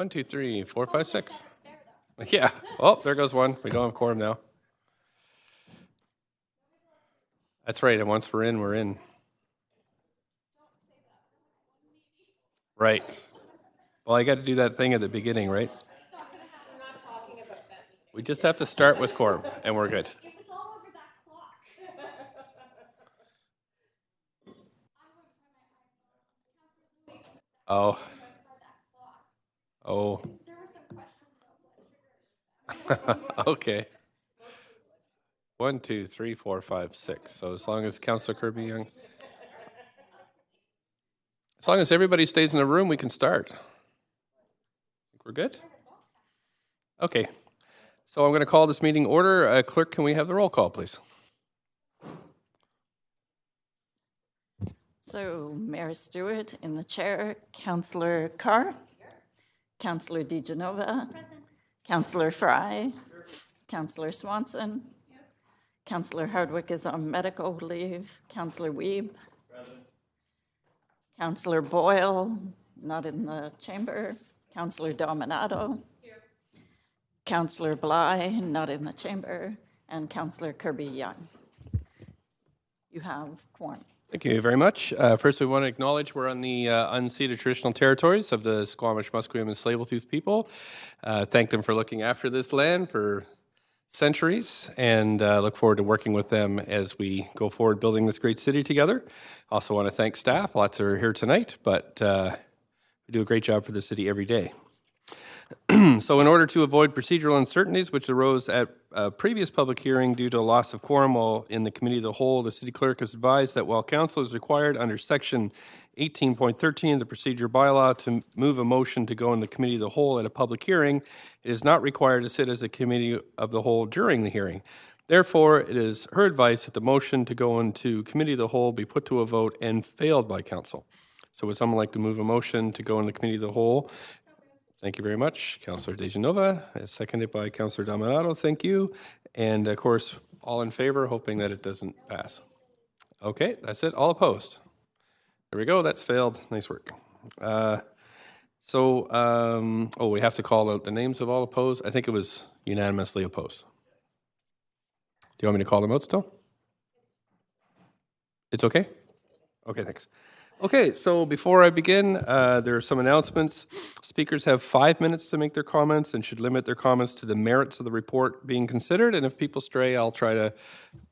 1, 2, 3, 4, 5, 6. Yeah. Oh, there goes one. We don't have quorum now. That's right. And once we're in, we're in. Right. Well, I got to do that thing at the beginning, right? We just have to start with quorum, and we're good. It was all over that clock. Oh. Oh. There were some questions about blood sugar. Okay. 1, 2, 3, 4, 5, 6. So as long as Councillor Kirby Young, as long as everybody stays in the room, we can start. Think we're good? Okay. So I'm going to call this meeting order. Clerk, can we have the roll call, please? So Mayor Stewart in the chair, Councillor Carr, Councillor DeGenova, Councillor Fry, Councillor Swanson, Councillor Hardwick is on medical leave, Councillor Wiebe, Councillor Boyle, not in the chamber, Councillor Dominato, Councillor Bly, not in the chamber, and Councillor Kirby Young. You have quorum. Thank you very much. First, we want to acknowledge we're on the unceded traditional territories of the Squamish, Musqueam, and Tsleil-Waututh people. Thank them for looking after this land for centuries, and look forward to working with them as we go forward building this great city together. Also want to thank staff. Lots are here tonight, but we do a great job for the city every day. So in order to avoid procedural uncertainties which arose at a previous public hearing due to loss of quorum while in the committee of the whole, the city clerk has advised that while council is required under section 18.13 of the procedure bylaw to move a motion to go in the committee of the whole at a public hearing, it is not required to sit as a committee of the whole during the hearing. Therefore, it is her advice that the motion to go into committee of the whole be put to a vote and failed by council. So would someone like to move a motion to go in the committee of the whole? Thank you very much, Councillor DeGenova, seconded by Councillor Dominato. Thank you. And of course, all in favor, hoping that it doesn't pass. Okay, that's it. All opposed. There we go. That's failed. Nice work. We have to call out the names of all opposed. I think it was unanimously opposed. Do you want me to call them out still? It's okay? Okay, thanks. Okay, so before I begin, there are some announcements. Speakers have 5 minutes to make their comments and should limit their comments to the merits of the report being considered. And if people stray, I'll try to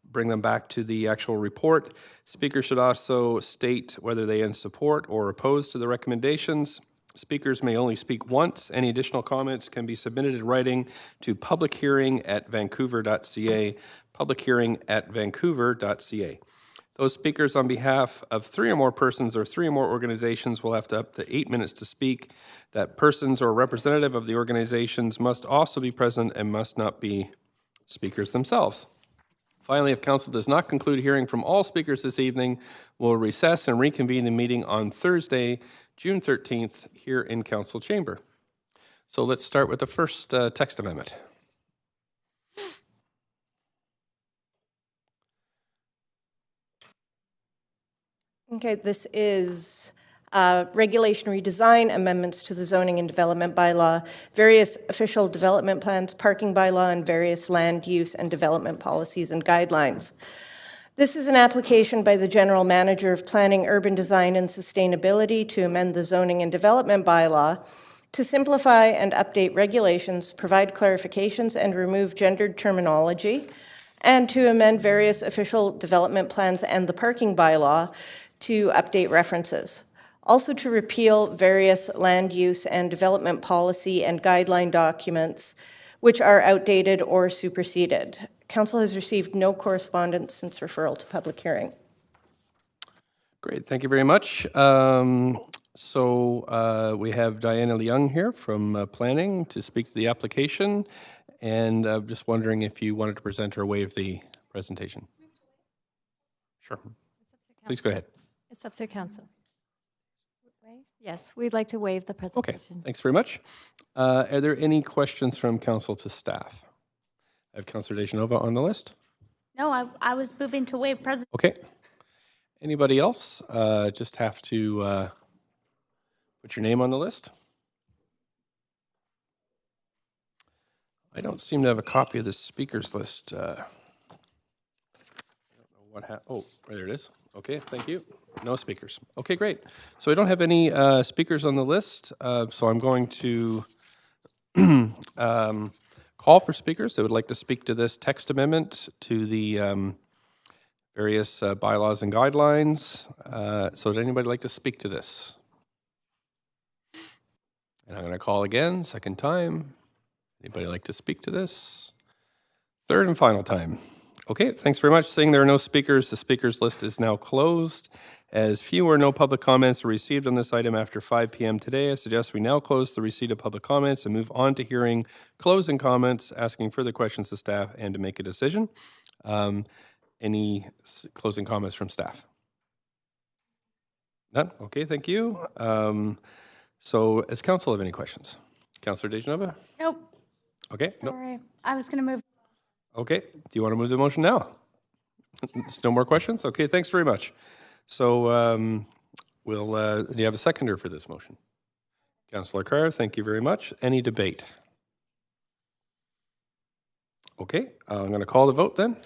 bring them back to the actual report. Speakers should also state whether they in support or oppose to the recommendations. Speakers may only speak once. Any additional comments can be submitted in writing to publichearing@vancouver.ca, publichearing@vancouver.ca. Those speakers on behalf of 3 or more persons or 3 or more organizations will have up to 8 minutes to speak. That persons or representative of the organizations must also be present and must not be speakers themselves. Finally, if council does not conclude hearing from all speakers this evening, we'll recess and reconvene the meeting on Thursday, June 13th, here in council chamber. So let's start with the first text amendment. Okay, this is regulation redesign, amendments to the zoning and development bylaw, various official development plans, parking bylaw, and various land use and development policies and guidelines. This is an application by the General Manager of Planning, Urban Design and Sustainability to amend the zoning and development bylaw to simplify and update regulations, provide clarifications, and remove gendered terminology, and to amend various official development plans and the parking bylaw to update references. Also to repeal various land use and development policy and guideline documents which are outdated or superseded. Council has received no correspondence since referral to public hearing. Great, thank you very much. We have Diana Leung here from Planning to speak to the application, and I'm just wondering if you wanted to present or waive the presentation. Sure. Please go ahead. It's up to council. Yes, we'd like to waive the presentation. Okay, thanks very much. Are there any questions from council to staff? I have Councillor DeGenova on the list. No, I was moving to waive presentation. Okay. Anybody else? Just have to put your name on the list. I don't seem to have a copy of the speakers list. I don't know what oh, there it is. Okay, thank you. No speakers. Okay, great. So we don't have any speakers on the list, so I'm going to call for speakers that would like to speak to this text amendment to the various bylaws and guidelines. So would anybody like to speak to this? And I'm going to call again, second time. Anybody like to speak to this? Third and final time. Okay, thanks very much. Seeing there are no speakers, the speakers list is now closed. As few or no public comments are received on this item after 5 p.m. today, I suggest we now close the receipt of public comments and move on to hearing closing comments, asking further questions to staff, and to make a decision. Any closing comments from staff? None? Okay, thank you. So, does council have any questions? Councillor DeGenova? Nope. Okay, no. Sorry. I was going to move. Okay, do you want to move the motion now? There's no more questions? Okay, thanks very much. So, do you have a seconder for this motion? Councillor Carr, thank you very much. Any debate? Okay, I'm going to call the vote then.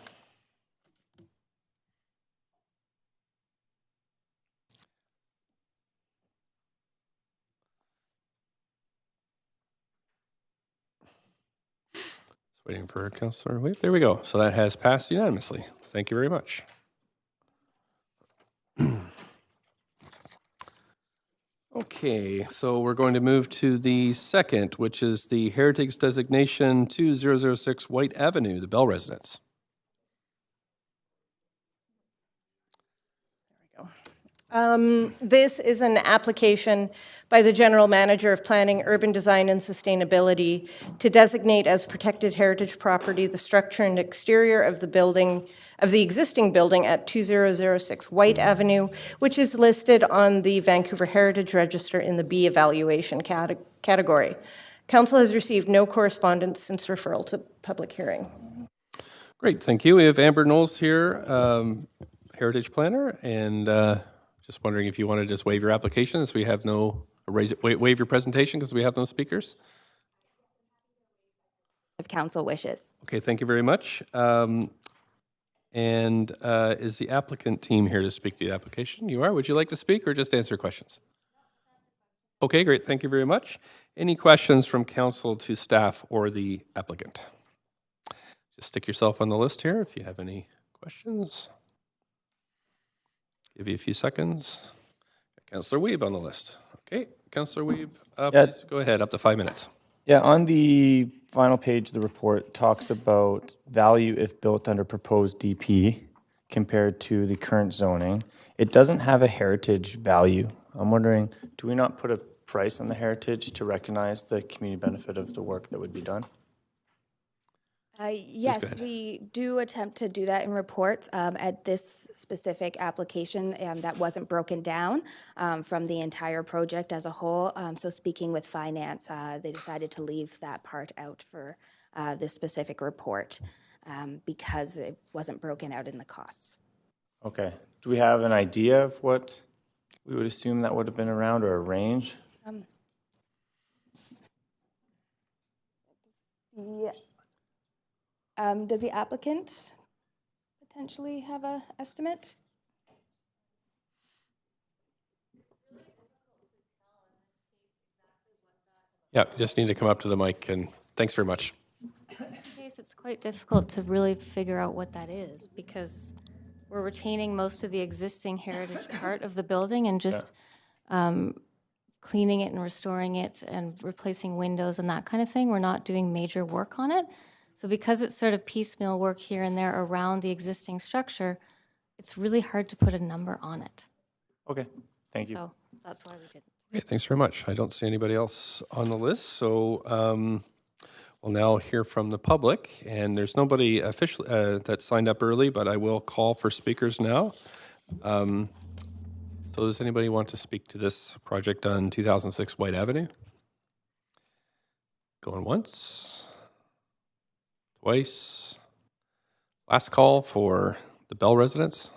Waiting for Councillor Wade. There we go. So that has passed unanimously. Thank you very much. Okay, so we're going to move to the second, which is the Heritage Designation 2006 White Avenue, the Bell Residence. This is an application by the General Manager of Planning, Urban Design and Sustainability to designate as protected heritage property the structure and exterior of the building, of the existing building at 2006 White Avenue, which is listed on the Vancouver Heritage Register in the B evaluation category. Council has received no correspondence since referral to public hearing. Great, thank you. We have Amber Knowles here, Heritage Planner, and just wondering if you want to just waive your application as we have no, waive your presentation because we have no speakers. If council wishes. Okay, thank you very much. And is the applicant team here to speak to the application? You are. Would you like to speak or just answer questions? Okay, great. Thank you very much. Any questions from council to staff or the applicant? Just stick yourself on the list here if you have any questions. Give you a few seconds. Councillor Weeb on the list. Okay, Councillor Weeb, please go ahead, up to 5 minutes. Yeah, on the final page of the report, it talks about value if built under proposed DP compared to the current zoning. It doesn't have a heritage value. I'm wondering, do we not put a price on the heritage to recognize the community benefit of the work that would be done? Yes, we do attempt to do that in reports. At this specific application, that wasn't broken down from the entire project as a whole. So speaking with finance, they decided to leave that part out for this specific report because it wasn't broken out in the costs. Okay. Do we have an idea of what we would assume that would have been around, or a range? Yeah. Does the applicant potentially have an estimate? Yeah, you just need to come up to the mic, and thanks very much. In this case, it's quite difficult to really figure out what that is because we're retaining most of the existing heritage part of the building and just cleaning it and restoring it and replacing windows and that kind of thing. We're not doing major work on it. So because it's sort of piecemeal work here and there around the existing structure, it's really hard to put a number on it. Okay, thank you. So that's why we didn't. Okay, thanks very much. I don't see anybody else on the list, so we'll now hear from the public. And there's nobody officially that signed up early, but I will call for speakers now. So does anybody want to speak to this project on 2006 White Avenue? Going once, twice. Last call for the Bell residents.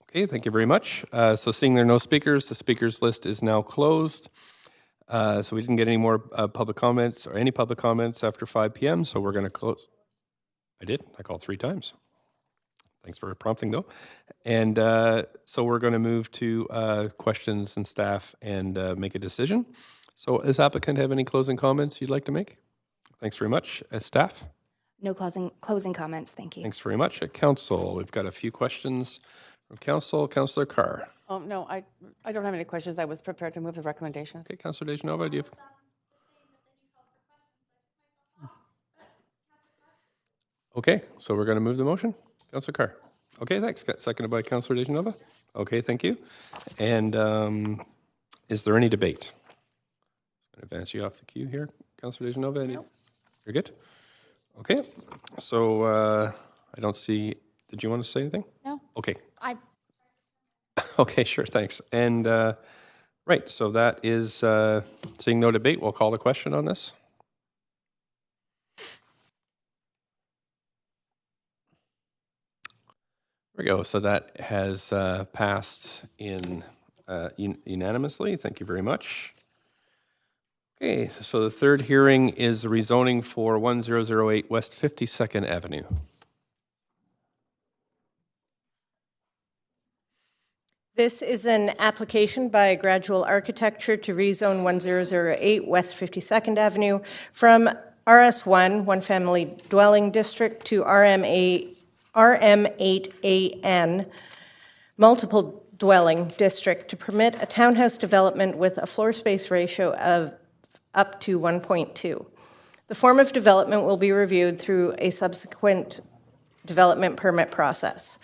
Okay, thank you very much. So seeing there are no speakers, the speakers list is now closed. So we didn't get any more public comments or any public comments after 5 p.m. So we're going to close. I did. I called 3 times. Thanks for prompting, though. And so we're going to move to questions and staff and make a decision. So does applicant have any closing comments you'd like to make? Thanks very much. Staff? No closing comments, thank you. Thanks very much. At council, we've got a few questions from council. Councillor Carr. Oh, no, I don't have any questions. I was prepared to move the recommendations. Okay, Councillor Dejanova, do you have? Okay, so we're going to move the motion. Councillor Carr. Okay, thanks. Seconded by Councillor Dejanova. Okay, thank you. And is there any debate? I'm going to advance you off the queue here. Councillor Dejanova, any? No. You're good? Okay, so I don't see, did you want to say anything? No. Okay. I Okay, sure, thanks. And right, so that is, seeing no debate, we'll call the question on this. There we go. So that has passed in unanimously. Thank you very much. Okay, so the third hearing is rezoning for 1008 West 52nd Avenue. This is an application by Gradual Architecture to rezone 1008 West 52nd Avenue from RS1, One Family Dwelling District, to RM8AN, Multiple Dwelling District, to permit a townhouse development with a floor space ratio of up to 1.2. The form of development will be reviewed through a subsequent development permit process.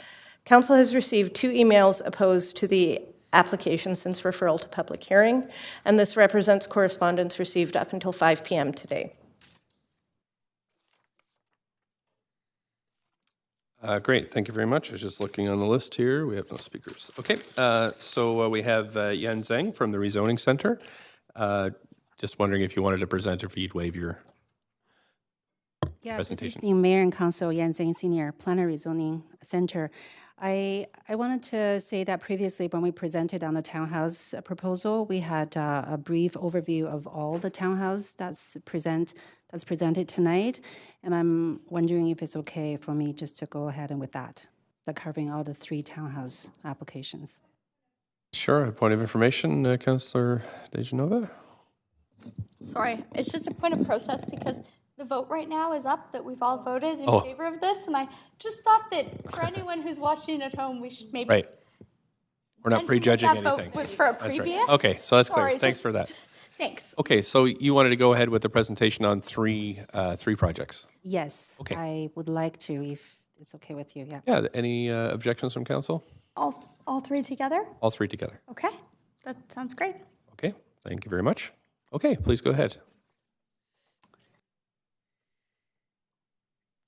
Council has received 2 emails opposed to the application since referral to public hearing, and this represents correspondence received up until 5 p.m. today. Great, thank you very much. I was just looking on the list here. We have no speakers. Okay, so we have Yan Zhang from the Rezoning Center. Just wondering if you wanted to present or if you'd waive your presentation. Good evening, Mayor and Council. Yan Zhang, Senior Planner, Rezoning Center. I wanted to say that previously when we presented on the townhouse proposal, we had a brief overview of all the townhouse that's presented tonight, and I'm wondering if it's okay for me just to go ahead and with that, covering all the 3 townhouse applications. Sure, a point of information, Councillor Dejanova. Sorry, it's just a point of process because the vote right now is up that we've all voted in favor of this, and I just thought that for anyone who's watching at home, we should maybe Right. We're not prejudging that anything. vote was for a That's right. previous. Okay, so that's clear. Sorry, Thanks just- for that. Thanks. Okay, so you wanted to go ahead with the presentation on three projects. Yes, Okay. I would like to, if it's okay with you, yeah. Yeah, any objections from council? All 3 together? All 3 together. Okay, that sounds great. Okay, thank you very much. Okay, please go ahead.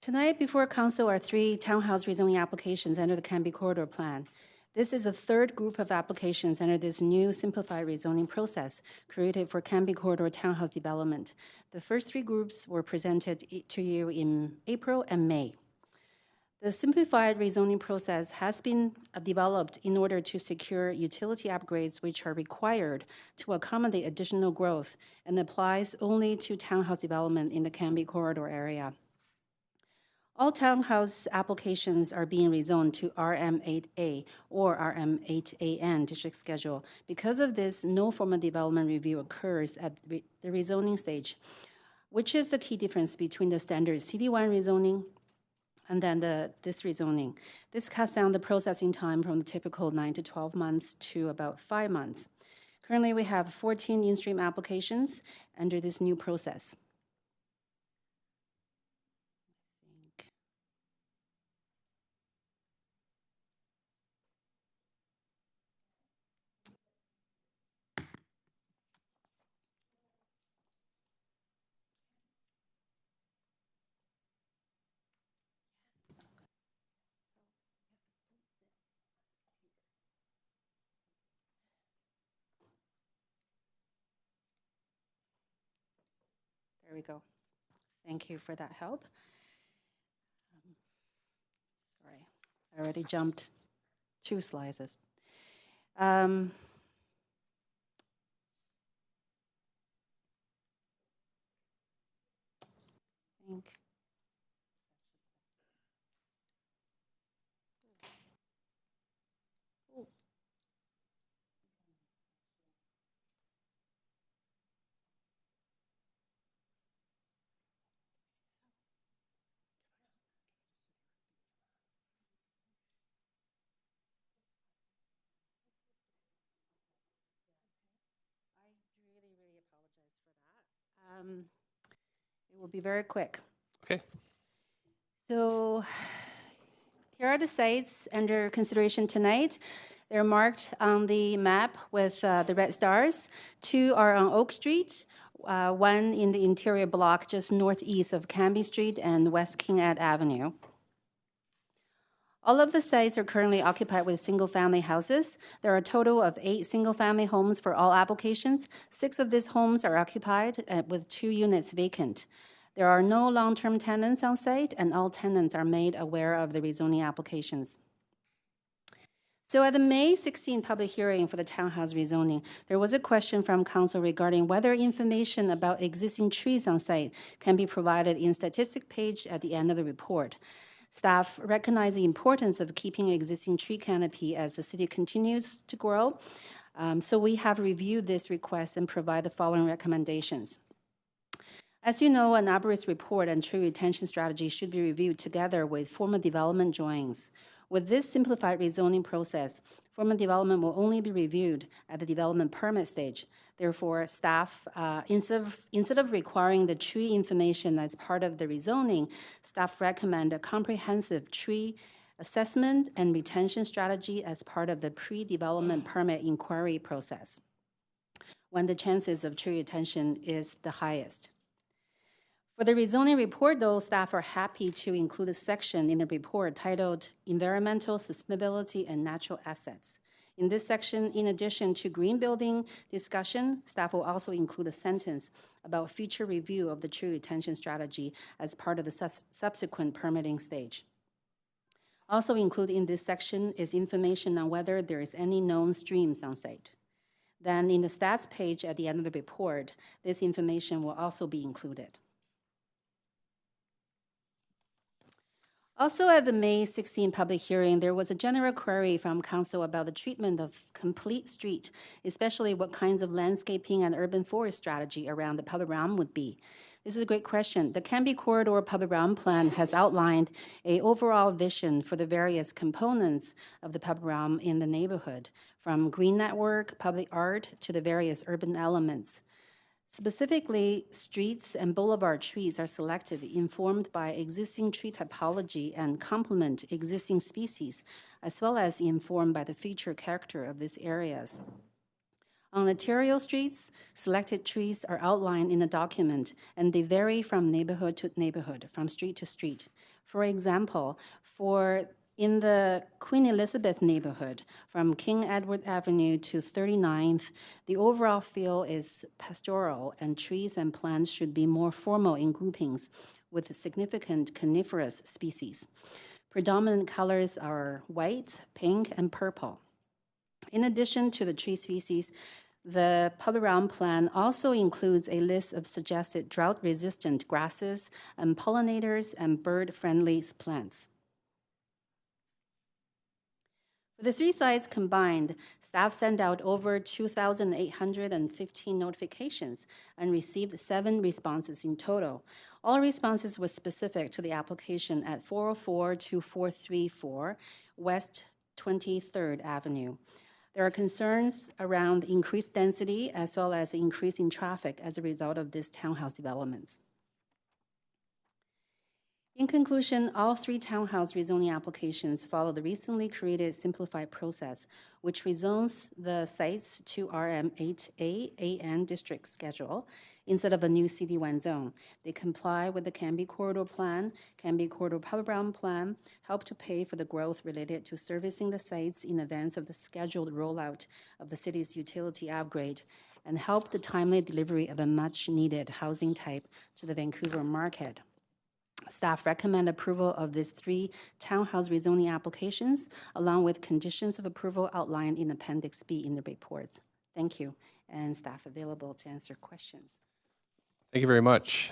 Tonight before Council are 3 townhouse rezoning applications under the Canby Corridor Plan. This is the 3rd group of applications under this new simplified rezoning process created for Canby Corridor townhouse development. The first 3 groups were presented to you in April and May. The simplified rezoning process has been developed in order to secure utility upgrades which are required to accommodate additional growth and applies only to townhouse development in the Canby Corridor area. All townhouse applications are being rezoned to RM8A or RM8AN district schedule. Because of this, no formal development review occurs at the rezoning stage, which is the key difference between the standard CD1 rezoning and then this rezoning. This cuts down the processing time from the typical 9 to 12 months to about 5 months. Currently, we have 14 in-stream applications under this new process. There we go. Thank you for that help. Sorry, I already jumped 2 slides. think. Really apologize for that. It will be very quick. Okay. So here are the sites under consideration tonight. They're marked on the map with the red stars. 2 are on Oak Street, 1 in the interior block just northeast of Canby Street and West King Ed Avenue. All of the sites are currently occupied with single-family houses. There are a total of 8 single-family homes for all applications. 6 of these homes are occupied with 2 units vacant. There are no long-term tenants on site, and all tenants are made aware of the rezoning applications. So at the May 16 public hearing for the townhouse rezoning, there was a question from council regarding whether information about existing trees on site can be provided in statistic page at the end of the report. Staff recognize the importance of keeping existing tree canopy as the city continues to grow. So we have reviewed this request and provide the following recommendations. As you know, an arborist report and tree retention strategy should be reviewed together with formal development drawings. With this simplified rezoning process, formal development will only be reviewed at the development permit stage. Therefore, staff, instead of requiring the tree information as part of the rezoning, staff recommend a comprehensive tree assessment and retention strategy as part of the pre-development permit inquiry process, when the chances of tree retention is the highest. For the rezoning report, though, staff are happy to include a section in the report titled Environmental Sustainability and Natural Assets. In this section, in addition to green building discussion, staff will also include a sentence about future review of the tree retention strategy as part of the subsequent permitting stage. Also included in this section is information on whether there is any known streams on site. Then in the stats page at the end of the report, this information will also be included. Also at the May 16 public hearing, there was a general query from council about the treatment of complete street, especially what kinds of landscaping and urban forest strategy around the public realm would be. This is a great question. The Canby Corridor Public Realm Plan has outlined an overall vision for the various components of the public realm in the neighborhood, from green network, public art, to the various urban elements. Specifically, streets and boulevard trees are selected informed by existing tree typology and complement existing species, as well as informed by the feature character of these areas. On arterial streets, selected trees are outlined in a document, and they vary from neighborhood to neighborhood, from street to street. For example, in the Queen Elizabeth neighborhood, from King Edward Avenue to 39th, the overall feel is pastoral, and trees and plants should be more formal in groupings with significant coniferous species. Predominant colors are white, pink, and purple. In addition to the tree species, the public realm plan also includes a list of suggested drought-resistant grasses and pollinators and bird-friendly plants. For the 3 sites combined, staff sent out over 2,815 notifications and received 7 responses in total. All responses were specific to the application at 404 to 434 West 23rd Avenue. There are concerns around increased density as well as increase in traffic as a result of these townhouse developments. In conclusion, all 3 townhouse rezoning applications follow the recently created simplified process, which rezones the sites to RM8A AN district schedule instead of a new CD1 zone. They comply with the Canby Corridor Plan, Canby Corridor Public Realm Plan, help to pay for the growth related to servicing the sites in advance of the scheduled rollout of the city's utility upgrade, and help the timely delivery of a much-needed housing type to the Vancouver market. Staff recommend approval of these 3 townhouse rezoning applications, along with conditions of approval outlined in Appendix B in the reports. Thank you, and staff available to answer questions. Thank you very much.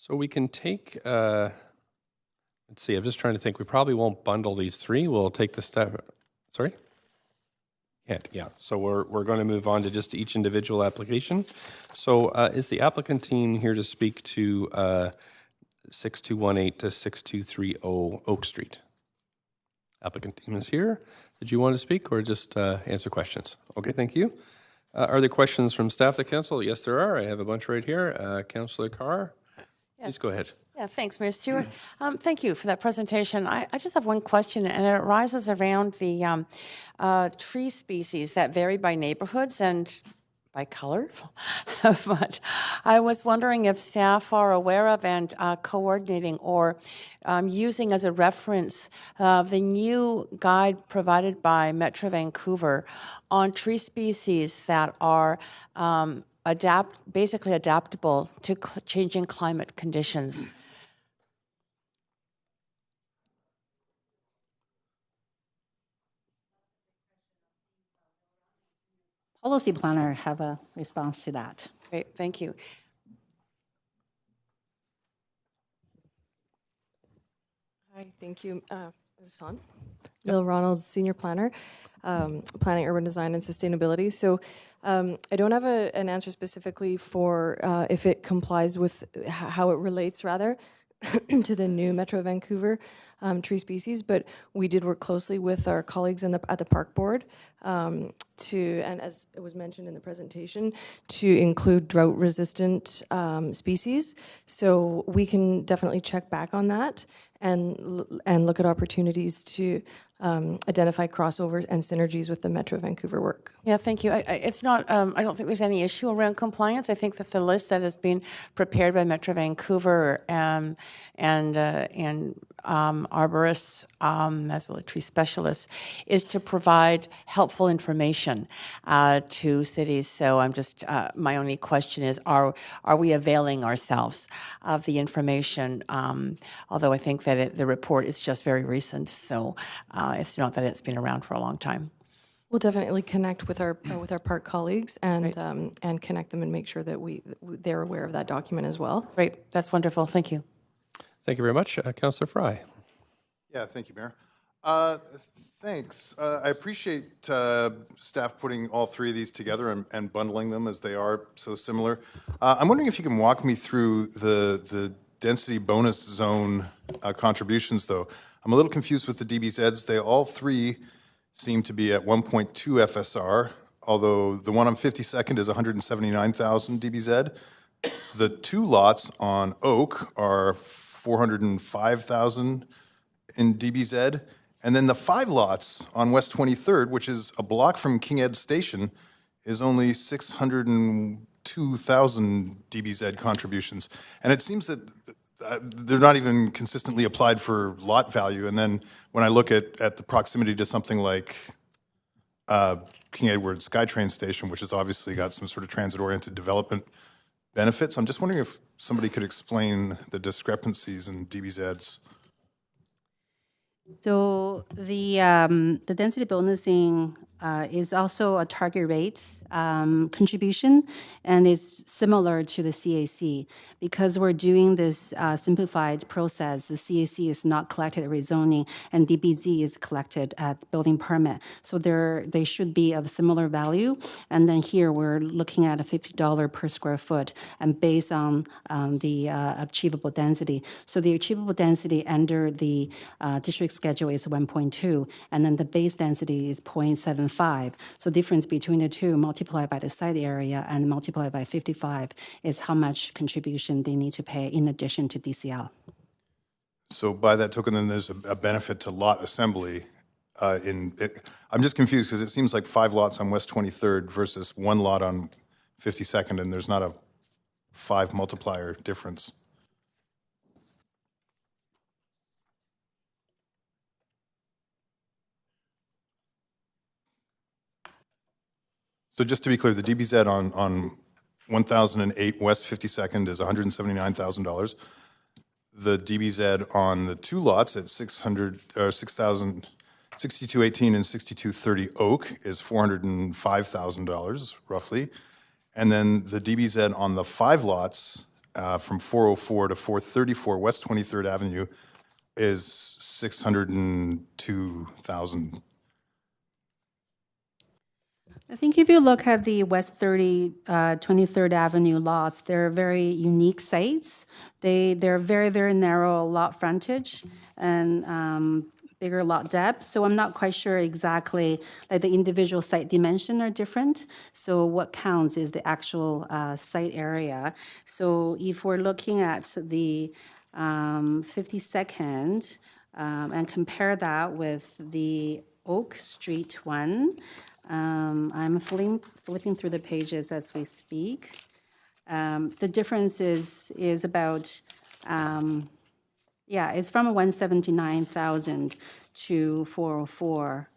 So we can take, let's see, I'm just trying to think. We probably won't bundle these three. We'll take the step, sorry? Can't, yeah. So we're going to move on to just each individual application. So is the applicant team here to speak to 6218 to 6230 Oak Street? Applicant team is here. Did you want to speak or just answer questions? Okay, thank you. Are there questions from staff to council? Yes, there are. I have a bunch right here. Councillor Carr, please go ahead. Yeah, thanks, Mayor Stewart. Thank you for that presentation. I just have one question, and it arises around the tree species that vary by neighborhoods and by color. But I was wondering if staff are aware of and coordinating or using as a reference the new guide provided by Metro Vancouver on tree species that are basically adaptable to changing climate conditions. Policy planner have a response to that. Great, thank you. Hi, thank you. Is this on? Bill Ronalds, Senior Planner, Planning, Urban Design, and Sustainability. So I don't have an answer specifically for if it complies with how it relates, rather, to the new Metro Vancouver tree species, but we did work closely with our colleagues at the Park Board and as it was mentioned in the presentation, to include drought-resistant species. So we can definitely check back on that and look at opportunities to identify crossovers and synergies with the Metro Vancouver work. Yeah, thank you. It's not. I don't think there's any issue around compliance. I think that the list that has been prepared by Metro Vancouver and arborists, as well as tree specialists, is to provide helpful information to cities. So I'm just my only question is: Are we availing ourselves of the information? Although I think that the report is just very recent, so it's not that it's been around for a long time. We'll definitely connect with our park colleagues and and connect them and make sure that they're aware of that document as well. Great, that's wonderful. Thank you. Thank you very much. Councillor Fry. Yeah, thank you, Mayor. Thanks. I appreciate staff putting all three of these together and bundling them as they are so similar. I'm wondering if you can walk me through the density bonus zone contributions, though. I'm a little confused with the DBZs. They all three seem to be at 1.2 FSR, although the one on 52nd is 179,000 DBZ. The two lots on Oak are 405,000 in DBZ. And then the 5 lots on West 23rd, which is a block from King Ed Station, is only 602,000 DBZ contributions. And it seems that they're not even consistently applied for lot value. And then when I look at the proximity to something like King Edward SkyTrain Station, which has obviously got some sort of transit-oriented development benefits, I'm just wondering if somebody could explain the discrepancies in DBZs. So the density bonusing is also a target rate contribution, and is similar to the CAC. Because we're doing this simplified process, the CAC is not collected at rezoning, and DBZ is collected at building permit. So they should be of similar value. And then here we're looking at a $50 per square foot, and based on the achievable density. So the achievable density under the district schedule is 1.2, and then the base density is 0.75. So difference between the two multiplied by the site area and multiplied by 55 is how much contribution they need to pay in addition to DCL. So by that token, then there's a benefit to lot assembly. I'm just confused because it seems like 5 lots on West 23rd versus 1 lot on 52nd, and there's not a 5 multiplier difference. So just to be clear, the DBZ on 1008 West 52nd is $179,000. The DBZ on the 2 lots at 6218 and 6230 Oak is $405,000 roughly. And then the DBZ on the 5 lots from 404 to 434 West 23rd Avenue is 602,000. I think if you look at the West 23rd Avenue lots, they're very unique sites. They're very, very narrow lot frontage and bigger lot depth. So I'm not quite sure exactly, like the individual site dimension are different. So what counts is the actual site area. So if we're looking at the 52nd and compare that with the Oak Street one, I'm flipping through the pages as we speak. The difference is about, it's from 179,000 to 404,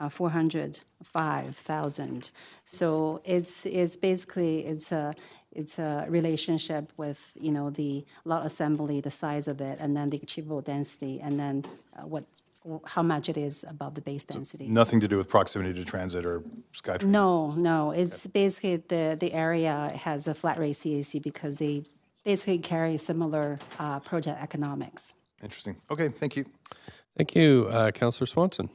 405,000. So it's basically it's a relationship with the lot assembly, the size of it, and then the achievable density, and then how much it is above the base density. Nothing to do with proximity to transit or SkyTrain? No. It's basically the area has a flat rate CAC because they basically carry similar project economics. Interesting. Okay, thank you. Thank you, Councillor Swanson.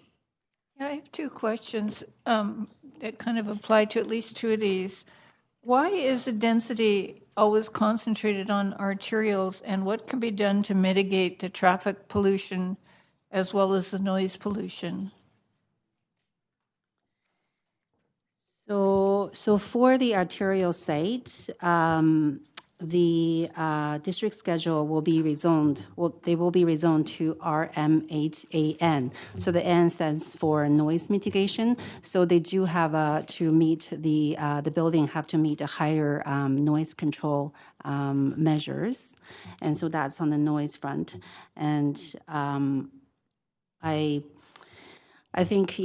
Yeah, I have two questions that kind of apply to at least two of these. Why is the density always concentrated on arterials, and what can be done to mitigate the traffic pollution as well as the noise pollution? So for the arterial site, the district schedule will be rezoned. They will be rezoned to RM8AN. So the N stands for noise mitigation. So they do have to meet the building have to meet a higher noise control measures, and so that's on the noise front. And I think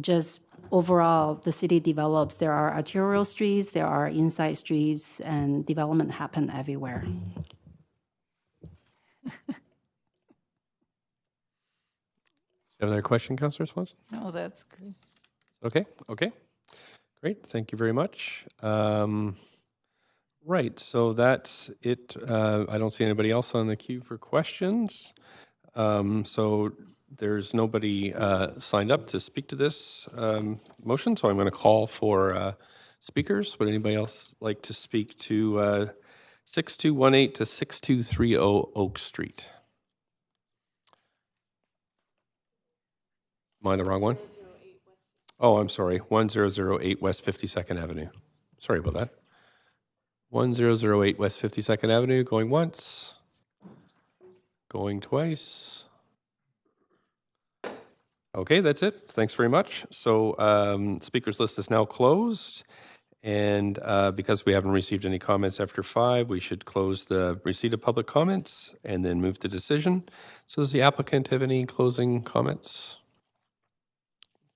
just overall, the city develops. There are arterial streets, there are inside streets, and development happen everywhere. You have another question, Councillor Swanson? No, that's good. Okay. Great. Thank you very much. Right. So that's it. I don't see anybody else on the queue for questions. So there's nobody signed up to speak to this motion, so I'm going to call for speakers. Would anybody else like to speak to 6218 to 6230 Oak Street? Am I the wrong one? Oh, I'm sorry. 1008 West 52nd Avenue. Sorry about that. 1008 West 52nd Avenue, going once, going twice. Okay, that's it. Thanks very much. So speakers list is now closed. And because we haven't received any comments after 5, we should close the receipt of public comments and then move to decision. So does the applicant have any closing comments?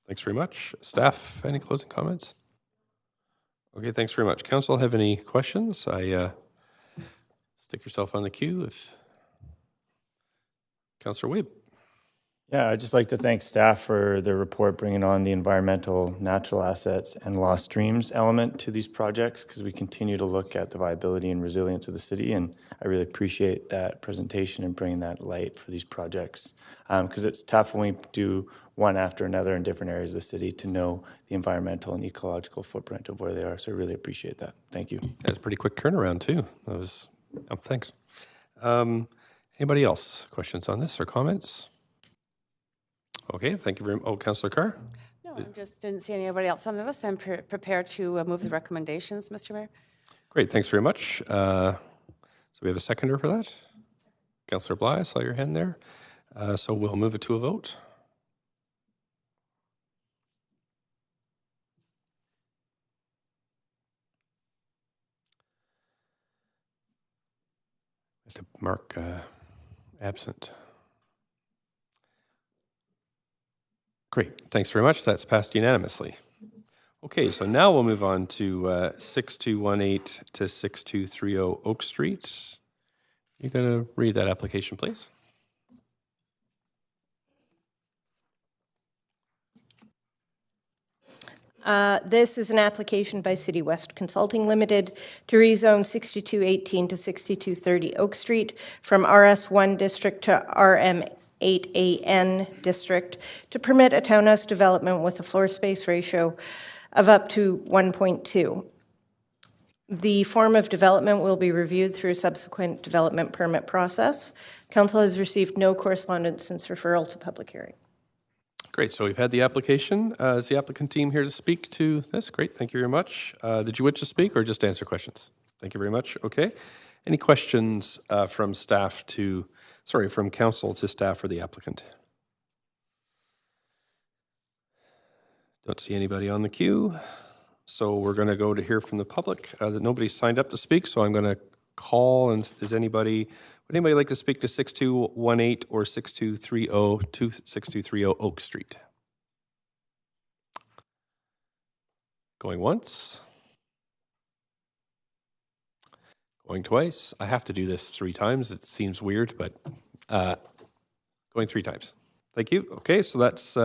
Thanks very much. Staff, any closing comments? Okay, thanks very much. Council, have any questions? Stick yourself on the queue if Councillor Wade. Yeah, I'd just like to thank staff for their report bringing on the environmental, natural assets, and lost streams element to these projects, because we continue to look at the viability and resilience of the city, and I really appreciate that presentation and bringing that light for these projects, because it's tough when we do one after another in different areas of the city to know the environmental and ecological footprint of where they are, so I really appreciate that. Thank you. That's a pretty quick turnaround, too. That was, thanks. Anybody else? Questions on this or comments? Okay, thank you very much. Oh, Councillor Carr? No, I just didn't see anybody else on the list. I'm prepared to move the recommendations, Mr. Mayor. Great, thanks very much. So we have a seconder for that? Councillor Bly, I saw your hand there. So we'll move it to a vote. I have to mark absent. Great, thanks very much. That's passed unanimously. Okay, so now we'll move on to 6218 to 6230 Oak Street. You're going to read that application, please. This is an application by City West Consulting Limited to rezone 6218 to 6230 Oak Street from RS1 district to RM8AN district to permit a townhouse development with a floor space ratio of up to 1.2. The form of development will be reviewed through a subsequent development permit process. Council has received no correspondence since referral to public hearing. Great. So we've had the application. Is the applicant team here to speak to this? Great. Thank you very much. Did you wish to speak or just answer questions? Thank you very much. Okay. Any questions from council to staff or the applicant? Don't see anybody on the queue. So we're going to go to hear from the public. Nobody signed up to speak, so I'm going to call. And would anybody like to speak to 6218 or 6230 Oak Street? Going once. Going twice. I have to do this 3 times. It seems weird, but going 3 times. Thank you. Okay, so that's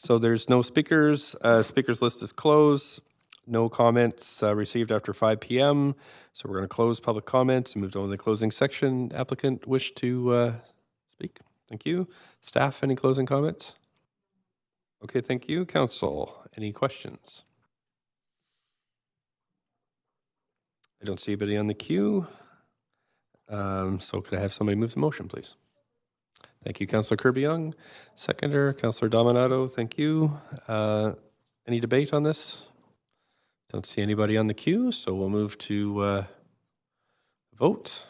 so there's no speakers. Speakers list is closed. No comments received after 5 p.m. So we're going to close public comments and move on to the closing section. Applicant wish to speak? Thank you. Staff, any closing comments? Okay, thank you. Council, any questions? I don't see anybody on the queue. So could I have somebody move the motion, please? Thank you, Councillor Kirby-Young. Seconder, Councillor Dominato, thank you. Any debate on this? Don't see anybody on the queue, so we'll move to vote.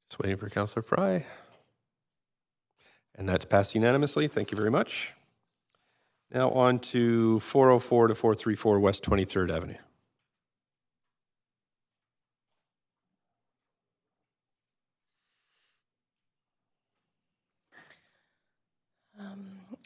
Just waiting for Councillor Fry. And that's passed unanimously. Thank you very much. Now on to 404 to 434 West 23rd Avenue.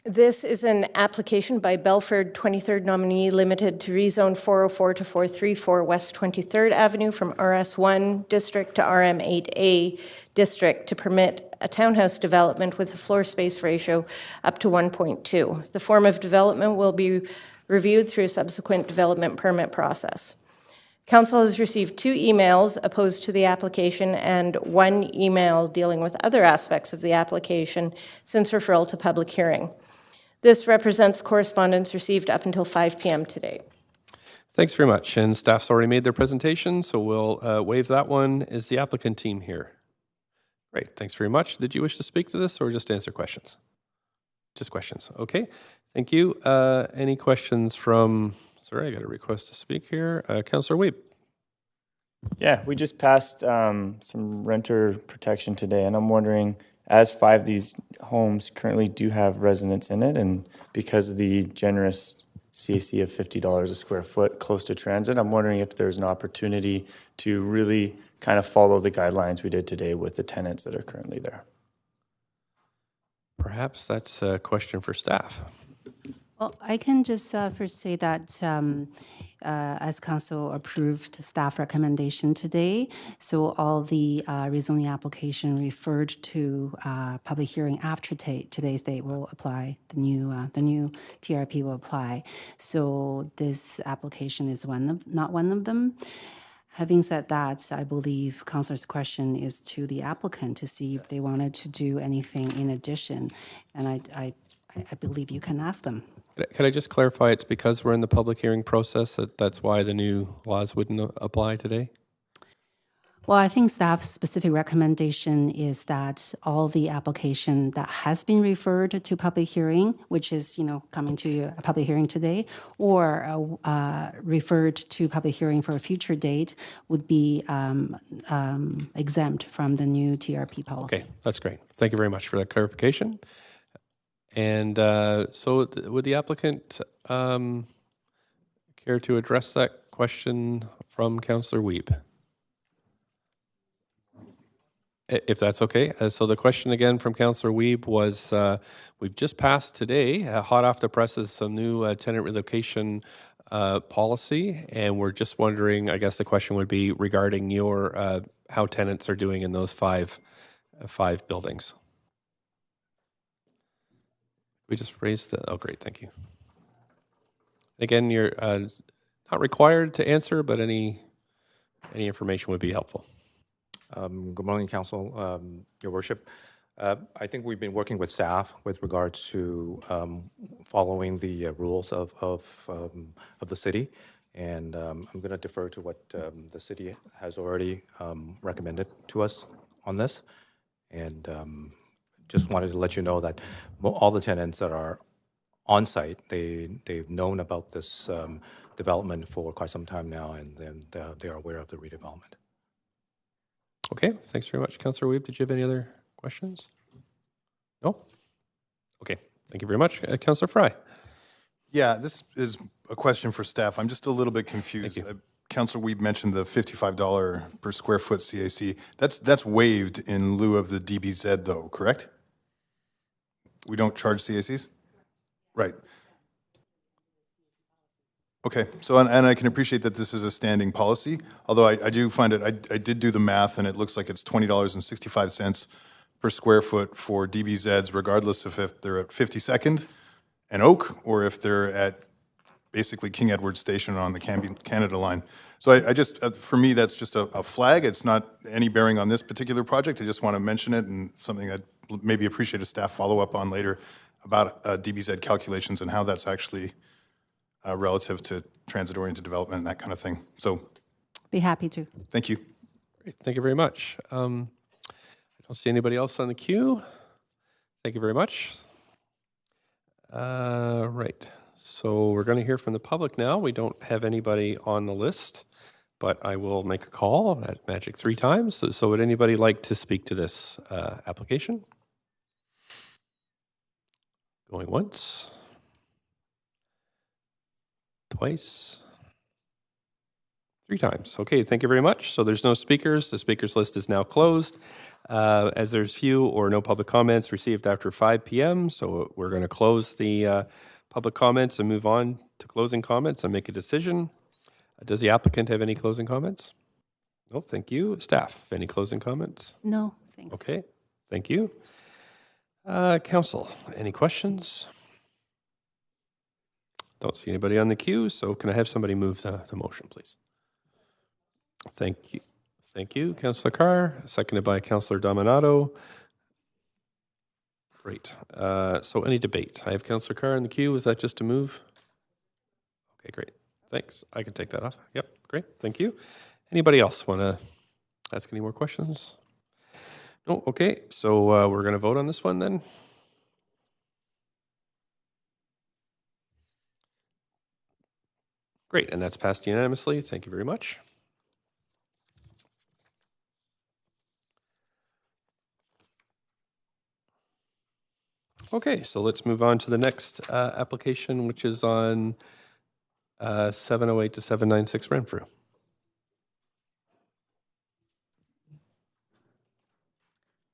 This is an application by Belford 23rd Nominee Limited to rezone 404 to 434 West 23rd Avenue from RS1 district to RM8A district to permit a townhouse development with a floor space ratio up to 1.2. The form of development will be reviewed through a subsequent development permit process. Council has received 2 emails opposed to the application and 1 email dealing with other aspects of the application since referral to public hearing. This represents correspondence received up until 5 p.m. today. Thanks very much. And staff's already made their presentation, so we'll waive that one. Is the applicant team here? Great. Thanks very much. Did you wish to speak to this or just answer questions? Just questions. Okay. Thank you. Any questions from... Sorry, I got a request to speak here. Councillor Weeb. Yeah, we just passed some renter protection today, and I'm wondering, as 5 of these homes currently do have residents in it, and because of the generous CAC of $50 a square foot close to transit, I'm wondering if there's an opportunity to really kind of follow the guidelines we did today with the tenants that are currently there. Perhaps that's a question for staff. Well, I can just first say that as Council approved staff recommendation today, so all the rezoning application referred to public hearing after today's date will apply. The new TRP will apply. So this application is not one of them. Having said that, I believe Councillor's question is to the applicant to see if they wanted to do anything in addition, and I believe you can ask them. Could I just clarify, it's because we're in the public hearing process that's why the new laws wouldn't apply today? Well, I think staff's specific recommendation is that all the application that has been referred to public hearing, which is, coming to a public hearing today, or referred to public hearing for a future date would be exempt from the new TRP policy. Okay, that's great. Thank you very much for that clarification. And so would the applicant care to address that question from Councillor Weeb? If that's okay. So the question again from Councillor Weeb was, we've just passed today, hot off the presses, some new tenant relocation policy, and we're just wondering, I guess the question would be regarding your how tenants are doing in those five buildings. We just raised the, oh, great, thank you. Again, you're not required to answer, but any information would be helpful. Good morning, Council, Your Worship. I think we've been working with staff with regards to following the rules of the city, and I'm going to defer to what the city has already recommended to us on this, and just wanted to let you know that all the tenants that are on site, they've known about this development for quite some time now, and then they are aware of the redevelopment. Okay, thanks very much. Councillor Weeb, did you have any other questions? No? Okay, thank you very much. Councillor Fry. Yeah, this is a question for staff. I'm just a little bit confused. Councillor Weeb mentioned the $55 per square foot CAC. That's waived in lieu of the DBZ though, correct? We don't charge CACs? Right. Okay, so, and I can appreciate that this is a standing policy, although I do find it, I did do the math, and it looks like it's $20.65 per square foot for DBZs, regardless of if they're at 52nd and Oak, or if they're at basically King Edward Station on the Canada line. So I just, for me, that's just a flag. It's not any bearing on this particular project. I just want to mention it, and something I'd maybe appreciate a staff follow-up on later about DBZ calculations and how that's actually relative to transit-oriented development and that kind of thing. So, Be happy to. thank you. Great, thank you very much. I don't see anybody else on the queue. Thank you very much. Right, so we're going to hear from the public now. We don't have anybody on the list, but I will make a call at magic 3 times. So would anybody like to speak to this application? Going once. Twice. 3 times. Okay, thank you very much. So there's no speakers. The speakers list is now closed. As there's few or no public comments received after 5 p.m., so we're going to close the public comments and move on to closing comments and make a decision. Does the applicant have any closing comments? No, thank you. Staff, any closing comments? No, thanks. Okay, thank you. Council, any questions? Don't see anybody on the queue, so can I have somebody move the motion, please? Thank you. Thank you, Councillor Carr, seconded by Councillor Dominato. Great. So any debate? I have Councillor Carr in the queue. Is that just to move? Okay, great. Thanks. I can take that off. Yep, great. Thank you. Anybody else want to ask any more questions? No? Okay, so we're going to vote on this one then. Great, and that's passed unanimously. Thank you very much. Okay, so let's move on to the next application, which is on 708 to 796 Renfrew.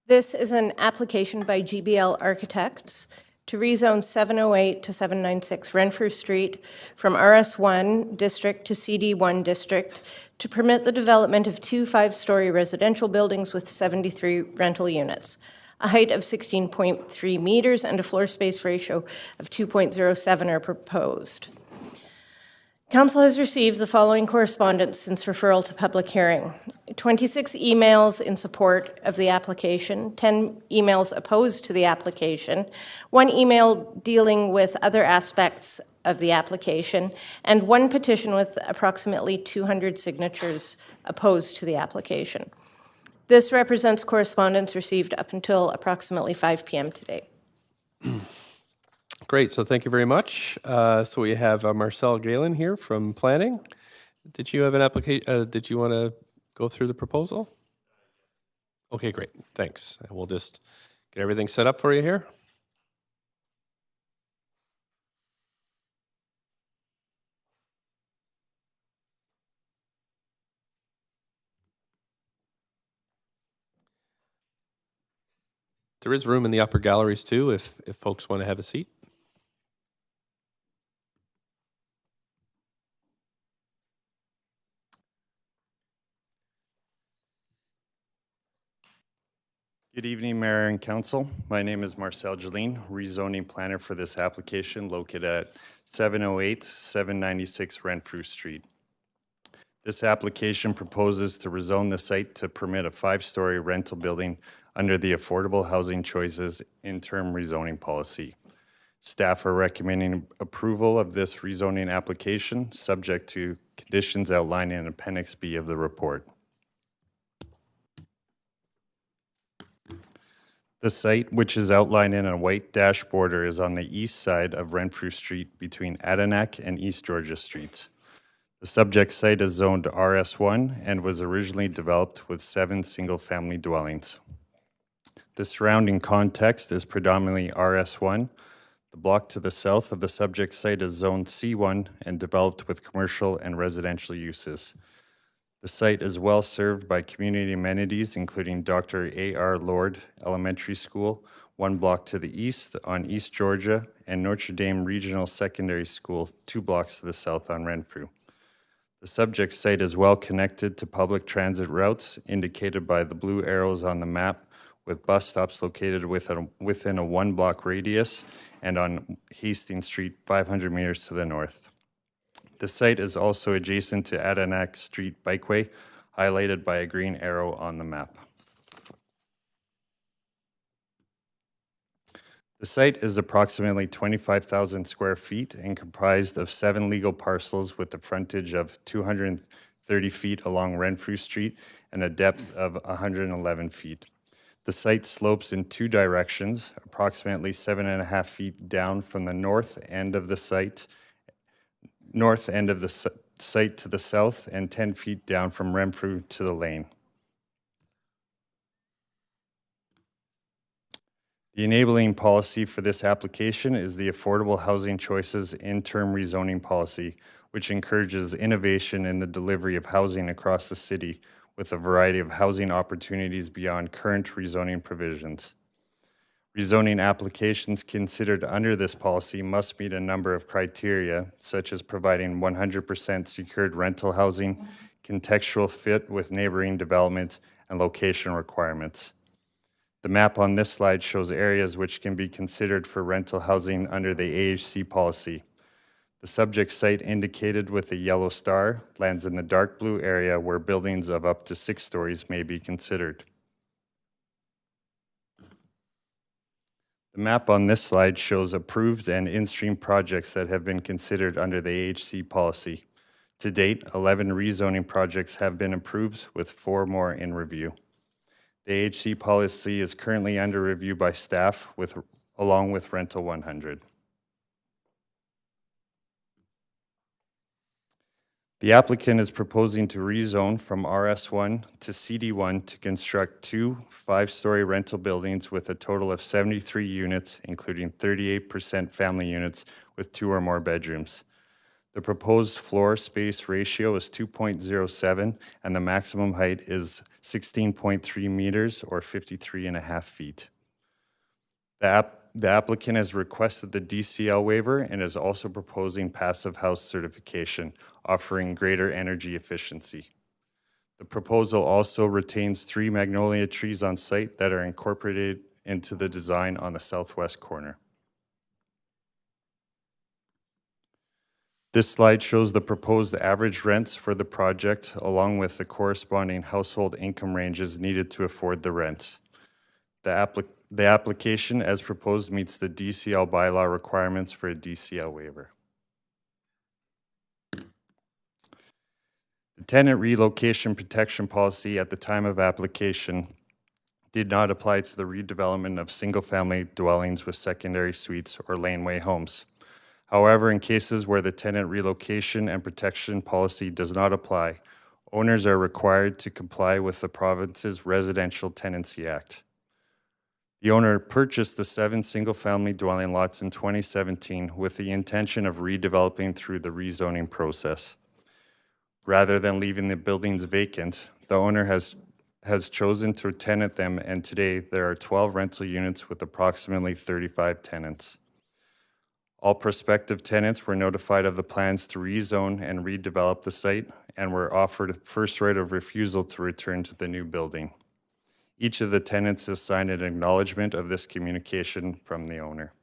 This is an application by GBL Architects to rezone 708 to 796 Renfrew Street from RS1 district to CD1 district to permit the development of 2 5-story residential buildings with 73 rental units. A height of 16.3 meters and a floor space ratio of 2.07 are proposed. Council has received the following correspondence since referral to public hearing. 26 emails in support of the application, 10 emails opposed to the application, 1 email dealing with other aspects of the application, and 1 petition with approximately 200 signatures opposed to the application. This represents correspondence received up until approximately 5 p.m. today. Great, so thank you very much. So we have Marcel Galen here from Planning. Did you have an application? Did you want to go through the proposal? Okay, great, thanks. And we'll just get everything set up for you here. There is room in the upper galleries too, if folks want to have a seat. Good evening, Mayor and Council. My name is Marcel Jeline, rezoning planner for this application located at 708 796 Renfrew Street. This application proposes to rezone the site to permit a 5-story rental building under the Affordable Housing Choices interim rezoning policy. Staff are recommending approval of this rezoning application, subject to conditions outlined in Appendix B of the report. The site, which is outlined in a white dash border, is on the east side of Renfrew Street between Adirondack and East Georgia Streets. The subject site is zoned RS1 and was originally developed with 7 single-family dwellings. The surrounding context is predominantly RS1. The block to the south of the subject site is zoned C1 and developed with commercial and residential uses. The site is well served by community amenities, including Dr. A.R. Lord Elementary School, 1 block to the east on East Georgia, and Notre Dame Regional Secondary School, 2 blocks to the south on Renfrew. The subject site is well connected to public transit routes, indicated by the blue arrows on the map, with bus stops located within a 1-block radius and on Hastings Street, 500 meters to the north. The site is also adjacent to Adirondack Street Bikeway, highlighted by a green arrow on the map. The site is approximately 25,000 square feet and comprised of 7 legal parcels with a frontage of 230 feet along Renfrew Street and a depth of 111 feet. The site slopes in 2 directions, approximately 7.5 feet down from the north end of the site to the south and 10 feet down from Renfrew to the lane. The enabling policy for this application is the Affordable Housing Choices interim rezoning policy, which encourages innovation in the delivery of housing across the city with a variety of housing opportunities beyond current rezoning provisions. Rezoning applications considered under this policy must meet a number of criteria, such as providing 100% secured rental housing, contextual fit with neighboring development, and location requirements. The map on this slide shows areas which can be considered for rental housing under the AHC policy. The subject site indicated with a yellow star lands in the dark blue area where buildings of up to 6 stories may be considered. The map on this slide shows approved and in-stream projects that have been considered under the AHC policy. To date, 11 rezoning projects have been approved, with 4 more in review. The AHC policy is currently under review by staff along with Rental 100. The applicant is proposing to rezone from RS1 to CD1 to construct 2 5-story rental buildings with a total of 73 units, including 38% family units with 2 or more bedrooms. The proposed floor space ratio is 2.07, and the maximum height is 16.3 meters or 53.5 feet. The applicant has requested the DCL waiver and is also proposing passive house certification, offering greater energy efficiency. The proposal also retains 3 magnolia trees on site that are incorporated into the design on the southwest corner. This slide shows the proposed average rents for the project, along with the corresponding household income ranges needed to afford the rents. The application, as proposed, meets the DCL bylaw requirements for a DCL waiver. The tenant relocation protection policy at the time of application did not apply to the redevelopment of single-family dwellings with secondary suites or laneway homes. However, in cases where the tenant relocation and protection policy does not apply, owners are required to comply with the province's Residential Tenancy Act. The owner purchased the 7 single-family dwelling lots in 2017 with the intention of redeveloping through the rezoning process. Rather than leaving the buildings vacant, the owner has chosen to tenant them, and today there are 12 rental units with approximately 35 tenants. All prospective tenants were notified of the plans to rezone and redevelop the site and were offered first right of refusal to return to the new building. Each of the tenants has signed an acknowledgement of this communication from the owner.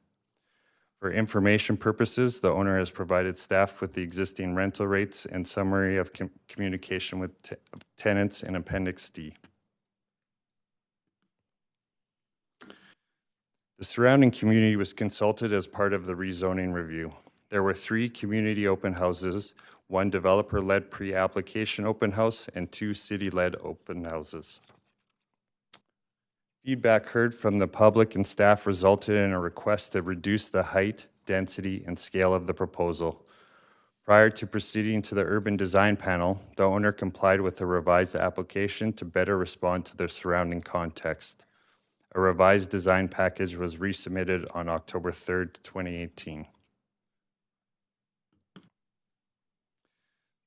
For information purposes, the owner has provided staff with the existing rental rates and summary of communication with tenants in Appendix D. The surrounding community was consulted as part of the rezoning review. There were 3 community open houses, 1 developer-led pre-application open house, and 2 city-led open houses. Feedback heard from the public and staff resulted in a request to reduce the height, density, and scale of the proposal. Prior to proceeding to the urban design panel, the owner complied with a revised application to better respond to the surrounding context. A revised design package was resubmitted on October 3rd, 2018.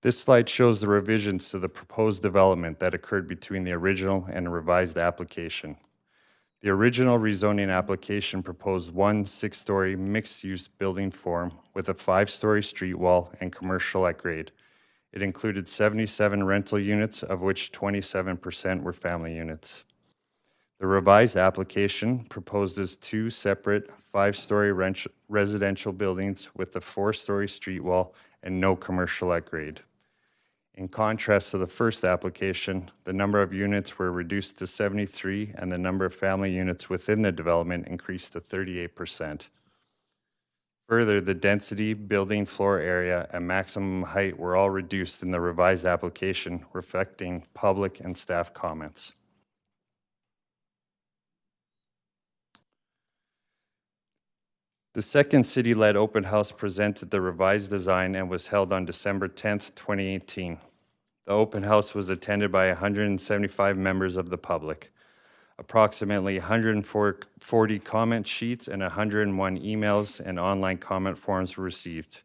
This slide shows the revisions to the proposed development that occurred between the original and revised application. The original rezoning application proposed 1 6-story mixed-use building form with a 5-story street wall and commercial at grade. It included 77 rental units, of which 27% were family units. The revised application proposes 2 separate 5-story residential buildings with a 4-story street wall and no commercial at grade. In contrast to the first application, the number of units were reduced to 73 and the number of family units within the development increased to 38%. Further, the density, building floor area, and maximum height were all reduced in the revised application, reflecting public and staff comments. The second city-led open house presented the revised design and was held on December 10th, 2018. The open house was attended by 175 members of the public. Approximately 140 comment sheets and 101 emails and online comment forms were received.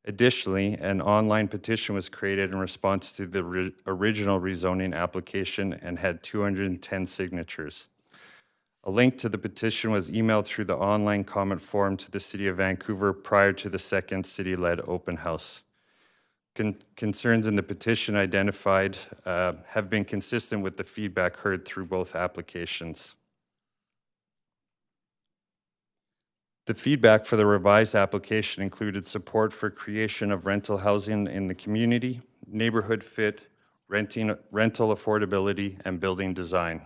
Additionally, an online petition was created in response to the original rezoning application and had 210 signatures. A link to the petition was emailed through the online comment form to the City of Vancouver prior to the second city-led open house. Concerns in the petition identified have been consistent with the feedback heard through both applications. The feedback for the revised application included support for creation of rental housing in the community, neighborhood fit, rental affordability, and building design.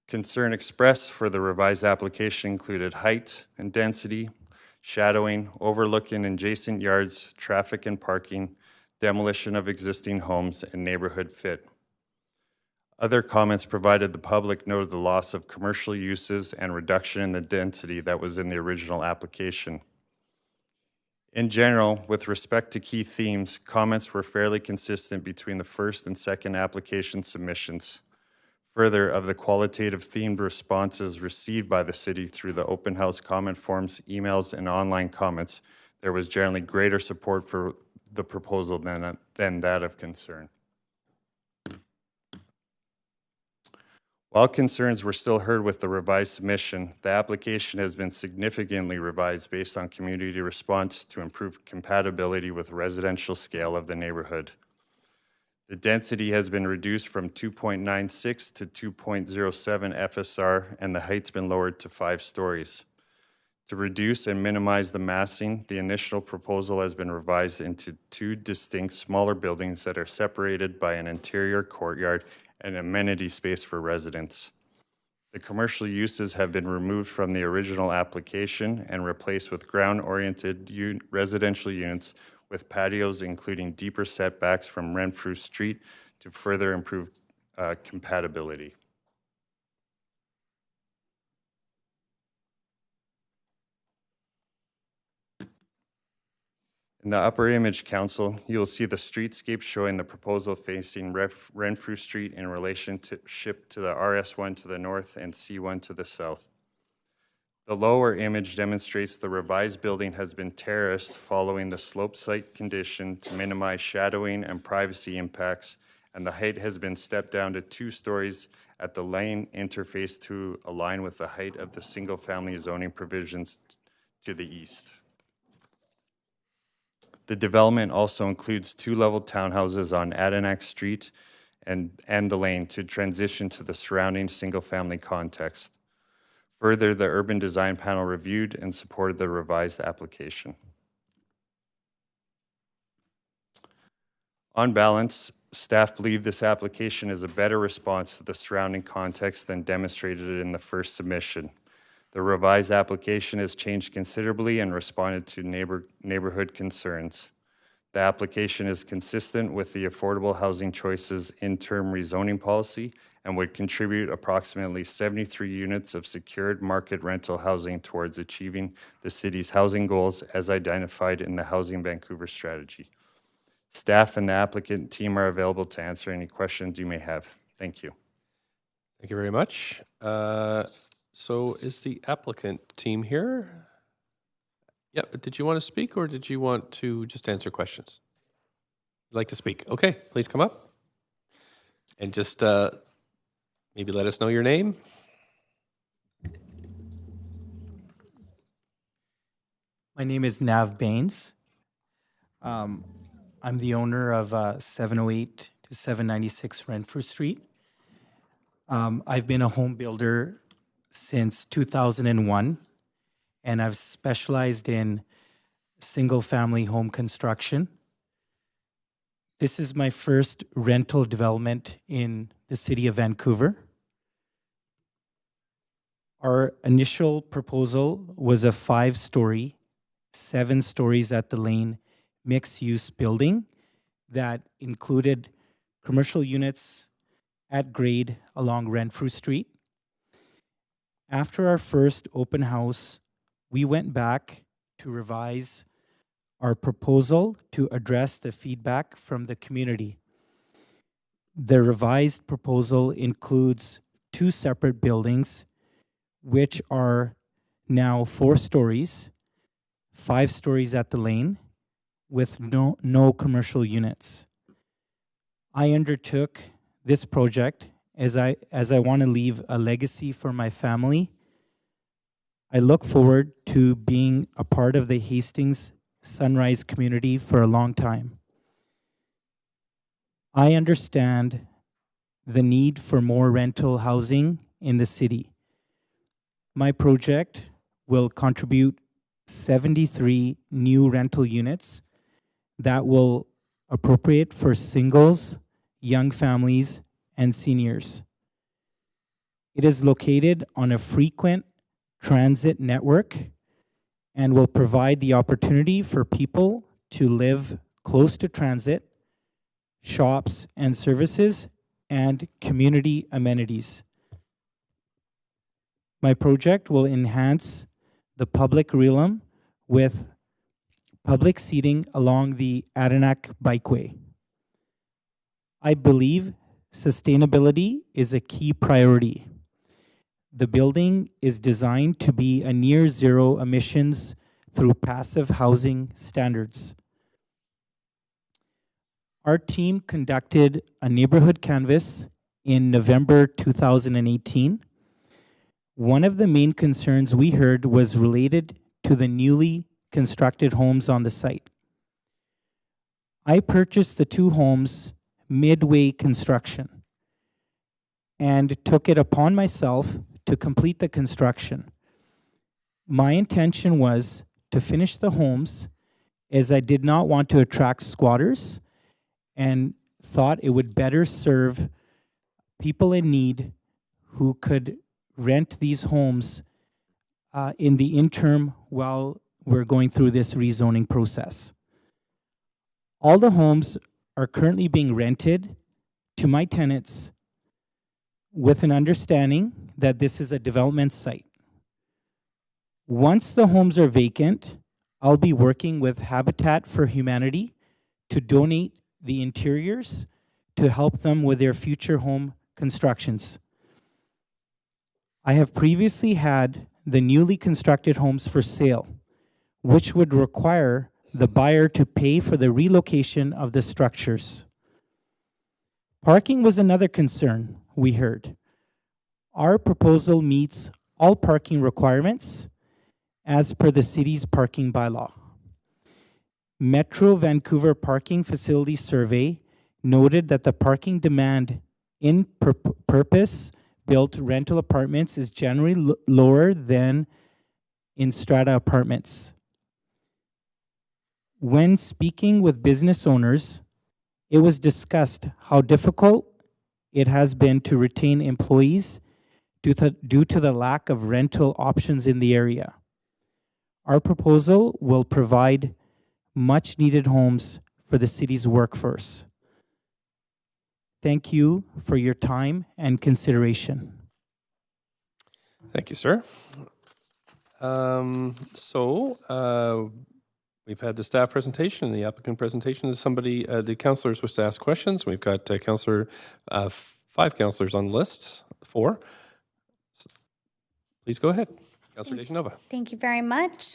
Concern expressed for the revised application included height and density, shadowing, overlooking adjacent yards, traffic and parking, demolition of existing homes, and neighborhood fit. Other comments provided the public noted the loss of commercial uses and reduction in the density that was in the original application. In general, with respect to key themes, comments were fairly consistent between the first and second application submissions. Further, of the qualitative themed responses received by the city through the open house comment forms, emails, and online comments, there was generally greater support for the proposal than that of concern. While concerns were still heard with the revised submission, the application has been significantly revised based on community response to improve compatibility with residential scale of the neighborhood. The density has been reduced from 2.96 to 2.07 FSR, and the height's been lowered to 5 stories. To reduce and minimize the massing, the initial proposal has been revised into 2 distinct smaller buildings that are separated by an interior courtyard and amenity space for residents. The commercial uses have been removed from the original application and replaced with ground-oriented residential units with patios including deeper setbacks from Renfrew Street to further improve compatibility. In the upper image, Council, you'll see the streetscape showing the proposal facing Renfrew Street in relationship to the RS1 to the north and C1 to the south. The lower image demonstrates the revised building has been terraced following the slope site condition to minimize shadowing and privacy impacts, and the height has been stepped down to 2 stories at the lane interface to align with the height of the single-family zoning provisions to the east. The development also includes 2-level townhouses on Adirondack Street and the lane to transition to the surrounding single-family context. Further, the Urban Design Panel reviewed and supported the revised application. On balance, staff believe this application is a better response to the surrounding context than demonstrated in the first submission. The revised application has changed considerably and responded to neighborhood concerns. The application is consistent with the Affordable Housing Choices interim rezoning policy and would contribute approximately 73 units of secured market rental housing towards achieving the city's housing goals as identified in the Housing Vancouver strategy. Staff and the applicant team are available to answer any questions you may have. Thank you. Thank you very much. So is the applicant team here? Yep. Did you want to speak or did you want to just answer questions? You'd like to speak? Okay, please come up. And just maybe let us know your name. My name is Nav Baines. I'm the owner of 708 to 796 Renfrew Street. I've been a home builder since 2001, and I've specialized in single-family home construction. This is my first rental development in the city of Vancouver. Our initial proposal was a 5-story, 7 stories at the lane mixed-use building that included commercial units at grade along Renfrew Street. After our first open house, we went back to revise our proposal to address the feedback from the community. The revised proposal includes 2 separate buildings, which are now 4 stories, 5 stories at the lane, with no commercial units. I undertook this project as I want to leave a legacy for my family. I look forward to being a part of the Hastings Sunrise community for a long time. I understand the need for more rental housing in the city. My project will contribute 73 new rental units that will appropriate for singles, young families, and seniors. It is located on a frequent transit network and will provide the opportunity for people to live close to transit, shops and services, and community amenities. My project will enhance the public realm with public seating along the Adanac Bikeway. I believe sustainability is a key priority. The building is designed to be a near zero emissions through passive housing standards. Our team conducted a neighborhood canvass in November 2018. One of the main concerns we heard was related to the newly constructed homes on the site. I purchased the 2 homes midway construction and took it upon myself to complete the construction. My intention was to finish the homes as I did not want to attract squatters and thought it would better serve people in need who could rent these homes in the interim while we're going through this rezoning process. All the homes are currently being rented to my tenants with an understanding that this is a development site. Once the homes are vacant, I'll be working with Habitat for Humanity to donate the interiors to help them with their future home constructions. I have previously had the newly constructed homes for sale, which would require the buyer to pay for the relocation of the structures. Parking was another concern we heard. Our proposal meets all parking requirements as per the city's parking bylaw. Metro Vancouver Parking Facility Survey noted that the parking demand in purpose-built rental apartments is generally lower than in strata apartments. When speaking with business owners, it was discussed how difficult it has been to retain employees due to the lack of rental options in the area. Our proposal will provide much needed homes for the city's workforce. Thank you for your time and consideration. Thank you, sir. We've had the staff presentation and the applicant presentation. The councillors wish to ask questions. We've got five councillors on the list, 4. So please go ahead. Councillor DeGenova. Thank you very much.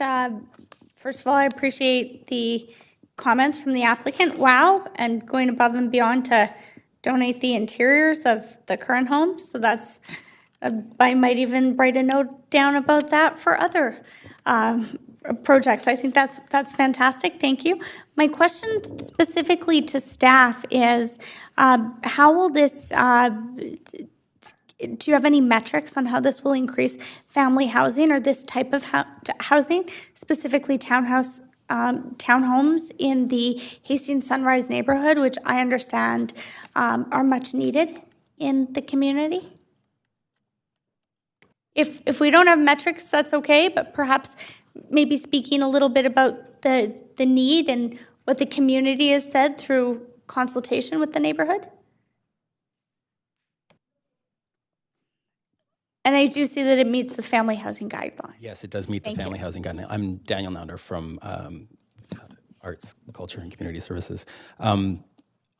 First of all, I appreciate the comments from the applicant. Wow, and going above and beyond to donate the interiors of the current homes. So that's, I might even write a note down about that for other projects. I think that's fantastic. Thank you. My question specifically to staff is, how will this, do you have any metrics on how this will increase family housing or this type of housing, specifically townhomes in the Hastings Sunrise neighborhood, which I understand are much needed in the community? If we don't have metrics, that's okay, but perhaps maybe speaking a little bit about the need and what the community has said through consultation with the neighborhood. And I do see that it meets the family housing guideline. Yes, it does meet the family housing guideline. I'm Daniel Nounder from Arts, Culture, and Community Services on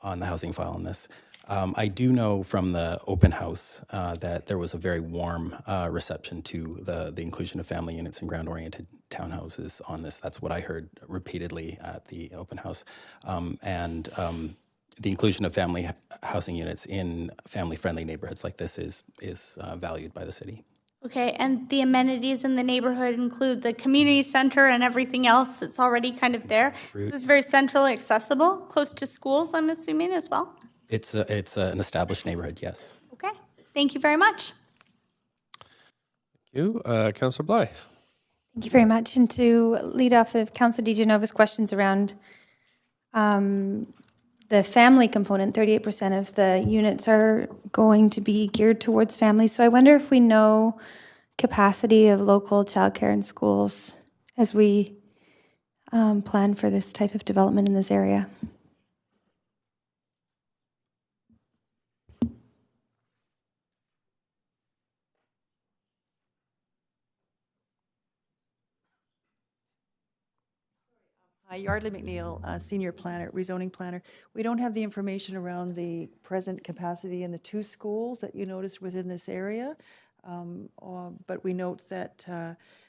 the housing file on this. I do know from the open house that there was a very warm reception to the inclusion of family units and ground-oriented townhouses on this. That's what I heard repeatedly at the open house. The inclusion of family housing units in family-friendly neighborhoods like this is valued by the city. Okay, and the amenities in the neighborhood include the community center and everything else that's already kind of there. So it's very centrally accessible, close to schools, I'm assuming, as well? It's an established neighborhood, yes. Okay, thank you very much. Thank you. Councillor Bly. Thank you very much. And to lead off of Councillor DeGenova's questions around the family component, 38% of the units are going to be geared towards families. So I wonder if we know capacity of local childcare and schools as we plan for this type of development in this area. Hi, Yardley McNeil, Senior Planner, Rezoning Planner. We don't have the information around the present capacity in the 2 schools that you noticed within this area, but we note that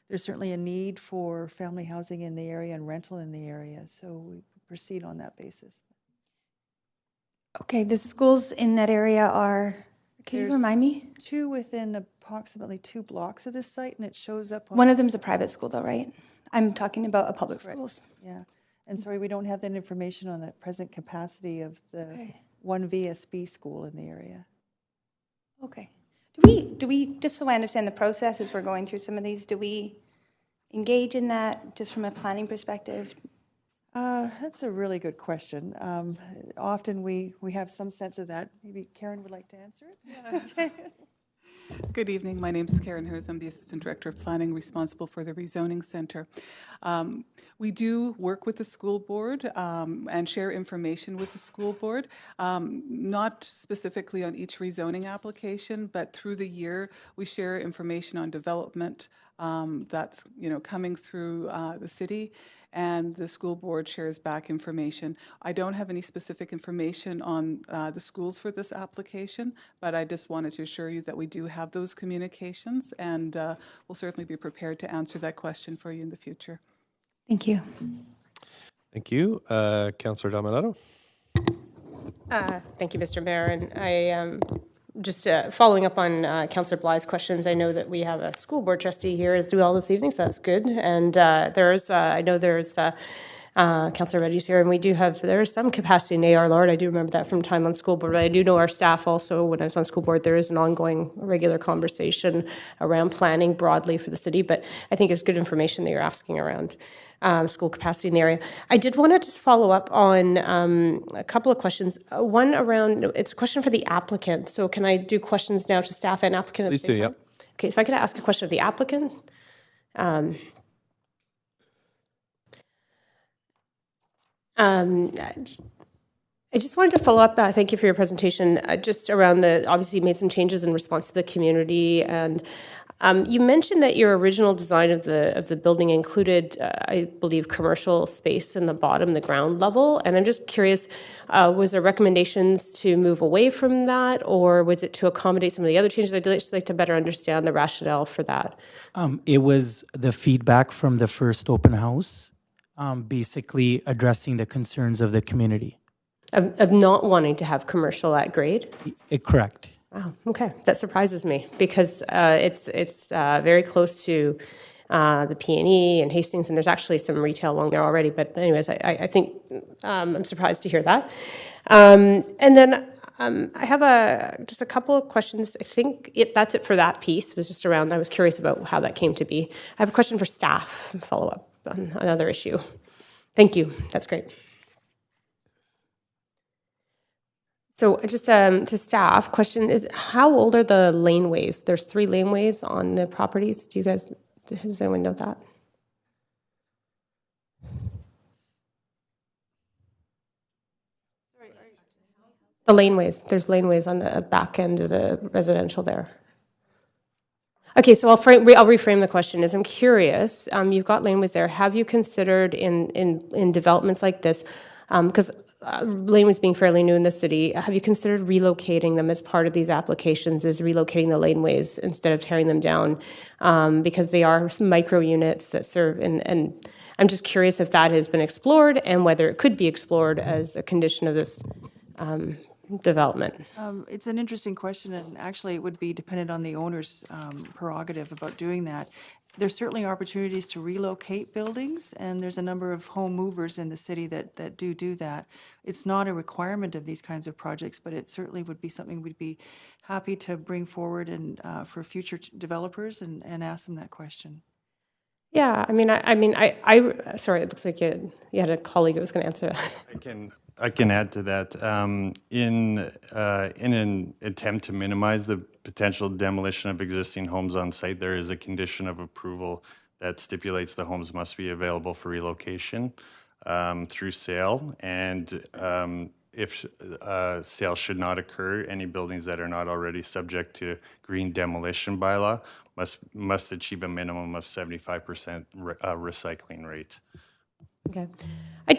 there's certainly a need for family housing in the area and rental in the area, so we proceed on that basis. Okay, the schools in that area are, can you remind me? 2 within approximately 2 blocks of this site, and it shows up on... One of them's a private school though, right? I'm talking about a public schools. Yeah, and sorry, we don't have that information on the present capacity of the one VSB school in the area. Okay. Do we, just so I understand the process as we're going through some of these, do we engage in that just from a planning perspective? That's a really good question. Often we have some sense of that. Maybe Karen would like to answer it? Yeah. Good evening. My name is Karen Hers. I'm the Assistant Director of Planning responsible for the Rezoning Center. We do work with the school board and share information with the school board, not specifically on each rezoning application, but through the year we share information on development that's coming through the city, and the school board shares back information. I don't have any specific information on the schools for this application, but I just wanted to assure you that we do have those communications, and we'll certainly be prepared to answer that question for you in the future. Thank you. Thank you. Councillor Dominato. Thank you, Mr. Mayor. And I just following up on Councillor Bly's questions, I know that we have a school board trustee here as well this evening, so that's good. And I know there's Councillor Reddy's here, and there is some capacity in AR Lord. I do remember that from time on school board, but I do know our staff also, when I was on school board, there is an ongoing regular conversation around planning broadly for the city, but I think it's good information that you're asking around school capacity in the area. I did want to just follow up on a couple of questions. One around, it's a question for the applicant, so can I do questions now to staff and applicant at the same time? Yep. Okay, so if I could ask a question of the applicant. I just wanted to follow up, thank you for your presentation, just around obviously you made some changes in response to the community, and you mentioned that your original design of the building included, I believe, commercial space in the bottom, the ground level, and I'm just curious, was there recommendations to move away from that, or was it to accommodate some of the other changes? I'd just like to better understand the rationale for that. It was the feedback from the first open house, basically addressing the concerns of the community. Of not wanting to have commercial at grade? Correct. Wow, okay. That surprises me because it's very close to the P&E and Hastings, and there's actually some retail along there already. But anyways, I think I'm surprised to hear that. And then I have just a couple of questions. I think that's it for that piece. It was just around, I was curious about how that came to be. I have a question for staff, follow up on another issue. Thank you. That's great. So just to staff, question is, how old are the laneways? There's 3 laneways on the properties. Does anyone know that? The laneways. There's laneways on the back end of the residential there. Okay, so I'll reframe the question. As I'm curious, you've got laneways there. Have you considered in developments like this, because laneways being fairly new in the city, have you considered relocating them as part of these applications, is relocating the laneways instead of tearing them down? Because they are micro units that serve, and I'm just curious if that has been explored and whether it could be explored as a condition of this development. It's an interesting question, and actually it would be dependent on the owner's prerogative about doing that. There's certainly opportunities to relocate buildings, and there's a number of home movers in the city that do that. It's not a requirement of these kinds of projects, but it certainly would be something we'd be happy to bring forward and for future developers and ask them that question. Yeah, sorry, it looks like you had a colleague who was going to answer. I can add to that. In an attempt to minimize the potential demolition of existing homes on site, there is a condition of approval that stipulates the homes must be available for relocation through sale. And if sale should not occur, any buildings that are not already subject to green demolition bylaw must achieve a minimum of 75% recycling rate. Okay. I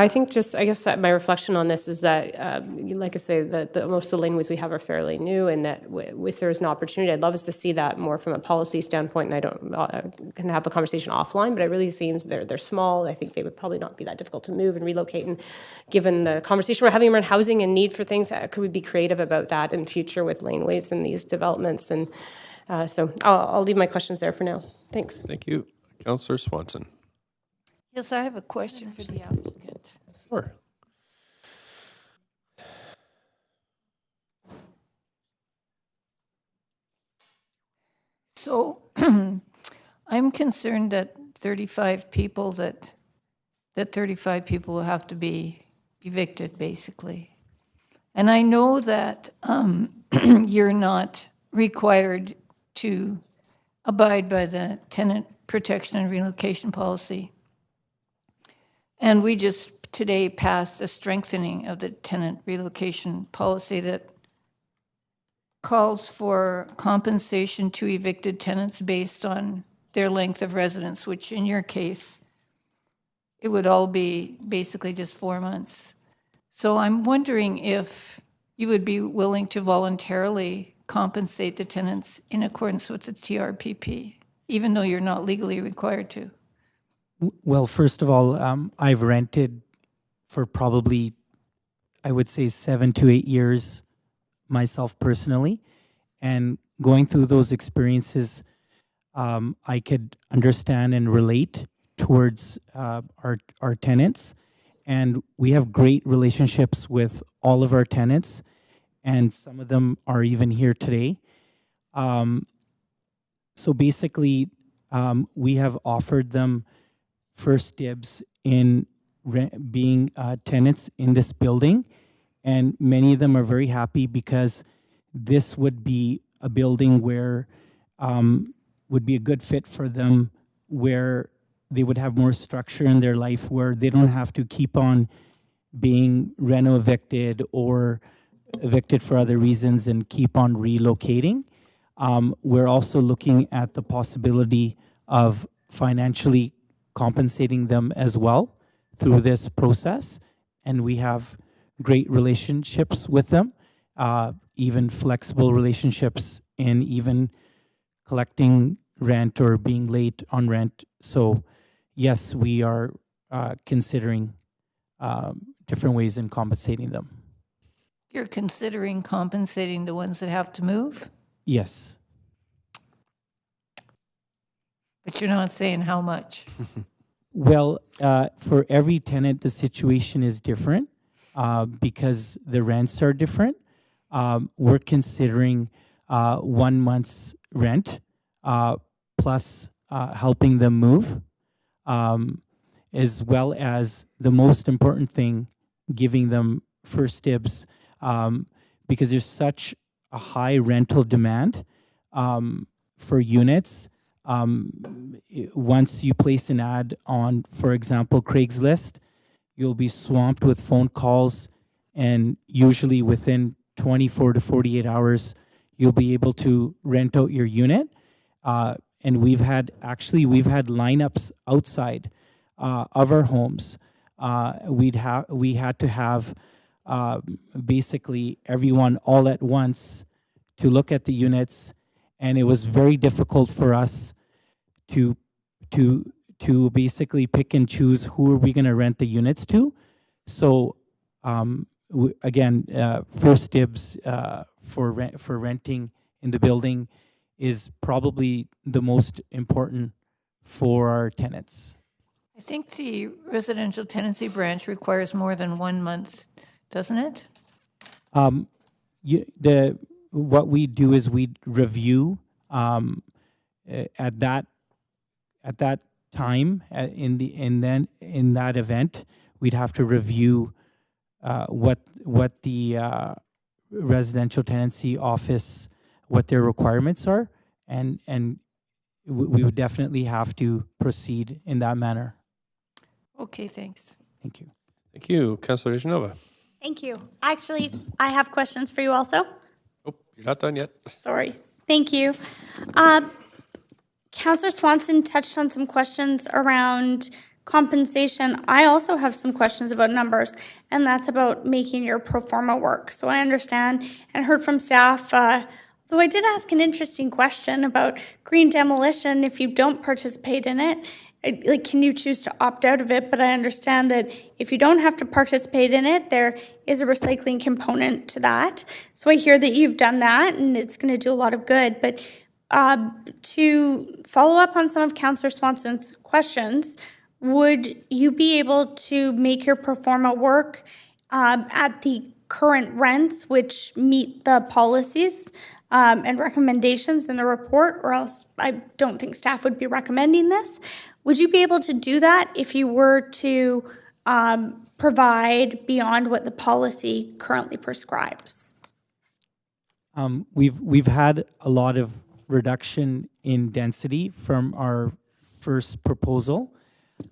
think I guess that my reflection on this is that, like I say, that most of the laneways we have are fairly new, and that if there's an opportunity, I'd love us to see that more from a policy standpoint, and I don't can have a conversation offline, but it really seems they're small. I think they would probably not be that difficult to move and relocate, and given the conversation we're having around housing and need for things, could we be creative about that in future with laneways and these developments? And so I'll leave my questions there for now. Thanks. Thank you. Councillor Swanson. Yes, I have a question for the applicant. Sure. So I'm concerned that 35 people will have to be evicted, basically. And I know that you're not required to abide by the tenant protection and relocation policy. And we just today passed a strengthening of the tenant relocation policy that calls for compensation to evicted tenants based on their length of residence, which in your case, it would all be basically just 4 months. So I'm wondering if you would be willing to voluntarily compensate the tenants in accordance with the TRPP, even though you're not legally required to. Well, first of all, I've rented for probably, I would say, 7 to 8 years myself personally. And going through those experiences, I could understand and relate towards our tenants, and we have great relationships with all of our tenants, and some of them are even here today. So basically, we have offered them first dibs in being tenants in this building, and many of them are very happy because this would be a building where would be a good fit for them, where they would have more structure in their life, where they don't have to keep on being reno evicted or evicted for other reasons and keep on relocating. We're also looking at the possibility of financially compensating them as well through this process, and we have great relationships with them, even flexible relationships in even collecting rent or being late on rent. So yes, we are considering different ways in compensating them. You're considering compensating the ones that have to move, Yes. but you're not saying how much. Well, for every tenant, the situation is different because the rents are different. We're considering 1 month's rent plus helping them move, as well as the most important thing, giving them first dibs because there's such a high rental demand for units. Once you place an ad on, for example, Craigslist, you'll be swamped with phone calls, and usually within 24 to 48 hours, you'll be able to rent out your unit. And we've had lineups outside of our homes. We had to have basically everyone all at once to look at the units, and it was very difficult for us to basically pick and choose who are we going to rent the units to. So again, first dibs for renting in the building is probably the most important for our tenants. I think the residential tenancy branch requires more than 1 month, doesn't it? What we do is we review at that time in that event, we'd have to review what the residential tenancy office, what their requirements are, and we would definitely have to proceed in that manner. Okay, thanks. Thank you. Thank you, Councillor Ijanova. Thank you. Actually, I have questions for you also. Oh, you're not done yet. Sorry. Thank you. Councillor Swanson touched on some questions around compensation. I also have some questions about numbers, and that's about making your pro forma work. So I understand and heard from staff, though I did ask an interesting question about green demolition. If you don't participate in it, like, can you choose to opt out of it? But I understand that if you don't have to participate in it, there is a recycling component to that. So I hear that you've done that, and it's going to do a lot of good. But to follow up on some of Councillor Swanson's questions, would you be able to make your pro forma work at the current rents, which meet the policies and recommendations in the report, or else I don't think staff would be recommending this? Would you be able to do that if you were to provide beyond what the policy currently prescribes? We've had a lot of reduction in density from our first proposal,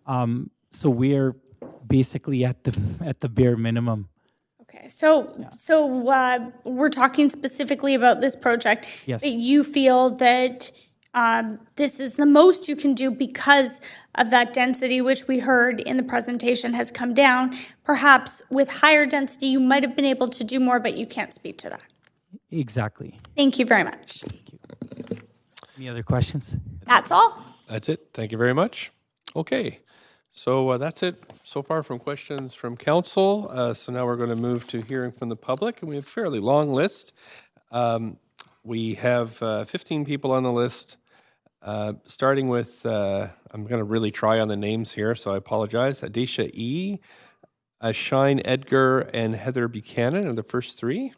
so we're basically at the bare minimum. Okay, so we're talking specifically about this project. Yes. That you feel that this is the most you can do because of that density, which we heard in the presentation has come down. Perhaps with higher density, you might have been able to do more, but you can't speak to that. Exactly. Thank you very much. Thank you. Any other questions? That's all. That's it. Thank you very much. Okay. So that's it so far from questions from council. So now we're going to move to hearing from the public, and we have a fairly long list. We have 15 people on the list. Starting with, I'm going to really try on the names here, so I apologize. Adesha E., Shine Edgar, and Heather Buchanan are the first three.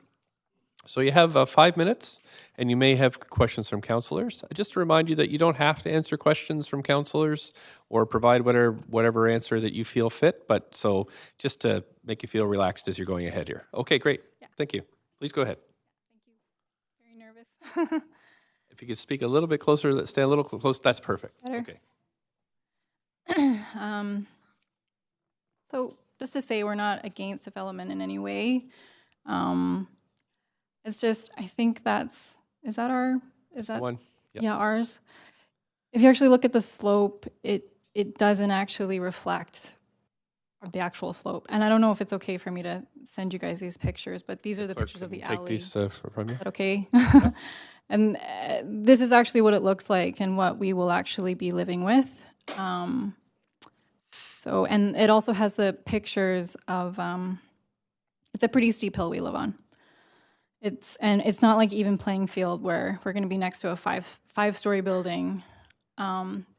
So you have 5 minutes, and you may have questions from councillors. Just to remind you that you don't have to answer questions from councillors or provide whatever answer that you feel fit, but so just to make you feel relaxed as you're going ahead here. Okay, great. Yeah. Thank you. Please go ahead. Very nervous. If you could speak a little bit closer, stay a little close, that's perfect. Better. Okay. So just to say, we're not against development in any way. It's just, I think is that the one? Yep. Yeah, ours. If you actually look at the slope, it doesn't actually reflect the actual slope. And I don't know if it's okay for me to send you guys these pictures, but these are the pictures of the alley. Take these from you. Is that okay? And this is actually what it looks like and what we will actually be living with. So, and it also has the pictures of, it's a pretty steep hill we live on. It's not like even playing field where we're going to be next to a five-story building.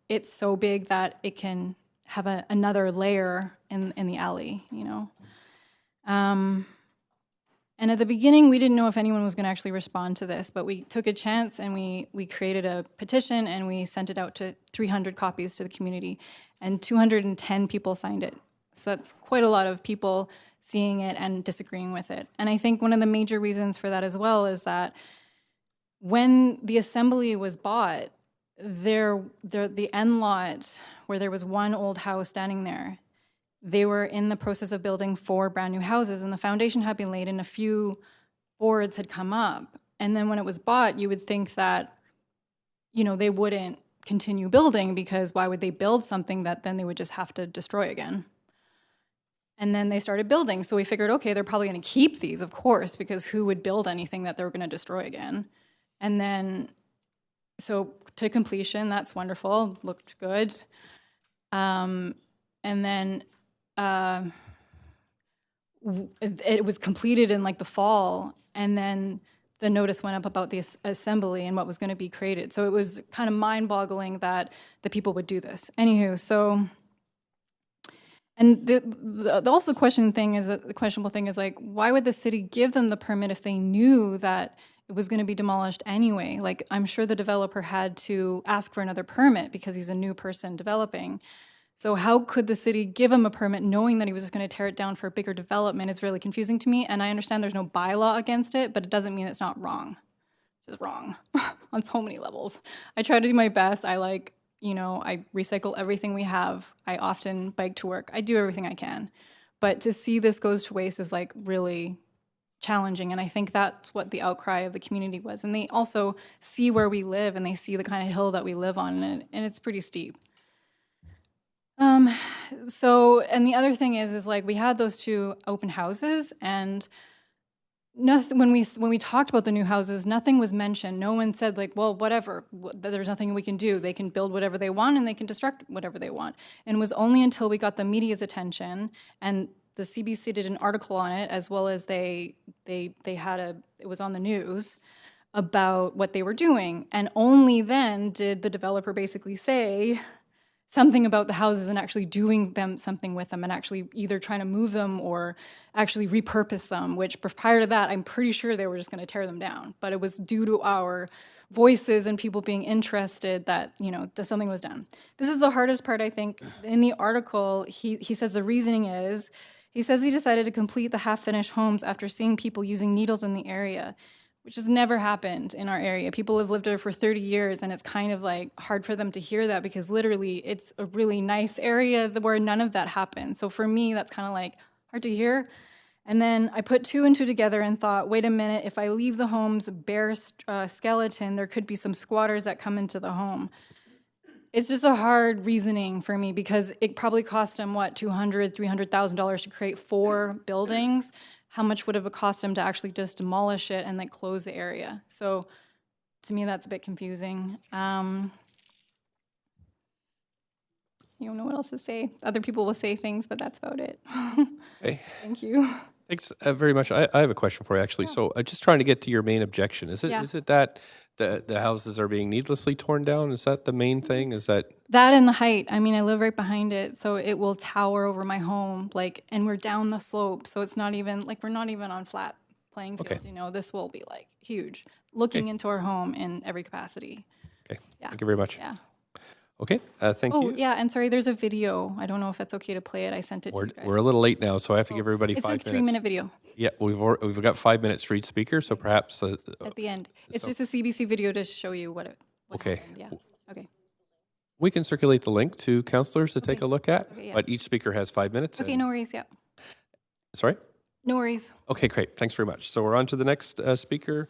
It's so big that it can have another layer in the alley, you know. And at the beginning, we didn't know if anyone was going to actually respond to this, but we took a chance and we created a petition and we sent it out to 300 copies to the community, and 210 people signed it. So that's quite a lot of people seeing it and disagreeing with it. And I think one of the major reasons for that as well is that when the assembly was bought, the end lot where there was one old house standing there, they were in the process of building 4 brand new houses, and the foundation had been laid and a few boards had come up. And then when it was bought, you would think that, you know, they wouldn't continue building, because why would they build something that then they would just have to destroy again? And then they started building. So we figured, okay, they're probably going to keep these, of course, because who would build anything that they were going to destroy again? And then, so to completion, that's wonderful, looked good. And then it was completed in like the fall, and then the notice went up about the assembly and what was going to be created. So it was kind of mind-boggling that the people would do this. Anywho, so, and the also questionable thing is like, why would the city give them the permit if they knew that it was going to be demolished anyway? Like, I'm sure the developer had to ask for another permit because he's a new person developing. So how could the city give him a permit knowing that he was just going to tear it down for a bigger development? It's really confusing to me, and I understand there's no bylaw against it, but it doesn't mean it's not wrong. It's just wrong on so many levels. I try to do my best. I I recycle everything we have. I often bike to work. I do everything I can. But to see this goes to waste is like really challenging, and I think that's what the outcry of the community was. And they also see where we live, and they see the kind of hill that we live on, and it's pretty steep. So, and the other thing is like we had those 2 open houses, and nothing, when we talked about the new houses, nothing was mentioned. No one said like, well, whatever, there's nothing we can do. They can build whatever they want and they can destruct whatever they want. And it was only until we got the media's attention, and the CBC did an article on it, as well as they had it was on the news about what they were doing. And only then did the developer basically say something about the houses and actually doing something with them, and actually either trying to move them or actually repurpose them, which prior to that, I'm pretty sure they were just going to tear them down. But it was due to our voices and people being interested that, that something was done. This is the hardest part, I think. In the article, he says the reasoning is, he says he decided to complete the half-finished homes after seeing people using needles in the area, which has never happened in our area. People have lived there for 30 years, and it's kind of like hard for them to hear that, because literally it's a really nice area where none of that happened. So for me, that's kind of like hard to hear. And then I put 2 and 2 together and thought, wait a minute, if I leave the homes bare skeleton, there could be some squatters that come into the home. It's just a hard reasoning for me, because it probably cost them, $200,000, $300,000 to create 4 buildings. How much would it have cost them to actually just demolish it and close the area? So to me, that's a bit confusing. You don't know what else to say. Other people will say things, but that's about it. Okay. Thank you. Thanks very much. I have a question for you, actually. Yeah. So just trying to get to your main objection. Is it that the houses are being needlessly torn down? Is that the main thing? Is that That and the height. I mean, I live right behind it, so it will tower over my home, like, and we're down the slope, so it's not even, like, we're not even on flat playing field, Okay. you know, this will be, like, huge, looking into our home in every capacity. okay? Yeah. Thank you very much. Yeah. Okay, thank Oh, you. yeah, and sorry, there's a video. I don't know if it's okay to play it. I sent it to you guys. We're a little late now, so I have to give everybody It's 5 a minutes. 3-minute video Yeah, we've got 5 minutes for each speaker, so perhaps at the end. It's so- just a CBC video to show you what okay. happened. Yeah. Okay. We can circulate the link to councillors to take Okay. a look at, Okay, yeah. but each speaker has 5 minutes. Okay, and- no worries. Yeah. Sorry? No worries. Okay, great. Thanks very much. So we're on to the next speaker,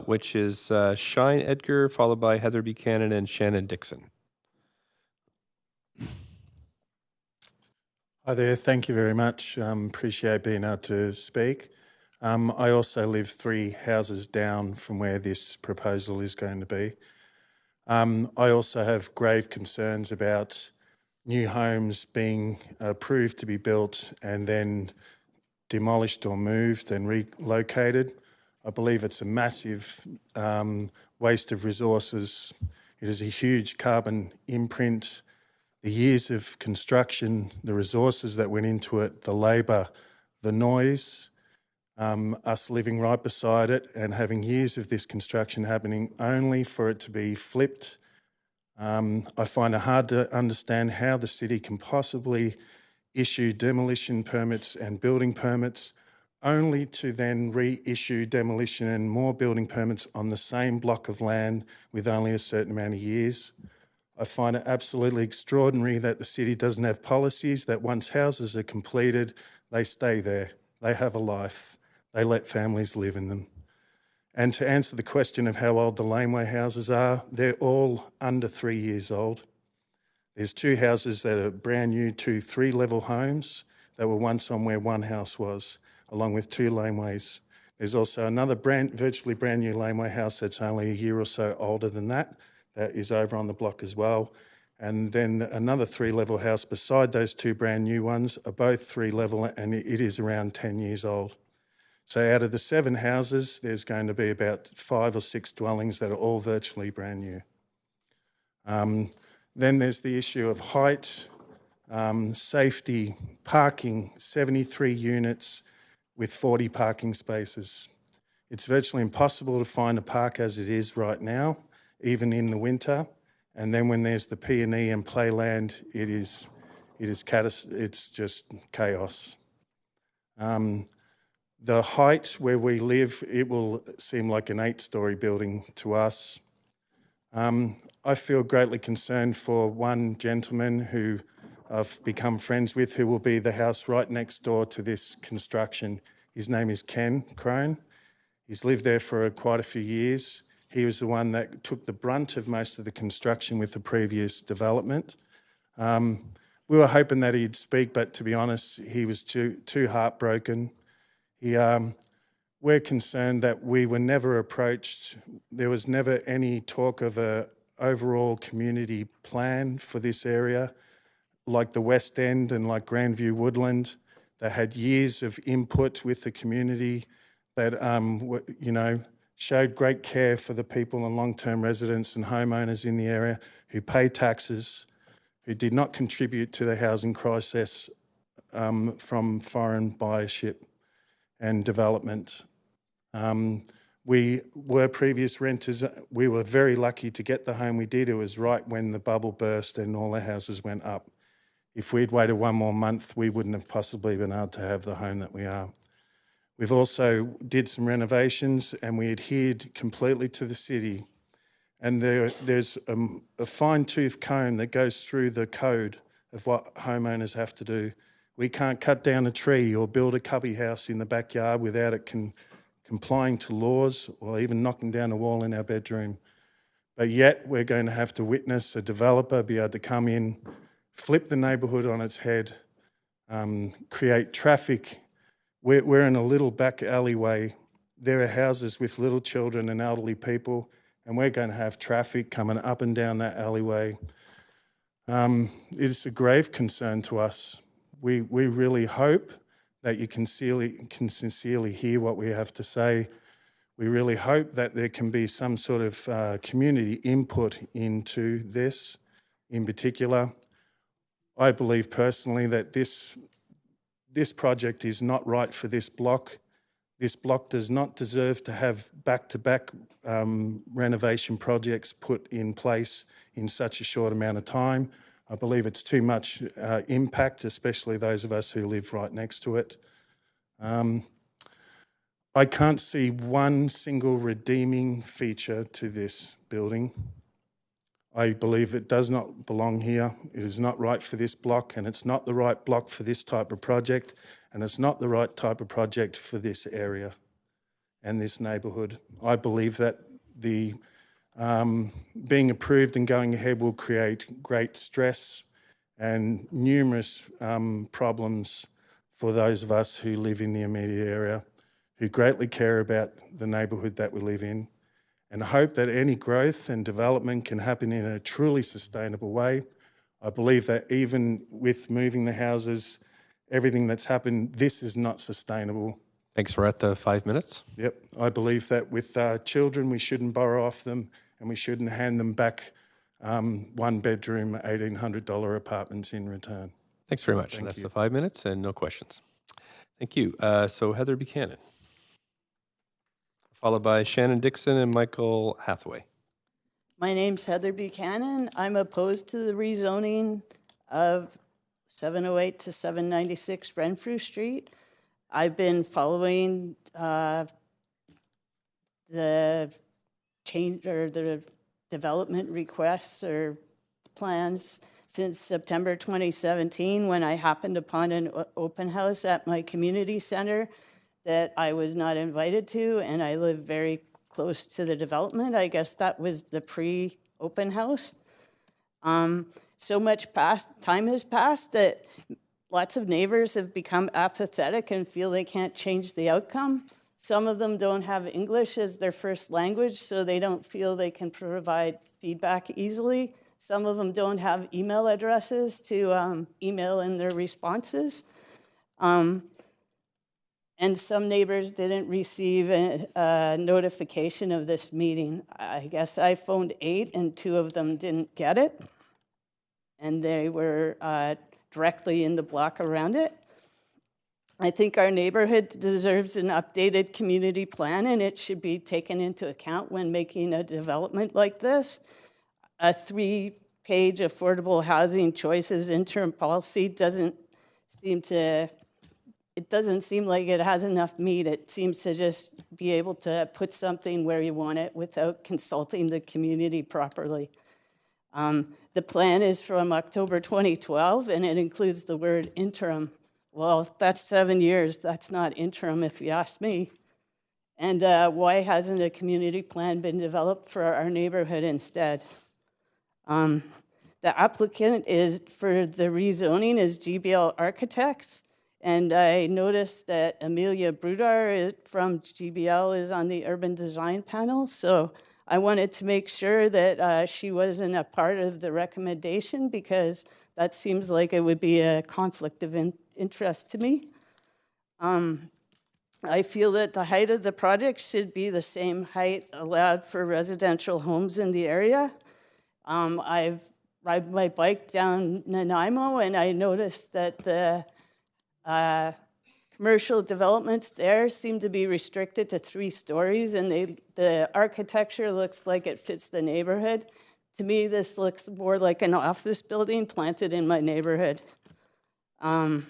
which is Shine Edgar, followed by Heather Buchanan and Shannon Dixon. Hi there, thank you very much. Appreciate being able to speak. I also live 3 houses down from where this proposal is going to be. I also have grave concerns about new homes being approved to be built and then demolished or moved and relocated. I believe it's a massive waste of resources. It is a huge carbon imprint. The years of construction, the resources that went into it, the labour, the noise, us living right beside it and having years of this construction happening only for it to be flipped. I find it hard to understand how the city can possibly issue demolition permits and building permits only to then reissue demolition and more building permits on the same block of land with only a certain amount of years. I find it absolutely extraordinary that the city doesn't have policies that once houses are completed, they stay there. They have a life. They let families live in them. And to answer the question of how old the laneway houses are, they're all under 3 years old. There's 2 houses that are brand new, 2 3-level homes that were once on where one house was, along with 2 laneways. There's also another virtually brand new laneway house that's only a year or so older than that is over on the block as well. And then another 3-level house beside those 2 brand new ones are both 3-level and it is around 10 years old. So out of the 7 houses, there's going to be about 5 or 6 dwellings that are all virtually brand new. Then there's the issue of height, safety, parking, 73 units with 40 parking spaces. It's virtually impossible to find a park as it is right now, even in the winter. And then when there's the P&E and playland, it's just chaos. The height where we live, it will seem like an 8-story building to us. I feel greatly concerned for one gentleman who I've become friends with, who will be the house right next door to this construction. His name is Ken Crone. He's lived there for quite a few years. He was the one that took the brunt of most of the construction with the previous development. We were hoping that he'd speak, but to be honest, he was too heartbroken. We're concerned that we were never approached. There was never any talk of an overall community plan for this area, like the West End and like Grandview Woodland. They had years of input with the community that, showed great care for the people and long-term residents and homeowners in the area who pay taxes, who did not contribute to the housing crisis from foreign buyership and development. We were previous renters. We were very lucky to get the home we did. It was right when the bubble burst and all the houses went up. If we'd waited 1 more month, we wouldn't have possibly been able to have the home that we are. We've also did some renovations and we adhered completely to the city. And there's a fine-tooth comb that goes through the code of what homeowners have to do. We can't cut down a tree or build a cubby house in the backyard without it complying to laws or even knocking down a wall in our bedroom. But yet we're going to have to witness a developer be able to come in, flip the neighbourhood on its head, create traffic. We're in a little back alleyway. There are houses with little children and elderly people, and we're going to have traffic coming up and down that alleyway. It's a grave concern to us. We really hope that you can sincerely hear what we have to say. We really hope that there can be some sort of community input into this. In particular, I believe personally that this project is not right for this block. This block does not deserve to have back-to-back renovation projects put in place in such a short amount of time. I believe it's too much impact, especially those of us who live right next to it. I can't see one single redeeming feature to this building. I believe it does not belong here. It is not right for this block, and it's not the right block for this type of project, and it's not the right type of project for this area and this neighbourhood. I believe that the being approved and going ahead will create great stress and numerous problems for those of us who live in the immediate area, who greatly care about the neighbourhood that we live in, and hope that any growth and development can happen in a truly sustainable way. I believe that even with moving the houses, everything that's happened, this is not sustainable. Thanks. We're at the 5 minutes. Yep. I believe that with children, we shouldn't borrow off them and we shouldn't hand them back one-bedroom, $1,800 apartments in return. Thanks very much. That's the 5 minutes and no questions. Thank you. So Heather Buchanan, followed by Shannon Dixon and Michael Hathaway. My name's Heather Buchanan. I'm opposed to the rezoning of 708 to 796 Renfrew Street. I've been following the change or the development requests or plans since September 2017, when I happened upon an open house at my community center that I was not invited to, and I live very close to the development. I guess that was the pre-open house. So much time has passed that lots of neighbors have become apathetic and feel they can't change the outcome. Some of them don't have English as their first language, so they don't feel they can provide feedback easily. Some of them don't have email addresses to email in their responses. And some neighbors didn't receive a notification of this meeting. I guess I phoned 8 and 2 of them didn't get it. And they were directly in the block around it. I think our neighborhood deserves an updated community plan, and it should be taken into account when making a development like this. A 3-page affordable housing choices interim policy doesn't seem like it has enough meat. It seems to just be able to put something where you want it without consulting the community properly. The plan is from October 2012, and it includes the word interim. Well, that's 7 years. That's not interim, if you ask me. And why hasn't a community plan been developed for our neighborhood instead? The applicant for the rezoning is GBL Architects, and I noticed that Amelia Brudar from GBL is on the urban design panel, so I wanted to make sure that she wasn't a part of the recommendation, because that seems like it would be a conflict of interest to me. I feel that the height of the project should be the same height allowed for residential homes in the area. I've ride my bike down Nanaimo, and I noticed that the commercial developments there seem to be restricted to 3 stories, and the architecture looks like it fits the neighborhood. To me, this looks more like an office building planted in my neighborhood. And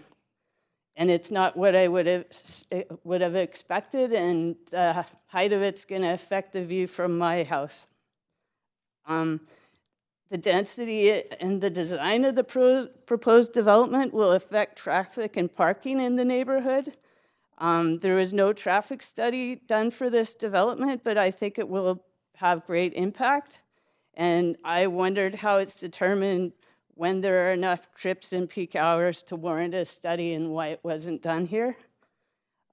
it's not what I would have expected, and the height of it's going to affect the view from my house. The density and the design of the proposed development will affect traffic and parking in the neighborhood. There was no traffic study done for this development, but I think it will have great impact. And I wondered how it's determined when there are enough trips in peak hours to warrant a study, and why it wasn't done here.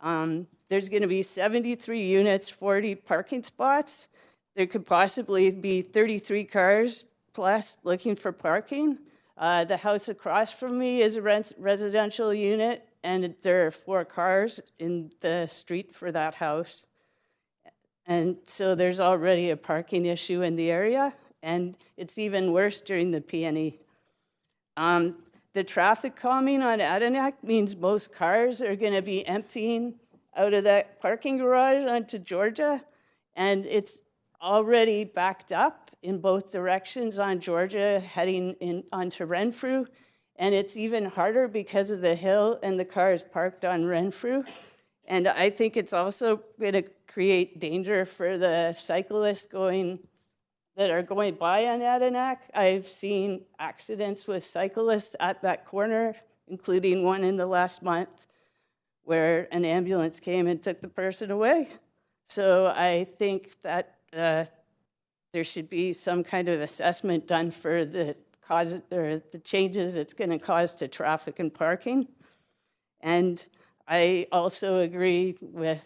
There's going to be 73 units, 40 parking spots. There could possibly be 33 cars plus looking for parking. The house across from me is a residential unit, and there are 4 cars in the street for that house. And so there's already a parking issue in the area, and it's even worse during the PNE. The traffic calming on Adirondack means most cars are going to be emptying out of that parking garage onto Georgia, and it's already backed up in both directions on Georgia heading in onto Renfrew, and it's even harder because of the hill and the cars parked on Renfrew. And I think it's also going to create danger for the cyclists that are going by on Adirondack. I've seen accidents with cyclists at that corner, including one in the last month where an ambulance came and took the person away. So I think that there should be some kind of assessment done for the cause or the changes it's going to cause to traffic and parking. And I also agree with,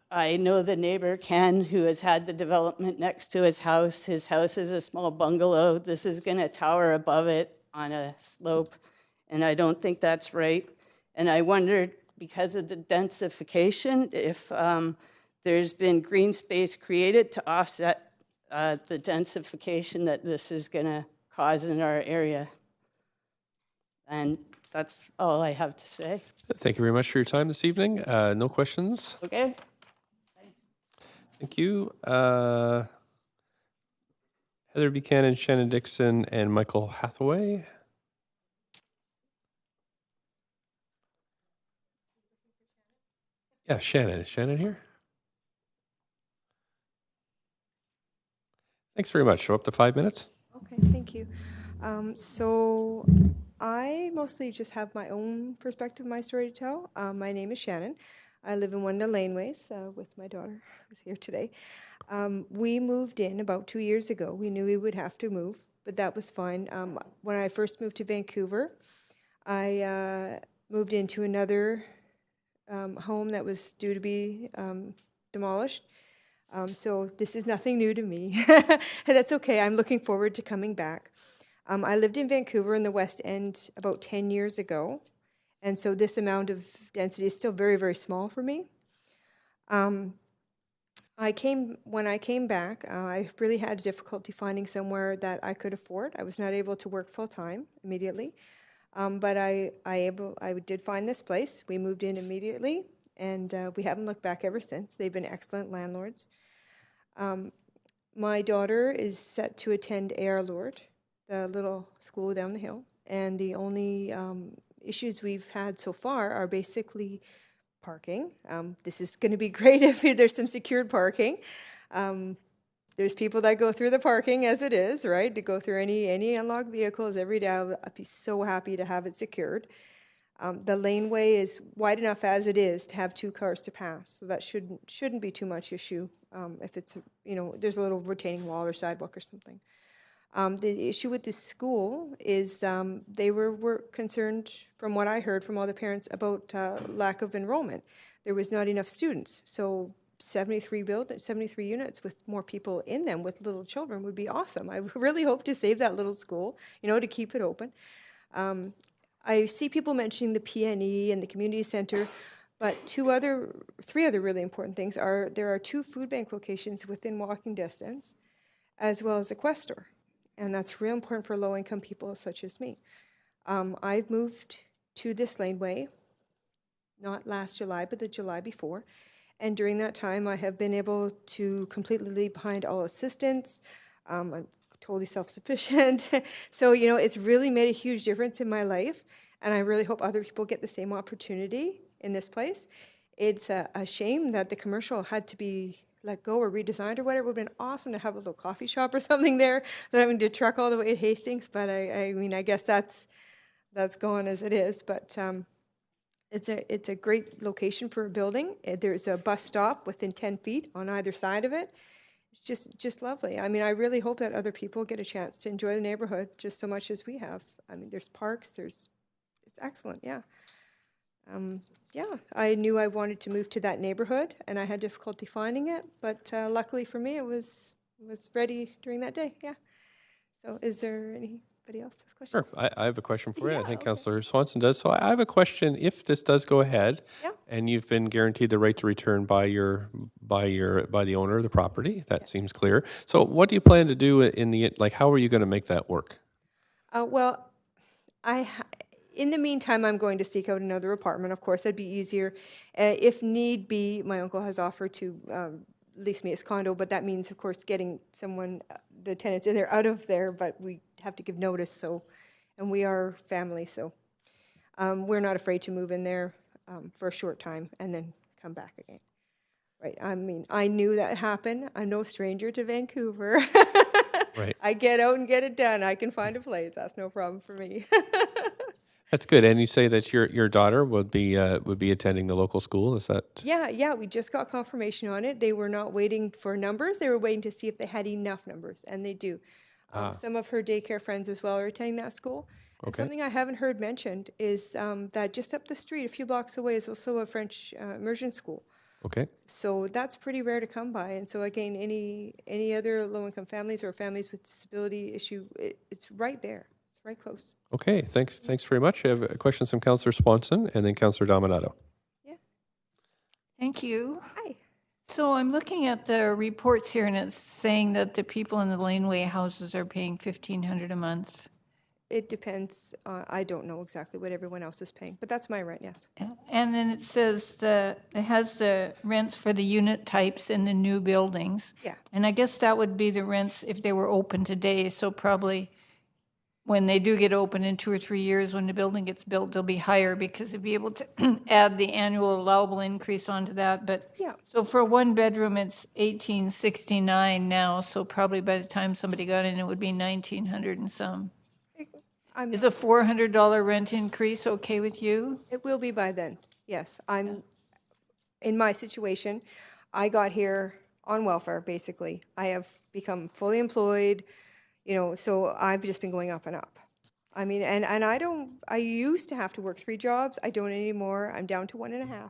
I know the neighbor, Ken, who has had the development next to his house. His house is a small bungalow. This is going to tower above it on a slope, and I don't think that's right. And I wondered, because of the densification, if there's been green space created to offset the densification that this is going to cause in our area. And that's all I have to say. Thank you very much for your time this evening. No questions. Okay. Thank you. Heather Buchanan, Shannon Dixon, and Michael Hathaway. Yeah, Shannon. Is Shannon here? Thanks very much. So up to 5 minutes. Okay, thank you. So I mostly just have my own perspective, my story to tell. My name is Shannon. I live in one of the laneways with my daughter, who's here today. We moved in about 2 years ago. We knew we would have to move, but that was fine. When I first moved to Vancouver, I moved into another home that was due to be demolished. So this is nothing new to me. That's okay. I'm looking forward to coming back. I lived in Vancouver in the West End about 10 years ago, and so this amount of density is still very, very small for me. When I came back, I really had difficulty finding somewhere that I could afford. I was not able to work full-time immediately, but I did find this place. We moved in immediately, and we haven't looked back ever since. They've been excellent landlords. My daughter is set to attend AR Lord, the little school down the hill, and the only issues we've had so far are basically parking. This is going to be great if there's some secured parking. There's people that go through the parking as it is, right? To go through any unlocked vehicles every day. I'd be so happy to have it secured. The laneway is wide enough as it is to have 2 cars to pass, so that shouldn't be too much issue. If it's, there's a little retaining wall or sidewalk or something. The issue with the school is they were concerned, from what I heard from all the parents, about lack of enrollment. There was not enough students, so 73 units with more people in them with little children would be awesome. I really hope to save that little school, to keep it open. I see people mentioning the PNE and the community center, but 3 other really important things are there are 2 food bank locations within walking distance, as well as a Questor. And that's real important for low-income people such as me. I've moved to this laneway, not last July, but the July before. And during that time, I have been able to completely leave behind all assistance. I'm totally self-sufficient. So, it's really made a huge difference in my life. And I really hope other people get the same opportunity in this place. It's a shame that the commercial had to be let go or redesigned or whatever. It would have been awesome to have a little coffee shop or something there, not having to truck all the way to Hastings. But I guess that's gone as it is. But it's a great location for a building. There's a bus stop within 10 feet on either side of it. It's just lovely. I really hope that other people get a chance to enjoy the neighborhood just so much as we have. There's parks. It's excellent. Yeah. I knew I wanted to move to that neighborhood, and I had difficulty finding it, but luckily for me, it was ready during that day. Yeah. So, is there any Anybody else has questions? Sure. I have a question for you. Yeah, I think okay. Councillor Swanson does. So I have a question. If this does go ahead, Yeah. and you've been guaranteed the right to return by the owner of the property, that seems clear. So what do you plan to do in the like? How are you going to make that work? Well, in the meantime, I'm going to seek out another apartment. Of course, that'd be easier. If need be, my uncle has offered to lease me his condo, but that means, of course, getting someone, the tenants in there, out of there. But we have to give notice. So, and we are family, so we're not afraid to move in there for a short time and then come back again. Right? I mean, I knew that happened. I'm no stranger to Vancouver. Right. I get out and get it done. I can find a place. That's no problem for me. That's good. And you say that your daughter would be attending the local school. Is that? Yeah. We just got confirmation on it. They were not waiting for numbers. They were waiting to see if they had enough numbers, and they do. Some of her daycare friends as well are attending that school. And Okay. something I haven't heard mentioned is that just up the street, a few blocks away, is also a French immersion school. Okay. So that's pretty rare to come by. And so again, any other low-income families or families with disability issue, it's right there. It's right close. Okay. Thanks very much. I have questions from Councillor Swanson and then Councillor Dominato. Thank you. Hi. So I'm looking at the reports here, and it's saying that the people in the laneway houses are paying $1,500 a month. It depends. I don't know exactly what everyone else is paying, but that's my rent, yes. And then it says it has the rents for the unit types in the new buildings. Yeah. And I guess that would be the rents if they were open today. So probably when they do get open in 2 or 3 years, when the building gets built, they'll be higher because they'll be able to add the annual allowable increase onto that. But yeah. So for one bedroom, it's $1,869 now. So probably by the time somebody got in, it would be $1,900 and some. Is a $400 rent increase okay with you? It will be by then, yes. In my situation, I got here on welfare, basically. I have become fully employed, so I've just been going up and up. I mean, and I used to have to work 3 jobs. I don't anymore. I'm down to 1.5.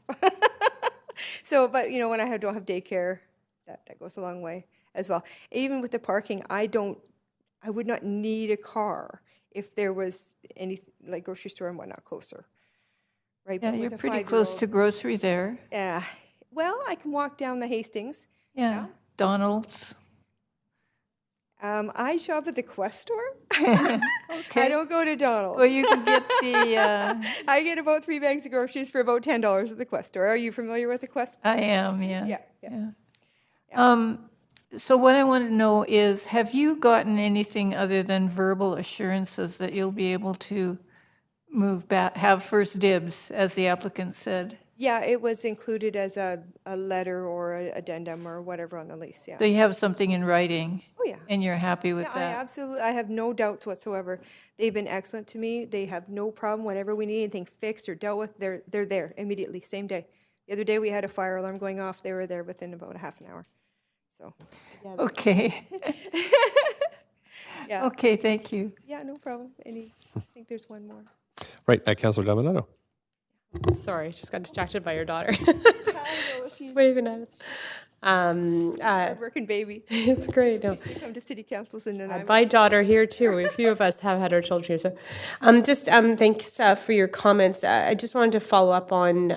So, but, when I don't have daycare, that goes a long way as well. Even with the parking, I would not need a car if there was any, like grocery store and whatnot, closer. Right? Yeah, but you're with a pretty close 5-year-old to grocery there. Yeah. Well, I can walk down the Hastings. Yeah. Donald's. I shop at the Quest store. Okay. I don't go to Donald's. Well, you can get the... I get about 3 bags of groceries for about $10 at the Quest store. Are you familiar with the Quest? I am, yeah. Yeah. So what I want to know is, have you gotten anything other than verbal assurances that you'll be able to move back, have first dibs, as the applicant said? Yeah, it was included as a letter or an addendum or whatever on the lease, yeah. So you have something in writing? Oh, yeah. And you're happy with Yeah, that? I have no doubts whatsoever. They've been excellent to me. They have no problem. Whenever we need anything fixed or dealt with, they're there immediately, same day. The other day we had a fire alarm going off. They were there within about a half an hour. So. Okay. Yeah. Okay, thank you. Yeah, no problem. I think there's one more. Right. Councillor Dominato. Sorry, just got distracted by your daughter. I know, She's waving at us. Hard-working baby. It's great. No. Used to come to city councils and then My daughter here too. A few of us have had our children here. So, thanks for your comments. I just wanted to follow up on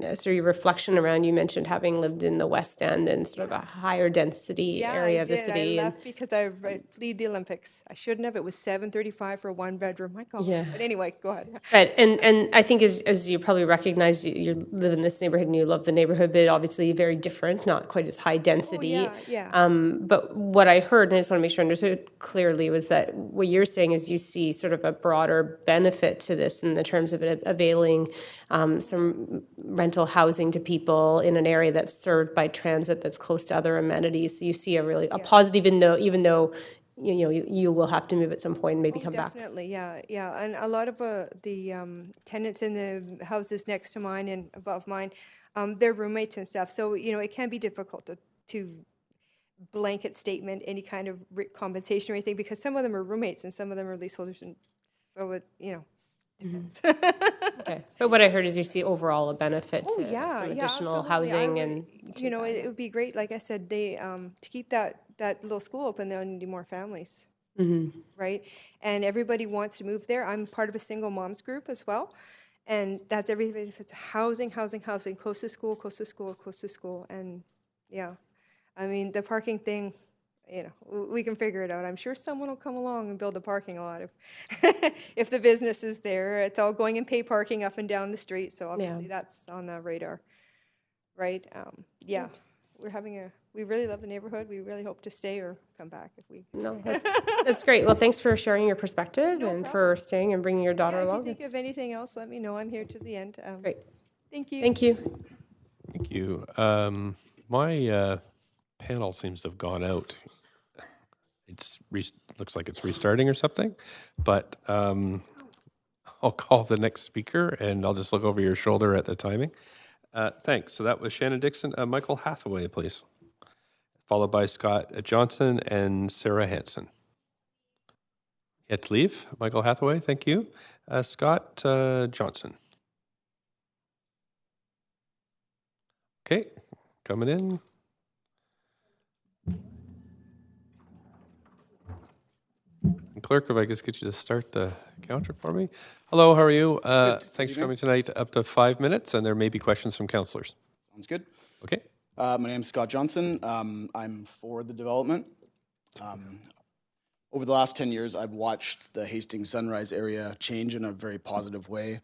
sort of your reflection around. You mentioned having lived in the West End and sort of a higher density area of the city. I left because I lead the Olympics. I shouldn't have. It was $735 for a 1-bedroom. My God. Yeah. But anyway, go ahead. Right, and I think as you probably recognize, you live in this neighborhood and you love the neighborhood, but obviously very different, not quite as high density. Yeah. But what I heard, and I just want to make sure I understood clearly, was that what you're saying is you see sort of a broader benefit to this in the terms of it availing some rental housing to people in an area that's served by transit that's close to other amenities. So you see a positive, even though you will have to move at some point and maybe come back. Definitely, yeah. And a lot of the tenants in the houses next to mine and above mine, they're roommates and stuff. So, it can be difficult to blanket statement any kind of compensation or anything because some of them are roommates and some of them are leaseholders. And so it, depends. Okay. But what I heard is you see overall a benefit to some additional absolutely. housing and it would be great. Like I said, they to keep that little school open, they'll need more families. right? And everybody wants to move there. I'm part of a single moms group as well. And that's everything. It's housing, housing, housing, close to school, close to school, close to school. And yeah, I mean, the parking thing, you know, we can figure it out. I'm sure someone will come along and build a parking lot if, if the business is there. It's all going and pay parking up and down the street. So obviously that's on the radar, right? Yeah, we really love the neighborhood. We really hope to stay or come back if we. No, that's great. Well, thanks for sharing your perspective and for staying and bringing your daughter If along. you think of anything else, let me know. I'm here to the end. Great. Thank you. Thank you. Thank you. My panel seems to have gone out. Looks like it's restarting or something, but I'll call the next speaker and I'll just look over your shoulder at the timing. Thanks. So that was Shannon Dixon. Michael Hathaway, please. Followed by Scott Johnson and Sarah Hansen. You had to leave. Michael Hathaway, thank you. Scott Johnson. Okay, coming in. Clerk, if I just get you to start the counter for me. Hello, how are you? Thanks for coming tonight. Up to 5 minutes, and there may be questions from councillors. Sounds good. Okay. My name's Scott Johnson. I'm for the development. Over the last 10 years, I've watched the Hastings Sunrise area change in a very positive way.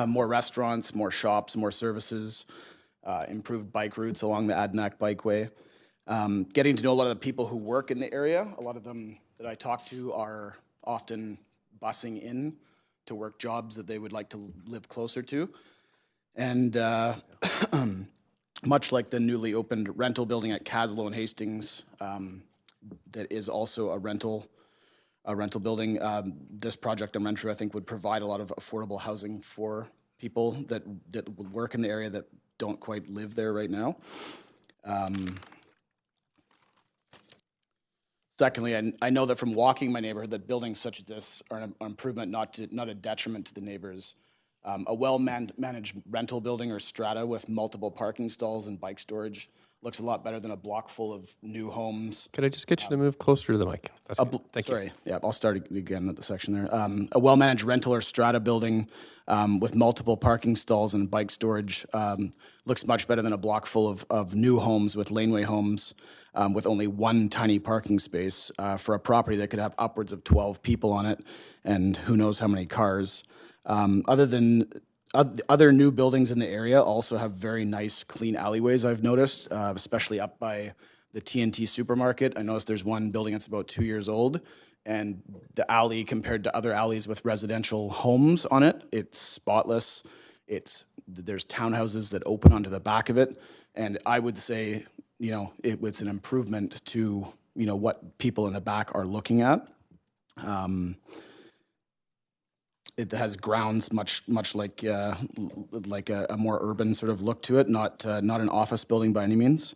More restaurants, more shops, more services, improved bike routes along the Adanac Bikeway. Getting to know a lot of the people who work in the area, a lot of them that I talk to are often busing in to work jobs that they would like to live closer to. And much like the newly opened rental building at Caslow and Hastings, that is also a rental building, this project on Renfrew, I think, would provide a lot of affordable housing for people that would work in the area that don't quite live there right now. Secondly, I know that from walking my neighborhood that buildings such as this are an improvement, not a detriment to the neighbors. A well-managed rental building or strata with multiple parking stalls and bike storage looks a lot better than a block full of new homes. Could I just get you to move closer to the mic? That's good. Thank you. Sorry, yeah, I'll start again at the section there. A well-managed rental or strata building with multiple parking stalls and bike storage looks much better than a block full of new homes with laneway homes with only one tiny parking space for a property that could have upwards of 12 people on it and who knows how many cars. Other new buildings in the area also have very nice, clean alleyways, I've noticed, especially up by the TNT supermarket. I noticed there's one building that's about 2 years old, and the alley compared to other alleys with residential homes on it, it's spotless. There's townhouses that open onto the back of it, and I would say, it's an improvement to, what people in the back are looking at. It has grounds much like a more urban sort of look to it, not an office building by any means.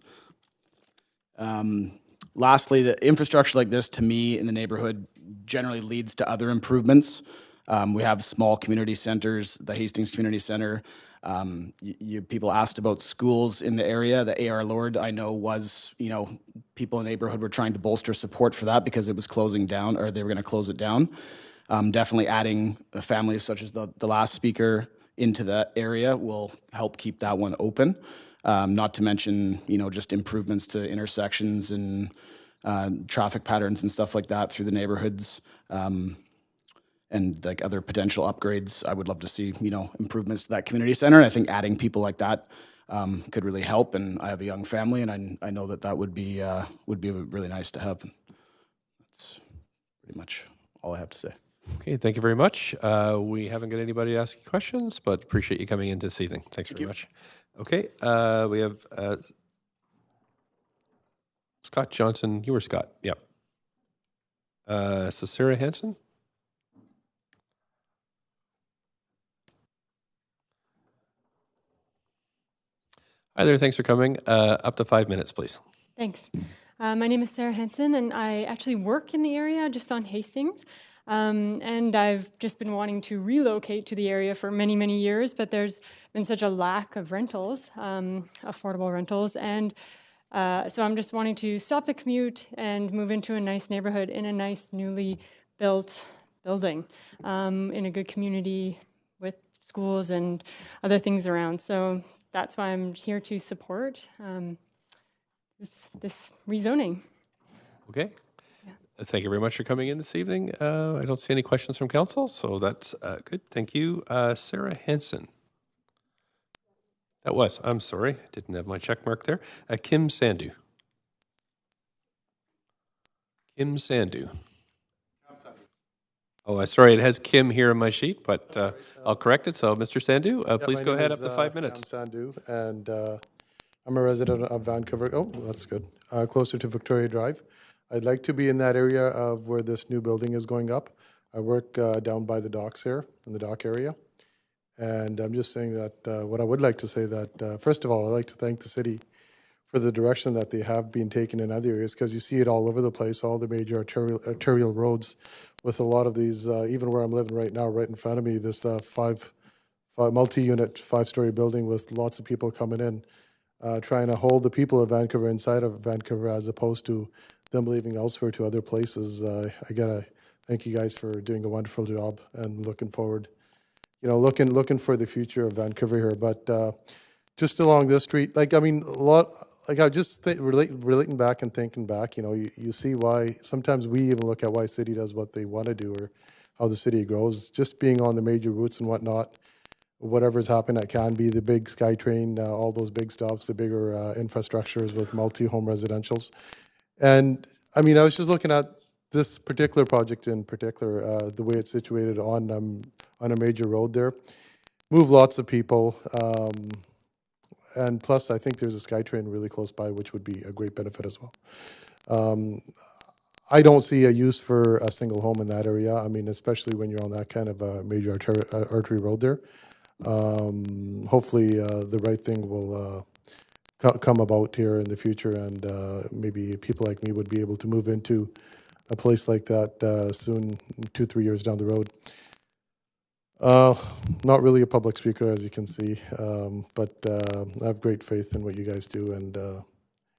Lastly, the infrastructure like this, to me, in the neighborhood, generally leads to other improvements. We have small community centers, the Hastings Community Center. People asked about schools in the area. The A.R. Lord, I know, was, people in the neighborhood were trying to bolster support for that because it was closing down, or they were going to close it down. Definitely adding families such as the last speaker into the area will help keep that one open. Not to mention, just improvements to intersections and traffic patterns and stuff like that through the neighborhoods. And like other potential upgrades, I would love to see, improvements to that community center. And I think adding people like that could really help. And I have a young family, and I know that would be really nice to have. That's pretty much all I have to say. Okay, thank you very much. We haven't got anybody asking questions, but appreciate you coming in this evening. Thanks very much. Okay, we have Scott Johnson. You were Scott, yep. So Sarah Hansen. Hi there, thanks for coming. Up to 5 minutes, please. Thanks. My name is Sarah Henson, and I actually work in the area just on Hastings. And I've just been wanting to relocate to the area for many, many years, but there's been such a lack of rentals, affordable rentals. And So I'm just wanting to stop the commute and move into a nice neighborhood in a nice newly built building in a good community with schools and other things around. So that's why I'm here to support this rezoning. Okay. Thank you very much for coming in this evening. I don't see any questions from council, so that's good. Thank you. Sarah Hansen. I'm sorry, didn't have my check mark there. Kim Sandu. Kim Sandu. Oh, sorry, it has Kim here on my sheet, but I'll correct it. So, Mr. Sandu, please go ahead up to 5 minutes. I'm Sandu, and I'm a resident of Vancouver. Oh, that's good. Closer to Victoria Drive. I'd like to be in that area of where this new building is going up. I work down by the docks here, in the dock area. And I'm just saying that what I would like to say that, first of all, I'd like to thank the city for the direction that they have been taken in other areas, because you see it all over the place, all the major arterial roads with a lot of these, even where I'm living right now, right in front of me, this multi-unit, 5-story building with lots of people coming in, trying to hold the people of Vancouver inside of Vancouver as opposed to them leaving elsewhere to other places. I gotta thank you guys for doing a wonderful job and looking forward, looking for the future of Vancouver here. But just along this street, I just relating back and thinking back, you see why sometimes we even look at why city does what they want to do or how the city grows. Just being on the major routes and whatnot, whatever's happened at Canby, the big SkyTrain, all those big stops, the bigger infrastructures with multi-home residentials. And I was just looking at this particular project in particular, the way it's situated on a major road there. Move lots of people. And plus, I think there's a SkyTrain really close by, which would be a great benefit as well. I don't see a use for a single home in that area. Especially when you're on that kind of a major artery road there. Hopefully, the right thing will come about here in the future, and maybe people like me would be able to move into a place like that soon, 2-3 years down the road. Not really a public speaker, as you can see, but I have great faith in what you guys do, and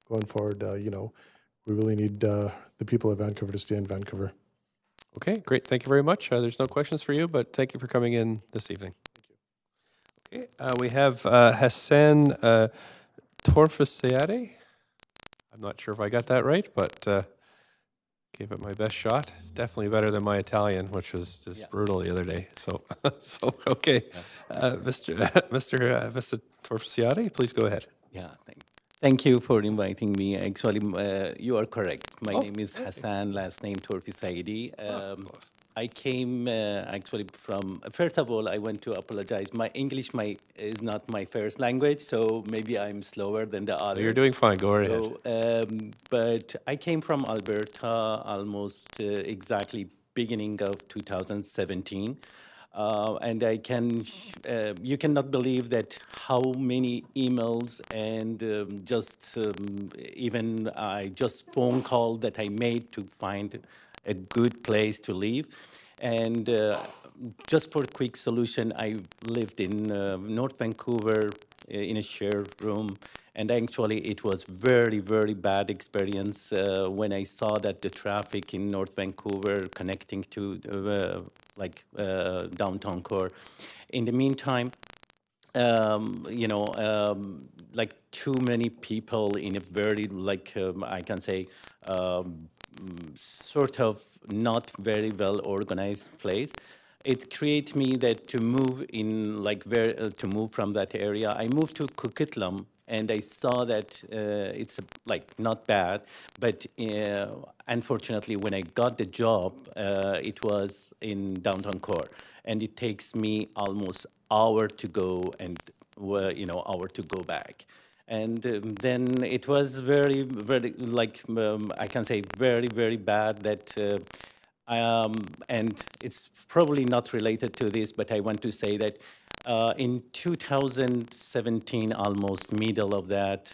going forward, we really need the people of Vancouver to stay in Vancouver. Okay, great. Thank you very much. There's no questions for you, but thank you for coming in this evening. Okay, we have Hassan Torfasiade. I'm not sure if I got that right, but gave it my best shot. It's definitely better than my Italian, which was just brutal the other day. So, okay, Mr. Torfasiade, please go ahead. Yeah, thank you for inviting me. Actually, you are correct. My name is Hassan, last name Torfisaidi. I came actually from, first of all, I want to apologize. My English is not my first language, so maybe I'm slower than the others. You're doing fine, go right ahead. But I came from Alberta almost exactly beginning of 2017. And you cannot believe that how many emails and even just phone call that I made to find a good place to live. And just for a quick solution, I lived in North Vancouver in a shared room. And actually, it was very, very bad experience when I saw that the traffic in North Vancouver connecting to downtown core. In the meantime, too many people in a very, I can say, sort of not very well organized place. It created me that to move in to move from that area. I moved to Coquitlam, and I saw that it's not bad, but unfortunately, when I got the job, it was in downtown core, and it takes me almost hour to go and hour to go back. And then it was very, very, I can say very, very bad that, and it's probably not related to this, but I want to say that in 2017, almost middle of that,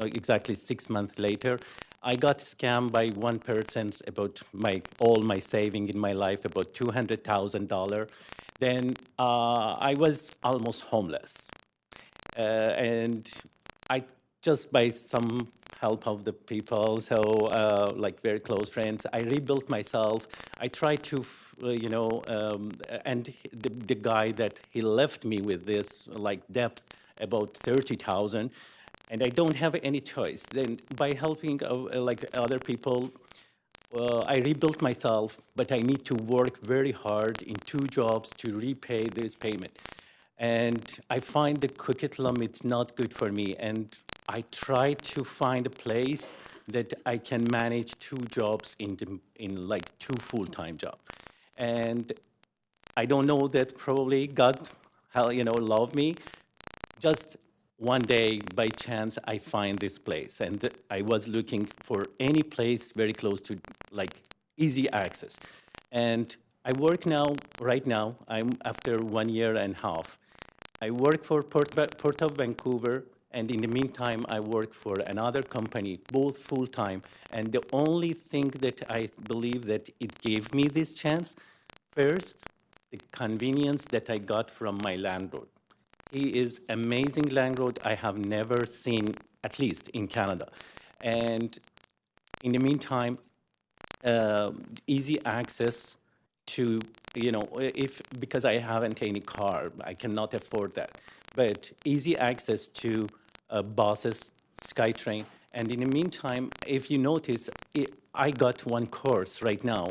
exactly 6 months later, I got scammed by one person about all my saving in my life, about $200,000. Then I was almost homeless. And I just by some help of the people, so like very close friends. I rebuilt myself. I tried to, and the guy that he left me with this like depth about 30,000, and I don't have any choice. Then by helping like other people, I rebuilt myself, but I need to work very hard in 2 jobs to repay this payment. And I find the Coquitlam, it's not good for me. And I try to find a place that I can manage 2 jobs in like 2 full-time jobs. And I don't know that probably God, love me. Just one day, by chance, I find this place, and I was looking for any place very close to, like, easy access. And I work now, right now, I'm after 1.5 years. I work for Port of Vancouver, and in the meantime, I work for another company, both full-time. And the only thing that I believe that it gave me this chance, first, the convenience that I got from my landlord. He is amazing landlord I have never seen, at least in Canada. And in the meantime, easy access to, because I haven't any car, I cannot afford that. But easy access to buses, SkyTrain. And in the meantime, if you notice, I got one course right now,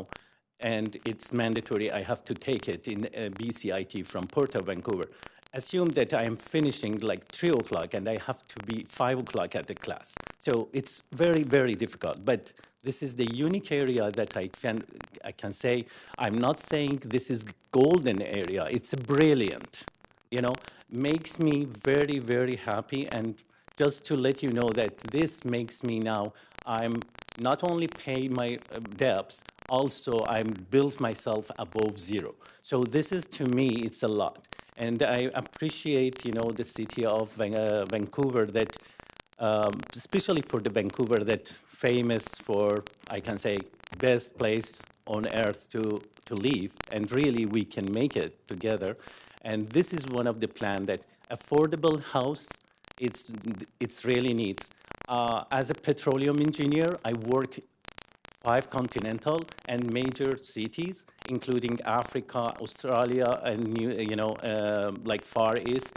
and it's mandatory. I have to take it in BCIT from Port of Vancouver. Assume that I am finishing like 3 o'clock and I have to be 5 o'clock at the class. So it's very, very difficult. But this is the unique area that I can say. I'm not saying this is golden area. It's a brilliant, makes me very, very happy. And just to let you know that this makes me now, I'm not only pay my debts, also I'm built myself above zero. So this is, to me, it's a lot. And I appreciate, the city of Vancouver that, especially for the Vancouver that famous for, I can say, best place on earth to live. And really, we can make it together. And this is one of the plan that affordable house, it's really needs. As a petroleum engineer, I work 5 continental and major cities, including Africa, Australia, and like Far East,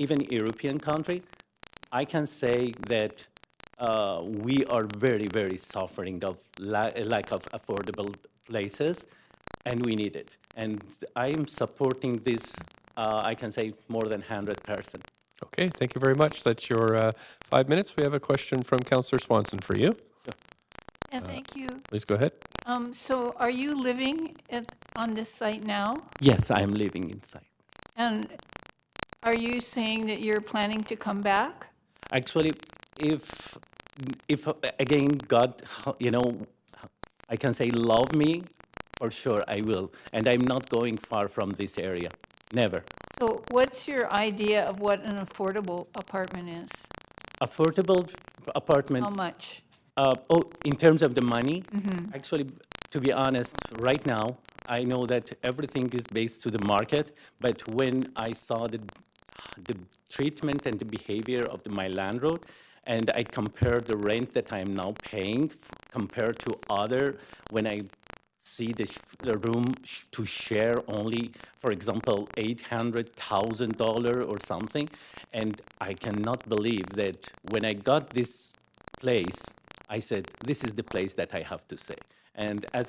even European country. I can say that we are very, very suffering of lack of affordable places, and we need it. And I am supporting this, I can say, more than 100%. Okay, thank you very much. That's your 5 minutes. We have a question from Councillor Swanson for you. Yeah, thank you. Please go ahead. So are you living on this site now? Yes, I'm living inside. And are you saying that you're planning to come back? Actually, if again, God, I can say love me, for sure I will. And I'm not going far from this area, never. So what's your idea of what an affordable apartment is? Affordable apartment. How much? In terms of the money, Mhm. actually, to be honest, right now, I know that everything is based to the market, but when I saw the treatment and the behavior of my landlord, and I compare the rent that I'm now paying compared to other, when I see the room to share only, for example, $800,000 or something, and I cannot believe that when I got this place, I said, this is the place that I have to stay. And as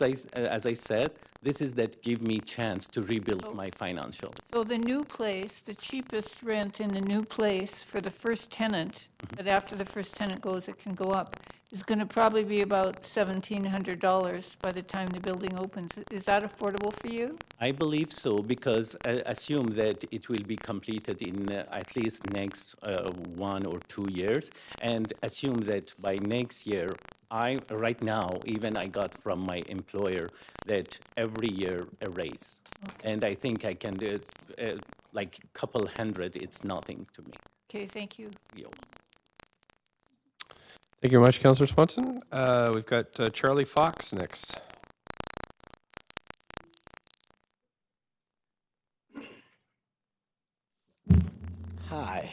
I said, this is that give me chance to rebuild my financial. So the new place, the cheapest rent in the new place for the first tenant, but after the first tenant goes, it can go up, is going to probably be about $1,700 by the time the building opens. Is that affordable for you? I believe so, because I assume that it will be completed in at least next 1 or 2 years, and assume that by next year, right now, even I got from my employer that every year a raise. Okay. And I think I can do it like a couple hundred, it's nothing to me. Okay, thank you. Thank you very much, Councillor Swanson. We've got Charlie Fox next. Hi.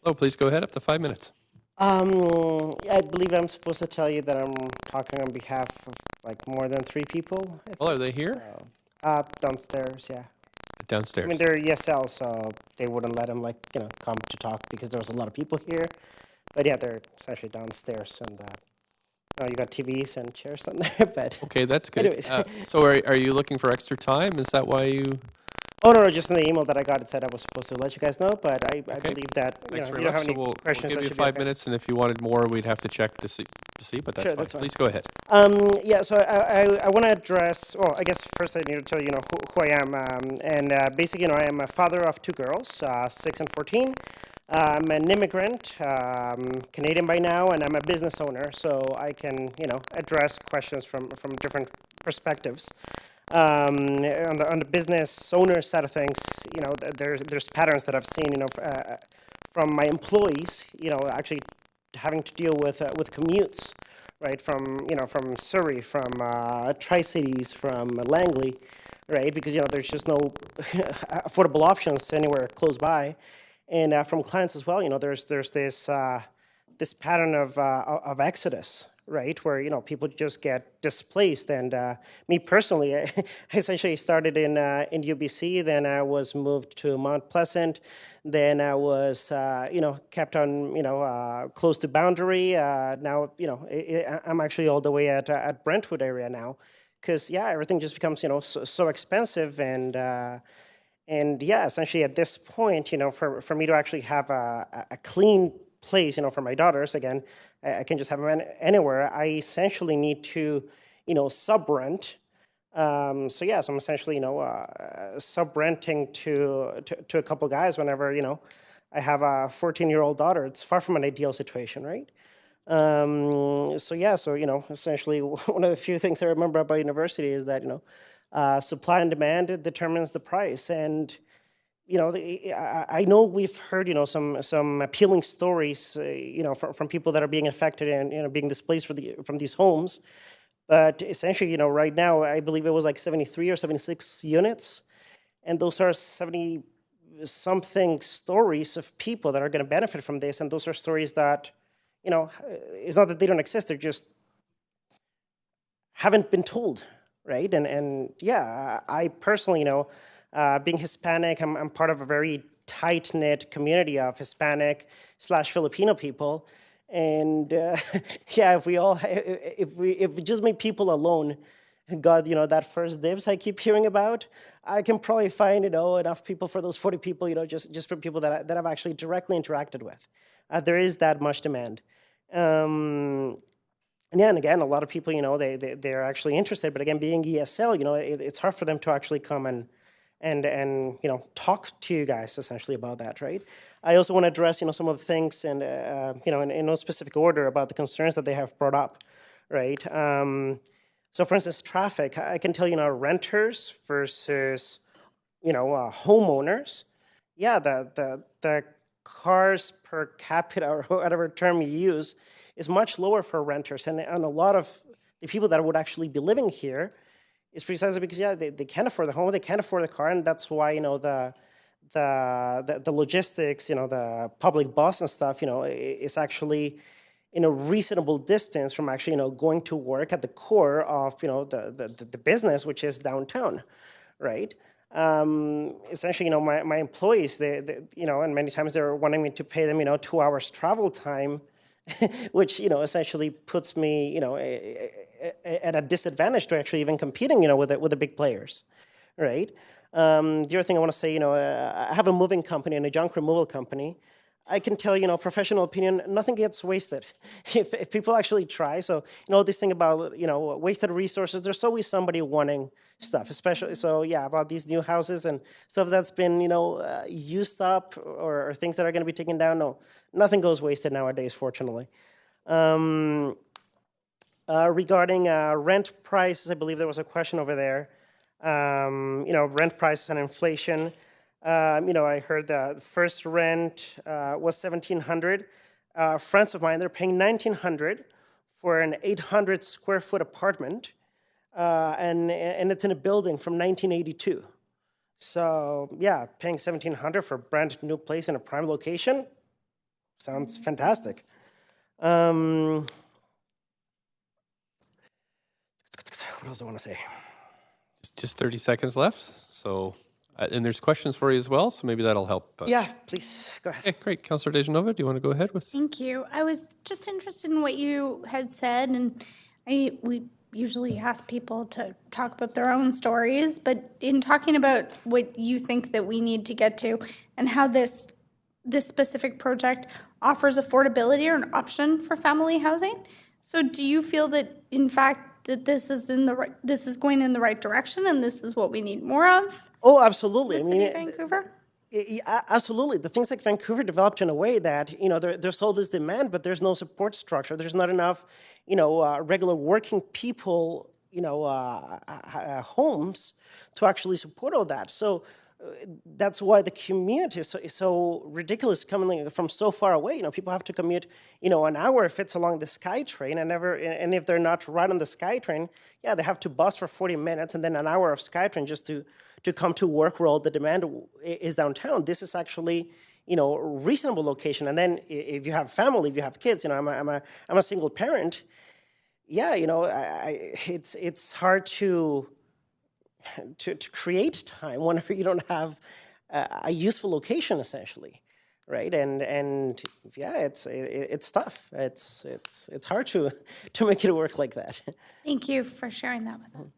Hello, please go ahead, up to 5 minutes. I believe I'm supposed to tell you that I'm talking on behalf of like more than 3 people. Well, are they here? So, downstairs, yeah. Downstairs. I mean, they're ESL, so they wouldn't let them come to talk because there was a lot of people here. But yeah, they're essentially downstairs, and you got TVs and chairs on there. But Okay, that's good. anyways. So are you looking for extra time? Is that why you? Oh, no, just in the email that I got, it said I was supposed to let you guys know, but I believe that Thanks very you don't much. have any So we'll questions. give that you should be 5 okay. minutes, and if you wanted more, we'd have to check to see. But that's Sure, fine. that's fine. Please go ahead. Yeah, so I want to address, well, I guess first I need to tell you, who I am. And basically, I am a father of 2 girls, 6 and 14. I'm an immigrant, Canadian by now, and I'm a business owner, so I can, address questions from different perspectives. On the business owner side of things, there's patterns that I've seen, from my employees, actually having to deal with commutes, right? From Surrey, from Tri-Cities, from Langley, right? Because there's just no affordable options anywhere close by, and from clients as well. There's this pattern of exodus, right? Where people just get displaced. And me personally, I essentially started in UBC, then I was moved to Mount Pleasant, then I was kept on close to Boundary. Now I'm actually all the way at Brentwood area now, because everything just becomes so expensive. And yeah, essentially at this point, for me to actually have a clean place, for my daughters, again, I can just have them anywhere. I essentially need to, sub-rent. So I'm essentially, sub-renting to a couple guys whenever, I have a 14-year-old daughter. It's far from an ideal situation, right? Essentially one of the few things I remember about university is that, supply and demand determines the price. And, I know we've heard, some appealing stories, from people that are being affected and, being displaced from these homes. But essentially, right now, I believe it was like 73 or 76 units. And those are 70 something stories of people that are going to benefit from this. And those are stories that, it's not that they don't exist, they're just haven't been told, right? And yeah, I personally, being Hispanic, I'm part of a very tight-knit community of Hispanic/Filipino people. And yeah, if we just make people alone, God, that first dibs I keep hearing about, I can probably find, enough people for those 40 people, just for people that I've actually directly interacted with. There is that much demand. And yeah, and again, a lot of people, they're actually interested, but again, being ESL, it's hard for them to actually come and talk to you guys essentially about that, right? I also want to address, some of the things and, in no specific order about the concerns that they have brought up, right? So for instance, traffic, I can tell you, renters versus, homeowners, yeah, the cars per capita, or whatever term you use, is much lower for renters. And a lot of the people that would actually be living here is precisely because, they can't afford the home, they can't afford the car, and that's why, the logistics, the public bus and stuff, is actually in a reasonable distance from actually, going to work at the core of, the business, which is downtown, right? Essentially, my employees, they and many times they're wanting me to pay them, 2 hours travel time, which, essentially puts me, at a disadvantage to actually even competing, with the big players, right? The other thing I want to say, I have a moving company and a junk removal company. I can tell, professional opinion, nothing gets wasted if people actually try. So, this thing about, wasted resources, there's always somebody wanting stuff, especially, so yeah, about these new houses and stuff that's been, used up or things that are going to be taken down. No, nothing goes wasted nowadays, fortunately. Regarding rent prices, I believe there was a question over there. Rent prices and inflation. I heard the first rent was $1,700. Friends of mine, they're paying $1,900 for an 800 square foot apartment, and it's in a building from 1982. So yeah, paying $1,700 for a brand new place in a prime location sounds fantastic. What else do I want to say? Just 30 seconds left. So, and there's questions for you as well. So maybe that'll help. Yeah, please go ahead. Okay, great. Councillor Dejanova, do you want to go ahead with? Thank you. I was just interested in what you had said, and we usually ask people to talk about their own stories, but in talking about what you think that we need to get to and how this specific project offers affordability or an option for family housing. So do you feel that in fact that this is going in the right direction and this is what we need more of? Oh, absolutely. The city of Vancouver? Absolutely. The things like Vancouver developed in a way that, there's all this demand, but there's no support structure. There's not enough, regular working people, homes to actually support all that. So that's why the community is so ridiculous coming from so far away. People have to commute, an hour if it's along the SkyTrain, and if they're not right on the SkyTrain, yeah, they have to bus for 40 minutes and then an hour of SkyTrain just to come to work where all the demand is downtown. This is actually, a reasonable location. And then if you have family, if you have kids, I'm a single parent. Yeah, it's hard to create time whenever you don't have a useful location, essentially, right? And yeah, it's tough. It's hard to make it work like that. Thank you for sharing that with us.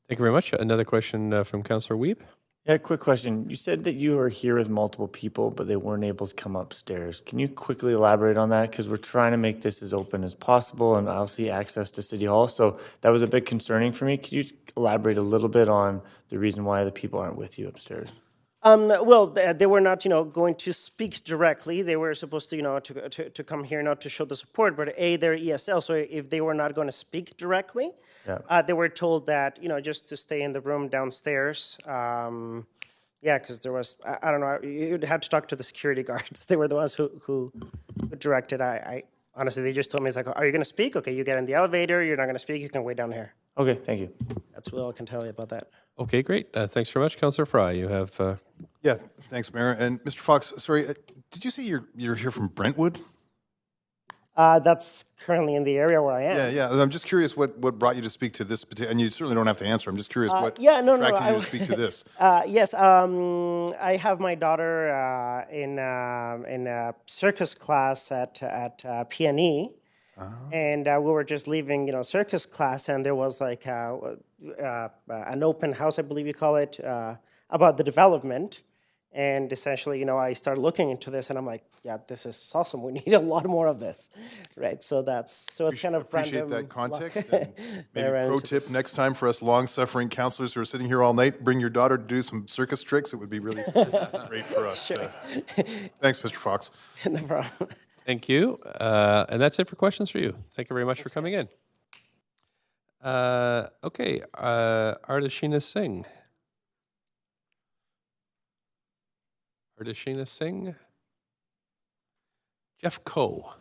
Thank you very much. Another question from Councillor Wiebe. Yeah, quick question. You said that you were here with multiple people, but they weren't able to come upstairs. Can you quickly elaborate on that? Because we're trying to make this as open as possible and obviously access to City Hall. So that was a bit concerning for me. Could you elaborate a little bit on the reason why the people aren't with you upstairs? Well, they were not, going to speak directly. They were supposed to, to come here not to show the support, but they're ESL. So if they were not going to speak directly, they were told that, just to stay in the room downstairs. Yeah, because there was, I don't know, you'd have to talk to the security guards. They were the ones who directed. I honestly, they just told me, it's like, are you going to speak? Okay, you get in the elevator. You're not going to speak. You can wait down here. Okay, thank you. That's all I can tell you about that. Okay, great. Thanks very much, Councillor Fry. You have... Yeah, thanks, Mayor. And Mr. Fox, sorry, did you say you're here from Brentwood? That's currently in the area where I am. Yeah. I'm just curious what brought you to speak to this particular, and you certainly don't have to answer. I'm just curious what attracted you to speak to this. Yes, I have my daughter in a circus class at PNE. And we were just leaving, circus class, and there was like an open house, I believe you call it, about the development. And essentially, I started looking into this, and I'm like, yeah, this is awesome. We need a lot more of this, right? So it's kind of appreciate random. That context. And maybe pro tip next time for us long-suffering councillors who are sitting here all night: bring your daughter to do some circus tricks. It would be really great for us. Sure. Thanks, Mr. Fox. No problem. Thank you. And that's it for questions for you. Thank you very much for coming in. Okay, Ardashina Singh. Ardashina Singh. Jeff Coe.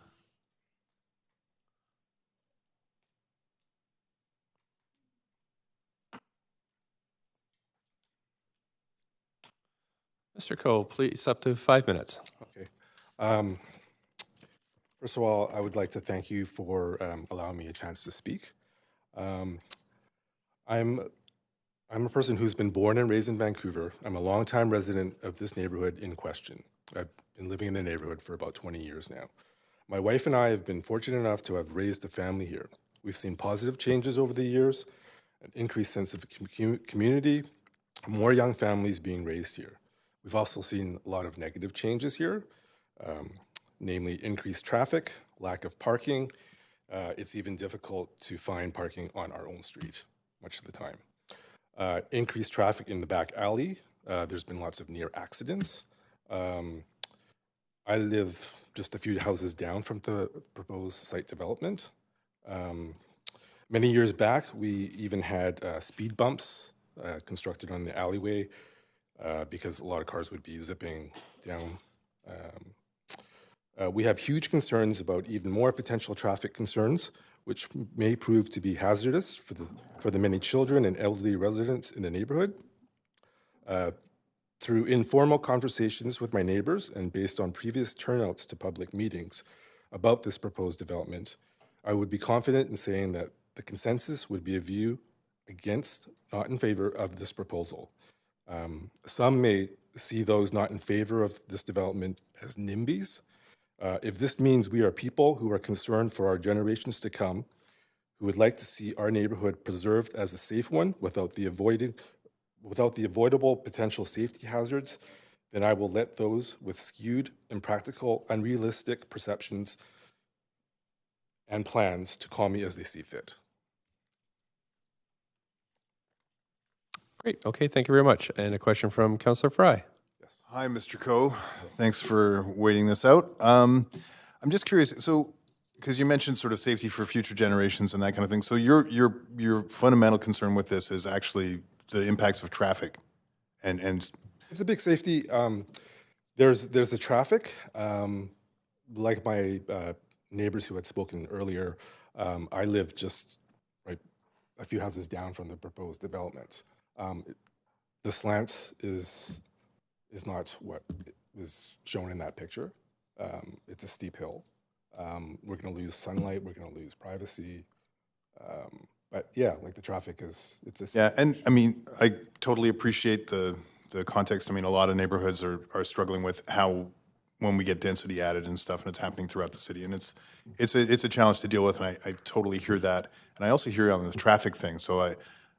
Mr. Coe, please, up to 5 minutes. Okay. First of all, I would like to thank you for allowing me a chance to speak. I'm a person who's been born and raised in Vancouver. I'm a longtime resident of this neighborhood in question. I've been living in the neighborhood for about 20 years now. My wife and I have been fortunate enough to have raised a family here. We've seen positive changes over the years, an increased sense of community, more young families being raised here. We've also seen a lot of negative changes here, namely increased traffic, lack of parking. It's even difficult to find parking on our own street much of the time. Increased traffic in the back alley. There's been lots of near accidents. I live just a few houses down from the proposed site development. Many years back, we even had speed bumps constructed on the alleyway because a lot of cars would be zipping down. We have huge concerns about even more potential traffic concerns, which may prove to be hazardous for the many children and elderly residents in the neighborhood. Through informal conversations with my neighbors and based on previous turnouts to public meetings, about this proposed development, I would be confident in saying that the consensus would be a view against, not in favor of this proposal. Some may see those not in favor of this development as NIMBYs. If this means we are people who are concerned for our generations to come, who would like to see our neighborhood preserved as a safe one without the avoidable potential safety hazards, then I will let those with skewed, impractical, unrealistic perceptions and plans to call me as they see fit. Great. Okay, thank you very much. And a question from Councillor Fry. Hi, Mr. Coe. Thanks for waiting this out. I'm just curious, so because you mentioned sort of safety for future generations and that kind of thing. So your fundamental concern with this is actually the impacts of traffic, and it's a big safety. There's the traffic. Like my neighbors who had spoken earlier, I live just right a few houses down from the proposed development. The slant is not what was shown in that picture. It's a steep hill. We're going to lose sunlight. We're going to lose privacy. But yeah, like the traffic is, it's a yeah, and I mean, I totally appreciate the context. I mean, a lot of neighborhoods are struggling with how when we get density added and stuff, and it's happening throughout the city, and it's a challenge to deal with, and I totally hear that, and I also hear on the traffic thing. So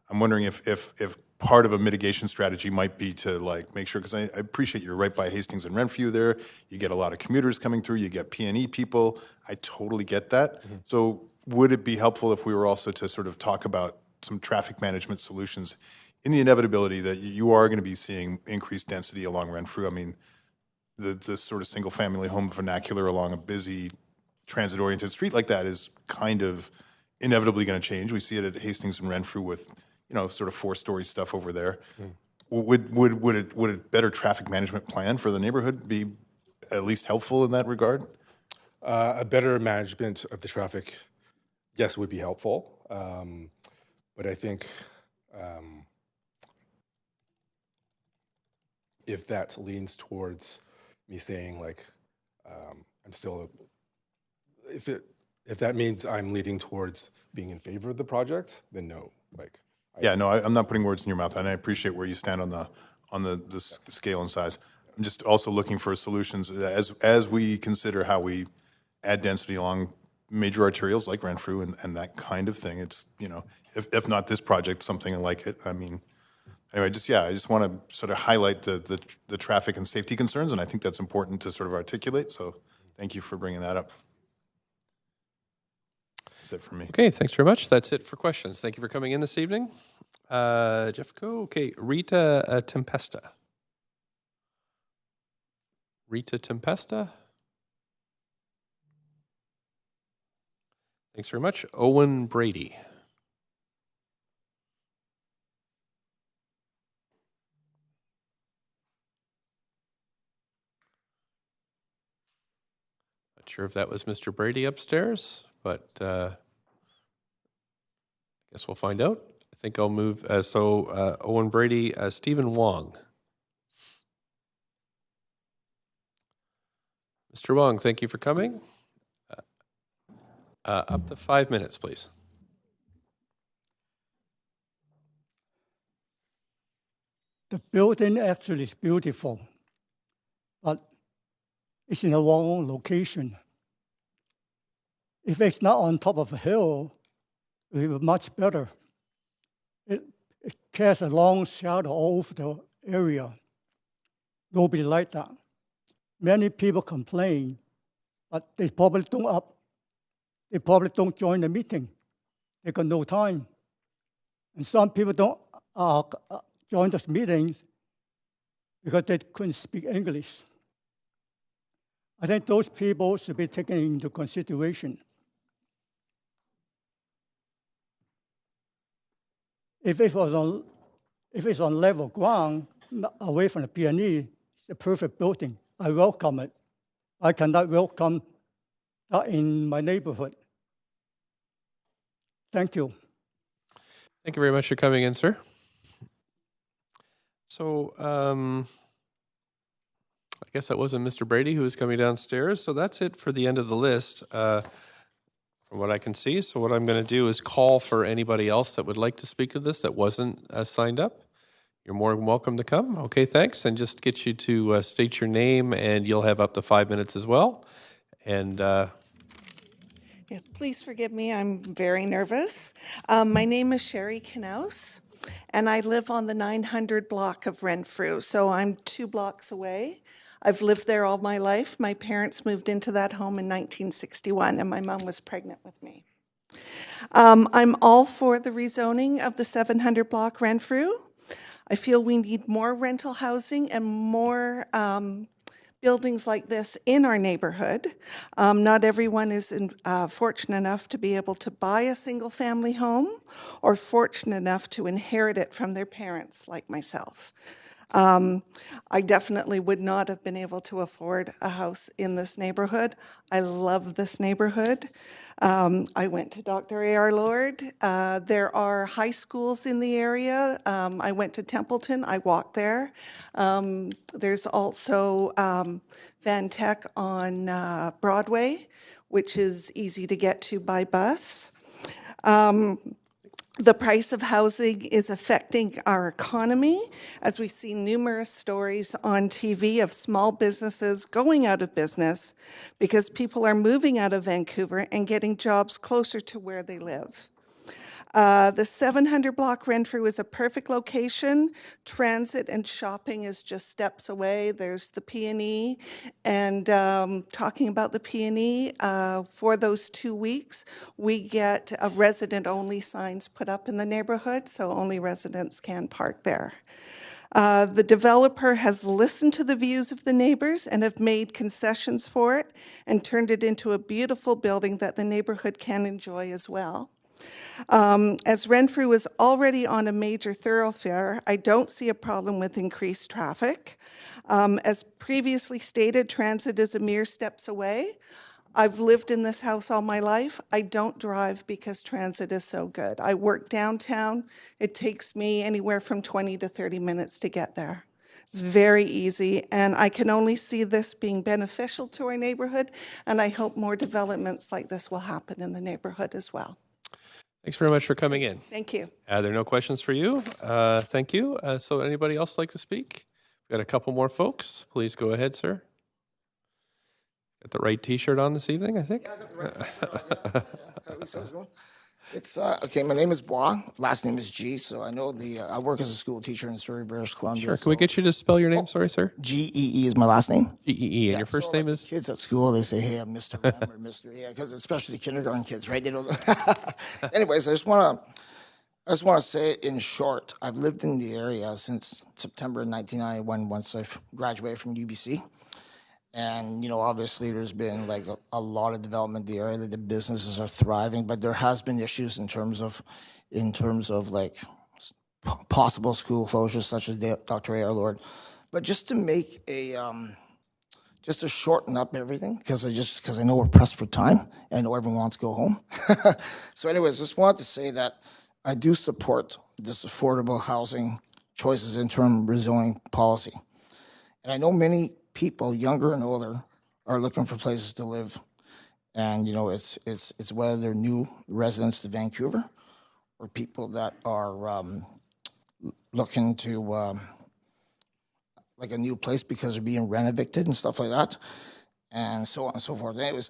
I'm wondering if part of a mitigation strategy might be to like make sure, because I appreciate you're right by Hastings and Renfrew there. You get a lot of commuters coming through. You get P&E people. I totally get that. Mm-hmm. So would it be helpful if we were also to sort of talk about some traffic management solutions in the inevitability that you are going to be seeing increased density along Renfrew? I mean, the sort of single family home vernacular along a busy transit oriented street like that is kind of inevitably going to change. We see it at Hastings and Renfrew with, sort of 4-story stuff over there. Mm. Would a better traffic management plan for the neighborhood be at least helpful in that regard? A better management of the traffic, yes, would be helpful. But I think if that leans towards me saying like I'm still, if that means I'm leading towards being in favor of the project, then no. Like, I'm not putting words in your mouth, and I appreciate where you stand on the scale and size. I'm just also looking for solutions as we consider how we add density along major arterials like Renfrew and that kind of thing. It's, if not this project, something like it. I mean, anyway, I just want to sort of highlight the traffic and safety concerns, and I think that's important to sort of articulate. So thank you for bringing that up. That's it for me. Okay, thanks very much. That's it for questions. Thank you for coming in this evening. Jeff Coe. Okay, Rita Tempesta. Rita Tempesta. Thanks very much. Owen Brady. Not sure if that was Mr. Brady upstairs, but I guess we'll find out. I think I'll move. Owen Brady, Stephen Wong. Mr. Wong, thank you for coming. Up to 5 minutes, please. The building actually is beautiful, but it's in the wrong location. If it's not on top of a hill, it will be much better. It casts a long shadow over the area. Nobody like that. Many people complain, but they probably don't join the meeting. They got no time. And some people don't join the meetings because they couldn't speak English. I think those people should be taken into consideration. If it's on level ground, away from the P&E, it's a perfect building. I welcome it. I cannot welcome that in my neighborhood. Thank you. Thank you very much for coming in, sir. So I guess that wasn't Mr. Brady who was coming downstairs. So that's it for the end of the list, from what I can see. So what I'm going to do is call for anybody else that would like to speak to this that wasn't signed up. You're more than welcome to come. Okay, thanks. And just get you to state your name, and you'll have up to 5 minutes as well. And Yes, please forgive me. I'm very nervous. My name is Sherry Knaus, and I live on the 900 block of Renfrew, so I'm 2 blocks away. I've lived there all my life. My parents moved into that home in 1961, and my mom was pregnant with me. I'm all for the rezoning of the 700 block Renfrew. I feel we need more rental housing and more buildings like this in our neighborhood. Not everyone is fortunate enough to be able to buy a single-family home or fortunate enough to inherit it from their parents, like myself. I definitely would not have been able to afford a house in this neighborhood. I love this neighborhood. I went to Dr. A.R. Lord. There are high schools in the area. I went to Templeton. I walked there. There's also Van Tech on Broadway, which is easy to get to by bus. The price of housing is affecting our economy, as we see numerous stories on TV of small businesses going out of business because people are moving out of Vancouver and getting jobs closer to where they live. The 700 block Renfrew is a perfect location. Transit and shopping is just steps away. There's the P&E. And talking about the P&E, for those 2 weeks, we get resident-only signs put up in the neighborhood, so only residents can park there. The developer has listened to the views of the neighbors and have made concessions for it and turned it into a beautiful building that the neighborhood can enjoy as well. As Renfrew is already on a major thoroughfare, I don't see a problem with increased traffic. As previously stated, transit is a mere steps away. I've lived in this house all my life. I don't drive because transit is so good. I work downtown. It takes me anywhere from 20 to 30 minutes to get there. It's very easy, and I can only see this being beneficial to our neighborhood, and I hope more developments like this will happen in the neighborhood as well. thanks very much for coming in. Thank you. There are no questions for you. Thank you. So anybody else like to speak? We've got a couple more folks. Please go ahead, sir. Got the right T-shirt on this evening, I think. Yeah, I got the right T-shirt. It's okay. My name is Bois. Last name is G. So I know I work as a school teacher in Surrey, British Columbia. Sure. Can we get you to spell your name? Sorry, sir. G-E-E is my last name. G-E-E. And your first name is? Kids at school, they say, "Hey, I'm Mr. M or Mr." Yeah, because especially kindergarten kids, right? They don't. Anyways, I just want to say in short, I've lived in the area since September 1991. Once I graduated from UBC. And, obviously there's been like a lot of development in the area. The businesses are thriving, but there has been issues in terms of like possible school closures, such as Dr. A.R. Lord. But just to make just to shorten up everything, because I know we're pressed for time, and I know everyone wants to go home. So anyways, just wanted to say that I do support this affordable housing choices in terms of rezoning policy. And I know many people, younger and older, are looking for places to live, and it's whether they're new residents to Vancouver or people that are looking to like a new place because they're being rent evicted and stuff like that, and so on and so forth. Anyways,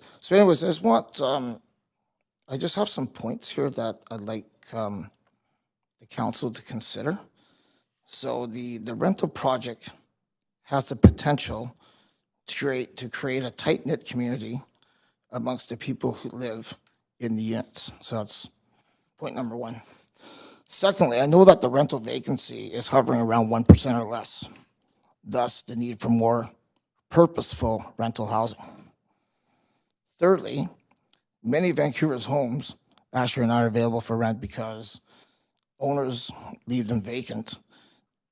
I just have some points here that I'd like the council to consider. So the rental project has the potential to create a tight-knit community amongst the people who live in the units. So that's point number one. Secondly, I know that the rental vacancy is hovering around 1% or less, thus the need for more purposeful rental housing. Thirdly, many of Vancouver's homes actually are not available for rent because owners leave them vacant.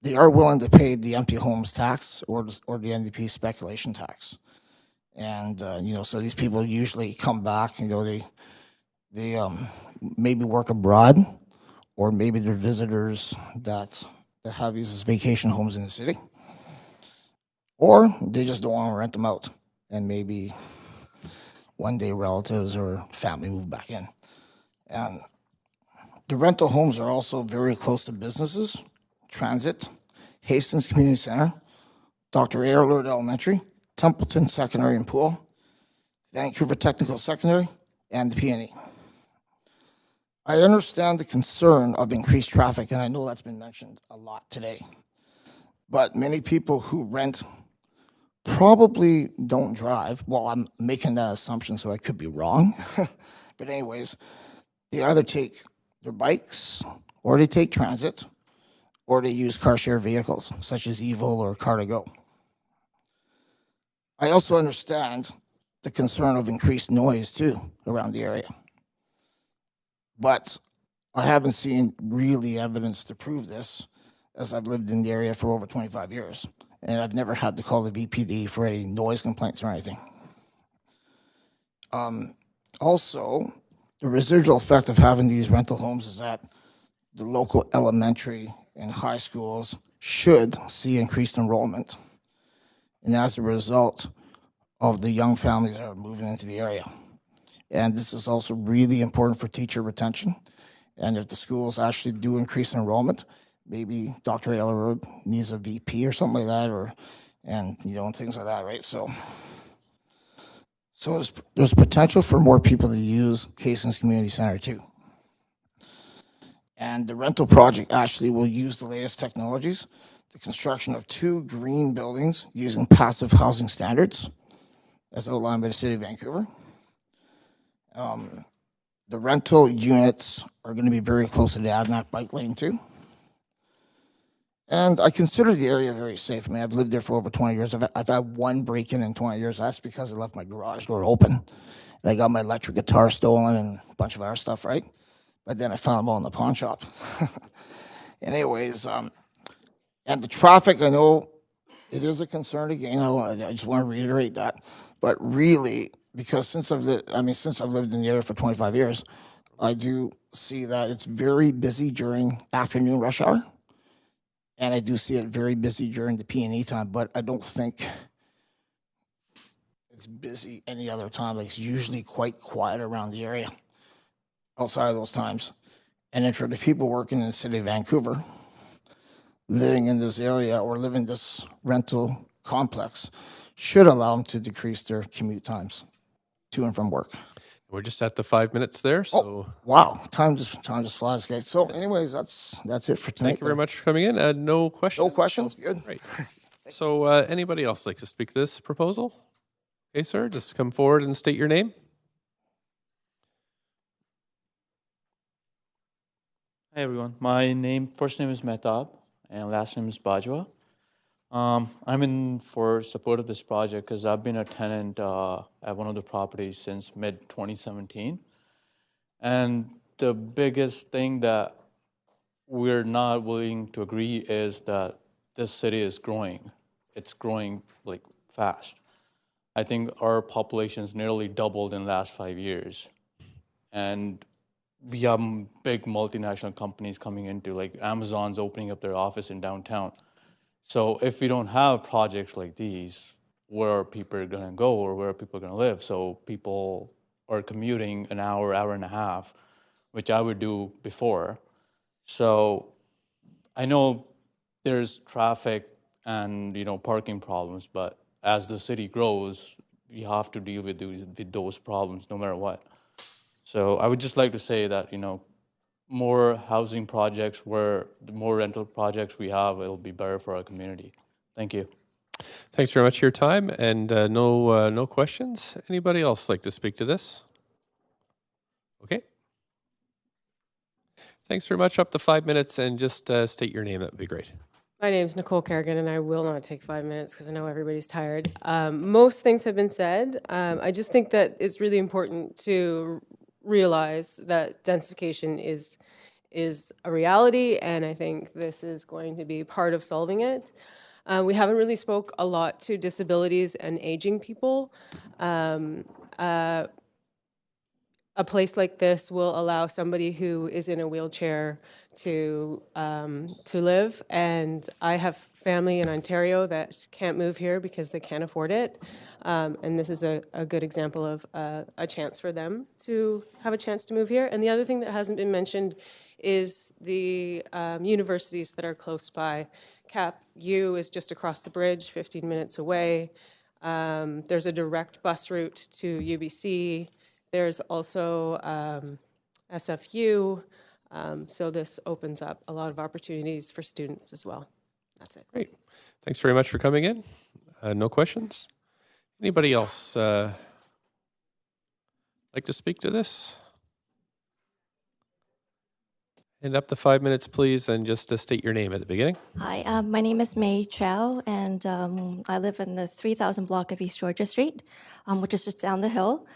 They are willing to pay the empty homes tax or the NDP speculation tax. And, so these people usually come back, they maybe work abroad, or maybe they're visitors that have these as vacation homes in the city. or they just don't want to rent them out, and maybe one day relatives or family move back in. And the rental homes are also very close to businesses, transit, Hastings Community Center, Dr. Aylward Elementary, Templeton Secondary and Pool, Vancouver Technical Secondary, and the PNE. I understand the concern of increased traffic, and I know that's been mentioned a lot today. But many people who rent probably don't drive. Well, I'm making that assumption, so I could be wrong. But anyways, they either take their bikes, or they take transit, or they use car share vehicles, such as Evil or Car2Go. I also understand the concern of increased noise, too, around the area. But I haven't seen really evidence to prove this, as I've lived in the area for over 25 years, and I've never had to call the VPD for any noise complaints or anything. Also, the residual effect of having these rental homes is that the local elementary and high schools should see increased enrollment, and as a result of the young families that are moving into the area. And this is also really important for teacher retention. And if the schools actually do increase enrollment, maybe Dr. Aylward needs a VP or something like that, and things like that, right? So there's potential for more people to use Hastings Community Center too. And the rental project actually will use the latest technologies, the construction of 2 green buildings using passive housing standards, as outlined by the City of Vancouver. The rental units are going to be very close to the Adnac bike lane too. And I consider the area very safe. I mean, I've lived there for over 20 years. I've had one break-in in 20 years. That's because I left my garage door open. And I got my electric guitar stolen and a bunch of other stuff, right? But then I found them all in the pawn shop. Anyways, and the traffic, I know it is a concern again. I just want to reiterate that. But really, because since I've lived in the area for 25 years, I do see that it's very busy during afternoon rush hour. And I do see it very busy during the P&E time, but I don't think it's busy any other time. Like, it's usually quite quiet around the area outside of those times. And then for the people working in the City of Vancouver, living in this area or living in this rental complex should allow them to decrease their commute times to and from work. We're just at the 5 minutes there, so. Oh, wow, time just flies. Okay, so anyways, that's it for tonight. Thank you very much for coming in. No questions? No questions? Good. Great. So anybody else like to speak to this proposal? Okay, sir, just come forward and state your name. Hi, everyone. My first name is Mehtab, and last name is Bajwa. I'm in for support of this project because I've been a tenant at one of the properties since mid-2017. And the biggest thing that we're not willing to agree is that this city is growing. It's growing like fast. I think our population's nearly doubled in the last 5 years. And we have big multinational companies coming into, like Amazon's opening up their office in downtown. So if we don't have projects like these, where are people going to go or where are people going to live? So people are commuting an hour, hour and a half, which I would do before. So I know there's traffic and parking problems, but as the city grows, you have to deal with those problems no matter what. So I would just like to say that more housing projects, where the more rental projects we have, it'll be better for our community. Thank you. Thanks very much for your time, and no questions. Anybody else like to speak to this? Okay. Thanks very much. Up to 5 minutes, and just state your name. That would be great. My name is Nicole Kerrigan, and I will not take 5 minutes because I know everybody's tired. Most things have been said. I just think that it's really important to realize that densification is a reality, and I think this is going to be part of solving it. We haven't really spoke a lot to disabilities and aging people. a place like this will allow somebody who is in a wheelchair to live. And I have family in Ontario that can't move here because they can't afford it. And this is a good example of a chance for them to have a chance to move here. And the other thing that hasn't been mentioned is the universities that are close by. Cap U is just across the bridge, 15 minutes away. There's a direct bus route to UBC. There's also SFU. So this opens up a lot of opportunities for students as well. That's it. Great. Thanks very much for coming in. No questions? Anybody else like to speak to this? And up to 5 minutes, please, and just to state your name at the beginning. Hi, my name is May Chow, and I live in the 3000 block of East Georgia Street, which is just down the hill.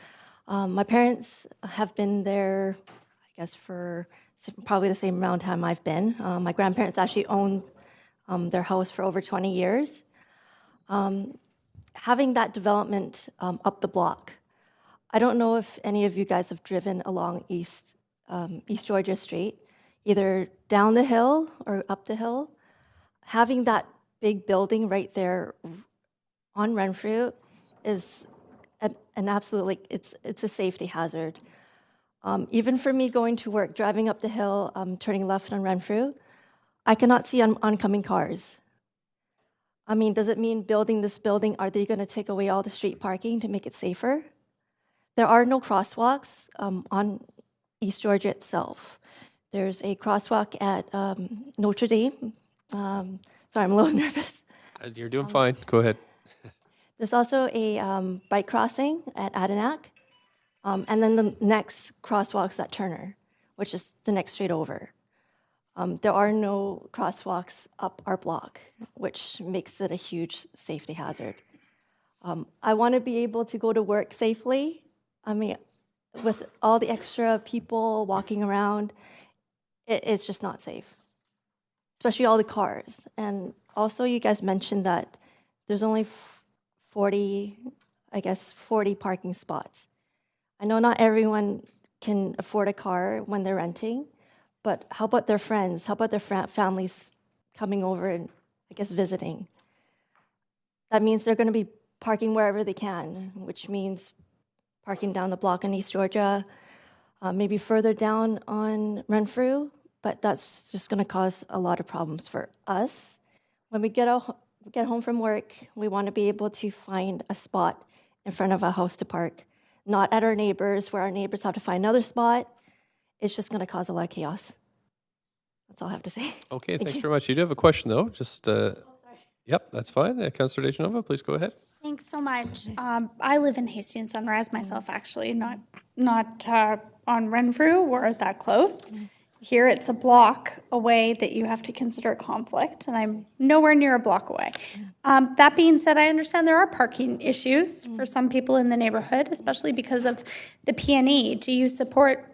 My parents have been there, I guess, for probably the same amount of time I've been. My grandparents actually owned their house for over 20 years. Having that development up the block, I don't know if any of you guys have driven along East Georgia Street, either down the hill or up the hill. Having that big building right there on Renfrew is an absolute, it's a safety hazard. Even for me going to work, driving up the hill, turning left on Renfrew, I cannot see oncoming cars. I mean, does it mean building this building, are they going to take away all the street parking to make it safer? There are no crosswalks on East Georgia itself. There's a crosswalk at Notre Dame. Sorry, I'm a little nervous. You're doing fine. Go ahead. There's also a bike crossing at Adenac. And then the next crosswalk's at Turner, which is the next street over. There are no crosswalks up our block, which makes it a huge safety hazard. I want to be able to go to work safely. I mean, with all the extra people walking around, it's just not safe, especially all the cars. And also, you guys mentioned that there's only 40 parking spots. I know not everyone can afford a car when they're renting, but how about their friends? How about their families coming over and, I guess, visiting? That means they're going to be parking wherever they can, which means parking down the block in East Georgia, maybe further down on Renfrew, but that's just going to cause a lot of problems for us. When we get home from work, we want to be able to find a spot in front of a house to park, not at our neighbors, where our neighbors have to find another spot. It's just going to cause a lot of chaos. That's all I have to say. Okay, thanks very much. You do have a question, though. Just, yep, that's fine. Councillor Dejanova, please go ahead. Thanks so much. I live in Hastings Sunrise myself, actually, not on Renfrew. We're that close. Here it's a block away that you have to consider a conflict, and I'm nowhere near a block away. That being said, I understand there are parking issues for some people in the neighborhood, especially because of the P&E. Do you support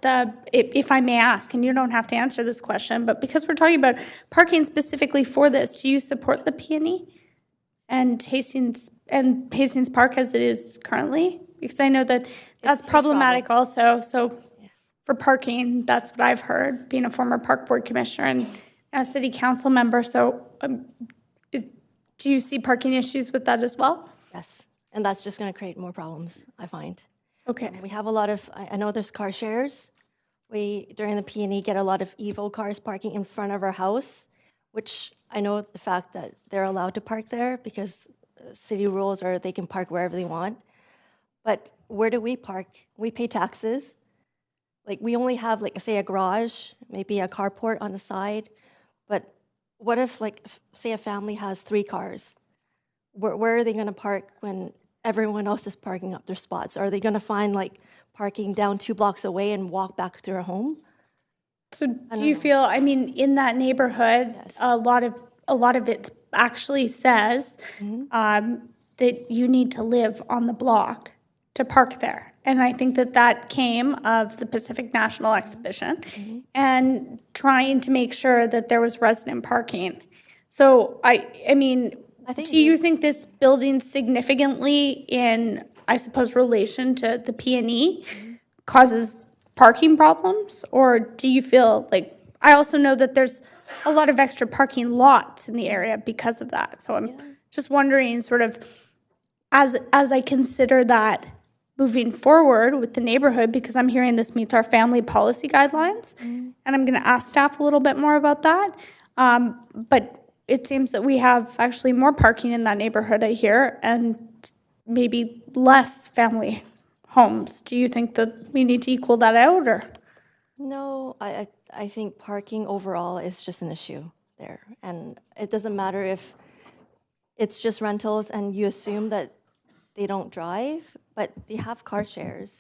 if I may ask, and you don't have to answer this question, but because we're talking about parking specifically for this, do you support the P&E and Hastings Park as it is currently? Because I know that that's problematic also. So for parking, that's what I've heard, being a former park board commissioner and a city council member. So do you see parking issues with that as well? Yes, and that's just going to create more problems, I find. Okay. We have a lot of, I know there's car shares. We, during the P&E, get a lot of Evo cars parking in front of our house, which I know the fact that they're allowed to park there because city rules are they can park wherever they want. But where do we park? We pay taxes. Like, we only have, like, say, a garage, maybe a carport on the side. But what if, like, say a family has 3 cars? Where are they going to park when everyone else is parking up their spots? Are they going to find, like, parking down 2 blocks away and walk back to their home? So do you feel, I mean, in that neighborhood, yes, a lot of it actually says that you need to live on the block to park there. And I think that came of the Pacific National Exhibition and trying to make sure that there was resident parking. So, I mean, do you think this building significantly in, I suppose, relation to the P&E causes parking problems, or do you feel like, I also know that there's a lot of extra parking lots in the area because of that. So I'm just wondering, sort of, as I consider that moving forward with the neighborhood, because I'm hearing this meets our family policy guidelines, and I'm going to ask staff a little bit more about that. But it seems that we have actually more parking in that neighborhood, I hear, and maybe less family homes. Do you think that we need to equal that out, or? No, I think parking overall is just an issue there. And it doesn't matter if it's just rentals and you assume that they don't drive, but they have car shares.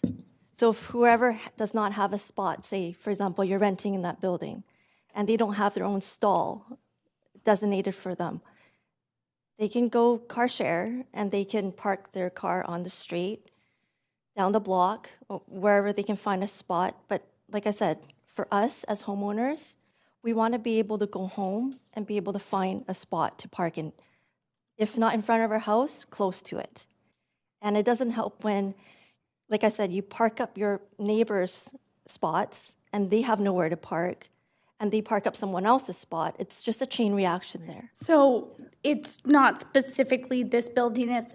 So if whoever does not have a spot, say, for example, you're renting in that building, and they don't have their own stall designated for them, they can go car share and they can park their car on the street, down the block, or wherever they can find a spot. But like I said, for us as homeowners, we want to be able to go home and be able to find a spot to park in. If not in front of our house, close to it. And it doesn't help when, like I said, you park up your neighbor's spots and they have nowhere to park, and they park up someone else's spot. It's just a chain reaction there. So it's not specifically this building.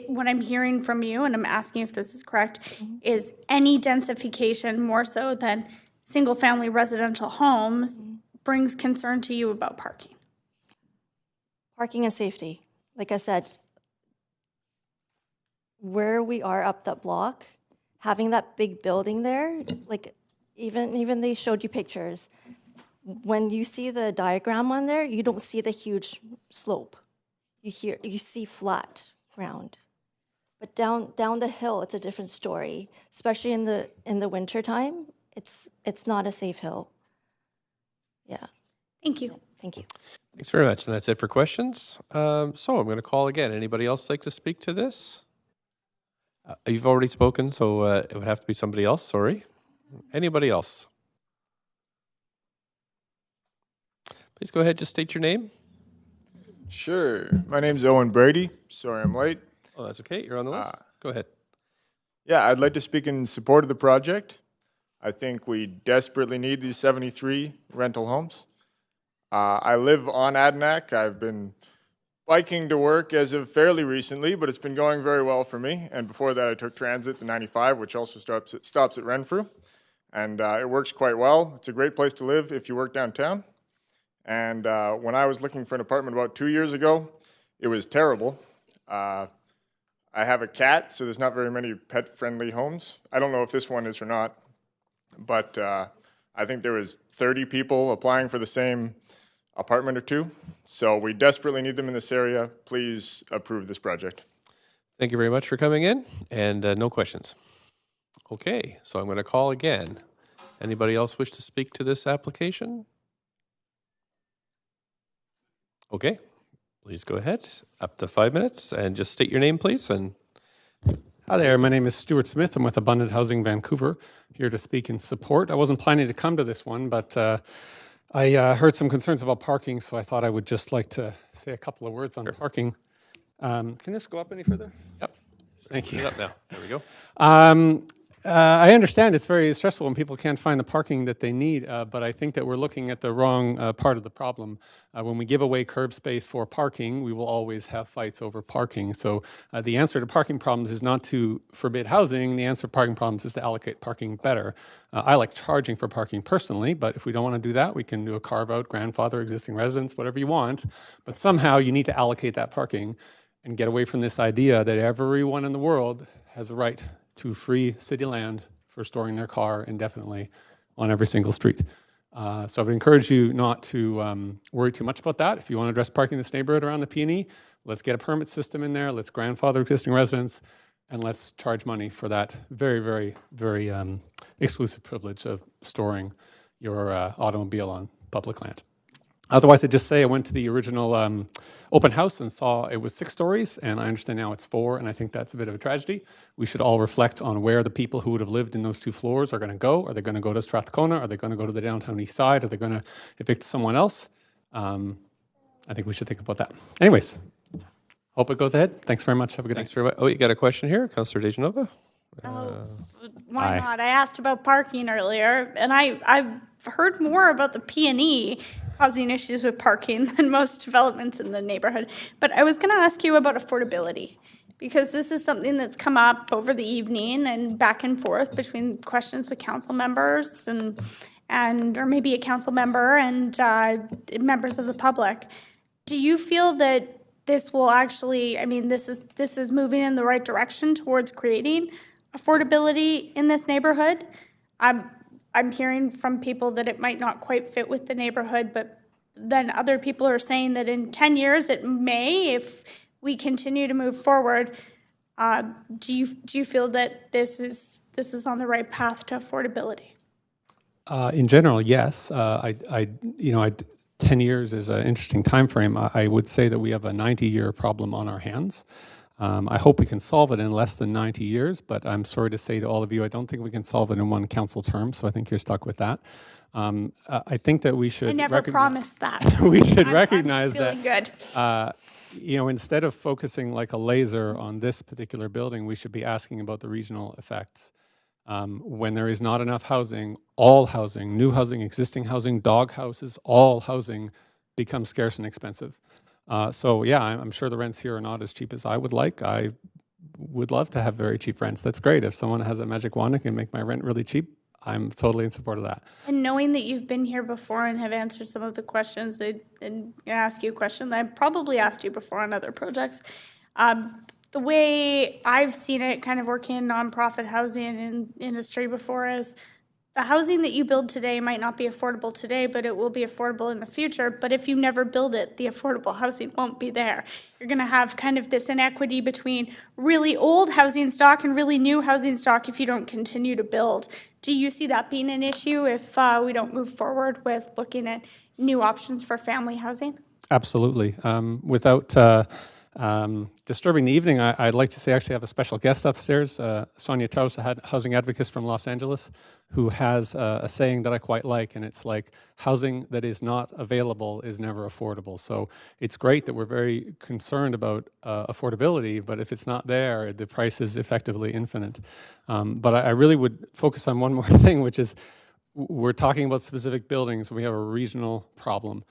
What I'm hearing from you, and I'm asking if this is correct, is any densification more so than single-family residential homes brings concern to you about parking? Parking and safety. Like I said, where we are up that block, having that big building there, like even they showed you pictures. When you see the diagram on there, you don't see the huge slope. You see flat ground. But down the hill, it's a different story. Especially in the winter time, it's not a safe hill. Yeah. Thank you. Thank you. Thanks very much. And that's it for questions. So I'm going to call again. Anybody else like to speak to this? You've already spoken, so it would have to be somebody else. Sorry. Anybody else? Please go ahead. Just state your name. Sure. My name's Owen Brady. Sorry I'm late. Oh, that's okay. You're on the list. Go ahead. Yeah, I'd like to speak in support of the project. I think we desperately need these 73 rental homes. I live on Adanac. I've been biking to work as of fairly recently, but it's been going very well for me. And before that, I took transit, the 95, which also stops at Renfrew. And it works quite well. It's a great place to live if you work downtown. And when I was looking for an apartment about 2 years ago, it was terrible. I have a cat, so there's not very many pet-friendly homes. I don't know if this one is or not, but I think there was 30 people applying for the same apartment or two. So we desperately need them in this area. Please approve this project. Thank you very much for coming in, and no questions. Okay, so I'm going to call again. Anybody else wish to speak to this application? Okay, please go ahead. Up to 5 minutes, and just state your name, please. And hi there, my name is Stuart Smith. I'm with Abundant Housing Vancouver, here to speak in support. I wasn't planning to come to this one, but I heard some concerns about parking, so I thought I would just like to say a couple of words on parking. Can this go up any further? Yep. Thank you. It up now. There we go. I understand it's very stressful when people can't find the parking that they need, but I think that we're looking at the wrong part of the problem. When we give away curb space for parking, we will always have fights over parking. So the answer to parking problems is not to forbid housing. The answer to parking problems is to allocate parking better. I like charging for parking personally, but if we don't want to do that, we can do a carve-out, grandfather, existing residents, whatever you want. But somehow you need to allocate that parking and get away from this idea that everyone in the world has a right to free city land for storing their car indefinitely on every single street. So I would encourage you not to worry too much about that. If you want to address parking in this neighborhood around the PNE, let's get a permit system in there, let's grandfather existing residents, and let's charge money for that very, very, very exclusive privilege of storing your automobile on public land. Otherwise, I'd just say I went to the original open house and saw it was 6 stories, and I understand now it's 4, and I think that's a bit of a tragedy. We should all reflect on where the people who would have lived in those 2 floors are going to go. Are they going to go to Strathcona? Are they going to go to the downtown east side? Are they going to evict someone else? I think we should think about that. Anyways, hope it goes ahead. Thanks very much. Have a good Thanks very much. Oh, you got a question here? Councillor Dejanova? Why not? I asked about parking earlier, and I've heard more about the P&E causing issues with parking than most developments in the neighborhood. But I was going to ask you about affordability, because this is something that's come up over the evening and back and forth between questions with council members and or maybe a council member and members of the public. Do you feel that this will actually, I mean, this is moving in the right direction towards creating affordability in this neighborhood? I'm hearing from people that it might not quite fit with the neighborhood, but then other people are saying that in 10 years it may, if we continue to move forward. Do you feel that this is on the right path to affordability? In general, yes. 10 years is an interesting time frame. I would say that we have a 90-year problem on our hands. I hope we can solve it in less than 90 years, but I'm sorry to say to all of you, I don't think we can solve it in one council term, so I think you're stuck with that. I think that we should... I never promised that. We should recognize I'm feeling that, good. Instead of focusing like a laser on this particular building, we should be asking about the regional effects. When there is not enough housing, all housing, new housing, existing housing, dog houses, all housing becomes scarce and expensive. So yeah, I'm sure the rents here are not as cheap as I would like. I would love to have very cheap rents. That's great. If someone has a magic wand and can make my rent really cheap, I'm totally in support of that. And knowing that you've been here before and have answered some of the questions, and ask you a question that I've probably asked you before on other projects, the way I've seen it kind of working in nonprofit housing industry before is the housing that you build today might not be affordable today, but it will be affordable in the future. But if you never build it, the affordable housing won't be there. You're going to have kind of this inequity between really old housing stock and really new housing stock if you don't continue to build. Do you see that being an issue if we don't move forward with looking at new options for family housing? Absolutely. Without disturbing the evening, I'd like to say actually I have a special guest upstairs, Sonia Taus, a housing advocate from Los Angeles, who has a saying that I quite like, and it's like, housing that is not available is never affordable. So it's great that we're very concerned about affordability, but if it's not there, the price is effectively infinite. But I really would focus on one more thing, which is we're talking about specific buildings. We have a regional problem.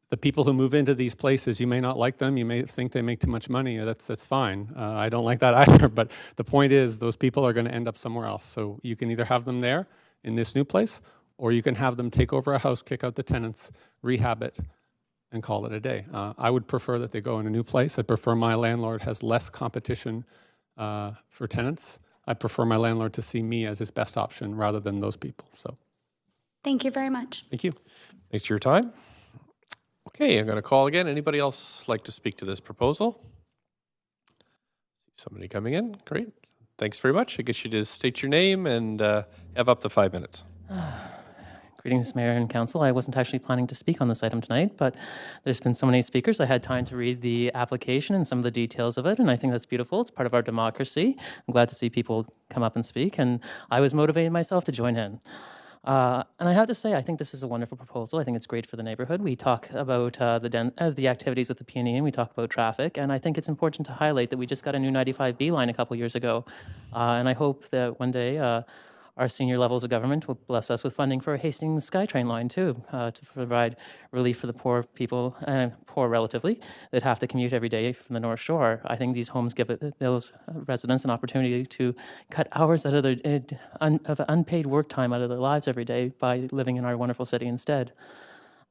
The people who move into these places, you may not like them. You may think they make too much money. That's fine. I don't like that either. But the point is, those people are going to end up somewhere else. So you can either have them there in this new place, or you can have them take over a house, kick out the tenants, rehab it, and call it a day. I would prefer that they go in a new place. I prefer my landlord has less competition for tenants. I prefer my landlord to see me as his best option rather than those people. So, thank you very much. Thank you. Thanks for your time. Okay, I'm going to call again. Anybody else like to speak to this proposal? Somebody coming in. Great. Thanks very much. I guess you just state your name and have up to 5 minutes. Greetings, Mayor and Council. I wasn't actually planning to speak on this item tonight, but there's been so many speakers. I had time to read the application and some of the details of it, and I think that's beautiful. It's part of our democracy. I'm glad to see people come up and speak, and I was motivated myself to join in. And I have to say, I think this is a wonderful proposal. I think it's great for the neighborhood. We talk about the activities with the P&E, and we talk about traffic. And I think it's important to highlight that we just got a new 95B line a couple years ago. And I hope that one day our senior levels of government will bless us with funding for a Hastings SkyTrain line too, to provide relief for the poor people, poor relatively, that have to commute every day from the North Shore. I think these homes give those residents an opportunity to cut hours out of their of unpaid work time out of their lives every day by living in our wonderful city instead.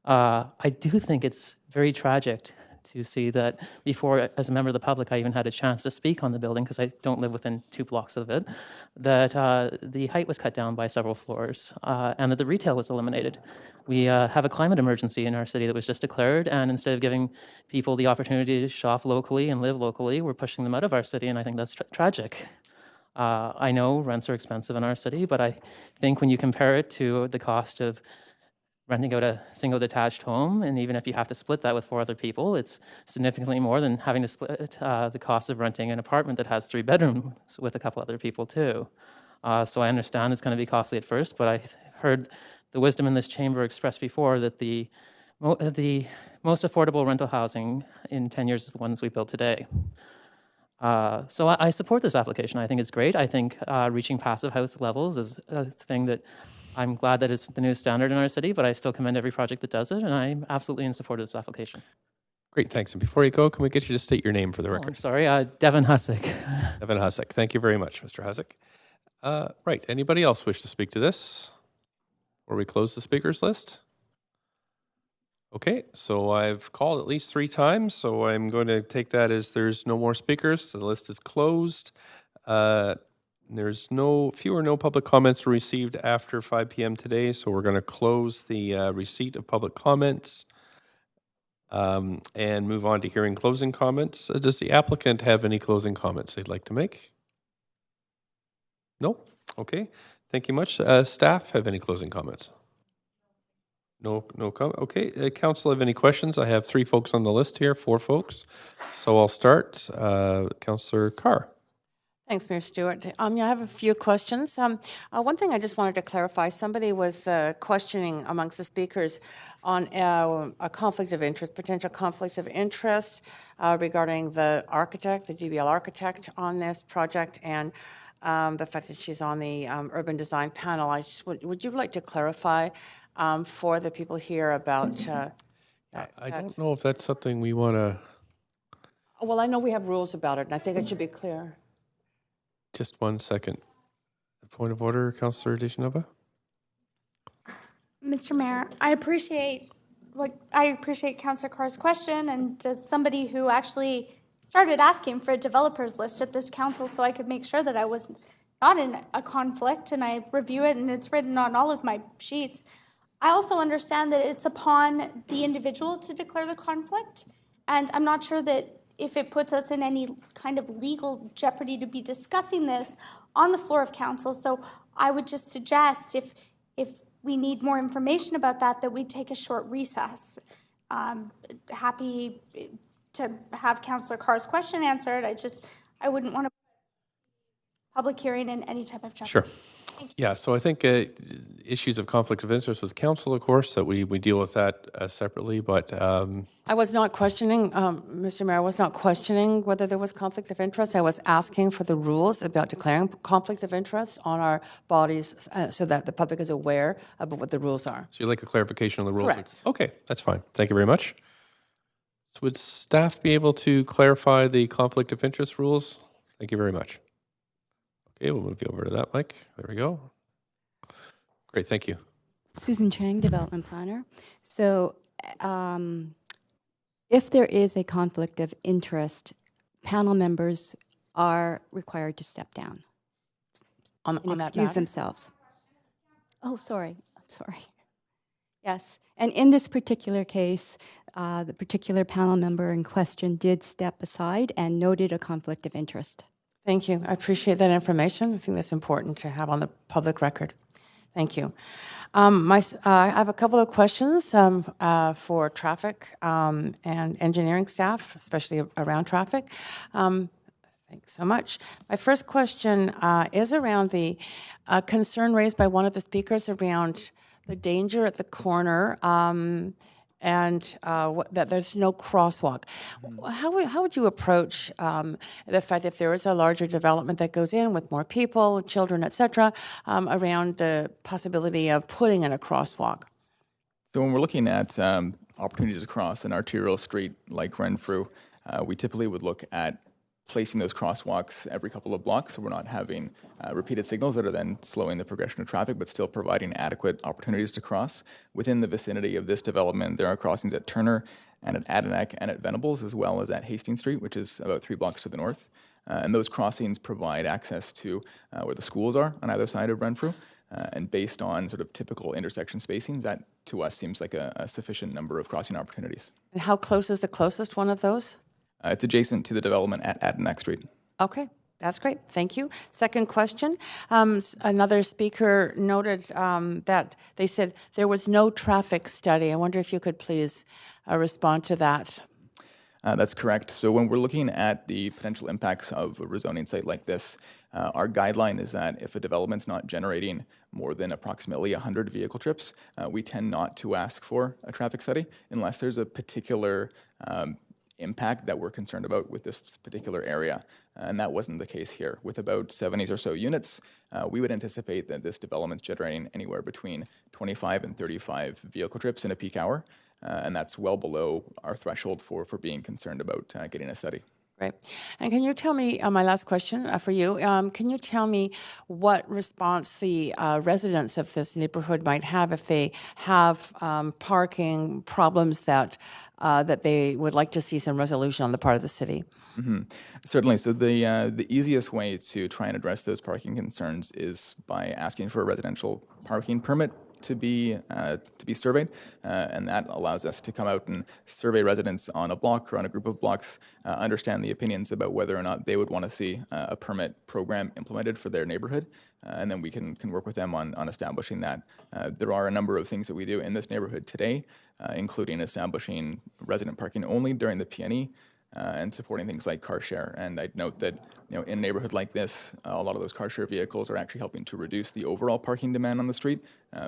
I do think it's very tragic to see that before, as a member of the public, I even had a chance to speak on the building because I don't live within 2 blocks of it, that the height was cut down by several floors and that the retail was eliminated. We have a climate emergency in our city that was just declared, and instead of giving people the opportunity to shop locally and live locally, we're pushing them out of our city, and I think that's tragic. I know rents are expensive in our city, but I think when you compare it to the cost of renting out a single detached home, and even if you have to split that with 4 other people, it's significantly more than having to split the cost of renting an apartment that has 3 bedrooms with a couple other people too. So I understand it's going to be costly at first, but I heard the wisdom in this chamber expressed before that the most affordable rental housing in 10 years is the ones we build today. So I support this application. I think it's great. I think reaching passive house levels is a thing that I'm glad that it's the new standard in our city, but I still commend every project that does it, and I'm absolutely in support of this application. Great, thanks. And before you go, can we get you to state your name for the Oh, record? I'm sorry, Devin Hussick. Devin Hussick. Thank you very much, Mr. Hussick. Right, anybody else wish to speak to this? Or we close the speakers list? Okay, so I've called at least 3 times, so I'm going to take that as there's no more speakers, so the list is closed. There's few or no public comments received after 5 p.m. today, so we're going to close the receipt of public comments and move on to hearing closing comments. Does the applicant have any closing comments they'd like to make? No? Okay, thank you much. Staff have any closing comments? No comment. Okay, council have any questions? I have 3 folks on the list here, 4 folks. So I'll start. Councillor Carr. Thanks, Mayor Stewart. I have a few questions. One thing I just wanted to clarify, somebody was questioning amongst the speakers on a conflict of interest, potential conflict of interest regarding the architect, the GBL architect on this project, and the fact that she's on the urban design panel. Would you like to clarify for the people here about I don't know if that's something we want to... Well, I know we have rules about it, and I think it should be clear. Just 1 second. Point of order, Councillor Deschanova. Mr. Mayor, I appreciate Councillor Carr's question, and as somebody who actually started asking for a developers list at this council so I could make sure that I was not in a conflict, and I review it and it's written on all of my sheets. I also understand that it's upon the individual to declare the conflict, and I'm not sure that if it puts us in any kind of legal jeopardy to be discussing this on the floor of council. So I would just suggest if we need more information about that we take a short recess. Happy to have Councillor Carr's question answered. I wouldn't want to public hearing in any type of jeopardy. Sure. Yeah, so I think issues of conflict of interest with council, of course, that we deal with that separately, but... I was not questioning, Mr. Mayor, I was not questioning whether there was conflict of interest. I was asking for the rules about declaring conflict of interest on our bodies so that the public is aware about what the rules are. So you'd like a clarification on the rules? Correct. Okay, that's fine. Thank you very much. So would staff be able to clarify the conflict of interest rules? Thank you very much. Okay, we'll move you over to that mic. There we go. Great, thank you. Susan Chang, development planner. So if there is a conflict of interest, panel members are required to step down on and that excuse matter? themselves. Oh, sorry. I'm sorry. Yes. And in this particular case, the particular panel member in question did step aside and noted a conflict of interest. Thank you. I appreciate that information. I think that's important to have on the public record. Thank you. I have a couple of questions for traffic and engineering staff, especially around traffic. Thanks so much. My first question is around the concern raised by one of the speakers around the danger at the corner and that there's no crosswalk. How would you approach the fact that if there is a larger development that goes in with more people, children, et cetera, around the possibility of putting in a crosswalk? So when we're looking at opportunities across an arterial street like Renfrew, we typically would look at placing those crosswalks every couple of blocks, so we're not having repeated signals that are then slowing the progression of traffic, but still providing adequate opportunities to cross. Within the vicinity of this development, there are crossings at Turner and at Adinak and at Venables, as well as at Hastings Street, which is about 3 blocks to the north. And those crossings provide access to where the schools are on either side of Renfrew. And based on sort of typical intersection spacing, that to us seems like a sufficient number of crossing opportunities. And how close is the closest one of those? It's adjacent to the development at Adinak Street. Okay, that's great. Thank you. Second question. Another speaker noted that they said there was no traffic study. I wonder if you could please respond to that. That's correct. So when we're looking at the potential impacts of a rezoning site like this, our guideline is that if a development's not generating more than approximately 100 vehicle trips, we tend not to ask for a traffic study unless there's a particular impact that we're concerned about with this particular area. And that wasn't the case here. With about 70 or so units, we would anticipate that this development's generating anywhere between 25 and 35 vehicle trips in a peak hour. And that's well below our threshold for being concerned about getting a study. Great. And can you tell me, my last question for you, can you tell me what response the residents of this neighborhood might have if they have parking problems that they would like to see some resolution on the part of the city? Mm-hmm. Certainly. So the easiest way to try and address those parking concerns is by asking for a residential parking permit to be surveyed, and that allows us to come out and survey residents on a block or on a group of blocks, understand the opinions about whether or not they would want to see a permit program implemented for their neighborhood, and then we can work with them on establishing that. There are a number of things that we do in this neighborhood today, including establishing resident parking only during the PNE, and supporting things like car share. And I'd note that in a neighborhood like this, a lot of those car share vehicles are actually helping to reduce the overall parking demand on the street.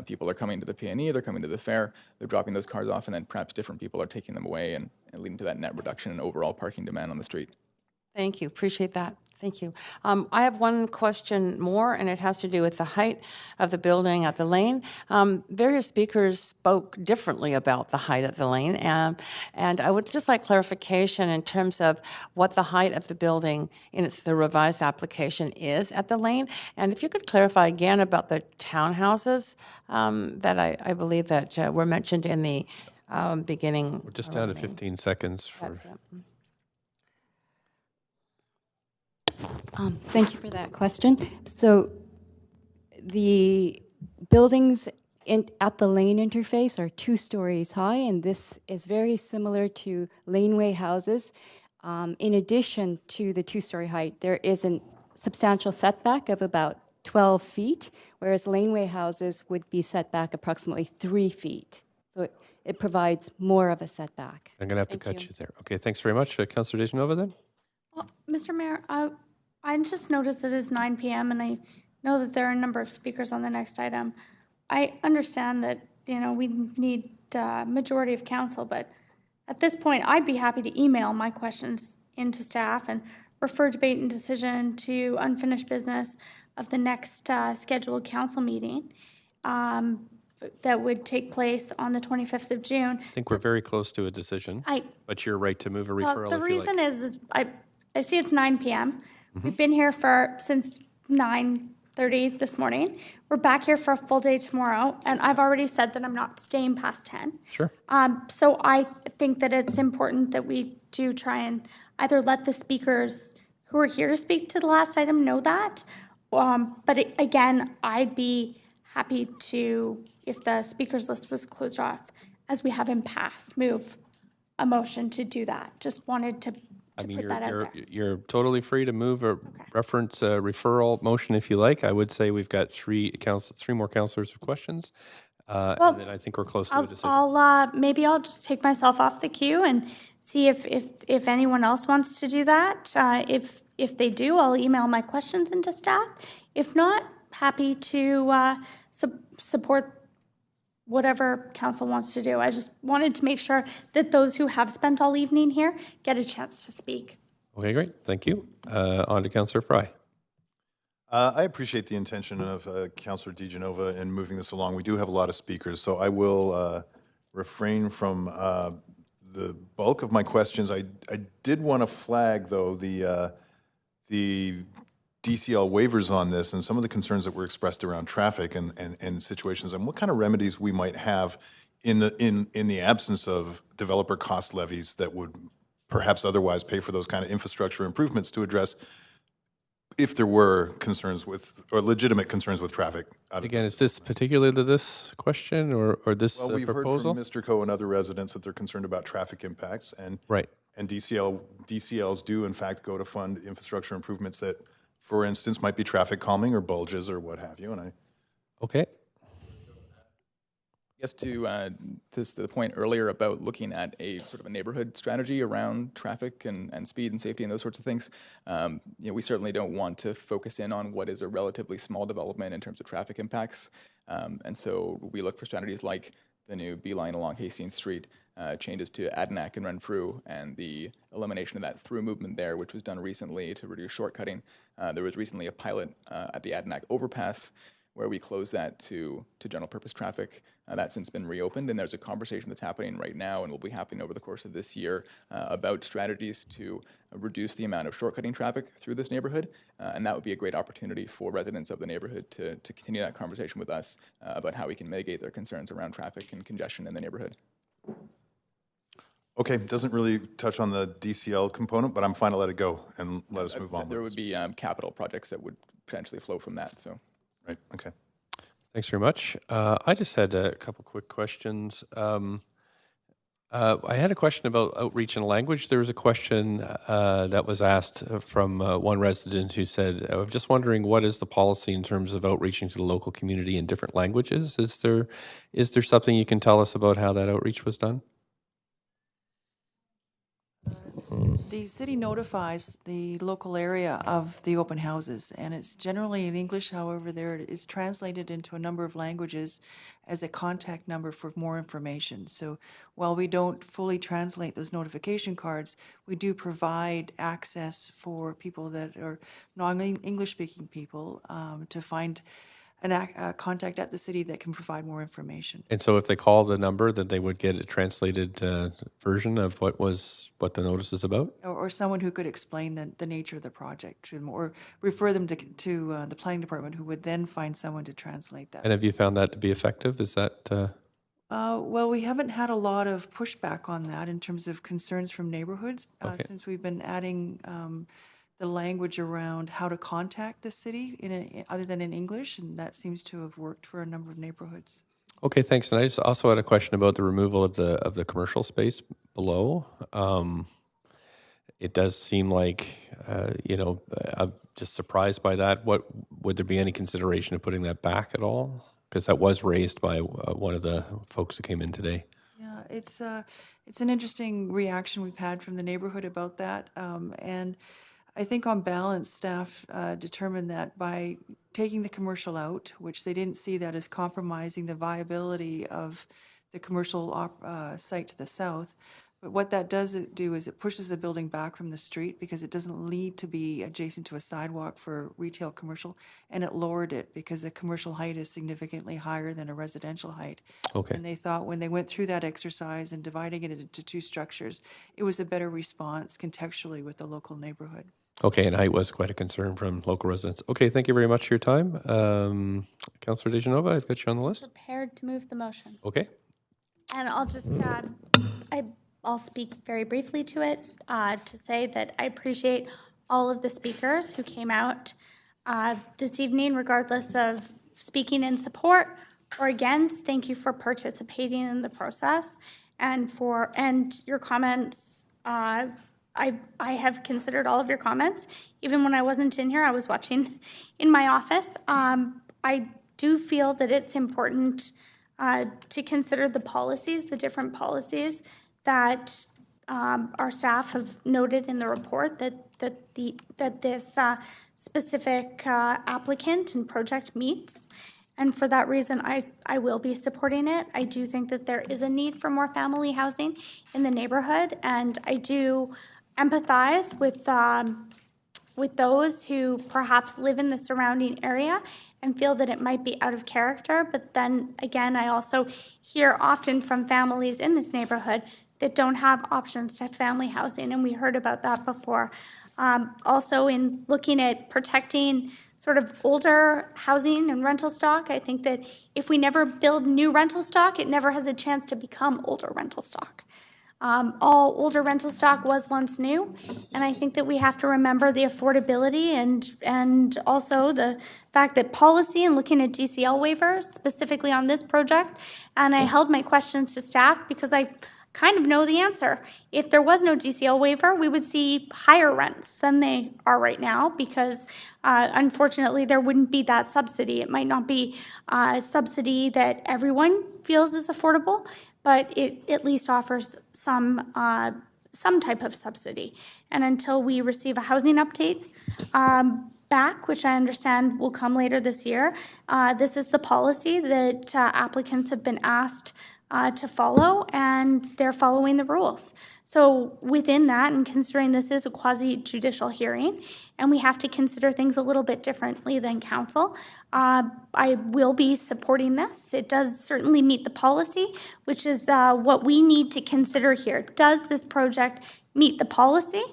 People are coming to the PNE, they're coming to the fair, they're dropping those cars off, and then perhaps different people are taking them away and leading to that net reduction in overall parking demand on the street. Thank you. Appreciate that. Thank you. I have one question more, and it has to do with the height of the building at the lane. Various speakers spoke differently about the height of the lane, and I would just like clarification in terms of what the height of the building in the revised application is at the lane. And if you could clarify again about the townhouses that I believe that were mentioned in the beginning. We're just down to 15 seconds. Thank you for that question. So the buildings at the lane interface are 2 stories high, and this is very similar to laneway houses. In addition to the 2-story height, there is a substantial setback of about 12 feet, whereas laneway houses would be set back approximately 3 feet. So it provides more of a setback. I'm going to have to cut you there. Okay, thanks very much. Councillor Dejanova then? Well, Mr. Mayor, I just noticed it is 9 p.m. and I know that there are a number of speakers on the next item. I understand that, we need majority of council, but at this point, I'd be happy to email my questions into staff and refer debate and decision to unfinished business of the next scheduled council meeting that would take place on the 25th of June. I think we're very close to a decision, but you're right to move a referral. The if you reason like. is I see it's 9 p.m. Mm-hmm. We've been here since 9:30 this morning. We're back here for a full day tomorrow, and I've already said that I'm not staying past 10. Sure. So I think that it's important that we do try and either let the speakers who are here to speak to the last item know that, but again, I'd be happy to, if the speakers list was closed off, as we have in past, move a motion to do that. Just wanted to put that out there. You're totally free to move a reference referral motion if you like. I would say we've got 3 more councillors with questions, and then I think we're close to a decision. Maybe I'll just take myself off the queue and see if anyone else wants to do that. If they do, I'll email my questions into staff. If not, happy to support whatever council wants to do. I just wanted to make sure that those who have spent all evening here get a chance to speak. Okay, great. Thank you. On to Councillor Fry. I appreciate the intention of Councillor Dejanova in moving this along. We do have a lot of speakers, so I will refrain from the bulk of my questions. I did want to flag, though, the DCL waivers on this and some of the concerns that were expressed around traffic and situations, and what kind of remedies we might have in the absence of developer cost levies that would perhaps otherwise pay for those kind of infrastructure improvements to address if there were concerns with, or legitimate concerns with traffic. Again, is this particular to this question or this well, we've proposal? heard from Mr. Coe and other residents that they're concerned about traffic impacts, and DCLs do in fact go to fund infrastructure improvements that, for instance, might be traffic calming or bulges or what have you. And okay. I guess to the point earlier about looking at a sort of a neighborhood strategy around traffic and speed and safety and those sorts of things, we certainly don't want to focus in on what is a relatively small development in terms of traffic impacts. And so we look for strategies like the new beeline along Hastings Street changes to Adanac and Renfrew, and the elimination of that through movement there, which was done recently to reduce shortcutting. There was recently a pilot at the Adanac overpass where we closed that to general purpose traffic. That's since been reopened, and there's a conversation that's happening right now and will be happening over the course of this year about strategies to reduce the amount of shortcutting traffic through this neighborhood. And that would be a great opportunity for residents of the neighborhood to continue that conversation with us about how we can mitigate their concerns around traffic and congestion in the neighborhood. Okay, doesn't really touch on the DCL component, but I'm fine to let it go and let us move on. There would be capital projects that would potentially flow from that. So, right, okay. Thanks very much. I just had a couple quick questions. I had a question about outreach and language. There was a question that was asked from one resident who said, I'm just wondering, what is the policy in terms of outreaching to the local community in different languages? Is there something you can tell us about how that outreach was done? The city notifies the local area of the open houses, and it's generally in English. However, there it is translated into a number of languages as a contact number for more information. So while we don't fully translate those notification cards, we do provide access for people that are non-English speaking people to find a contact at the city that can provide more information. And so if they call the number, then they would get a translated version of what the notice is about? Or someone who could explain the nature of the project to them, or refer them to the planning department, who would then find someone to translate that. And have you found that to be effective? Is that... Well, we haven't had a lot of pushback on that in terms of concerns from neighborhoods since we've been adding the language around how to contact the city other than in English, and that seems to have worked for a number of neighborhoods. Okay, thanks. And I just also had a question about the removal of the commercial space below. It does seem like, I'm just surprised by that. Would there be any consideration of putting that back at all? Because that was raised by one of the folks who came in today. Yeah, it's an interesting reaction we've had from the neighborhood about that, and I think on balance, staff determined that by taking the commercial out, which they didn't see that as compromising the viability of the commercial site to the south. But what that does do is it pushes the building back from the street because it doesn't need to be adjacent to a sidewalk for retail commercial, and it lowered it because the commercial height is significantly higher than a residential height. Okay. And they thought when they went through that exercise and dividing it into two structures, it was a better response contextually with the local neighborhood. Okay, and height was quite a concern from local residents. Okay, thank you very much for your time. Councillor Dejanova, I've got you on the list. Prepared to move the motion. Okay. And I'll just, I'll speak very briefly to it to say that I appreciate all of the speakers who came out this evening, regardless of speaking in support or against. Thank you for participating in the process and your comments. I have considered all of your comments. Even when I wasn't in here, I was watching in my office. I do feel that it's important to consider the policies, the different policies that our staff have noted in the report that this specific applicant and project meets. And for that reason, I will be supporting it. I do think that there is a need for more family housing in the neighborhood, and I do empathize with those who perhaps live in the surrounding area and feel that it might be out of character. But then again, I also hear often from families in this neighborhood that don't have options to have family housing, and we heard about that before. Also, in looking at protecting sort of older housing and rental stock, I think that if we never build new rental stock, it never has a chance to become older rental stock. All older rental stock was once new, and I think that we have to remember the affordability and also the fact that policy and looking at DCL waivers, specifically on this project, and I held my questions to staff because I kind of know the answer. If there was no DCL waiver, we would see higher rents than they are right now because, unfortunately, there wouldn't be that subsidy. It might not be a subsidy that everyone feels is affordable, but it at least offers some type of subsidy. And until we receive a housing update back, which I understand will come later this year, this is the policy that applicants have been asked to follow, and they're following the rules. So within that, and considering this is a quasi-judicial hearing, and we have to consider things a little bit differently than council, I will be supporting this. It does certainly meet the policy, which is what we need to consider here. Does this project meet the policy?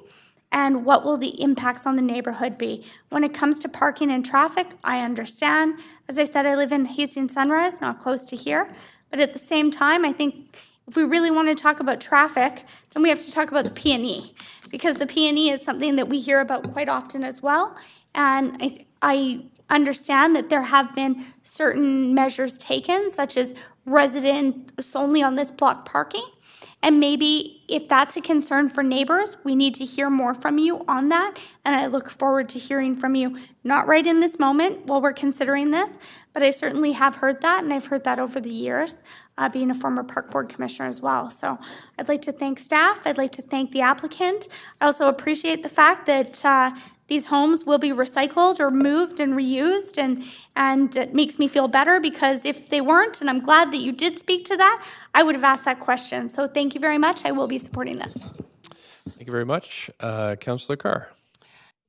And what will the impacts on the neighborhood be? When it comes to parking and traffic, I understand. As I said, I live in Hastings Sunrise, not close to here. But at the same time, I think if we really want to talk about traffic, then we have to talk about the P&E, because the P&E is something that we hear about quite often as well. And I understand that there have been certain measures taken, such as residents only on this block parking. And maybe if that's a concern for neighbors, we need to hear more from you on that. And I look forward to hearing from you, not right in this moment while we're considering this, but I certainly have heard that, and I've heard that over the years, being a former park board commissioner as well. So I'd like to thank staff. I'd like to thank the applicant. I also appreciate the fact that these homes will be recycled or moved and reused, and it makes me feel better, because if they weren't, and I'm glad that you did speak to that, I would have asked that question. So thank you very much. I will be supporting this. Thank you very much. Councillor Carr.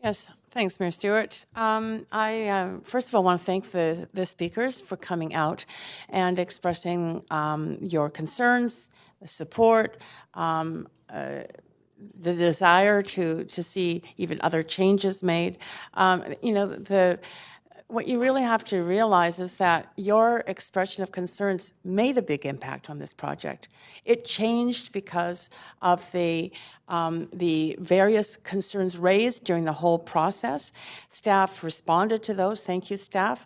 Yes, thanks, Mayor Stewart. I first of all want to thank the speakers for coming out and expressing your concerns, the support, the desire to see even other changes made. What you really have to realize is that your expression of concerns made a big impact on this project. It changed because of the various concerns raised during the whole process. Staff responded to those, thank you, staff,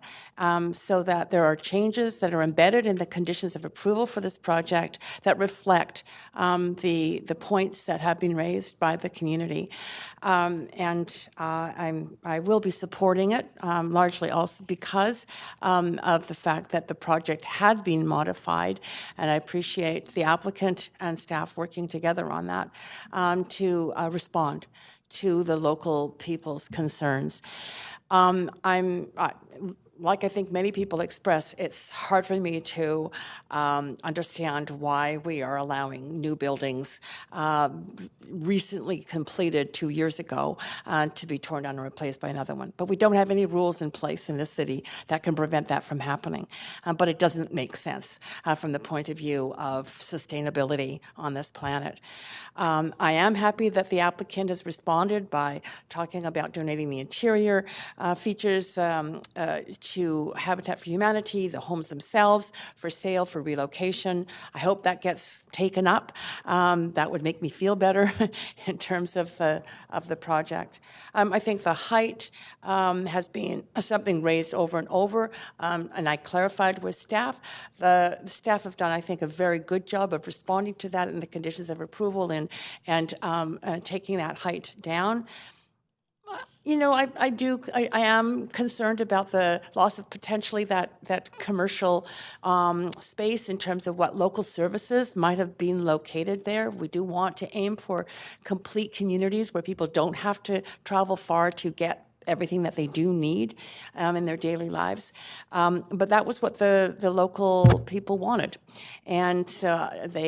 so that there are changes that are embedded in the conditions of approval for this project that reflect the points that have been raised by the community. I will be supporting it, largely also because of the fact that the project had been modified, and I appreciate the applicant and staff working together on that to respond to the local people's concerns. Like I think many people express, it's hard for me to understand why we are allowing new buildings recently completed 2 years ago to be torn down and replaced by another one. But we don't have any rules in place in this city that can prevent that from happening. But it doesn't make sense from the point of view of sustainability on this planet. I am happy that the applicant has responded by talking about donating the interior features to Habitat for Humanity, the homes themselves for sale, for relocation. I hope that gets taken up. That would make me feel better in terms of the project. I think the height has been something raised over and over, and I clarified with staff. The staff have done, I think, a very good job of responding to that in the conditions of approval and taking that height down. I am concerned about the loss of potentially that commercial space in terms of what local services might have been located there. We do want to aim for complete communities where people don't have to travel far to get everything that they do need in their daily lives. But that was what the local people wanted. And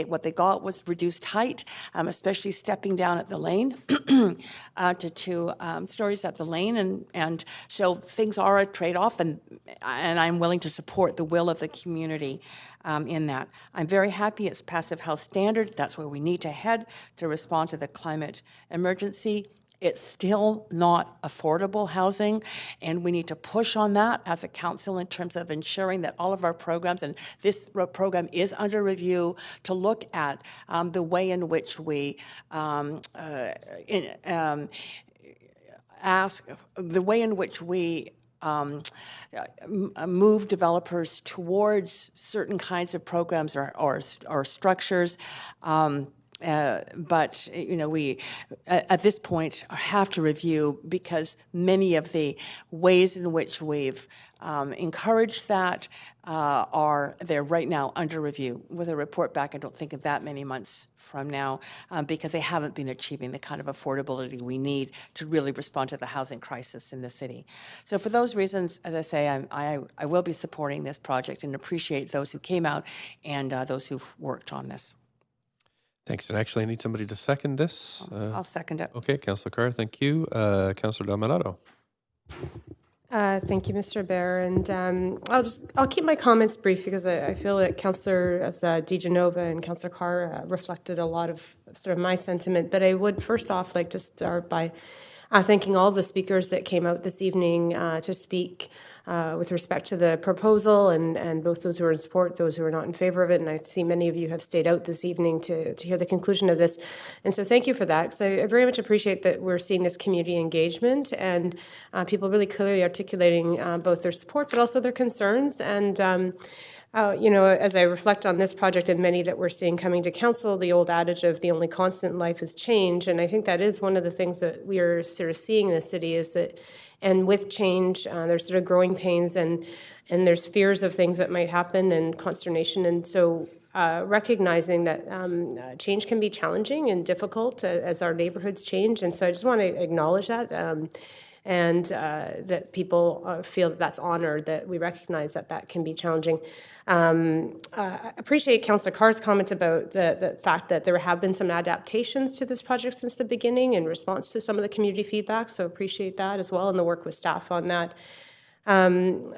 what they got was reduced height, especially stepping down at the lane to 2 stories at the lane. And so things are a trade-off, and I'm willing to support the will of the community in that. I'm very happy it's Passive House standard. That's where we need to head to respond to the climate emergency. It's still not affordable housing, and we need to push on that as a council in terms of ensuring that all of our programs, and this program is under review, to look at the way in which we move developers towards certain kinds of programs or structures. But we at this point have to review, because many of the ways in which we've encouraged that they're right now under review with a report back. I don't think of that many months from now, because they haven't been achieving the kind of affordability we need to really respond to the housing crisis in the city. So for those reasons, as I say, I will be supporting this project and appreciate those who came out and those who've worked on this. Thanks. And actually, I need somebody to second this. I'll second it. Okay, Councillor Carr, thank you. Councillor D'Amato. Thank you, Mr. Bear. And I'll keep my comments brief, because I feel that Councillor DiGenova and Councillor Carr reflected a lot of sort of my sentiment. But I would first off like to start by thanking all the speakers that came out this evening to speak with respect to the proposal, and both those who are in support, those who are not in favor of it. And I see many of you have stayed out this evening to hear the conclusion of this. And so thank you for that, because I very much appreciate that we're seeing this community engagement and people really clearly articulating both their support but also their concerns. And as I reflect on this project and many that we're seeing coming to council, the old adage of the only constant in life is change. And I think that is one of the things that we are sort of seeing in the city, is that, and with change, there's sort of growing pains and there's fears of things that might happen and consternation. And so recognizing that change can be challenging and difficult as our neighborhoods change. And so I just want to acknowledge that. And that people feel that that's honored, that we recognize that that can be challenging. I appreciate Councillor Carr's comments about the fact that there have been some adaptations to this project since the beginning in response to some of the community feedback, so appreciate that as well, and the work with staff on that. When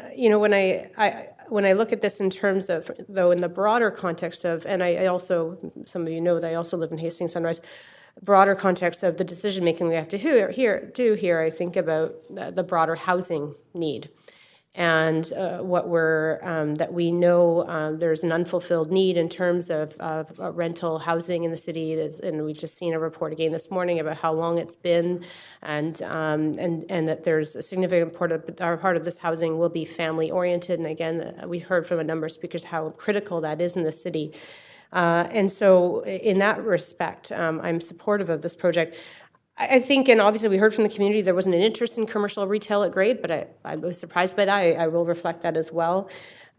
I look at this in terms of, though, in the broader context of, and I also, some of you know that I also live in Hastings Sunrise, broader context of the decision making we have to do here, I think about the broader housing need, and that we know there's an unfulfilled need in terms of rental housing in the city, and we've just seen a report again this morning about how long it's been, and that there's a significant part of this housing will be family oriented, and again we heard from a number of speakers how critical that is in the city. And so in that respect, I'm supportive of this project. I think, and obviously we heard from the community, there wasn't an interest in commercial retail at grade, but I was surprised by that. I will reflect that as well.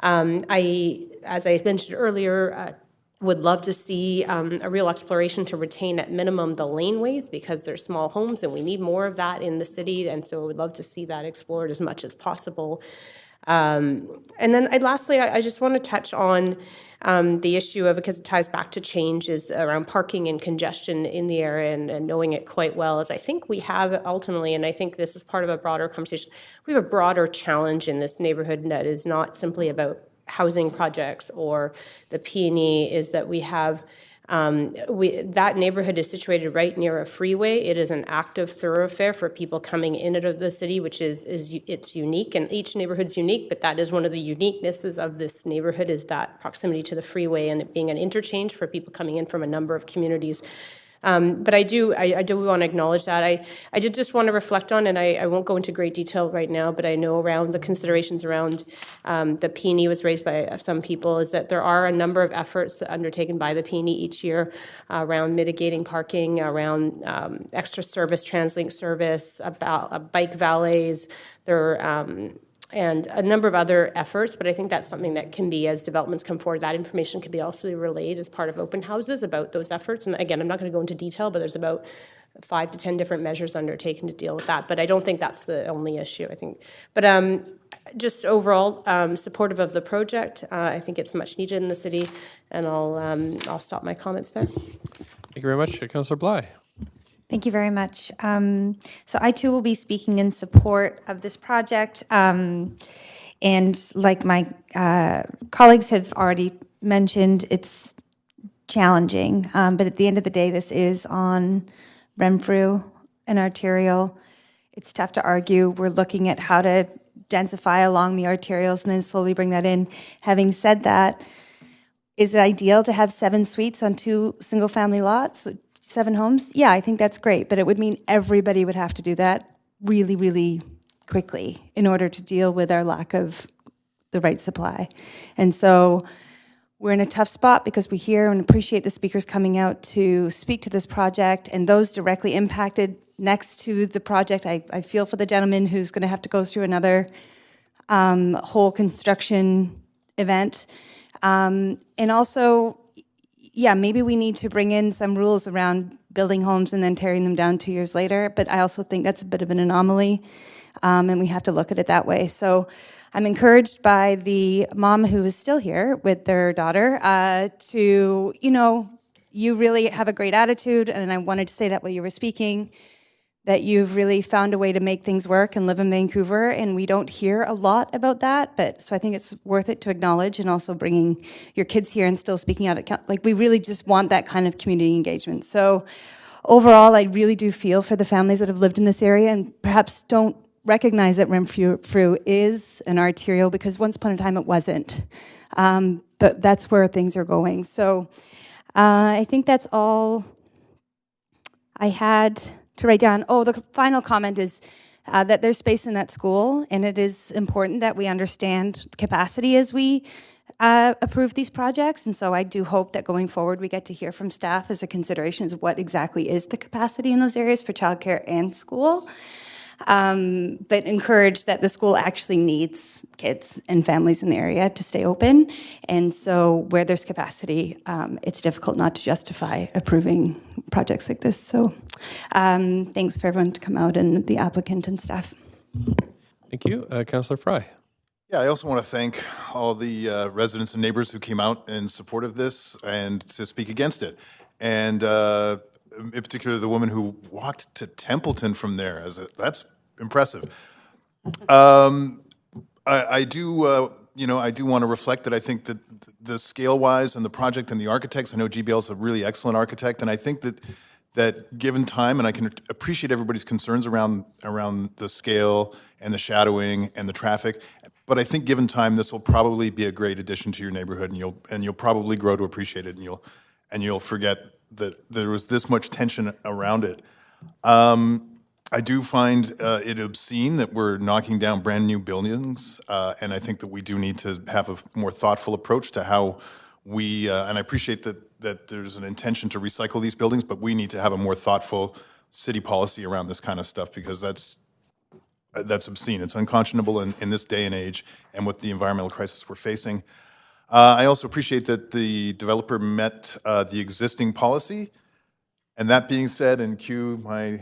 As I mentioned earlier, would love to see a real exploration to retain at minimum the laneways, because they're small homes and we need more of that in the city. And so I would love to see that explored as much as possible. And then lastly, I just want to touch on the issue of, because it ties back to change, is around parking and congestion in the area, and knowing it quite well, as I think we have ultimately, and I think this is part of a broader conversation. We have a broader challenge in this neighborhood that is not simply about housing projects or the P&E, is that we have that neighborhood is situated right near a freeway. It is an active thoroughfare for people coming in and out of the city, which is it's unique, and each neighborhood's unique, but that is one of the uniquenesses of this neighborhood, is that proximity to the freeway and it being an interchange for people coming in from a number of communities. But I do want to acknowledge that. I did just want to reflect on, and I won't go into great detail right now, but I know around the considerations around the P&E was raised by some people, is that there are a number of efforts undertaken by the P&E each year around mitigating parking, around extra service, TransLink service, about bike valets. And a number of other efforts, but I think that's something that can be, as developments come forward, that information can be also relayed as part of open houses about those efforts. And again, I'm not going to go into detail, but there's about 5 to 10 different measures undertaken to deal with that. But I don't think that's the only issue, I think. But just overall, supportive of the project. I think it's much needed in the city, and I'll stop my comments there. Thank you very much, Councillor Bly. Thank you very much. So I too will be speaking in support of this project. And like my colleagues have already mentioned, it's challenging. But at the end of the day, this is on Renfrew and arterial. It's tough to argue. We're looking at how to densify along the arterials and then slowly bring that in. Having said that, is it ideal to have 7 suites on 2 single-family lots? 7 homes? Yeah, I think that's great, but it would mean everybody would have to do that really, really quickly in order to deal with our lack of the right supply. And so we're in a tough spot because we hear and appreciate the speakers coming out to speak to this project, and those directly impacted next to the project. I feel for the gentleman who's going to have to go through another whole construction event. And also, yeah, maybe we need to bring in some rules around building homes and then tearing them down 2 years later, but I also think that's a bit of an anomaly, and we have to look at it that way. So I'm encouraged by the mom who is still here with their daughter to, you really have a great attitude, and I wanted to say that while you were speaking, that you've really found a way to make things work and live in Vancouver, and we don't hear a lot about that, but so I think it's worth it to acknowledge, and also bringing your kids here and still speaking out. Like, we really just want that kind of community engagement. So overall, I really do feel for the families that have lived in this area and perhaps don't recognize that Renfrew is an arterial, because once upon a time it wasn't. But that's where things are going. So I think that's all I had to write down. Oh, the final comment is that there's space in that school, and it is important that we understand capacity as we approve these projects. And so I do hope that going forward we get to hear from staff as a consideration as what exactly is the capacity in those areas for childcare and school. But encourage that the school actually needs kids and families in the area to stay open. And so where there's capacity, it's difficult not to justify approving projects like this. So thanks for everyone to come out, and the applicant and staff. Thank you. Councillor Fry. Yeah, I also want to thank all the residents and neighbors who came out in support of this and to speak against it. And in particular, the woman who walked to Templeton from there. That's impressive. I do, I do want to reflect that I think that the scale-wise and the project and the architects, I know GBL is a really excellent architect, and I think that given time, and I can appreciate everybody's concerns around the scale and the shadowing and the traffic, but I think given time, this will probably be a great addition to your neighborhood, and you'll probably grow to appreciate it, and you'll forget that there was this much tension around it. I do find it obscene that we're knocking down brand new buildings, and I think that we do need to have a more thoughtful approach to how we, and I appreciate that there's an intention to recycle these buildings, but we need to have a more thoughtful city policy around this kind of stuff, because that's obscene. It's unconscionable in this day and age and with the environmental crisis we're facing. I also appreciate that the developer met the existing policy. And that being said, and cue my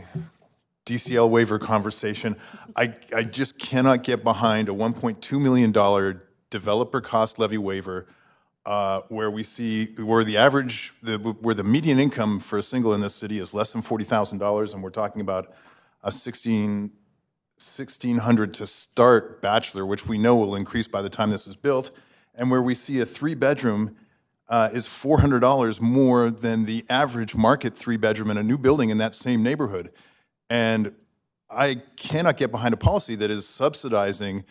DCL waiver conversation, I just cannot get behind a $1.2 million developer cost levy waiver where the median income for a single in this city is less than $40,000, and we're talking about a $1,600 to start bachelor, which we know will increase by the time this is built, and where we see a 3-bedroom is $400 more than the average market 3-bedroom in a new building in that same neighborhood. And I cannot get behind a policy that is subsidizing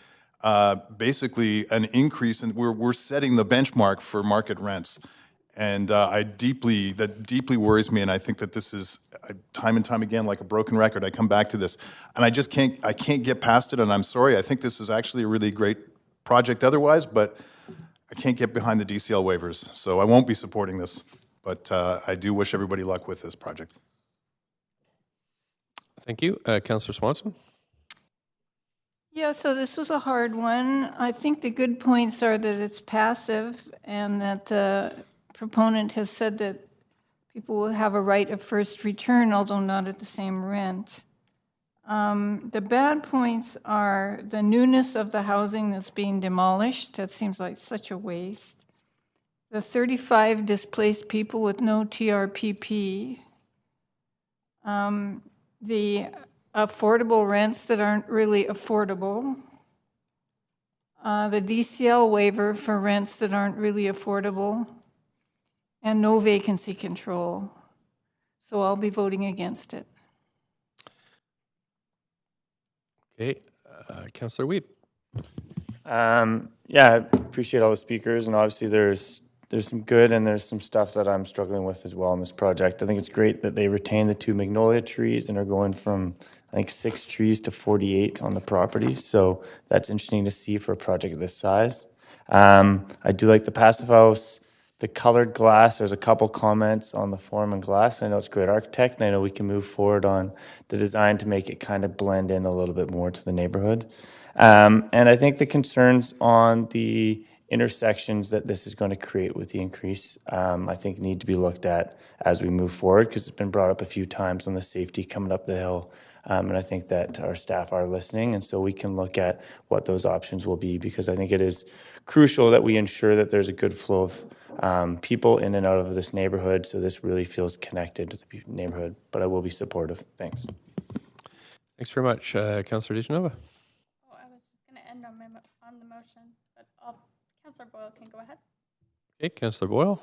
basically an increase, and we're setting the benchmark for market rents. And that deeply worries me, and I think that this is time and time again like a broken record. I come back to this, and I can't get past it. And I'm sorry. I think this is actually a really great project otherwise, but I can't get behind the DCL waivers, so I won't be supporting this. But I do wish everybody luck with this project. Thank you, Councillor Swanson. Yeah, so this was a hard one. I think the good points are that it's passive, and that the proponent has said that people will have a right of first return, although not at the same rent. The bad points are the newness of the housing that's being demolished. That seems like such a waste. The 35 displaced people with no TRPP. The affordable rents that aren't really affordable. The DCL waiver for rents that aren't really affordable. And no vacancy control. So I'll be voting against it. Okay, Councillor Weed. Yeah, I appreciate all the speakers, and obviously there's some good and there's some stuff that I'm struggling with as well in this project. I think it's great that they retain the 2 magnolia trees and are going from, I think, 6 trees to 48 on the property. So that's interesting to see for a project of this size. I do like the passive house. The colored glass, there's a couple comments on the form and glass. I know it's great architect, and I know we can move forward on the design to make it kind of blend in a little bit more to the neighborhood. And I think the concerns on the intersections that this is going to create with the increase, I think need to be looked at as we move forward, because it's been brought up a few times on the safety coming up the hill. And I think that our staff are listening, and so we can look at what those options will be, because I think it is crucial that we ensure that there's a good flow of people in and out of this neighborhood, so this really feels connected to the neighborhood. But I will be supportive. Thanks. Thanks very much. Councillor DeGenova. Oh, I was just going to end on the motion, but Councillor Boyle can go ahead. Okay, Councillor Boyle.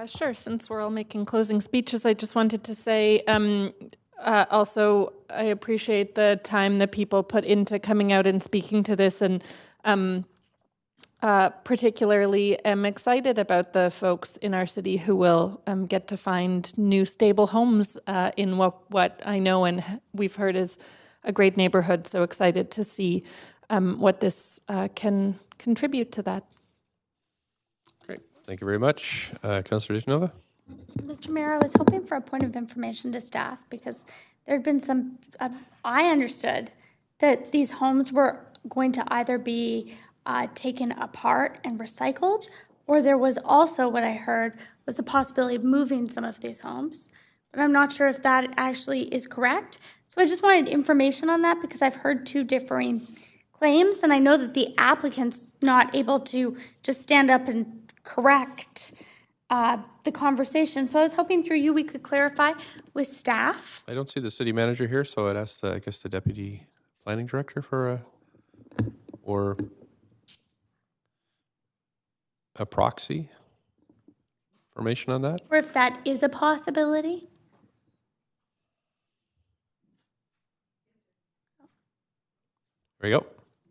Sure. Since we're all making closing speeches, I just wanted to say also I appreciate the time that people put into coming out and speaking to this, and particularly am excited about the folks in our city who will get to find new stable homes in what I know and we've heard is a great neighborhood. So excited to see what this can contribute to that. Great. Thank you very much. Councillor DeGenova. Mr. Mayor, I was hoping for a point of information to staff, because there had been some, I understood that these homes were going to either be taken apart and recycled, or there was also what I heard was the possibility of moving some of these homes. But I'm not sure if that actually is correct. So I just wanted information on that, because I've heard two differing claims, and I know that the applicant's not able to just stand up and correct the conversation. So I was hoping through you we could clarify with staff. I don't see the city manager here, so I'd ask the deputy planning director for or a proxy information on that. Or if that is a possibility. There you go.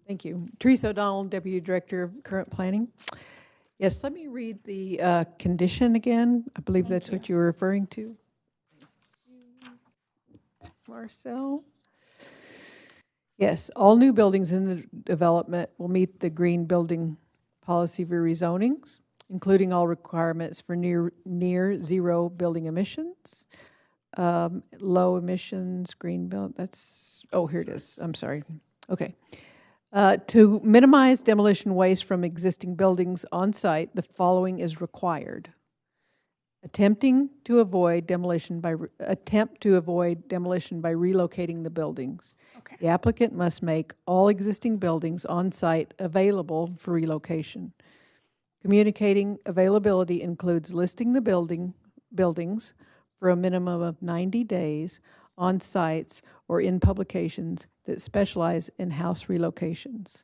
Thank you. Teresa O'Donnell, Deputy Director of Current Planning. Yes, let me read the condition again. I believe that's what you were referring to. Marcel. Yes, all new buildings in the development will meet the green building policy for rezonings, including all requirements for near zero building emissions, low emissions, green build. That's, oh, here it is. I'm sorry. Okay. To minimize demolition waste from existing buildings on site, the following is required. Attempt to avoid demolition by relocating the buildings. Okay. The applicant must make all existing buildings on site available for relocation. Communicating availability includes listing the buildings for a minimum of 90 days on sites or in publications that specialize in house relocations.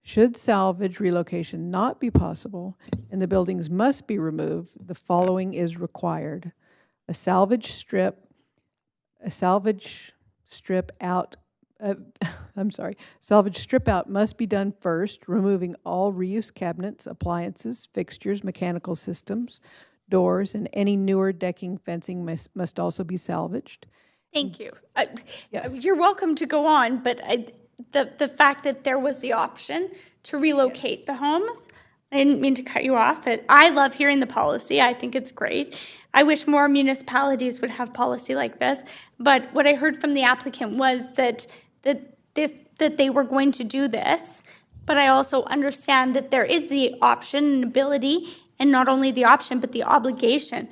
Should salvage relocation not be possible and the buildings must be removed, the following is required. Salvage strip out must be done first, removing all reuse cabinets, appliances, fixtures, mechanical systems, doors, and any newer decking fencing must also be salvaged. Thank you. Yes. You're welcome to go on, but the fact that there was the option to relocate the homes, I didn't mean to cut you off. I love hearing the policy. I think it's great. I wish more municipalities would have policy like this. But what I heard from the applicant was that they were going to do this. But I also understand that there is the option and ability, and not only the option, but the obligation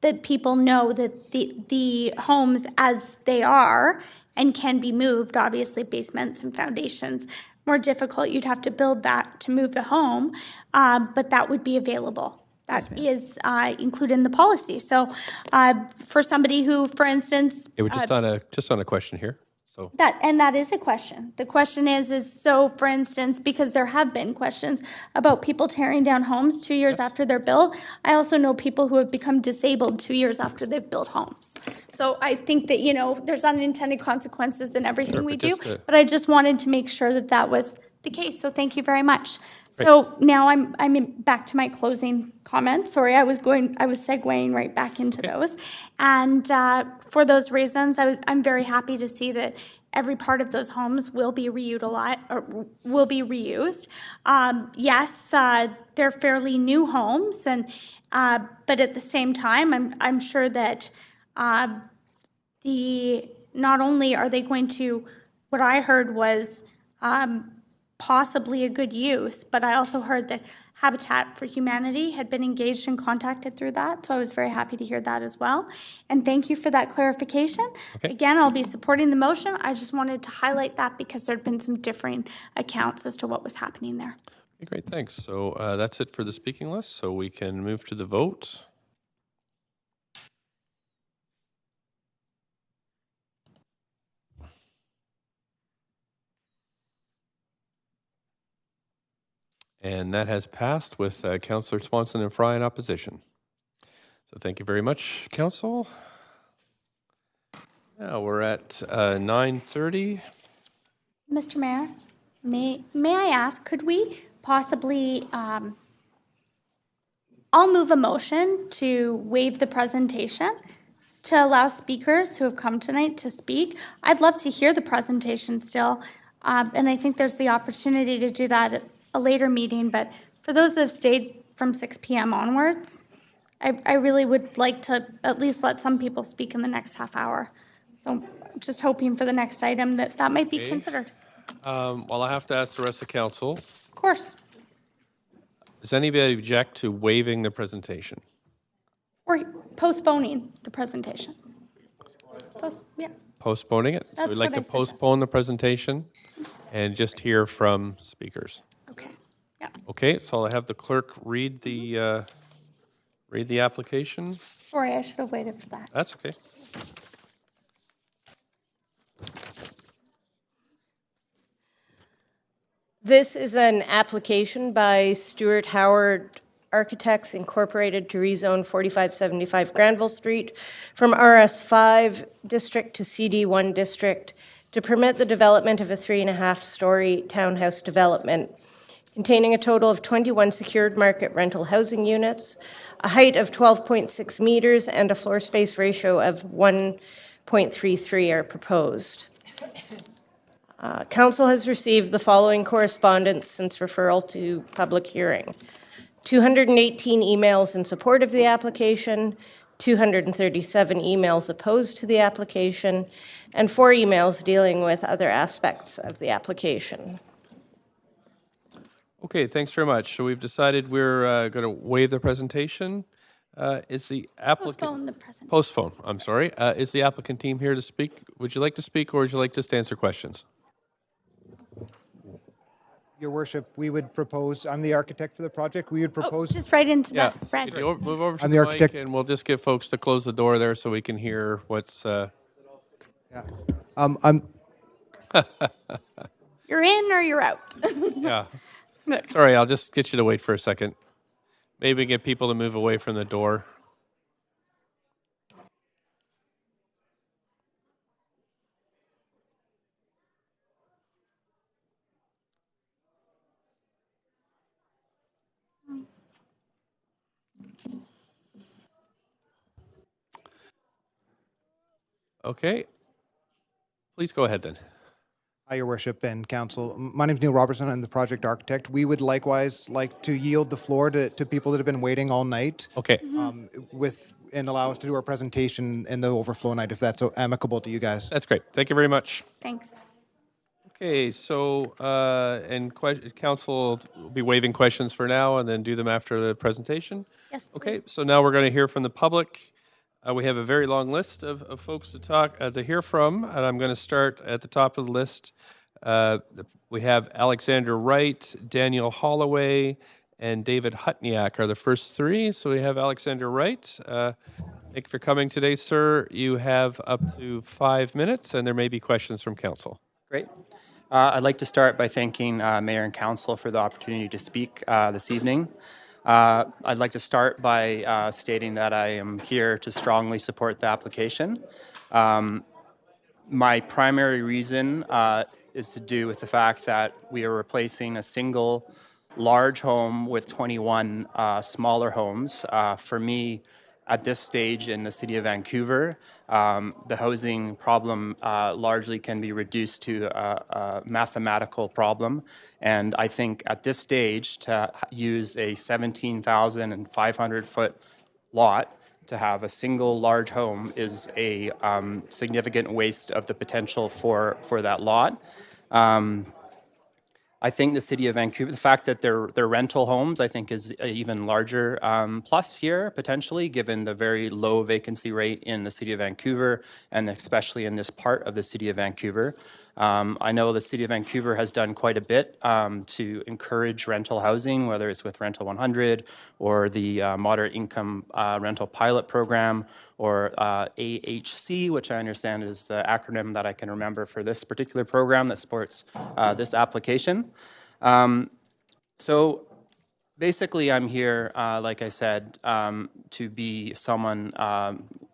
that people know that the homes as they are and can be moved, obviously basements and foundations, more difficult. You'd have to build that to move the home, but that would be available. That is included in the policy. So for somebody who, for instance... It was just on a question here. So that is a question. The question is so, for instance, because there have been questions about people tearing down homes 2 years after they're built. I also know people who have become disabled 2 years after they've built homes. So I think that, there's unintended consequences in everything we do. But I just wanted to make sure that that was the case. So thank you very much. Great. So now I'm back to my closing comments. Sorry, I was segueing right back into those. And for those reasons, I'm very happy to see that every part of those homes will be reutilized or will be reused. Yes, they're fairly new homes, and but at the same time, I'm sure that not only are they going to, what I heard was possibly a good use, but I also heard that Habitat for Humanity had been engaged and contacted through that, so I was very happy to hear that as well. And thank you for that clarification. Okay. Again, I'll be supporting the motion. I just wanted to highlight that because there had been some differing accounts as to what was happening there. Okay, great, thanks. So that's it for the speaking list, so we can move to the vote. And that has passed with Councillor Swanson and Fry in opposition. So thank you very much, Council. Now we're at 9:30. Mr. Mayor, may I ask, could we possibly, I'll move a motion to waive the presentation to allow speakers who have come tonight to speak. I'd love to hear the presentation still, and I think there's the opportunity to do that at a later meeting, but for those who have stayed from 6 p.m. onwards, I really would like to at least let some people speak in the next half hour. So just hoping for the next item that might be considered. Well, I have to ask the rest of council. Of course. Does anybody object to waiving the presentation? Or postponing the presentation. Yeah. Postponing it? So That's we'd like what to I postpone the presentation and just hear from speakers. Okay. Yeah. Okay, so I'll have the clerk read the application. Sorry, I should have waited for that. That's okay. This is an application by Stuart Howard Architects Incorporated to rezone 4575 Granville Street from RS5 district to CD1 district to permit the development of a 3.5-story townhouse development containing a total of 21 secured market rental housing units, a height of 12.6 meters, and a floor space ratio of 1.33 are proposed. Council has received the following correspondence since referral to public hearing. 218 emails in support of the application, 237 emails opposed to the application, and 4 emails dealing with other aspects of the application. Okay, thanks very much. So we've decided we're going to waive the presentation. Is the applicant... Postpone the presentation. Postpone, I'm sorry. Is the applicant team here to speak? Would you like to speak or would you like just to answer questions? Your Worship, we would propose, I'm the architect for the project, we would propose... Just right into that, Brad. Could you move over to I'm the the mic architect. and we'll just get folks to close the door there so we can hear what's... I'm... You're in or you're out. Yeah. Sorry, I'll just get you to wait for a second. Maybe get people to move away from the door. Okay. Please go ahead then. Hi, Your Worship and Council. My name is Neil Robertson. I'm the project architect. We would likewise like to yield the floor to people that have been waiting all night. Okay. And allow us to do our presentation in the overflow night, if that's so amicable to you guys. That's great. Thank you very much. Thanks. Okay, so council will be waiving questions for now and then do them after the presentation. Yes. Okay, so now we're going to hear from the public. We have a very long list of folks to hear from, and I'm going to start at the top of the list. We have Alexander Wright, Daniel Holloway, and David Hutniak are the first 3. So we have Alexander Wright. Thank you for coming today, sir. You have up to 5 minutes, and there may be questions from council. Great. I'd like to start by thanking Mayor and Council for the opportunity to speak this evening. I'd like to start by stating that I am here to strongly support the application. My primary reason is to do with the fact that we are replacing a single large home with 21 smaller homes. For me, at this stage in the city of Vancouver, the housing problem largely can be reduced to a mathematical problem. And I think at this stage, to use a 17,500 foot lot to have a single large home is a significant waste of the potential for that lot. I think the city of Vancouver, the fact that they're rental homes, I think is an even larger plus here, potentially, given the very low vacancy rate in the city of Vancouver, and especially in this part of the city of Vancouver. I know the city of Vancouver has done quite a bit to encourage rental housing, whether it's with Rental 100 or the Moderate Income Rental Pilot Program, or AHC, which I understand is the acronym that I can remember for this particular program that supports this application. So basically, I'm here, like I said, to be someone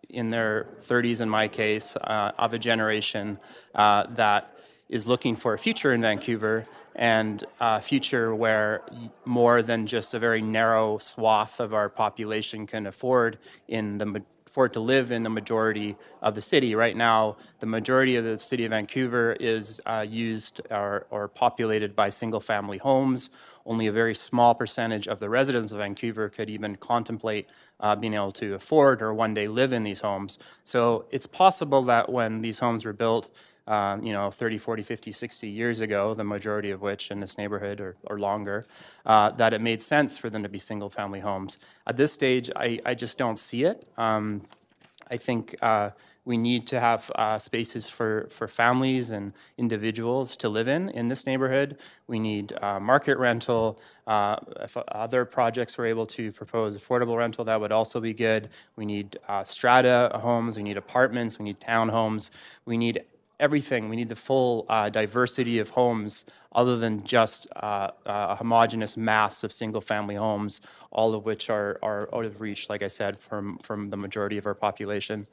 in their 30s, in my case, of a generation that is looking for a future in Vancouver, and a future where more than just a very narrow swath of our population can afford to live in the majority of the city. Right now, the majority of the city of Vancouver is used or populated by single-family homes. Only a very small percentage of the residents of Vancouver could even contemplate being able to afford or one day live in these homes. So it's possible that when these homes were built, 30, 40, 50, 60 years ago, the majority of which in this neighborhood or longer, that it made sense for them to be single-family homes. At this stage, I just don't see it. I think we need to have spaces for families and individuals to live in this neighborhood. We need market rental. If other projects were able to propose affordable rental, that would also be good. We need strata homes. We need apartments. We need townhomes. We need everything. We need the full diversity of homes other than just a homogeneous mass of single-family homes, all of which are out of reach, like I said, from the majority of our population.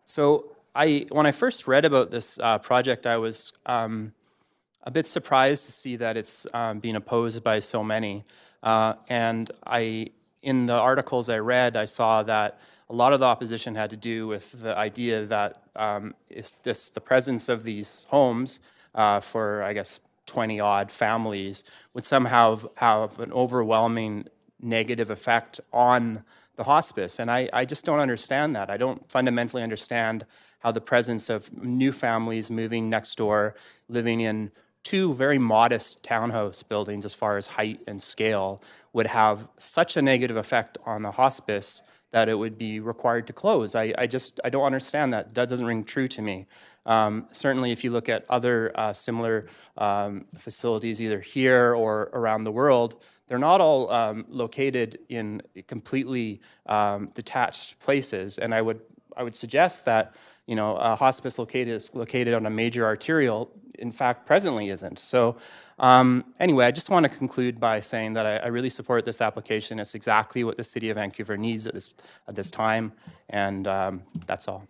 So when I first read about this project, I was a bit surprised to see that it's being opposed by so many. And in the articles I read, I saw that a lot of the opposition had to do with the idea that the presence of these homes for, I guess, 20-odd families would somehow have an overwhelming negative effect on the hospice. And I just don't understand that. I don't fundamentally understand how the presence of new families moving next door, living in two very modest townhouse buildings as far as height and scale, would have such a negative effect on the hospice that it would be required to close. I don't understand that. That doesn't ring true to me. Certainly, if you look at other similar facilities, either here or around the world, they're not all located in completely detached places. And I would suggest that a hospice located on a major arterial, in fact, presently isn't. So anyway, I just want to conclude by saying that I really support this application. It's exactly what the city of Vancouver needs at this time, and that's all.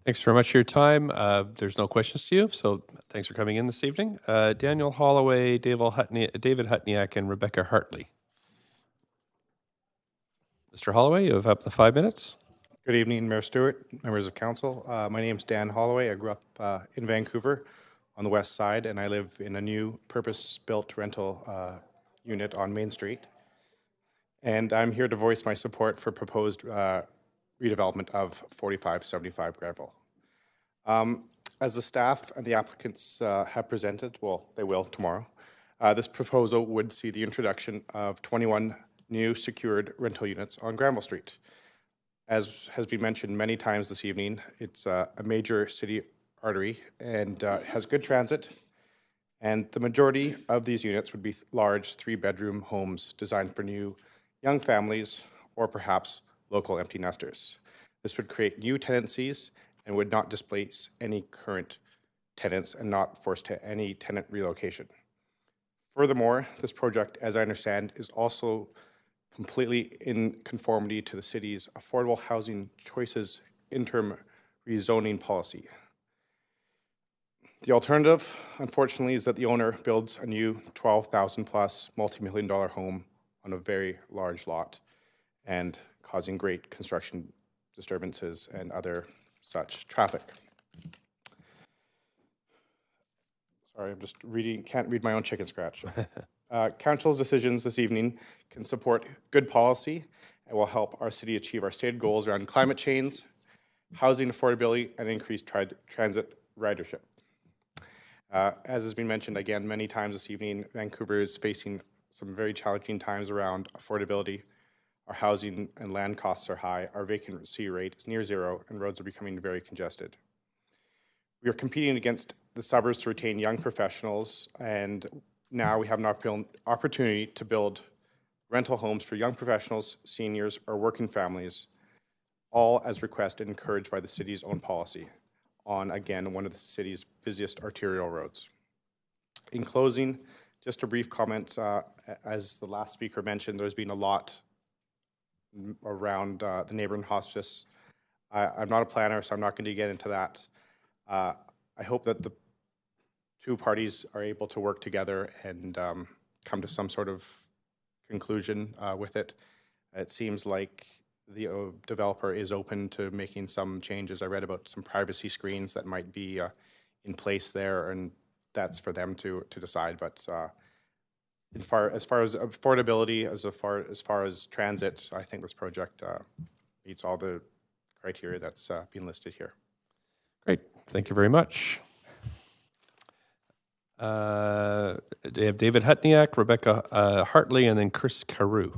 Thanks very much for your time. There's no questions to you, so thanks for coming in this evening. Daniel Holloway, David Hutniak, and Rebecca Hartley. Mr. Holloway, you have up to 5 minutes. Good evening, Mayor Stewart, members of council. My name is Dan Holloway. I grew up in Vancouver on the west side, and I live in a new purpose-built rental unit on Main Street. And I'm here to voice my support for proposed redevelopment of 4575 Granville. As the staff and the applicants have presented, well, they will tomorrow, this proposal would see the introduction of 21 new secured rental units on Granville Street. As has been mentioned many times this evening, it's a major city artery and has good transit. And the majority of these units would be large 3-bedroom homes designed for new young families or perhaps local empty nesters. This would create new tenancies and would not displace any current tenants and not force any tenant relocation. Furthermore, this project, as I understand, is also completely in conformity to the city's affordable housing choices interim rezoning policy. The alternative, unfortunately, is that the owner builds a new 12,000 plus multi-million-dollar home on a very large lot and causing great construction disturbances and other such traffic. Sorry, I'm just reading, can't read my own chicken scratch. Council's decisions this evening can support good policy and will help our city achieve our stated goals around climate change, housing affordability, and increased transit ridership. As has been mentioned again many times this evening, Vancouver is facing some very challenging times around affordability. Our housing and land costs are high, our vacancy rate is near zero, and roads are becoming very congested. We are competing against the suburbs to retain young professionals, and now we have an opportunity to build rental homes for young professionals, seniors, or working families, all as requested and encouraged by the city's own policy on, again, one of the city's busiest arterial roads. In closing, just a brief comment. As the last speaker mentioned, there's been a lot around the neighborhood hospice. I'm not a planner, so I'm not going to get into that. I hope that the two parties are able to work together and come to some sort of conclusion with it. It seems like the developer is open to making some changes. I read about some privacy screens that might be in place there, and that's for them to decide. But as far as affordability, as far as transit, I think this project meets all the criteria that's being listed here. Great, thank you very much. They have David Hutniak, Rebecca Hartley, and then Chris Carew.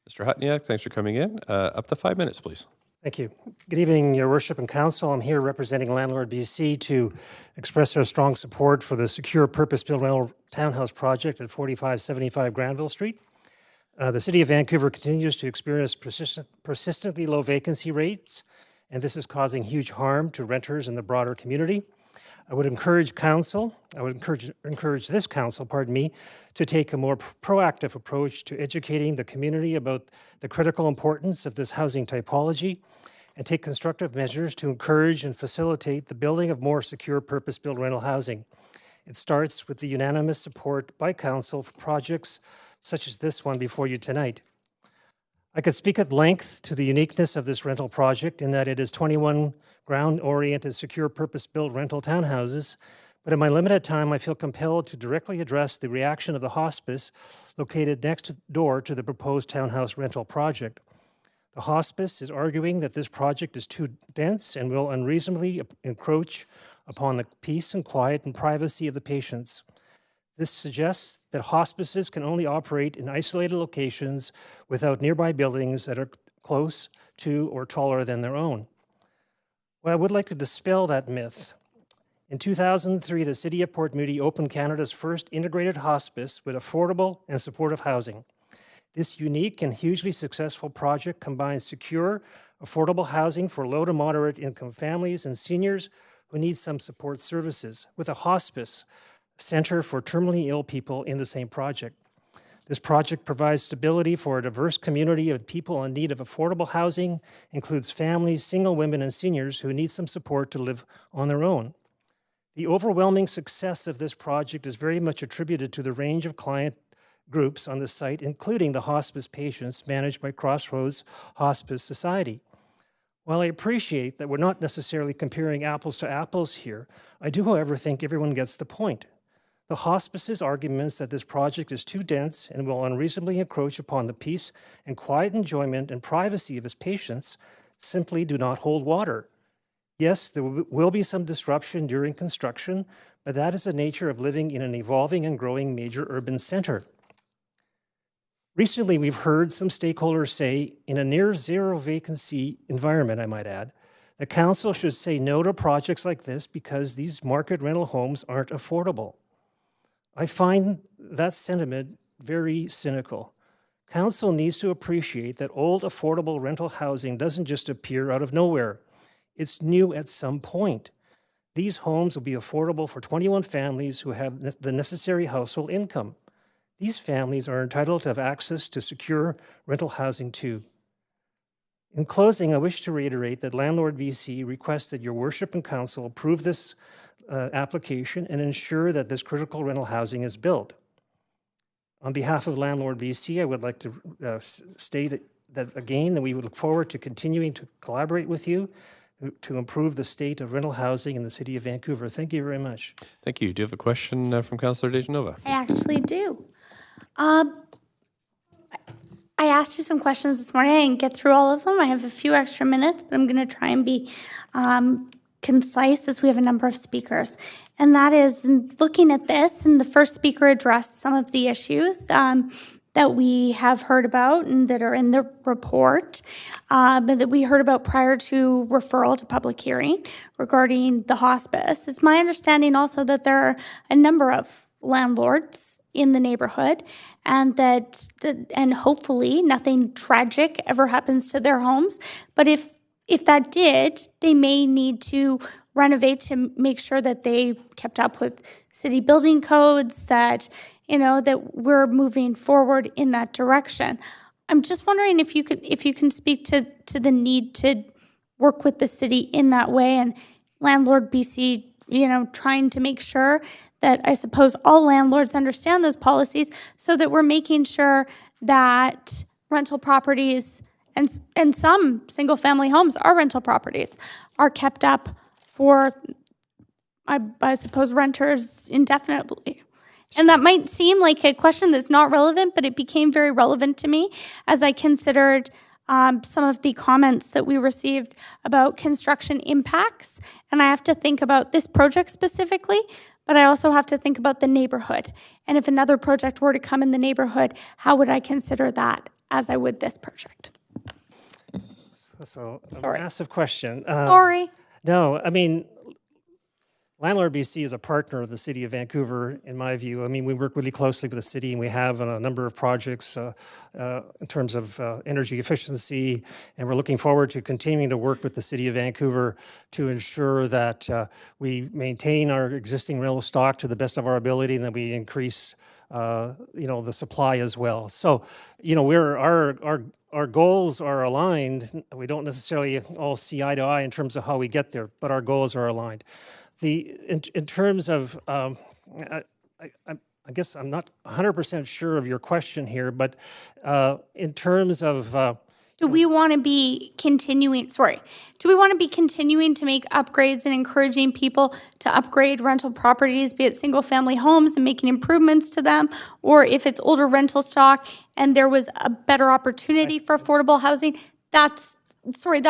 Mr. Hutniak, thanks for coming in. Up to 5 minutes, please. Thank you. Good evening, Your Worship and Council. I'm here representing Landlord BC to express our strong support for the secure purpose-built rental townhouse project at 4575 Granville Street. The City of Vancouver continues to experience persistently low vacancy rates, and this is causing huge harm to renters and the broader community. I would encourage this council, to take a more proactive approach to educating the community about the critical importance of this housing typology and take constructive measures to encourage and facilitate the building of more secure purpose-built rental housing. It starts with the unanimous support by council for projects such as this one before you tonight. I could speak at length to the uniqueness of this rental project in that it is 21 ground-oriented, secure, purpose-built rental townhouses, but in my limited time, I feel compelled to directly address the reaction of the hospice located next door to the proposed townhouse rental project. The hospice is arguing that this project is too dense and will unreasonably encroach upon the peace and quiet and privacy of the patients. This suggests that hospices can only operate in isolated locations without nearby buildings that are close to or taller than their own. Well, I would like to dispel that myth. In 2003, the City of Port Moody opened Canada's first integrated hospice with affordable and supportive housing. This unique and hugely successful project combines secure, affordable housing for low to moderate income families and seniors who need some support services, with a hospice center for terminally ill people in the same project. This project provides stability for a diverse community of people in need of affordable housing, includes families, single women, and seniors who need some support to live on their own. The overwhelming success of this project is very much attributed to the range of client groups on the site, including the hospice patients managed by Crossroads Hospice Society. While I appreciate that we're not necessarily comparing apples to apples here, I do, however, think everyone gets the point. The hospice's arguments that this project is too dense and will unreasonably encroach upon the peace and quiet enjoyment and privacy of its patients simply do not hold water. Yes, there will be some disruption during construction, but that is the nature of living in an evolving and growing major urban center. Recently, we've heard some stakeholders say, in a near zero vacancy environment, I might add, the council should say no to projects like this because these market rental homes aren't affordable. I find that sentiment very cynical. Council needs to appreciate that old, affordable rental housing doesn't just appear out of nowhere. It's new at some point. These homes will be affordable for 21 families who have the necessary household income. These families are entitled to have access to secure rental housing too. In closing, I wish to reiterate that Landlord BC requests that your worship and council approve this application and ensure that this critical rental housing is built. On behalf of Landlord BC, I would like to state that we would look forward to continuing to collaborate with you to improve the state of rental housing in the city of Vancouver. Thank you very much. Thank you. Do you have a question from Councillor Dejanova? I actually do. I asked you some questions this morning. I didn't get through all of them. I have a few extra minutes, but I'm going to try and be concise as we have a number of speakers. And that is, in looking at this, and the first speaker addressed some of the issues that we have heard about and that are in the report, but that we heard about prior to referral to public hearing regarding the hospice. It's my understanding also that there are a number of landlords in the neighborhood, and and hopefully nothing tragic ever happens to their homes. But if that did, they may need to renovate to make sure that they kept up with city building codes, that that we're moving forward in that direction. I'm just wondering if you can speak to the need to work with the city in that way, and Landlord BC, trying to make sure that I suppose all landlords understand those policies, so that we're making sure that rental properties and some single-family homes are rental properties are kept up for, I suppose, renters indefinitely. And that might seem like a question that's not relevant, but it became very relevant to me as I considered some of the comments that we received about construction impacts. And I have to think about this project specifically, but I also have to think about the neighborhood. And if another project were to come in the neighborhood, how would I consider that as I would this project? So a Sorry. massive question. Sorry. No, I mean, Landlord BC is a partner of the City of Vancouver, in my view. I mean, we work really closely with the city, and we have a number of projects in terms of energy efficiency, and we're looking forward to continuing to work with the City of Vancouver to ensure that we maintain our existing rental stock to the best of our ability, and that we increase, the supply as well. So, our goals are aligned. We don't necessarily all see eye to eye in terms of how we get there, but our goals are aligned. In terms of, I guess I'm not 100% sure of your question here, but in terms of... Do we want to be continuing to make upgrades and encouraging people to upgrade rental properties, be it single-family homes, and making improvements to them? Or if it's older rental stock and there was a better opportunity for affordable housing, that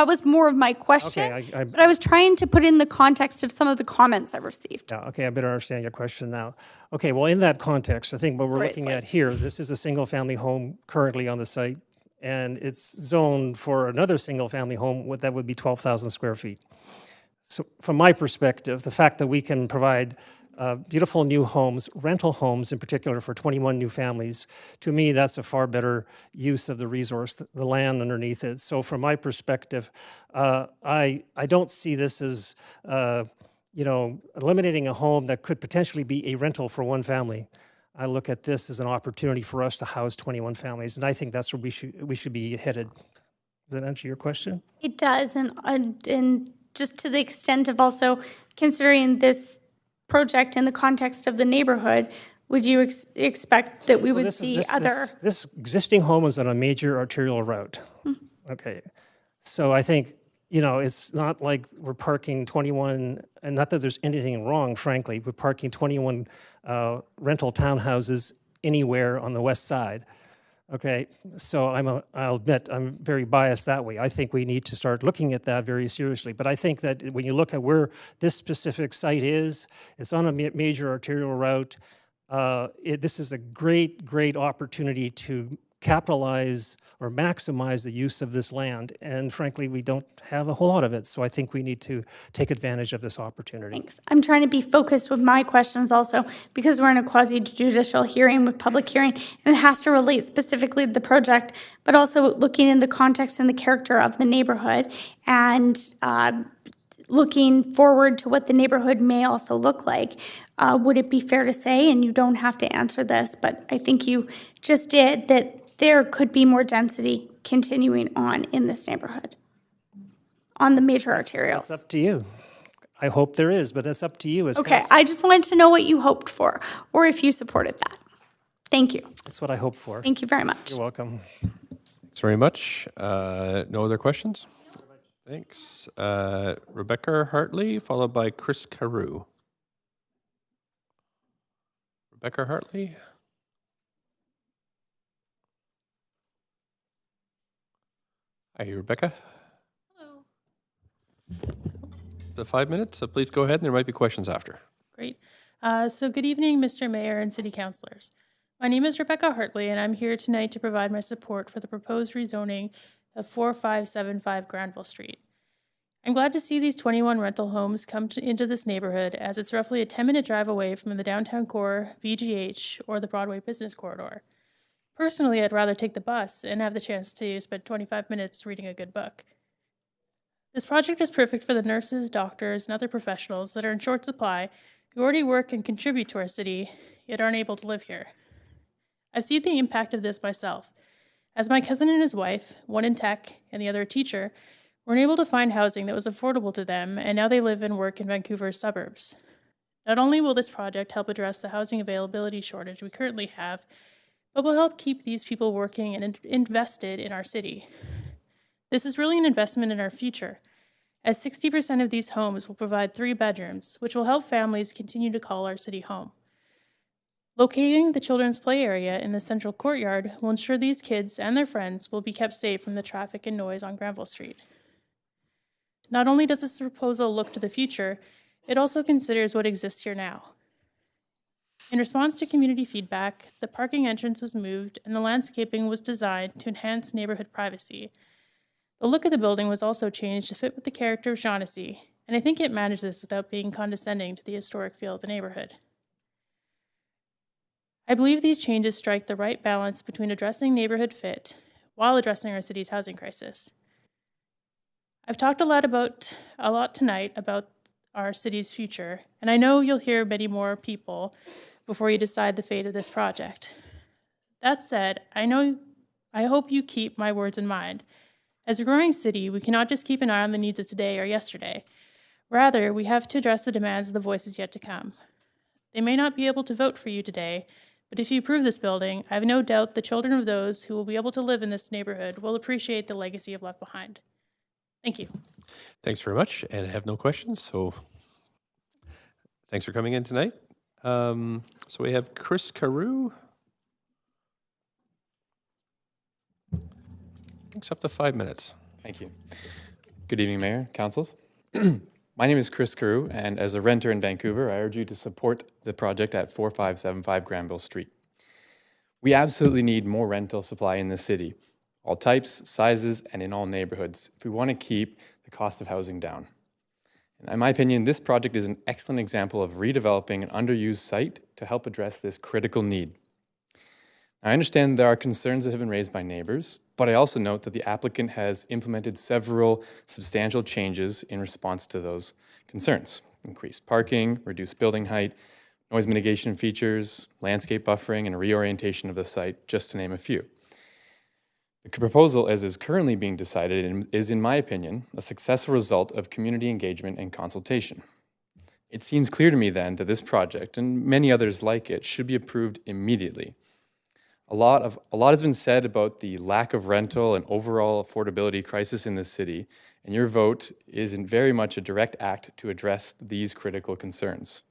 was more of my question. Okay, but I was trying to put in the context of some of the comments I've received. Yeah, okay, I better understand your question now. Okay, well, in that context, I think what we're looking at here, this is a single-family home currently on the site, and it's zoned for another single-family home that would be 12,000 square feet. So from my perspective, the fact that we can provide beautiful new homes, rental homes in particular, for 21 new families, to me, that's a far better use of the resource, the land underneath it. So from my perspective, I don't see this as, eliminating a home that could potentially be a rental for one family. I look at this as an opportunity for us to house 21 families, and I think that's where we should be headed. Does that answer your question? It does, and just to the extent of also considering this project in the context of the neighborhood, would you expect that we would see other... This existing home is on a major arterial route. Mm-hmm. Okay. So I think, it's not like we're parking 21, and not that there's anything wrong, frankly, we're parking 21 rental townhouses anywhere on the west side. Okay, so I'll admit I'm very biased that way. I think we need to start looking at that very seriously. But I think that when you look at where this specific site is, it's on a major arterial route. This is a great opportunity to capitalize or maximize the use of this land. And frankly, we don't have a whole lot of it. So I think we need to take advantage of this opportunity. Thanks. I'm trying to be focused with my questions also, because we're in a quasi-judicial hearing with public hearing, and it has to relate specifically to the project, but also looking in the context and the character of the neighborhood, and looking forward to what the neighborhood may also look like. Would it be fair to say, and you don't have to answer this, but I think you just did, that there could be more density continuing on in this neighborhood on the major arterials? That's up to you. I hope there is, but that's up to you as Okay, council. I just wanted to know what you hoped for, or if you supported that. Thank you. That's what I hope for. Thank you very much. You're welcome. Thanks very much. No other questions? Thanks. Rebecca Hartley, followed by Chris Carew. Rebecca Hartley. Hi, Rebecca. Hello. The 5 minutes, so please go ahead, and there might be questions after. Great. So good evening, Mr. Mayor and City Councilors. My name is Rebecca Hartley, and I'm here tonight to provide my support for the proposed rezoning of 4575 Granville Street. I'm glad to see these 21 rental homes come into this neighborhood, as it's roughly a 10-minute drive away from the downtown core, VGH, or the Broadway Business Corridor. Personally, I'd rather take the bus and have the chance to spend 25 minutes reading a good book. This project is perfect for the nurses, doctors, and other professionals that are in short supply who already work and contribute to our city, yet aren't able to live here. I've seen the impact of this myself, as my cousin and his wife, one in tech and the other a teacher, weren't able to find housing that was affordable to them, and now they live and work in Vancouver's suburbs. Not only will this project help address the housing availability shortage we currently have, but will help keep these people working and invested in our city. This is really an investment in our future, as 60% of these homes will provide 3 bedrooms, which will help families continue to call our city home. Locating the children's play area in the central courtyard will ensure these kids and their friends will be kept safe from the traffic and noise on Granville Street. Not only does this proposal look to the future, it also considers what exists here now. In response to community feedback, the parking entrance was moved and the landscaping was designed to enhance neighborhood privacy. The look of the building was also changed to fit with the character of Shaughnessy, and I think it managed this without being condescending to the historic feel of the neighborhood. I believe these changes strike the right balance between addressing neighborhood fit while addressing our city's housing crisis. I've talked a lot tonight about our city's future, and I know you'll hear many more people before you decide the fate of this project. That said, I hope you keep my words in mind. As a growing city, we cannot just keep an eye on the needs of today or yesterday. Rather, we have to address the demands of the voices yet to come. They may not be able to vote for you today, but if you approve this building, I have no doubt the children of those who will be able to live in this neighborhood will appreciate the legacy you've left behind. Thank you. Thanks very much, and I have no questions, so thanks for coming in tonight. So we have Chris Carew. It's up to 5 minutes. Thank you. Good evening, Mayor, Councils. My name is Chris Carew, and as a renter in Vancouver, I urge you to support the project at 4575 Granville Street. We absolutely need more rental supply in the city, all types, sizes, and in all neighborhoods, if we want to keep the cost of housing down. And in my opinion, this project is an excellent example of redeveloping an underused site to help address this critical need. I understand there are concerns that have been raised by neighbors, but I also note that the applicant has implemented several substantial changes in response to those concerns. Increased parking, reduced building height, noise mitigation features, landscape buffering, and reorientation of the site, just to name a few. The proposal, as is currently being decided, is, in my opinion, a successful result of community engagement and consultation. It seems clear to me then that this project, and many others like it, should be approved immediately. A lot has been said about the lack of rental and overall affordability crisis in this city, and your vote is very much a direct act to address these critical concerns.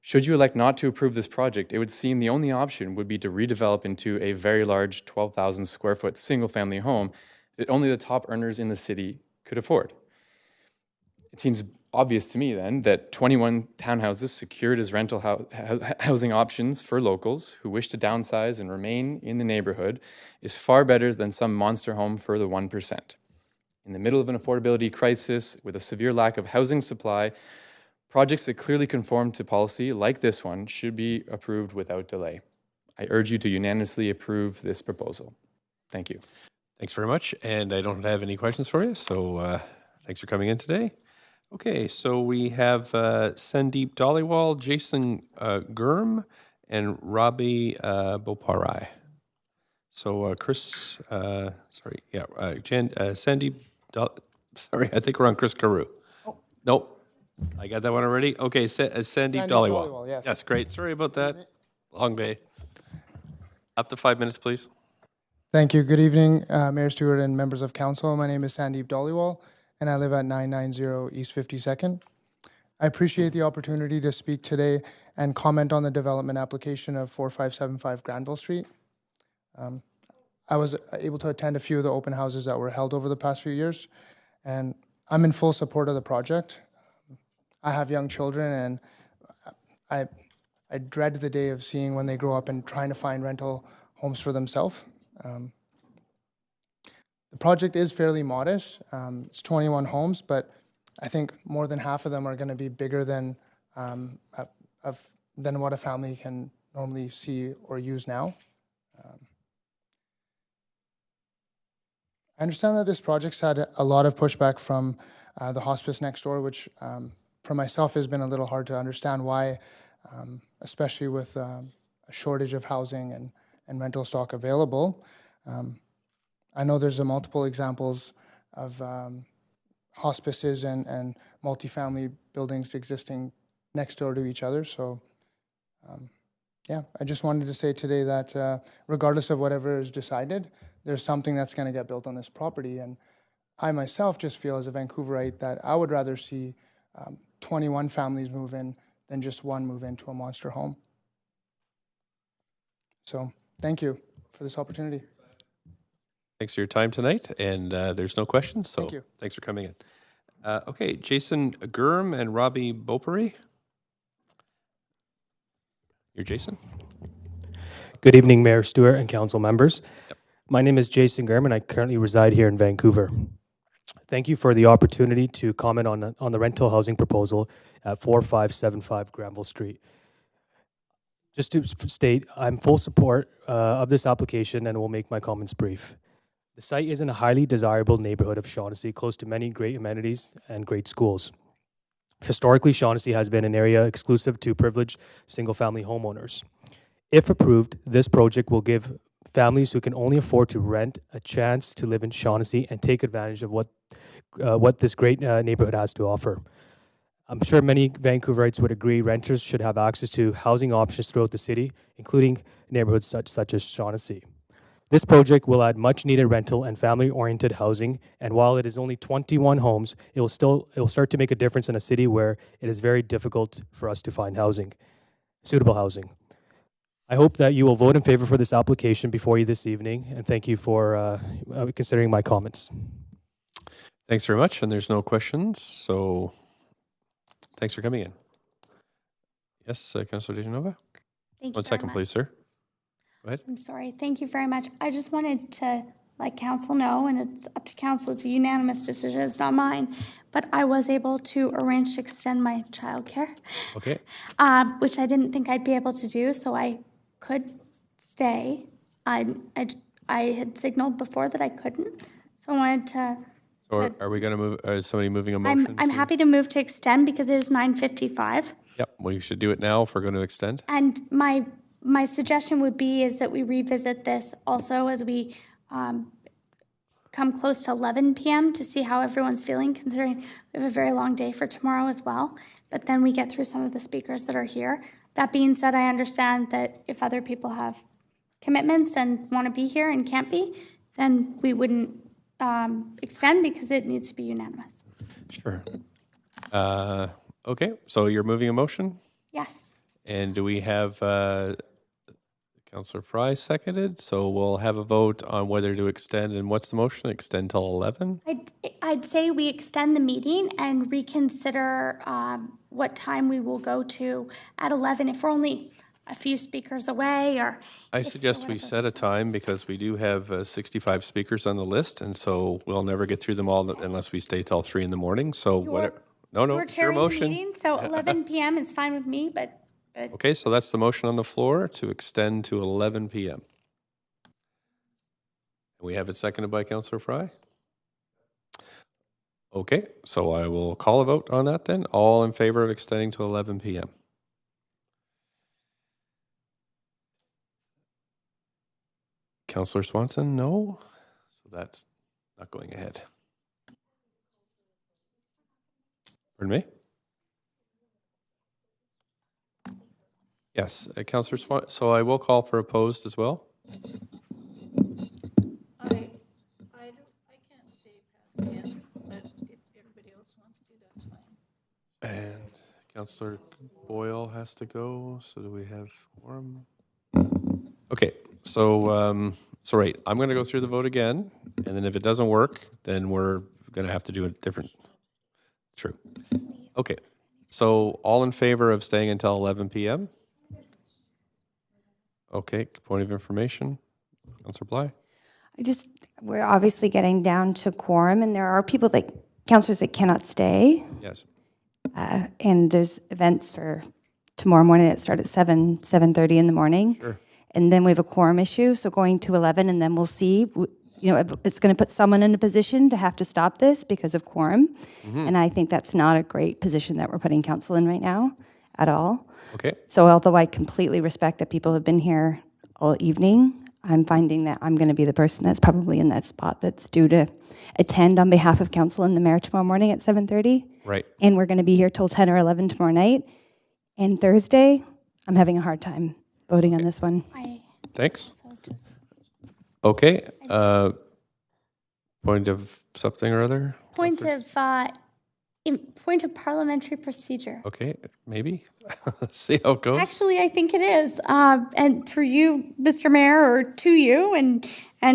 Should you elect not to approve this project, it would seem the only option would be to redevelop into a very large 12,000 square foot single-family home that only the top earners in the city could afford. It seems obvious to me then that 21 townhouses secured as rental housing options for locals who wish to downsize and remain in the neighborhood is far better than some monster home for the 1%. In the middle of an affordability crisis with a severe lack of housing supply, projects that clearly conform to policy like this one should be approved without delay. I urge you to unanimously approve this proposal. Thank you. Thanks very much, and I don't have any questions for you, so thanks for coming in today. Okay, so we have Sandeep Dhaliwal, Jason Gurm, and Robbie Boparai. So Chris, Sandeep, sorry, I think we're on Chris Carew. Oh. Nope, I got that one already. Okay, Sandeep Dhaliwal. Yes, great. Sorry about that. Long day. Up to 5 minutes, please. Thank you. Good evening, Mayor Stewart and members of council. My name is Sandeep Dhaliwal, and I live at 990 East 52nd. I appreciate the opportunity to speak today and comment on the development application of 4575 Granville Street. I was able to attend a few of the open houses that were held over the past few years, and I'm in full support of the project. I have young children, and I dread the day of seeing when they grow up and trying to find rental homes for themselves. The project is fairly modest. It's 21 homes, but I think more than half of them are going to be bigger than what a family can normally see or use now. I understand that this project's had a lot of pushback from the hospice next door, which for myself has been a little hard to understand why, especially with a shortage of housing and rental stock available. I know there's multiple examples of hospices and multifamily buildings existing next door to each other. So, yeah, I just wanted to say today that regardless of whatever is decided, there's something that's going to get built on this property. And I myself just feel as a Vancouverite that I would rather see 21 families move in than just one move into a monster home. So thank you for this opportunity. Thanks for your time tonight, and there's no questions, so Thank you. Thanks for coming in. Okay, Jason Gurm and Robbie Beaupre. You're Jason? Good evening, Mayor Stewart and council members. Yep. My name is Jason Gurm, and I currently reside here in Vancouver. Thank you for the opportunity to comment on the rental housing proposal at 4575 Granville Street. Just to state, I'm full support of this application and will make my comments brief. The site is in a highly desirable neighborhood of Shaughnessy, close to many great amenities and great schools. Historically, Shaughnessy has been an area exclusive to privileged single-family homeowners. If approved, this project will give families who can only afford to rent a chance to live in Shaughnessy and take advantage of what this great neighborhood has to offer. I'm sure many Vancouverites would agree renters should have access to housing options throughout the city, including neighborhoods such as Shaughnessy. This project will add much needed rental and family-oriented housing, and while it is only 21 homes, it will start to make a difference in a city where it is very difficult for us to find suitable housing. I hope that you will vote in favor for this application before you this evening, and thank you for considering my comments. Thanks very much, and there's no questions, so thanks for coming in. Yes, Councillor Dejanova? Thank you. 1 second, please, sir. Go ahead. I'm sorry. Thank you very much. I just wanted to let council know, and it's up to council, it's a unanimous decision, it's not mine, but I was able to arrange to extend my childcare. Okay. Which I didn't think I'd be able to do, so I could stay. I had signaled before that I couldn't, so I wanted to. Or are we going to move? Is somebody moving a motion? I'm happy to move to extend because it is 9:55. Yep. Well, you should do it now if we're going to extend. And my suggestion would be is that we revisit this also as we come close to 11 p.m. to see how everyone's feeling, considering we have a very long day for tomorrow as well. But then we get through some of the speakers that are here. That being said, I understand that if other people have commitments and want to be here and can't be, then we wouldn't extend because it needs to be unanimous. Sure. Okay, so you're moving a motion? Yes. And do we have Councillor Fry seconded? So we'll have a vote on whether to extend. And what's the motion? Extend till 11? I'd say we extend the meeting and reconsider what time we will go to at 11 if we're only a few speakers away, or I suggest we set a time because we do have 65 speakers on the list, and so we'll never get through them all unless we stay till 3 in the morning. So whatever. No, we're it's your chairing the motion. meeting, so 11 p.m. is fine with me, but Okay, so that's the motion on the floor to extend to 11 p.m. We have it seconded by Councillor Fry. Okay, so I will call a vote on that then. All in favor of extending to 11 p.m. Councillor Swanson, no. So that's not going ahead. Pardon me? Yes, Councillor Swanson. So I will call for opposed as well. And Councillor Boyle has to go, so do we have quorum? Okay, so, right, I'm going to go through the vote again, and then if it doesn't work, then we're going to have to do a different, true. Okay, so all in favor of staying until 11 p.m.? Okay, point of information, Councillor Bly? We're obviously getting down to quorum, and there are councillors that cannot stay. Yes. And there's events for tomorrow morning that start at 7:30 in the morning. Sure. And then we have a quorum issue, so going to 11, and then we'll see. It's going to put someone in a position to have to stop this because of quorum. Mhm. And I think that's not a great position that we're putting council in right now at all. Okay. So although I completely respect that people have been here all evening, I'm finding that I'm going to be the person that's probably in that spot that's due to attend on behalf of council and the mayor tomorrow morning at 7:30. Right. And we're going to be here till 10 or 11 tomorrow night. And Thursday, I'm having a hard time voting on this one. Thanks. Okay, point of something or other? Point of parliamentary procedure. Okay, maybe. See how it goes. Actually, I think it is. And through you, Mr. Mayor, or to you, and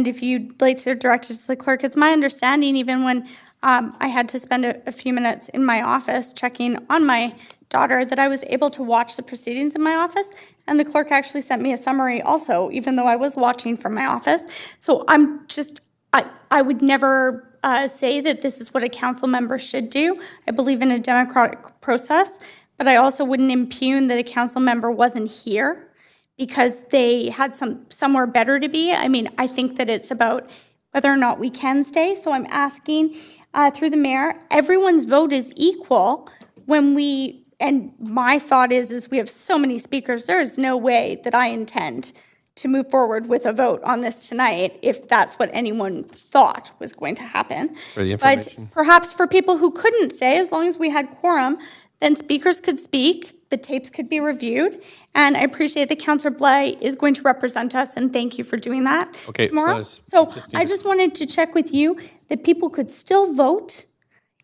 if you'd like to direct it to the clerk, it's my understanding, even when I had to spend a few minutes in my office checking on my daughter, that I was able to watch the proceedings in my office, and the clerk actually sent me a summary also, even though I was watching from my office. So I would never say that this is what a council member should do. I believe in a democratic process, but I also wouldn't impugn that a council member wasn't here because they had somewhere better to be. I mean, I think that it's about whether or not we can stay. So I'm asking through the mayor, everyone's vote is equal and my thought is we have so many speakers, there is no way that I intend to move forward with a vote on this tonight if that's what anyone thought was going to happen. For the But information. perhaps for people who couldn't stay, as long as we had quorum, then speakers could speak, the tapes could be reviewed, and I appreciate that Councillor Bly is going to represent us, and thank you for doing that Okay, tomorrow. so So I just wanted to check with you that people could still vote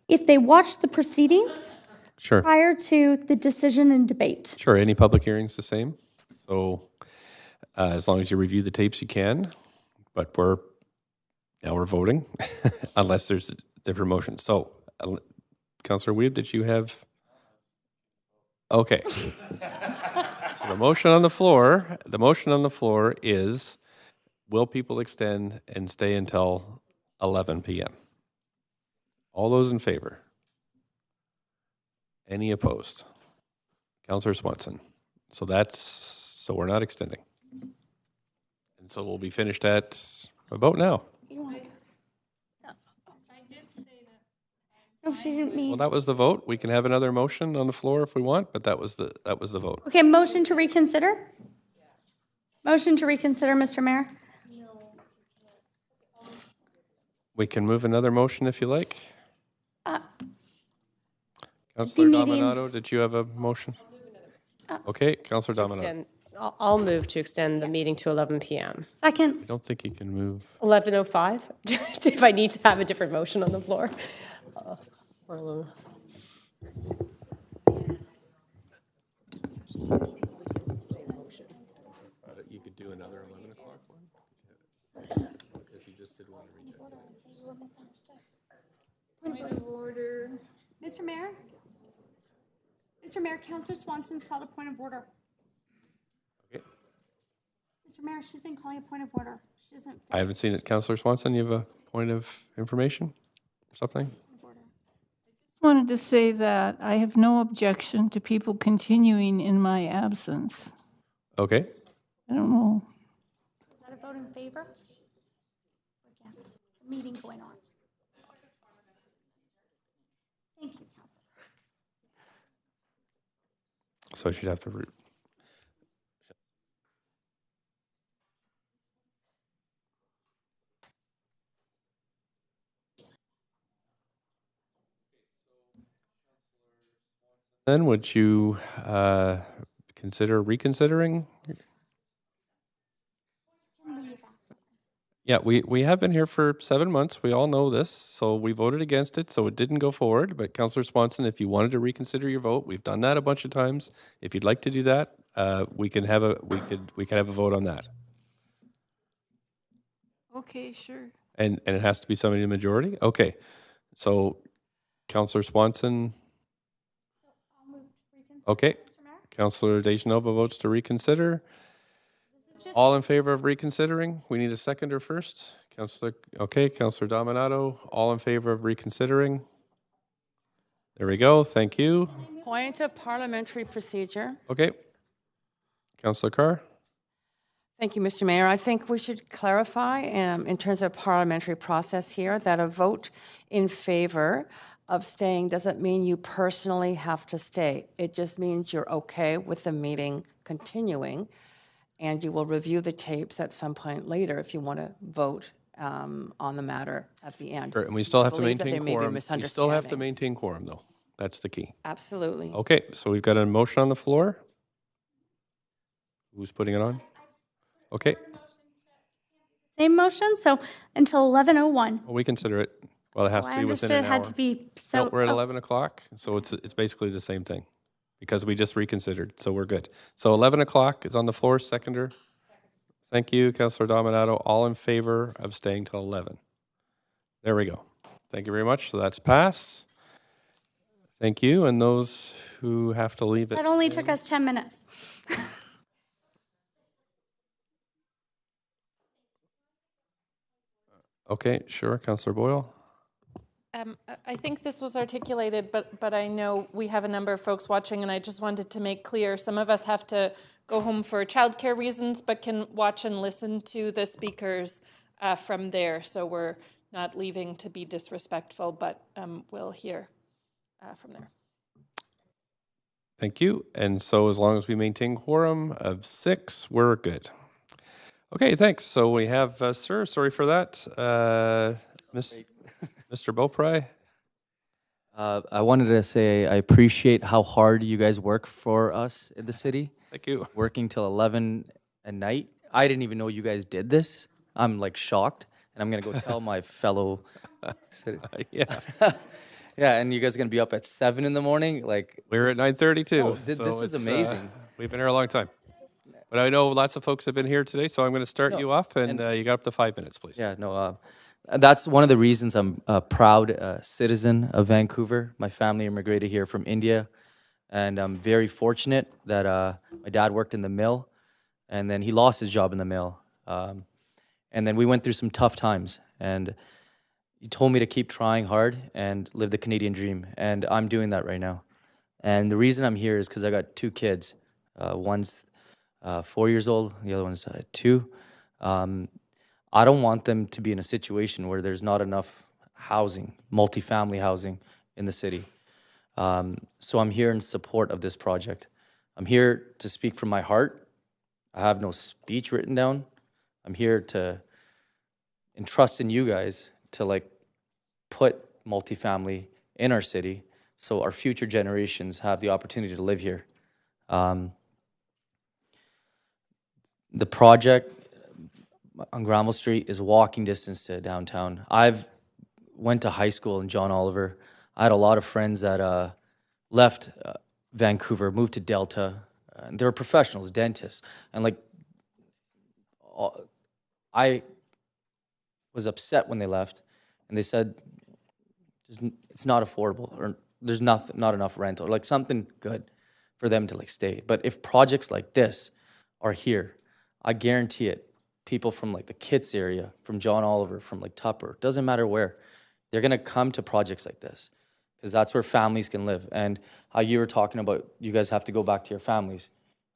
if they watched the proceedings Sure. prior to the decision and debate. Sure, any public hearing's the same. So as long as you review the tapes, you can. But now we're voting, unless there's a different motion. So, Councillor Weeb, did you have? Okay. So the motion on the floor is, will people extend and stay until 11 p.m.? All those in favor? Any opposed? Councillor Swanson. So we're not extending. And so we'll be finished at about now. No, she didn't mean. Well, that was the vote. We can have another motion on the floor if we want, but that was the vote. Okay, motion to reconsider? Motion to reconsider, Mr. Mayor? We can move another motion if you like. Uh, Councillor the Dominato, meetings- did you have a motion? Okay, Councillor Dominato. I'll move to extend the meeting to 11 p.m. Second. I don't think you can move. 11:05, if I need to have a different motion on the floor. You could do another 11 o'clock one? If you just did one Point of order. Mr. Mayor? Mr. Mayor, Councillor Swanson's called a point of order. Okay. Mr. Mayor, she's been calling a point of order. She doesn't. I haven't seen it. Councillor Swanson, you have a point of information or something? Wanted to say that I have no objection to people continuing in my absence. Okay. I don't know. Is that a vote in favor? Or against? Meeting going on. Thank you, Councillor. So she'd have to. Then would you consider reconsidering? Yeah, we have been here for 7 months. We all know this, so we voted against it, so it didn't go forward. But Councillor Swanson, if you wanted to reconsider your vote, we've done that a bunch of times. If you'd like to do that, we can have a vote on that. Okay, sure. And it has to be somebody in the majority? Okay. So Councillor Swanson. Okay. Councillor Dejanova votes to reconsider. All in favor of reconsidering? We need a seconder first. Councillor Dominato. All in favor of reconsidering? There we go. Thank you. Point of parliamentary procedure. Okay. Councillor Carr. Thank you, Mr. Mayor. I think we should clarify in terms of parliamentary process here that a vote in favor of staying doesn't mean you personally have to stay. It just means you're okay with the meeting continuing, and you will review the tapes at some point later if you want to vote on the matter at the end. Sure, and we still have to believe that maintain there may be quorum. We still have to misunderstanding. maintain quorum, though. That's the key. Absolutely. Okay, so we've got a motion on the floor. Who's putting it on? Okay. Same motion, so until 11:01. Well, we consider it. Well, it has to I be within an understood it hour. had to be so. No, we're at oh. 11 o'clock, so it's basically the same thing because we just reconsidered, so we're good. So 11 o'clock is on the floor, seconder. Thank you, Councillor Dominato. All in favor of staying till 11? There we go. Thank you very much. So that's passed. Thank you, and those who have to leave it. That only took us 10 minutes. Okay, sure, Councillor Boyle. I think this was articulated, but I know we have a number of folks watching, and I just wanted to make clear, some of us have to go home for childcare reasons, but can watch and listen to the speakers from there. So we're not leaving to be disrespectful, but we'll hear from there. Thank you. And so as long as we maintain quorum of 6, we're good. Okay, thanks. So we have, sir, sorry for that. Mr. Beaupre. I wanted to say I appreciate how hard you guys work for us in the city. Thank you. Working till 11 at night. I didn't even know you guys did this. I'm like shocked, and I'm gonna go tell my fellow. Yeah. Yeah, and you guys are gonna be up at 7 in the morning. Like we're at 9:30 too. Oh, so this is amazing. We've been here a long time. But I know lots of folks have been here today, so I'm going to start you off, and you got up to 5 minutes, please. Yeah, no, that's one of the reasons I'm a proud citizen of Vancouver. My family immigrated here from India, and I'm very fortunate that my dad worked in the mill, and then he lost his job in the mill. And then we went through some tough times, and he told me to keep trying hard and live the Canadian dream, and I'm doing that right now. And the reason I'm here is because I got 2 kids. One's 4 years old, the other one's 2. I don't want them to be in a situation where there's not enough housing, multifamily housing in the city. So I'm here in support of this project. I'm here to speak from my heart. I have no speech written down. I'm here to entrust in you guys to like put multifamily in our city so our future generations have the opportunity to live here. The project on Granville Street is walking distance to downtown. I've went to high school in John Oliver. I had a lot of friends that left Vancouver, moved to Delta, and they were professionals, dentists. And like, I was upset when they left, and they said, it's not affordable, or there's not enough rent, or like something good for them to like stay. But if projects like this are here, I guarantee it, people from like the Kitts area, from John Oliver, from like Tupper, doesn't matter where, they're gonna come to projects like this because that's where families can live. And how you were talking about, you guys have to go back to your families.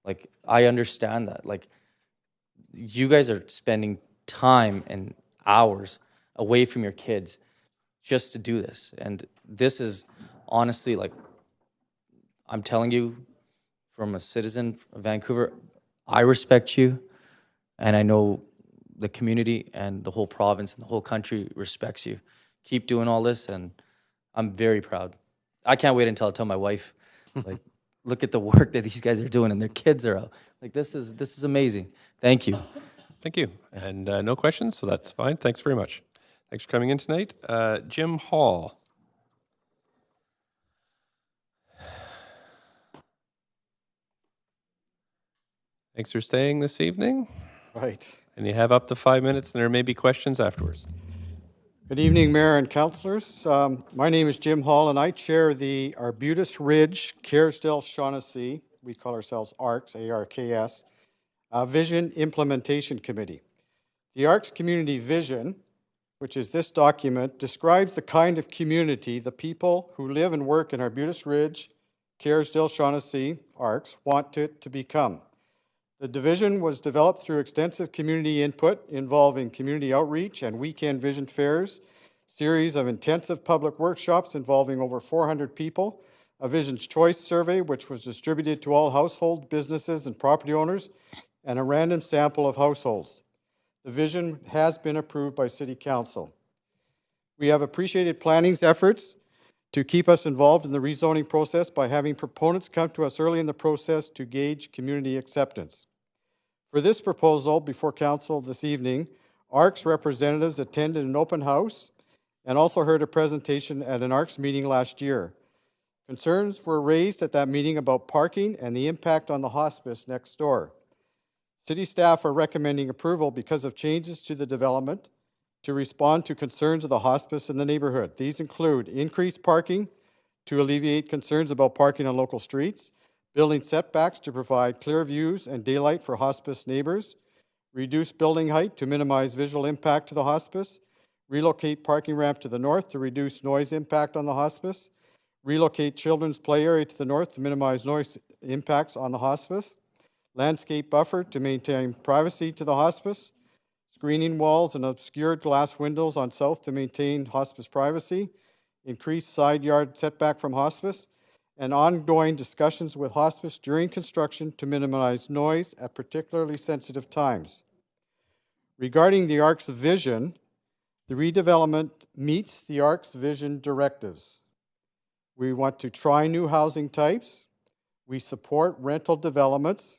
Like, I understand that. Like, you guys are spending time and hours away from your kids just to do this. And this is honestly, like, I'm telling you, from a citizen of Vancouver, I respect you. And I know the community and the whole province and the whole country respects you. Keep doing all this, and I'm very proud. I can't wait until I tell my wife, like, look at the work that these guys are doing, and their kids are out. Like, this is amazing. Thank you. Thank you. And no questions, so that's fine. Thanks very much. Thanks for coming in tonight. Jim Hall. Thanks for staying this evening. Right. And you have up to 5 minutes, and there may be questions afterwards. Good evening, Mayor and Councillors. My name is Jim Hall, and I chair the Arbutus Ridge, Caresdale, Shaughnessy, we call ourselves ARCS, A-R-K-S, Vision Implementation Committee. The ARCS Community Vision, which is this document, describes the kind of community the people who live and work in Arbutus Ridge, Caresdale, Shaughnessy, ARCS, want it to become. The division was developed through extensive community input involving community outreach and weekend vision fairs, series of intensive public workshops involving over 400 people, a Vision's Choice survey which was distributed to all household, businesses, and property owners, and a random sample of households. The vision has been approved by City Council. We have appreciated planning's efforts to keep us involved in the rezoning process by having proponents come to us early in the process to gauge community acceptance. For this proposal before Council this evening, ARCS representatives attended an open house and also heard a presentation at an ARCS meeting last year. Concerns were raised at that meeting about parking and the impact on the hospice next door. City staff are recommending approval because of changes to the development to respond to concerns of the hospice in the neighborhood. These include increased parking to alleviate concerns about parking on local streets, building setbacks to provide clear views and daylight for hospice neighbors, reduce building height to minimize visual impact to the hospice, relocate parking ramp to the north to reduce noise impact on the hospice, relocate children's play area to the north to minimize noise impacts on the hospice, landscape buffer to maintain privacy to the hospice, screening walls and obscured glass windows on south to maintain hospice privacy, increased side yard setback from hospice, and ongoing discussions with hospice during construction to minimize noise at particularly sensitive times. Regarding the ARCS vision, the redevelopment meets the ARCS vision directives. We want to try new housing types. We support rental developments.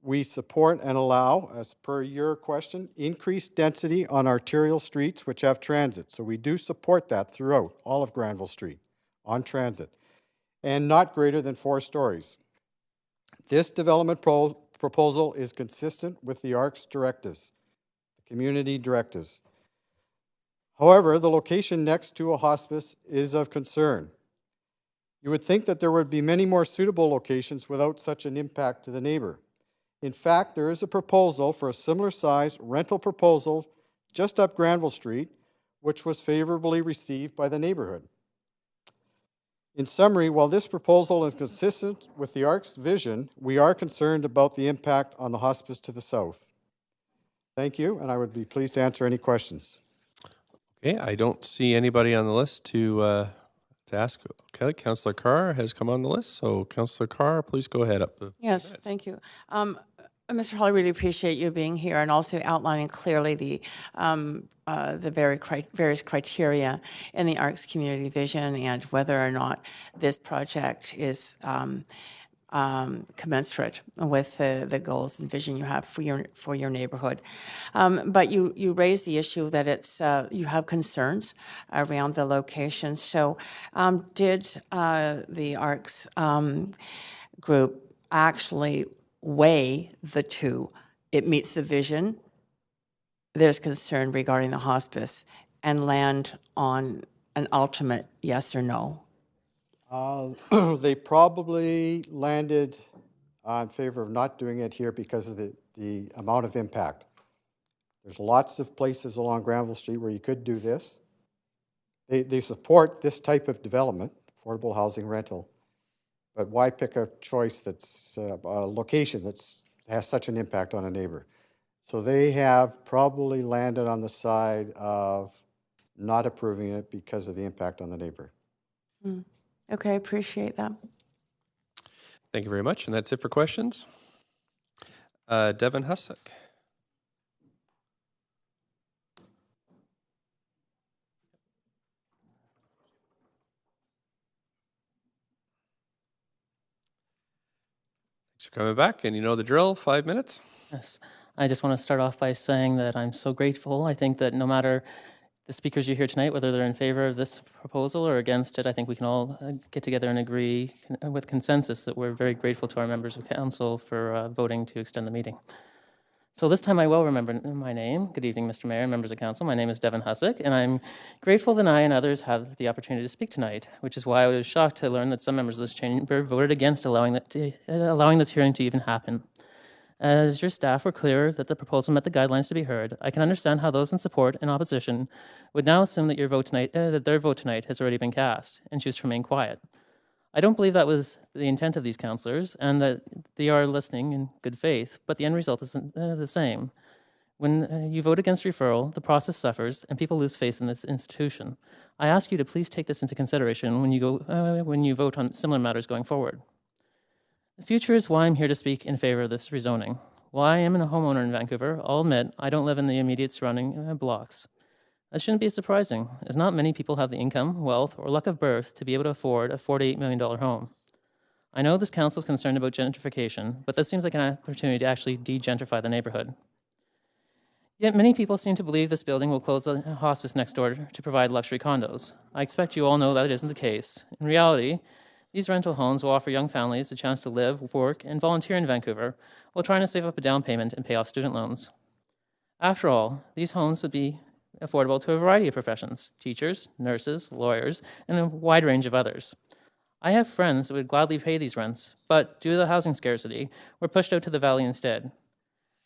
We support and allow, as per your question, increased density on arterial streets which have transit. So we do support that throughout all of Granville Street on transit, and not greater than 4 stories. This development proposal is consistent with the ARCS directives, the community directives. However, the location next to a hospice is of concern. You would think that there would be many more suitable locations without such an impact to the neighbor. In fact, there is a proposal for a similar size rental proposal just up Granville Street, which was favorably received by the neighborhood. In summary, while this proposal is consistent with the ARCS vision, we are concerned about the impact on the hospice to the south. Thank you, and I would be pleased to answer any questions. Okay, I don't see anybody on the list to ask. Okay, Councillor Carr has come on the list, so Councillor Carr, please go ahead up. Yes, thank you. Mr. Hall, I really appreciate you being here and also outlining clearly the various criteria in the ARCS community vision and whether or not this project is commensurate with the goals and vision you have for your neighborhood. But you raised the issue that it's you have concerns around the location. So did the ARCS group actually weigh the two? It meets the vision, there's concern regarding the hospice, and land on an ultimate yes or no? They probably landed in favor of not doing it here because of the amount of impact. There's lots of places along Granville Street where you could do this. They support this type of development, affordable housing rental, but why pick a choice that's a location that has such an impact on a neighbor? So they have probably landed on the side of not approving it because of the impact on the neighbor. Okay, I appreciate that. Thank you very much, and that's it for questions. Devin Hussick. Thanks for coming back, and you know the drill, 5 minutes. Yes. I just want to start off by saying that I'm so grateful. I think that no matter the speakers you hear tonight, whether they're in favor of this proposal or against it, I think we can all get together and agree with consensus that we're very grateful to our members of council for voting to extend the meeting. So this time I will remember my name. Good evening, Mr. Mayor and members of council. My name is Devin Hussick, and I'm grateful that I and others have the opportunity to speak tonight, which is why I was shocked to learn that some members of this chamber voted against allowing this hearing to even happen. As your staff were clear that the proposal met the guidelines to be heard, I can understand how those in support and opposition would now assume that that their vote tonight has already been cast and choose to remain quiet. I don't believe that was the intent of these councillors and that they are listening in good faith, but the end result is the same. When you vote against referral, the process suffers and people lose faith in this institution. I ask you to please take this into consideration when you vote on similar matters going forward. The future is why I'm here to speak in favor of this rezoning. While I am a homeowner in Vancouver, I'll admit I don't live in the immediate surrounding blocks. That shouldn't be surprising, as not many people have the income, wealth, or luck of birth to be able to afford a $48 million home. I know this council is concerned about gentrification, but this seems like an opportunity to actually de-gentrify the neighborhood. Yet many people seem to believe this building will close the hospice next door to provide luxury condos. I expect you all know that it isn't the case. In reality, these rental homes will offer young families a chance to live, work, and volunteer in Vancouver while trying to save up a down payment and pay off student loans. After all, these homes would be affordable to a variety of professions: teachers, nurses, lawyers, and a wide range of others. I have friends that would gladly pay these rents, but due to the housing scarcity, were pushed out to the valley instead.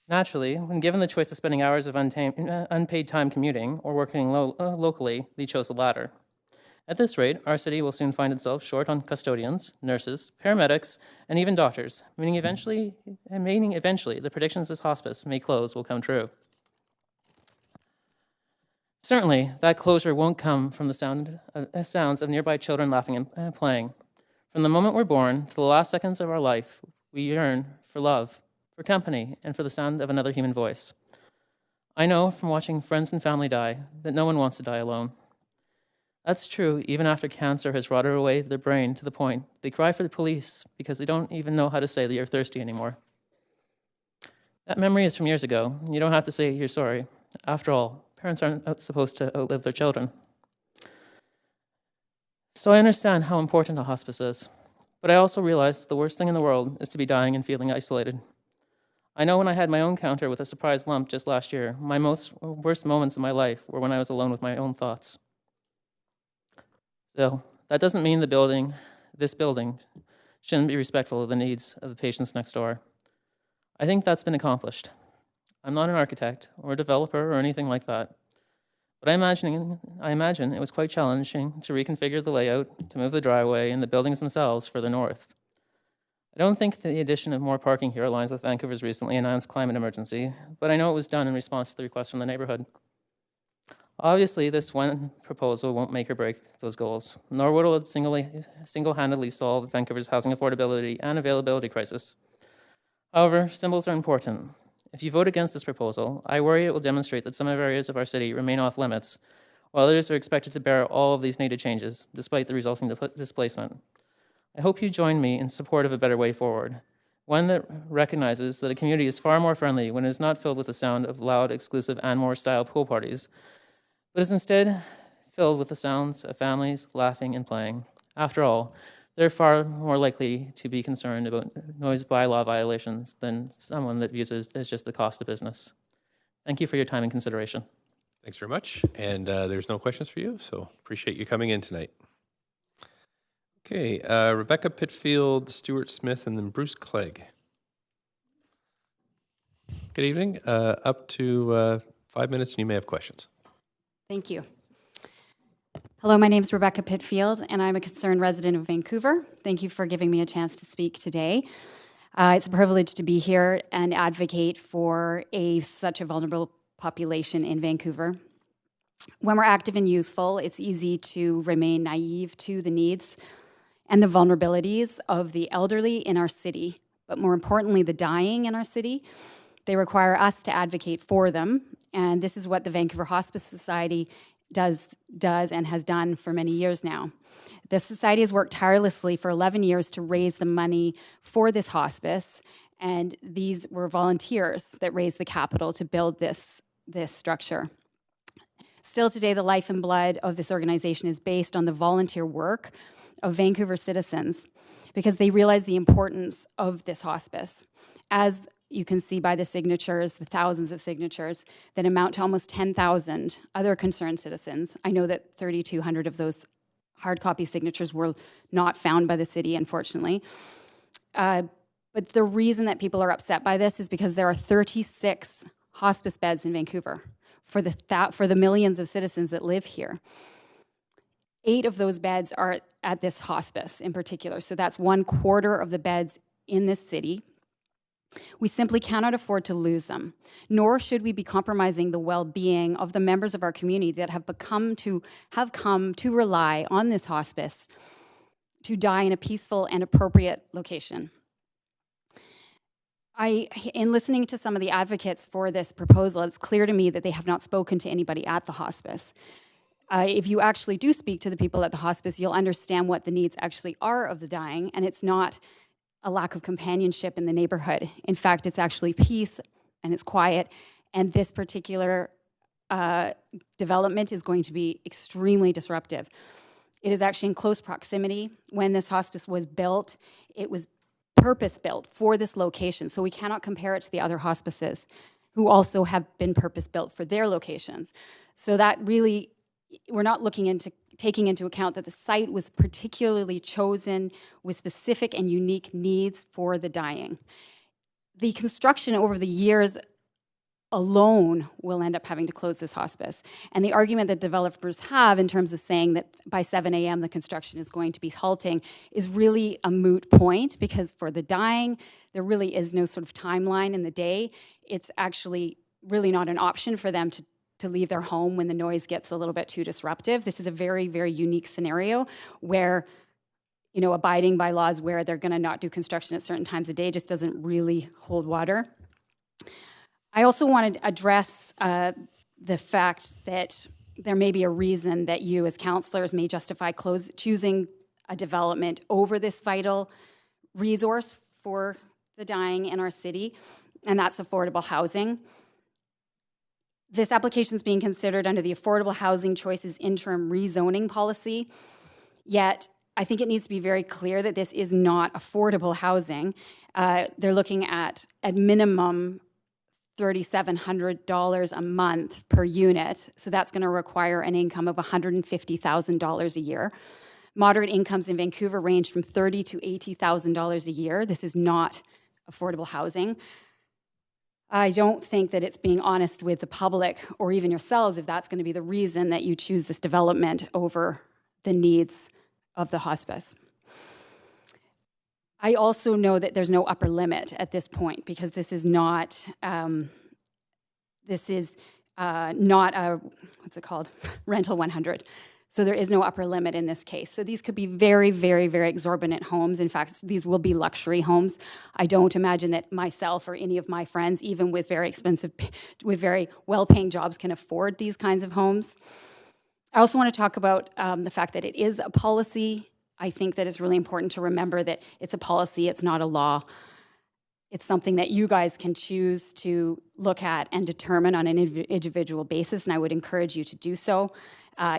Naturally, when given the choice of spending hours of unpaid time commuting or working locally, they chose the latter. At this rate, our city will soon find itself short on custodians, nurses, paramedics, and even doctors, meaning eventually the predictions this hospice may close will come true. Certainly, that closure won't come from the sounds of nearby children laughing and playing. From the moment we're born to the last seconds of our life, we yearn for love, for company, and for the sound of another human voice. I know from watching friends and family die that no one wants to die alone. That's true even after cancer has rotted away their brain to the point they cry for the police because they don't even know how to say that you're thirsty anymore. That memory is from years ago. You don't have to say you're sorry. After all, parents aren't supposed to outlive their children. So I understand how important a hospice is, but I also realize the worst thing in the world is to be dying and feeling isolated. I know when I had my own encounter with a surprise lump just last year, my worst moments in my life were when I was alone with my own thoughts. So that doesn't mean this building shouldn't be respectful of the needs of the patients next door. I think that's been accomplished. I'm not an architect or a developer or anything like that, but I imagine it was quite challenging to reconfigure the layout, to move the driveway and the buildings themselves further north. I don't think the addition of more parking here aligns with Vancouver's recently announced climate emergency, but I know it was done in response to the request from the neighborhood. Obviously, this one proposal won't make or break those goals, nor will it single-handedly solve Vancouver's housing affordability and availability crisis. However, symbols are important. If you vote against this proposal, I worry it will demonstrate that some areas of our city remain off limits, while others are expected to bear all of these needed changes, despite the resulting displacement. I hope you join me in support of a better way forward, one that recognizes that a community is far more friendly when it is not filled with the sound of loud, exclusive Anmore-style pool parties, but is instead filled with the sounds of families laughing and playing. After all, they're far more likely to be concerned about noise bylaw violations than someone that views it as just the cost of business. Thank you for your time and consideration. Thanks very much. And there's no questions for you, so appreciate you coming in tonight. Okay, Rebecca Pitfield, Stuart Smith, and then Bruce Clegg. Good evening. Up to 5 minutes, and you may have questions. Thank you. Hello, my name is Rebecca Pitfield, and I'm a concerned resident of Vancouver. Thank you for giving me a chance to speak today. It's a privilege to be here and advocate for such a vulnerable population in Vancouver. When we're active and youthful, it's easy to remain naive to the needs and the vulnerabilities of the elderly in our city, but more importantly, the dying in our city. They require us to advocate for them, and this is what the Vancouver Hospice Society does and has done for many years now. The Society has worked tirelessly for 11 years to raise the money for this hospice, And these were volunteers that raised the capital to build this structure. Still today, the life and blood of this organization is based on the volunteer work of Vancouver citizens because they realize the importance of this hospice. As you can see by the signatures, the thousands of signatures that amount to almost 10,000 other concerned citizens. I know that 3,200 of those hard copy signatures were not found by the city, unfortunately. But the reason that people are upset by this is because there are 36 hospice beds in Vancouver for the millions of citizens that live here. 8 of those beds are at this hospice in particular. So that's 1/4 of the beds in this city. We simply cannot afford to lose them, nor should we be compromising the well-being of the members of our community that have come to rely on this hospice to die in a peaceful and appropriate location. In listening to some of the advocates for this proposal, it's clear to me that they have not spoken to anybody at the hospice. If you actually do speak to the people at the hospice, you'll understand what the needs actually are of the dying, and it's not a lack of companionship in the neighborhood. In fact, it's actually peace and it's quiet, and this particular development is going to be extremely disruptive. It is actually in close proximity. When this hospice was built, it was purpose-built for this location, so we cannot compare it to the other hospices who also have been purpose-built for their locations. So that really, we're not taking into account that the site was particularly chosen with specific and unique needs for the dying. The construction over the years alone will end up having to close this hospice. And the argument that developers have in terms of saying that by 7 a.m. the construction is going to be halting is really a moot point, because for the dying, there really is no sort of timeline in the day. It's actually really not an option for them to leave their home when the noise gets a little bit too disruptive. This is a very, very unique scenario where, abiding by laws where they're going to not do construction at certain times of day just doesn't really hold water. I also want to address the fact that there may be a reason that you as councillors may justify choosing a development over this vital resource for the dying in our city, and that's affordable housing. This application is being considered under the Affordable Housing Choices interim rezoning policy, yet I think it needs to be very clear that this is not affordable housing. They're looking at minimum $3,700 a month per unit, so that's going to require an income of $150,000 a year. Moderate incomes in Vancouver range from $30,000 to $80,000 a year. This is not affordable housing. I don't think that it's being honest with the public or even yourselves if that's going to be the reason that you choose this development over the needs of the hospice. I also know that there's no upper limit at this point, because this is not a what's it called, rental 100. So there is no upper limit in this case. So these could be very, very, very exorbitant homes. In fact, these will be luxury homes. I don't imagine that myself or any of my friends, even with very well-paying jobs, can afford these kinds of homes. I also want to talk about the fact that it is a policy. I think that it's really important to remember that it's a policy, it's not a law. It's something that you guys can choose to look at and determine on an individual basis, and I would encourage you to do so.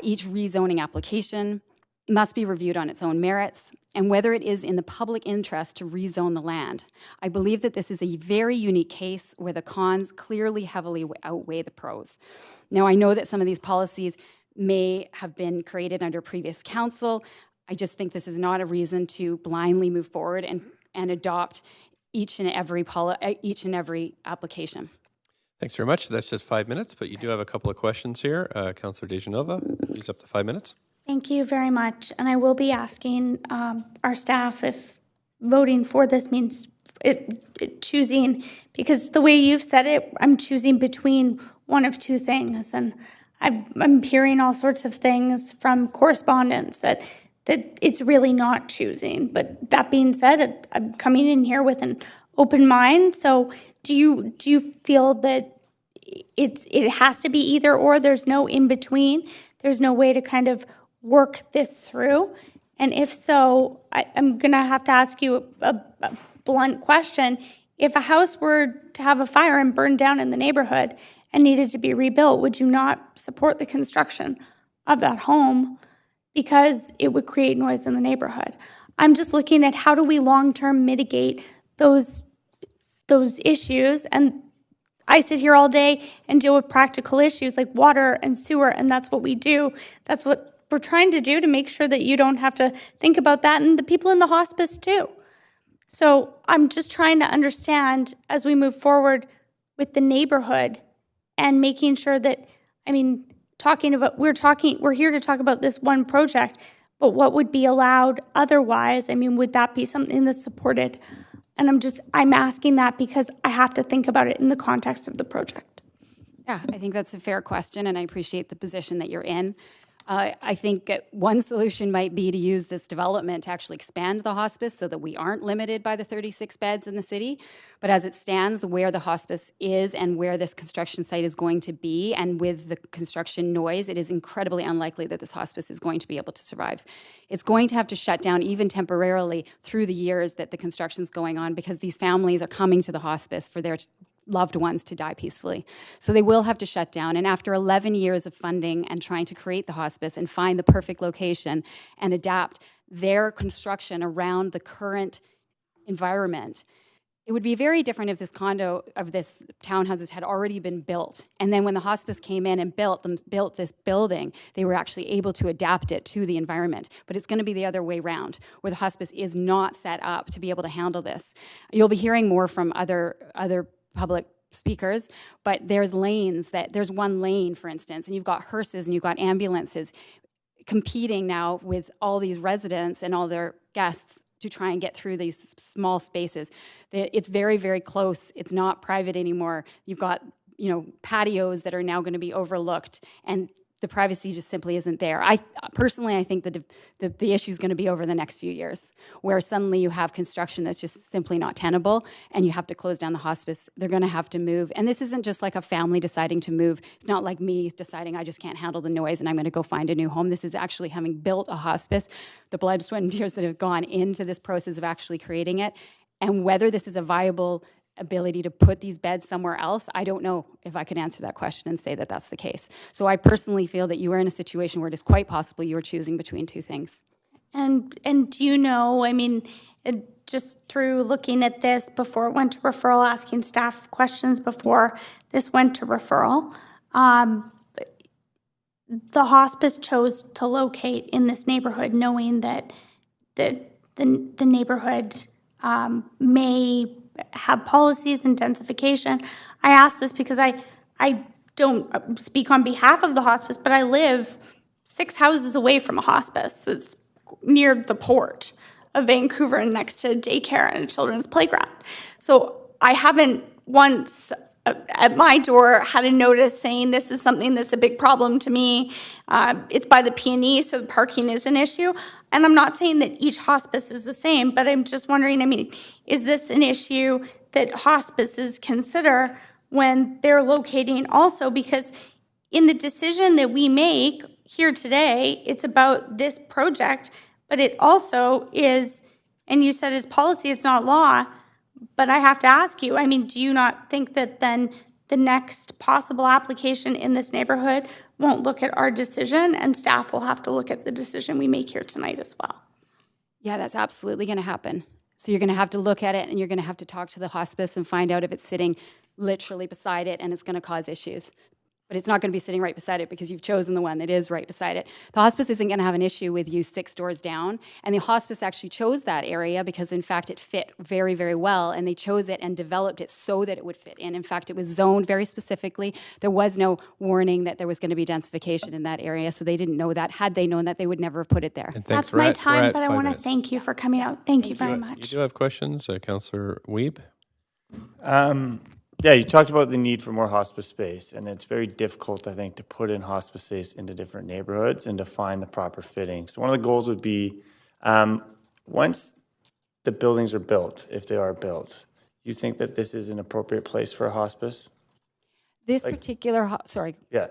Each rezoning application must be reviewed on its own merits and whether it is in the public interest to rezone the land. I believe that this is a very unique case where the cons clearly heavily outweigh the pros. Now, I know that some of these policies may have been created under previous council. I just think this is not a reason to blindly move forward and adopt each and every application. Thanks very much. That's just 5 minutes, but you do have a couple of questions here. Councillor Dejanova, please, up to 5 minutes. Thank you very much. And I will be asking our staff if voting for this means choosing, because the way you've said it, I'm choosing between one of two things. And I'm hearing all sorts of things from correspondence that it's really not choosing. But that being said, I'm coming in here with an open mind. So do you feel that it has to be either or? There's no in between. There's no way to kind of work this through. And if so, I'm going to have to ask you a blunt question. if a house were to have a fire and burn down in the neighborhood and needed to be rebuilt, would you not support the construction of that home because it would create noise in the neighborhood? I'm just looking at how do we long-term mitigate those issues. And I sit here all day and deal with practical issues like water and sewer, and that's what we do. That's what we're trying to do to make sure that you don't have to think about that, and the people in the hospice too. So I'm just trying to understand as we move forward with the neighborhood and making sure that, I mean, we're here to talk about this one project, but what would be allowed otherwise? I mean, would that be something that's supported? And I'm asking that because I have to think about it in the context of the project. Yeah, I think that's a fair question, and I appreciate the position that you're in. I think one solution might be to use this development to actually expand the hospice so that we aren't limited by the 36 beds in the city. But as it stands, where the hospice is and where this construction site is going to be, and with the construction noise, it is incredibly unlikely that this hospice is going to be able to survive. It's going to have to shut down even temporarily through the years that the construction's going on, because these families are coming to the hospice for their loved ones to die peacefully. So they will have to shut down. And after 11 years of funding and trying to create the hospice and find the perfect location and adapt their construction around the current environment, it would be very different if this townhouses had already been built. And then when the hospice came in and built this building, they were actually able to adapt it to the environment. But it's going to be the other way around, where the hospice is not set up to be able to handle this. You'll be hearing more from other public speakers, but there's one lane, for instance, and you've got hearses and you've got ambulances competing now with all these residents and all their guests to try and get through these small spaces. It's very, very close. It's not private anymore. You've got, patios that are now going to be overlooked, and the privacy just simply isn't there. I think the issue is going to be over the next few years, where suddenly you have construction that's just simply not tenable, and you have to close down the hospice. They're going to have to move. And this isn't just like a family deciding to move. It's not like me deciding I just can't handle the noise and I'm going to go find a new home. This is actually having built a hospice, the blood, sweat, and tears that have gone into this process of actually creating it. And whether this is a viable ability to put these beds somewhere else, I don't know if I could answer that question and say that that's the case. So I personally feel that you are in a situation where it is quite possible you are choosing between two things. And do you know, just through looking at this before it went to referral, asking staff questions before this went to referral, the hospice chose to locate in this neighborhood knowing that the neighborhood may have policies and densification. I ask this because I don't speak on behalf of the hospice, but I live 6 houses away from a hospice. It's near the port of Vancouver and next to a daycare and a children's playground. So I haven't once at my door had a notice saying this is something that's a big problem to me. It's by the P&E, so parking is an issue. And I'm not saying that each hospice is the same, but I'm just wondering, is this an issue that hospices consider when they're locating also? Because in the decision that we make here today, it's about this project, but it also is, and you said it's policy, it's not law, but I have to ask you, do you not think that then the next possible application in this neighborhood won't look at our decision and staff will have to look at the decision we make here tonight as well? Yeah, that's absolutely going to happen. So you're going to have to look at it and you're going to have to talk to the hospice and find out if it's sitting literally beside it and it's going to cause issues. But it's not going to be sitting right beside it because you've chosen the one that is right beside it. The hospice isn't going to have an issue with you 6 doors down. And the hospice actually chose that area because, in fact, it fit very, very well. And they chose it and developed it so that it would fit in. In fact, it was zoned very specifically. There was no warning that there was going to be densification in that area. So they didn't know that. Had they known that, they would never have put it there. That's my time, but I want to thank you for coming out. Thank you very much. You do have questions, Councillor Wiebe? Yeah, you talked about the need for more hospice space, and it's very difficult, I think, to put in hospice space into different neighborhoods and to find the proper fitting. So one of the goals would be, once the buildings are built, if they are built, you think that this is an appropriate place for a hospice? This particular, sorry. Yeah.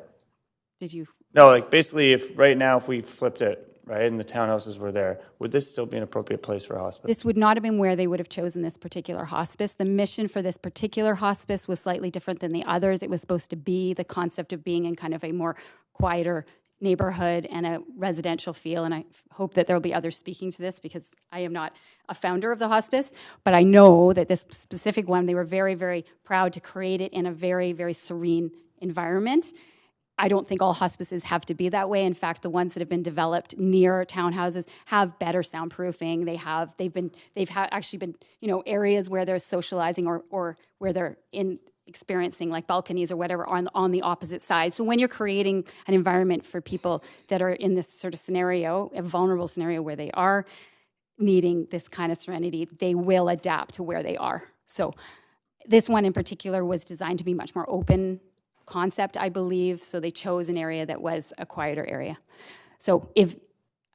Did you? No, basically, if right now, if we flipped it, right, and the townhouses were there, would this still be an appropriate place for a hospice? This would not have been where they would have chosen this particular hospice. The mission for this particular hospice was slightly different than the others. It was supposed to be the concept of being in kind of a more quieter neighborhood and a residential feel. And I hope that there will be others speaking to this because I am not a founder of the hospice, but I know that this specific one, they were very, very proud to create it in a very, very serene environment. I don't think all hospices have to be that way. In fact, the ones that have been developed near townhouses have better soundproofing. They've actually been, areas where there's socializing or where they're experiencing like balconies or whatever on the opposite side. So when you're creating an environment for people that are in this sort of scenario, a vulnerable scenario where they are needing this kind of serenity, they will adapt to where they are. So this one in particular was designed to be much more open concept, I believe. So they chose an area that was a quieter area. So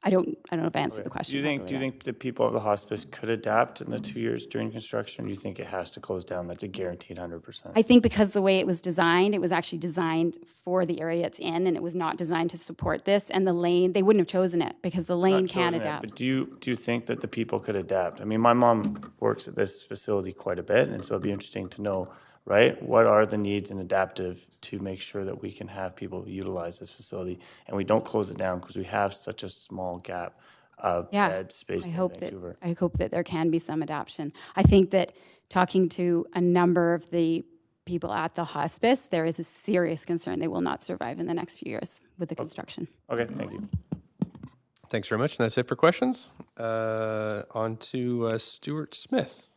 I don't know if I answered the question. Do you think the people of the hospice could adapt in the 2 years during construction? Or do you think it has to close down? That's a guaranteed 100%. I think because the way it was designed, it was actually designed for the area it's in, and it was not designed to support this. And the lane, they wouldn't have chosen it because the lane can adapt. But do you think that the people could adapt? I mean, my mom works at this facility quite a bit, and so it'd be interesting to know, right? What are the needs and adaptive to make sure that we can have people utilize this facility and we don't close it down because we have such a small gap of bed space in Vancouver? I hope that there can be some adaptation. I think that talking to a number of the people at the hospice, there is a serious concern they will not survive in the next few years with the construction. Okay, thank you. Thanks very much. And that's it for questions. On to Stuart Smith.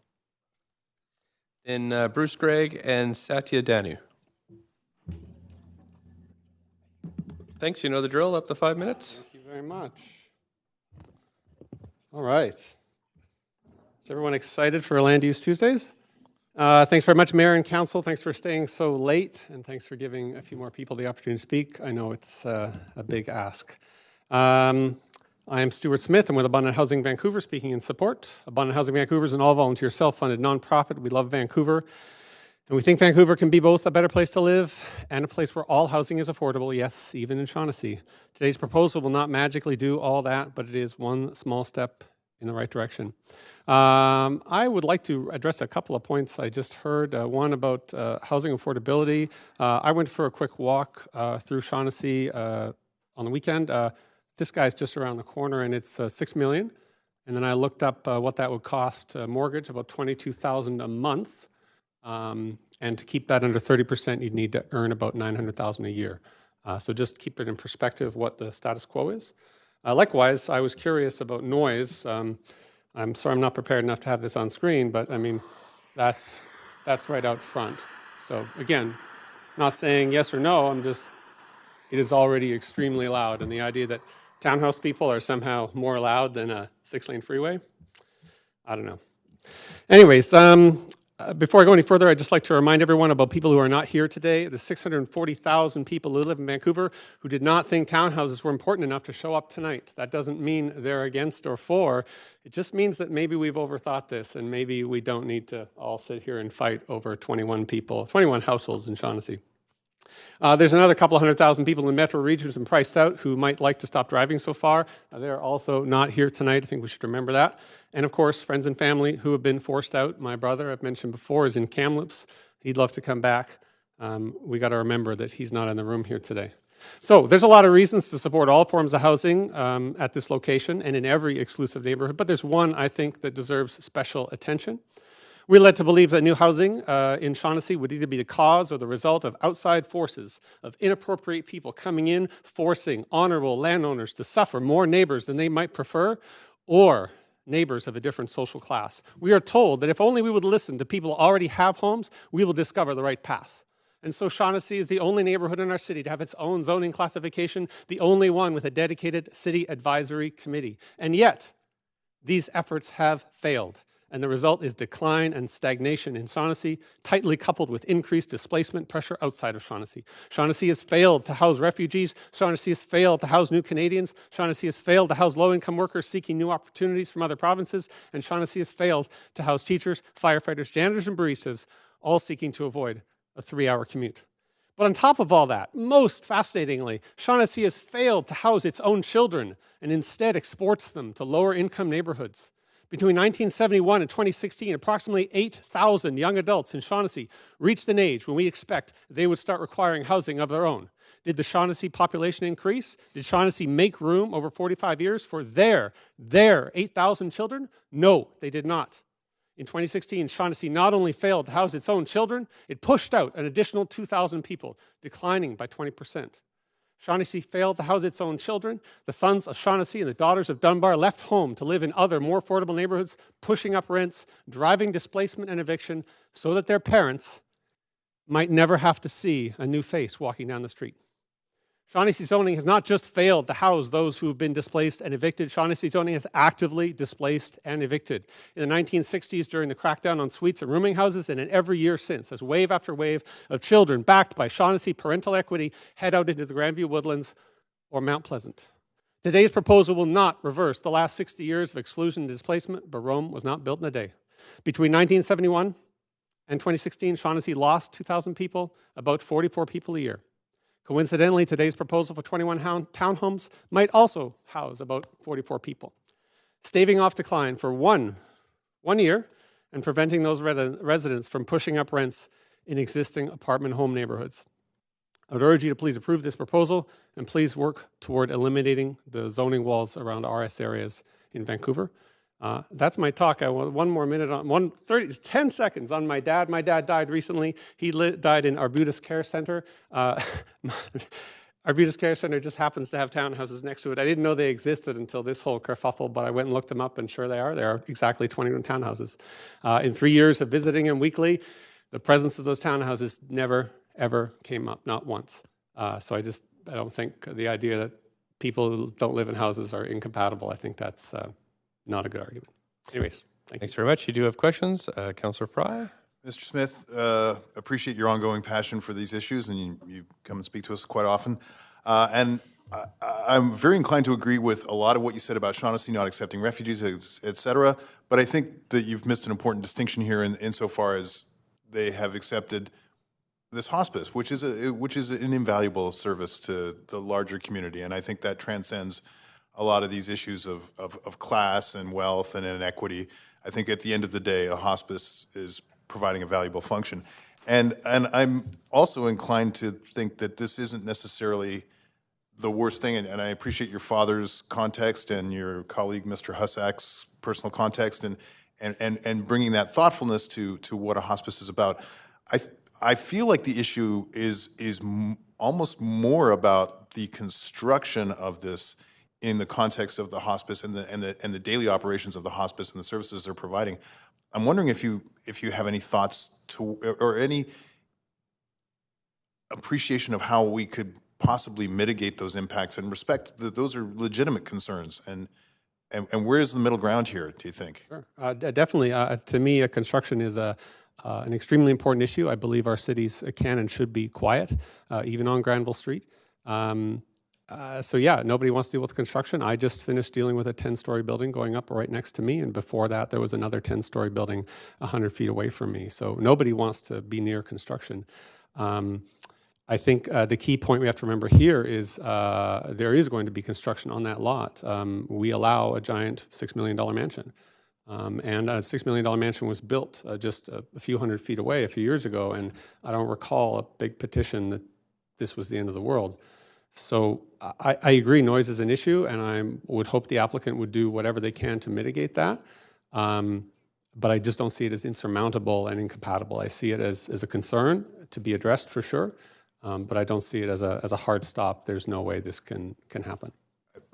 Then Bruce Gregg and Satya Danu. Thanks. You know the drill. Up to 5 minutes. Thank you very much. All right. Is everyone excited for Land Use Tuesdays? Thanks very much, Mayor and Council. Thanks for staying so late, and thanks for giving a few more people the opportunity to speak. I know it's a big ask. I am Stuart Smith. I'm with Abundant Housing Vancouver, speaking in support. Abundant Housing Vancouver is an all-volunteer, self-funded nonprofit. We love Vancouver, and we think Vancouver can be both a better place to live and a place where all housing is affordable, yes, even in Shaughnessy. Today's proposal will not magically do all that, but it is one small step in the right direction. I would like to address a couple of points I just heard. One about housing affordability. I went for a quick walk through Shaughnessy on the weekend. This guy's just around the corner, and it's $6 million. And then I looked up what that would cost mortgage, about $22,000 a month. And to keep that under 30%, you'd need to earn about $900,000 a year. So just keep it in perspective what the status quo is. Likewise, I was curious about noise. I'm sorry I'm not prepared enough to have this on screen, but I mean, that's right out front. So again, not saying yes or no, it is already extremely loud. And the idea that townhouse people are somehow more loud than a 6-lane freeway, I don't know. Anyways, before I go any further, I'd just like to remind everyone about people who are not here today. The 640,000 people who live in Vancouver who did not think townhouses were important enough to show up tonight. That doesn't mean they're against or for. It just means that maybe we've overthought this, and maybe we don't need to all sit here and fight over 21 households in Shaughnessy. There's another couple of 100,000 people in the metro region who've been priced out who might like to stop driving so far. They're also not here tonight. I think we should remember that. And of course, friends and family who have been forced out. My brother, I've mentioned before, is in Kamloops. He'd love to come back. We got to remember that he's not in the room here today. So there's a lot of reasons to support all forms of housing at this location and in every exclusive neighborhood. But there's one, I think, that deserves special attention. We're led to believe that new housing in Shaughnessy would either be the cause or the result of outside forces, of inappropriate people coming in, forcing honorable landowners to suffer more neighbors than they might prefer, or neighbors of a different social class. We are told that if only we would listen to people who already have homes, we will discover the right path. And so Shaughnessy is the only neighborhood in our city to have its own zoning classification, the only one with a dedicated city advisory committee. And yet, these efforts have failed. And the result is decline and stagnation in Shaughnessy, tightly coupled with increased displacement pressure outside of Shaughnessy. Shaughnessy has failed to house refugees. Shaughnessy has failed to house new Canadians. Shaughnessy has failed to house low-income workers seeking new opportunities from other provinces. And Shaughnessy has failed to house teachers, firefighters, janitors, and baristas, all seeking to avoid a 3-hour commute. But on top of all that, most fascinatingly, Shaughnessy has failed to house its own children and instead exports them to lower income neighborhoods. Between 1971 and 2016, approximately 8,000 young adults in Shaughnessy reached an age when we expect they would start requiring housing of their own. Did the Shaughnessy population increase? Did Shaughnessy make room over 45 years for their 8,000 children? No, they did not. In 2016, Shaughnessy not only failed to house its own children, it pushed out an additional 2,000 people, declining by 20%. Shaughnessy failed to house its own children. The sons of Shaughnessy and the daughters of Dunbar left home to live in other, more affordable neighborhoods, pushing up rents, driving displacement and eviction, so that their parents might never have to see a new face walking down the street. Shaughnessy zoning has not just failed to house those who have been displaced and evicted. Shaughnessy zoning has actively displaced and evicted. In the 1960s, during the crackdown on suites and rooming houses, and in every year since, as wave after wave of children backed by Shaughnessy parental equity head out into the Grandview Woodlands or Mount Pleasant. Today's proposal will not reverse the last 60 years of exclusion and displacement, but Rome was not built in a day. Between 1971 and 2016, Shaughnessy lost 2,000 people, about 44 people a year. Coincidentally, today's proposal for 21 townhomes might also house about 44 people, staving off decline for one year and preventing those residents from pushing up rents in existing apartment home neighborhoods. I would urge you to please approve this proposal and please work toward eliminating the zoning walls around RS areas in Vancouver. That's my talk. I want one more minute on 10 seconds on my dad. My dad died recently. He died in Arbutus Care Center. Arbutus Care Center just happens to have townhouses next to it. I didn't know they existed until this whole kerfuffle, but I went and looked them up, and sure they are. There are exactly 21 townhouses. In 3 years of visiting him weekly, the presence of those townhouses never, ever came up, not once. So I don't think the idea that people who don't live in houses are incompatible, I think that's not a good argument. Anyways, thanks very much. You do have questions. Councillor Fry? Mr. Smith, appreciate your ongoing passion for these issues, and you come and speak to us quite often. And I'm very inclined to agree with a lot of what you said about Shaughnessy not accepting refugees, et cetera. But I think that you've missed an important distinction here insofar as they have accepted this hospice, which is an invaluable service to the larger community. And I think that transcends a lot of these issues of class and wealth and inequity. I think at the end of the day, a hospice is providing a valuable function. And I'm also inclined to think that this isn't necessarily the worst thing, and I appreciate your father's context and your colleague, Mr. Hussack's personal context, and bringing that thoughtfulness to what a hospice is about. I feel like the issue is almost more about the construction of this in the context of the hospice and the daily operations of the hospice and the services they're providing. I'm wondering if you have any thoughts or any appreciation of how we could possibly mitigate those impacts and respect that those are legitimate concerns. And where is the middle ground here, do you think? Sure. Definitely. To me, construction is an extremely important issue. I believe our cities can and should be quiet, even on Granville Street. So yeah, nobody wants to deal with construction. I just finished dealing with a 10-story building going up right next to me, and before that there was another 10-story building 100 feet away from me. So nobody wants to be near construction. I think the key point we have to remember here is there is going to be construction on that lot. We allow a giant $6 million mansion. And a $6 million mansion was built just a few hundred feet away a few years ago, and I don't recall a big petition that this was the end of the world. So I agree noise is an issue, and I would hope the applicant would do whatever they can to mitigate that. But I just don't see it as insurmountable and incompatible. I see it as a concern to be addressed for sure, but I don't see it as a hard stop. There's no way this can happen.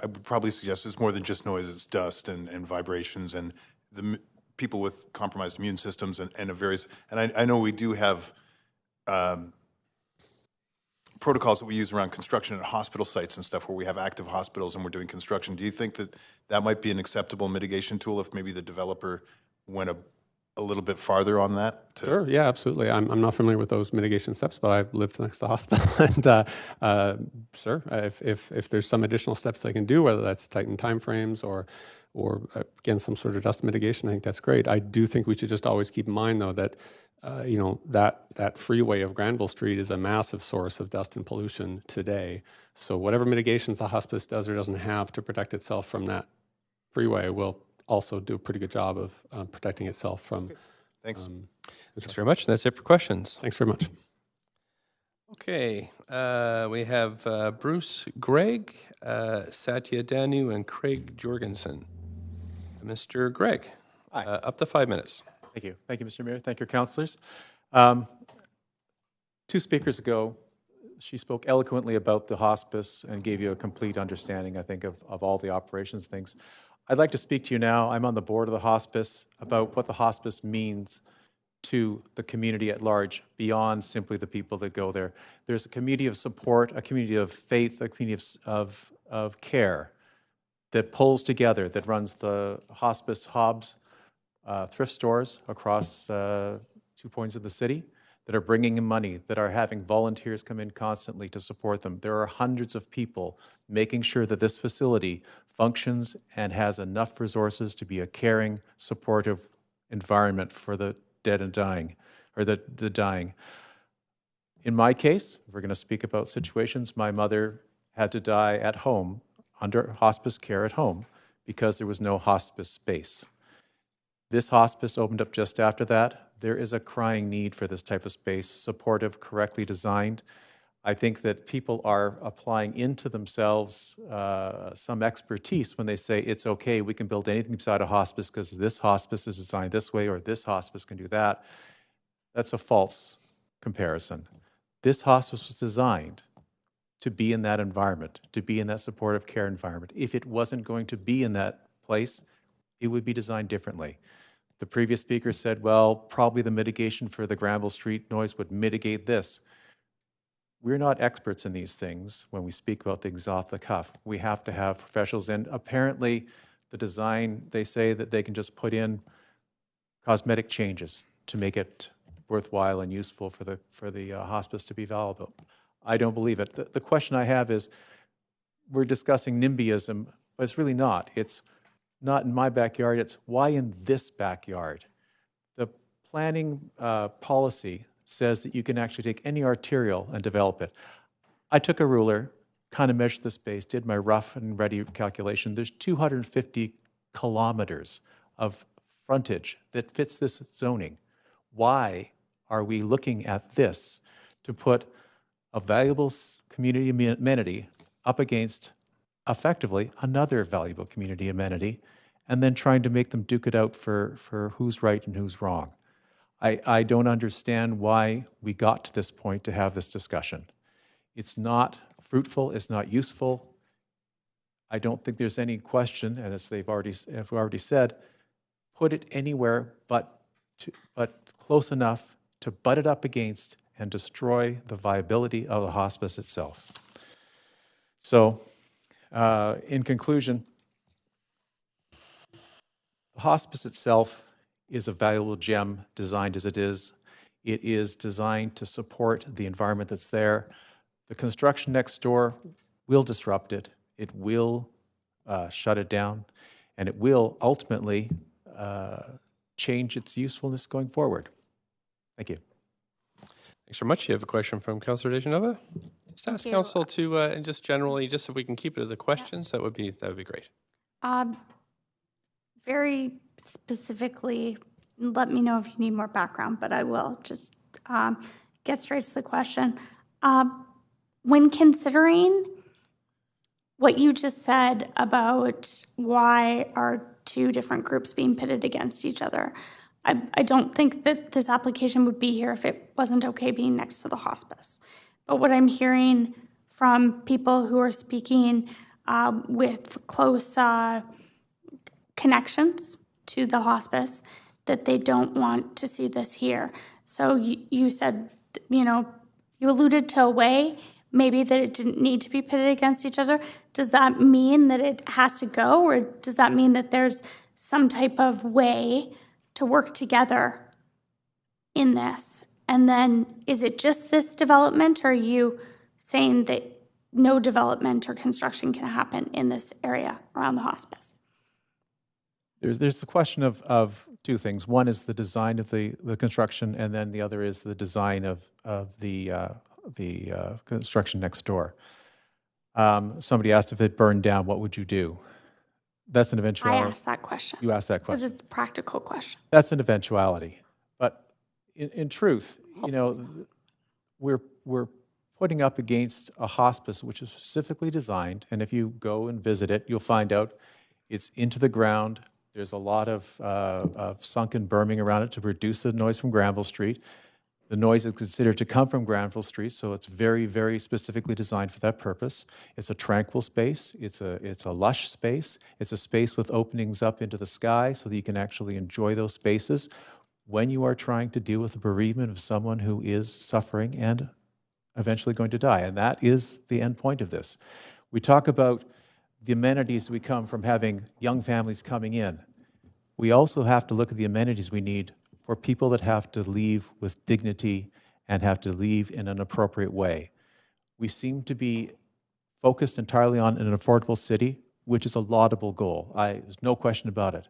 I would probably suggest it's more than just noise. It's dust and vibrations and the people with compromised immune systems and various. And I know we do have protocols that we use around construction at hospital sites and stuff where we have active hospitals and we're doing construction. Do you think that might be an acceptable mitigation tool if maybe the developer went a little bit farther on that? Sure, yeah, absolutely. I'm not familiar with those mitigation steps, but I've lived next to the hospital. And sure, if there's some additional steps they can do, whether that's tighten timeframes or or again, some sort of dust mitigation, I think that's great. I do think we should just always keep in mind, though, that that freeway of Granville Street is a massive source of dust and pollution today. So whatever mitigations the hospice does or doesn't have to protect itself from that freeway will also do a pretty good job of protecting itself from. Okay. Thanks. Thanks very much. That's it for questions. Thanks very much. Okay, we have Bruce Gregg, Satya Danu, and Craig Jorgensen. Mr. Gregg, up to 5 minutes. Thank you. Thank you, Mr. Mayor. Thank you, councillors. 2 speakers ago, she spoke eloquently about the hospice and gave you a complete understanding, I think, of all the operations things. I'd like to speak to you now. I'm on the board of the hospice about what the hospice means to the community at large, beyond simply the people that go there. There's a community of support, a community of faith, a community of care that pulls together, that runs the hospice hubs, thrift stores across 2 points of the city, that are bringing in money, that are having volunteers come in constantly to support them. There are hundreds of people making sure that this facility functions and has enough resources to be a caring, supportive environment for the dead and dying, or the dying. In my case, we're going to speak about situations. My mother had to die at home, under hospice care at home, because there was no hospice space. This hospice opened up just after that. There is a crying need for this type of space, supportive, correctly designed. I think that people are applying into themselves some expertise when they say it's okay, we can build anything beside a hospice because this hospice is designed this way or this hospice can do that. That's a false comparison. This hospice was designed to be in that environment, to be in that supportive care environment. If it wasn't going to be in that place, it would be designed differently. The previous speaker said, well, probably the mitigation for the Granville Street noise would mitigate this. We're not experts in these things when we speak about things off the cuff. We have to have professionals, and apparently the design, they say that they can just put in cosmetic changes to make it worthwhile and useful for the hospice to be valuable. I don't believe it. The question I have is, we're discussing NIMBYism, but it's really not. It's not in my backyard, it's why in this backyard? The planning policy says that you can actually take any arterial and develop it. I took a ruler, kind of measured the space, did my rough and ready calculation. There's 250 kilometers of frontage that fits this zoning. Why are we looking at this to put a valuable community amenity up against effectively another valuable community amenity, and then trying to make them duke it out for who's right and who's wrong? I don't understand why we got to this point to have this discussion. It's not fruitful, it's not useful. I don't think there's any question, and as we've already said, put it anywhere but close enough to butt it up against and destroy the viability of the hospice itself. So, in conclusion, the hospice itself is a valuable gem designed as it is. It is designed to support the environment that's there. The construction next door will disrupt it. It will shut it down, and it will ultimately change its usefulness going forward. Thank you. Thanks very much. You have a question from Councillor Dejanova? Just ask Council to, and just generally, just if we can keep it to the questions, that would be great. Very specifically, let me know if you need more background, but I will just get straight to the question. When considering what you just said about why are 2 different groups being pitted against each other, I don't think that this application would be here if it wasn't okay being next to the hospice. But what I'm hearing from people who are speaking with close connections to the hospice, that they don't want to see this here. So you said, you alluded to a way maybe that it didn't need to be pitted against each other. Does that mean that it has to go, or does that mean that there's some type of way to work together in this? And then is it just this development, or are you saying that no development or construction can happen in this area around the hospice? There's the question of two things. One is the design of the construction, and then the other is the design of the construction next door. Somebody asked if it burned down, what would you do? That's an I eventuality. asked that question. You asked that Because question. it's a practical question. That's an eventuality. But in truth, you know, we're putting up against a hospice which is specifically designed, and if you go and visit it, you'll find out it's into the ground. There's a lot of sunken berming around it to reduce the noise from Granville Street. The noise is considered to come from Granville Street, so it's very, very specifically designed for that purpose. It's a tranquil space. It's a lush space. It's a space with openings up into the sky so that you can actually enjoy those spaces when you are trying to deal with the bereavement of someone who is suffering and eventually going to die. And that is the end point of this. We talk about the amenities we come from having young families coming in. We also have to look at the amenities we need for people that have to leave with dignity and have to leave in an appropriate way. We seem to be focused entirely on an affordable city, which is a laudable goal. There's no question about it.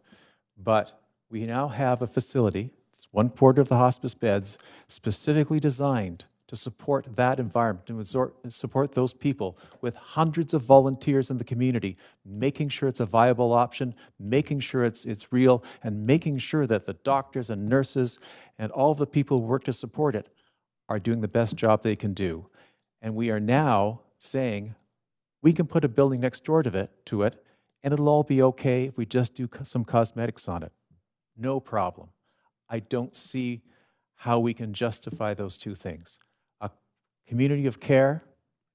But we now have a facility, it's 1/4 of the hospice beds, specifically designed to support that environment, to support those people with hundreds of volunteers in the community, making sure it's a viable option, making sure it's real, and making sure that the doctors and nurses and all the people who work to support it are doing the best job they can do. And we are now saying, we can put a building next door to it, and it'll all be okay if we just do some cosmetics on it. No problem. I don't see how we can justify those two things. A community of care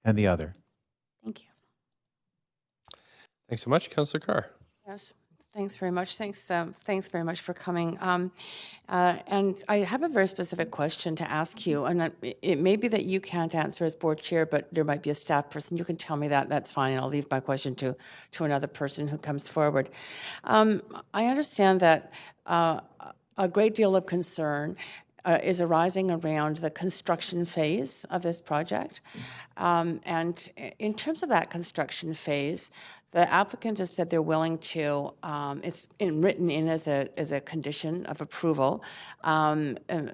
and the other. Thank you. Thanks so much, Councillor Carr. Yes, thanks very much. Thanks very much for coming. And I have a very specific question to ask you, and it may be that you can't answer as board chair, but there might be a staff person. You can tell me that. That's fine. I'll leave my question to another person who comes forward. I understand that a great deal of concern is arising around the construction phase of this project. And in terms of that construction phase, the applicant has said they're willing to, it's written in as a condition of approval,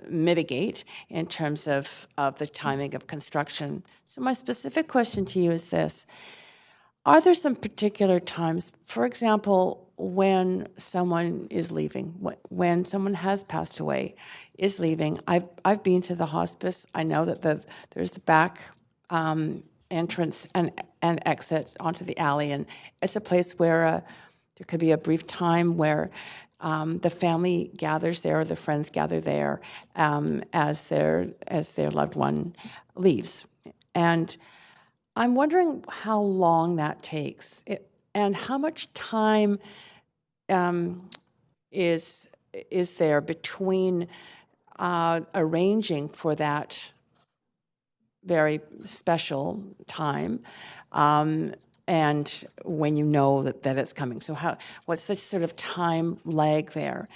mitigate in terms of the timing of construction. So my specific question to you is this. Are there some particular times, for example, when someone is leaving, when someone has passed away, is leaving? I've been to the hospice. I know that there's the back entrance and exit onto the alley, and it's a place where there could be a brief time where the family gathers there, or the friends gather there as their loved one leaves, and I'm wondering how long that takes, and how much time is there between arranging for that very special time and when you know that it's coming. So what's the sort of time lag there?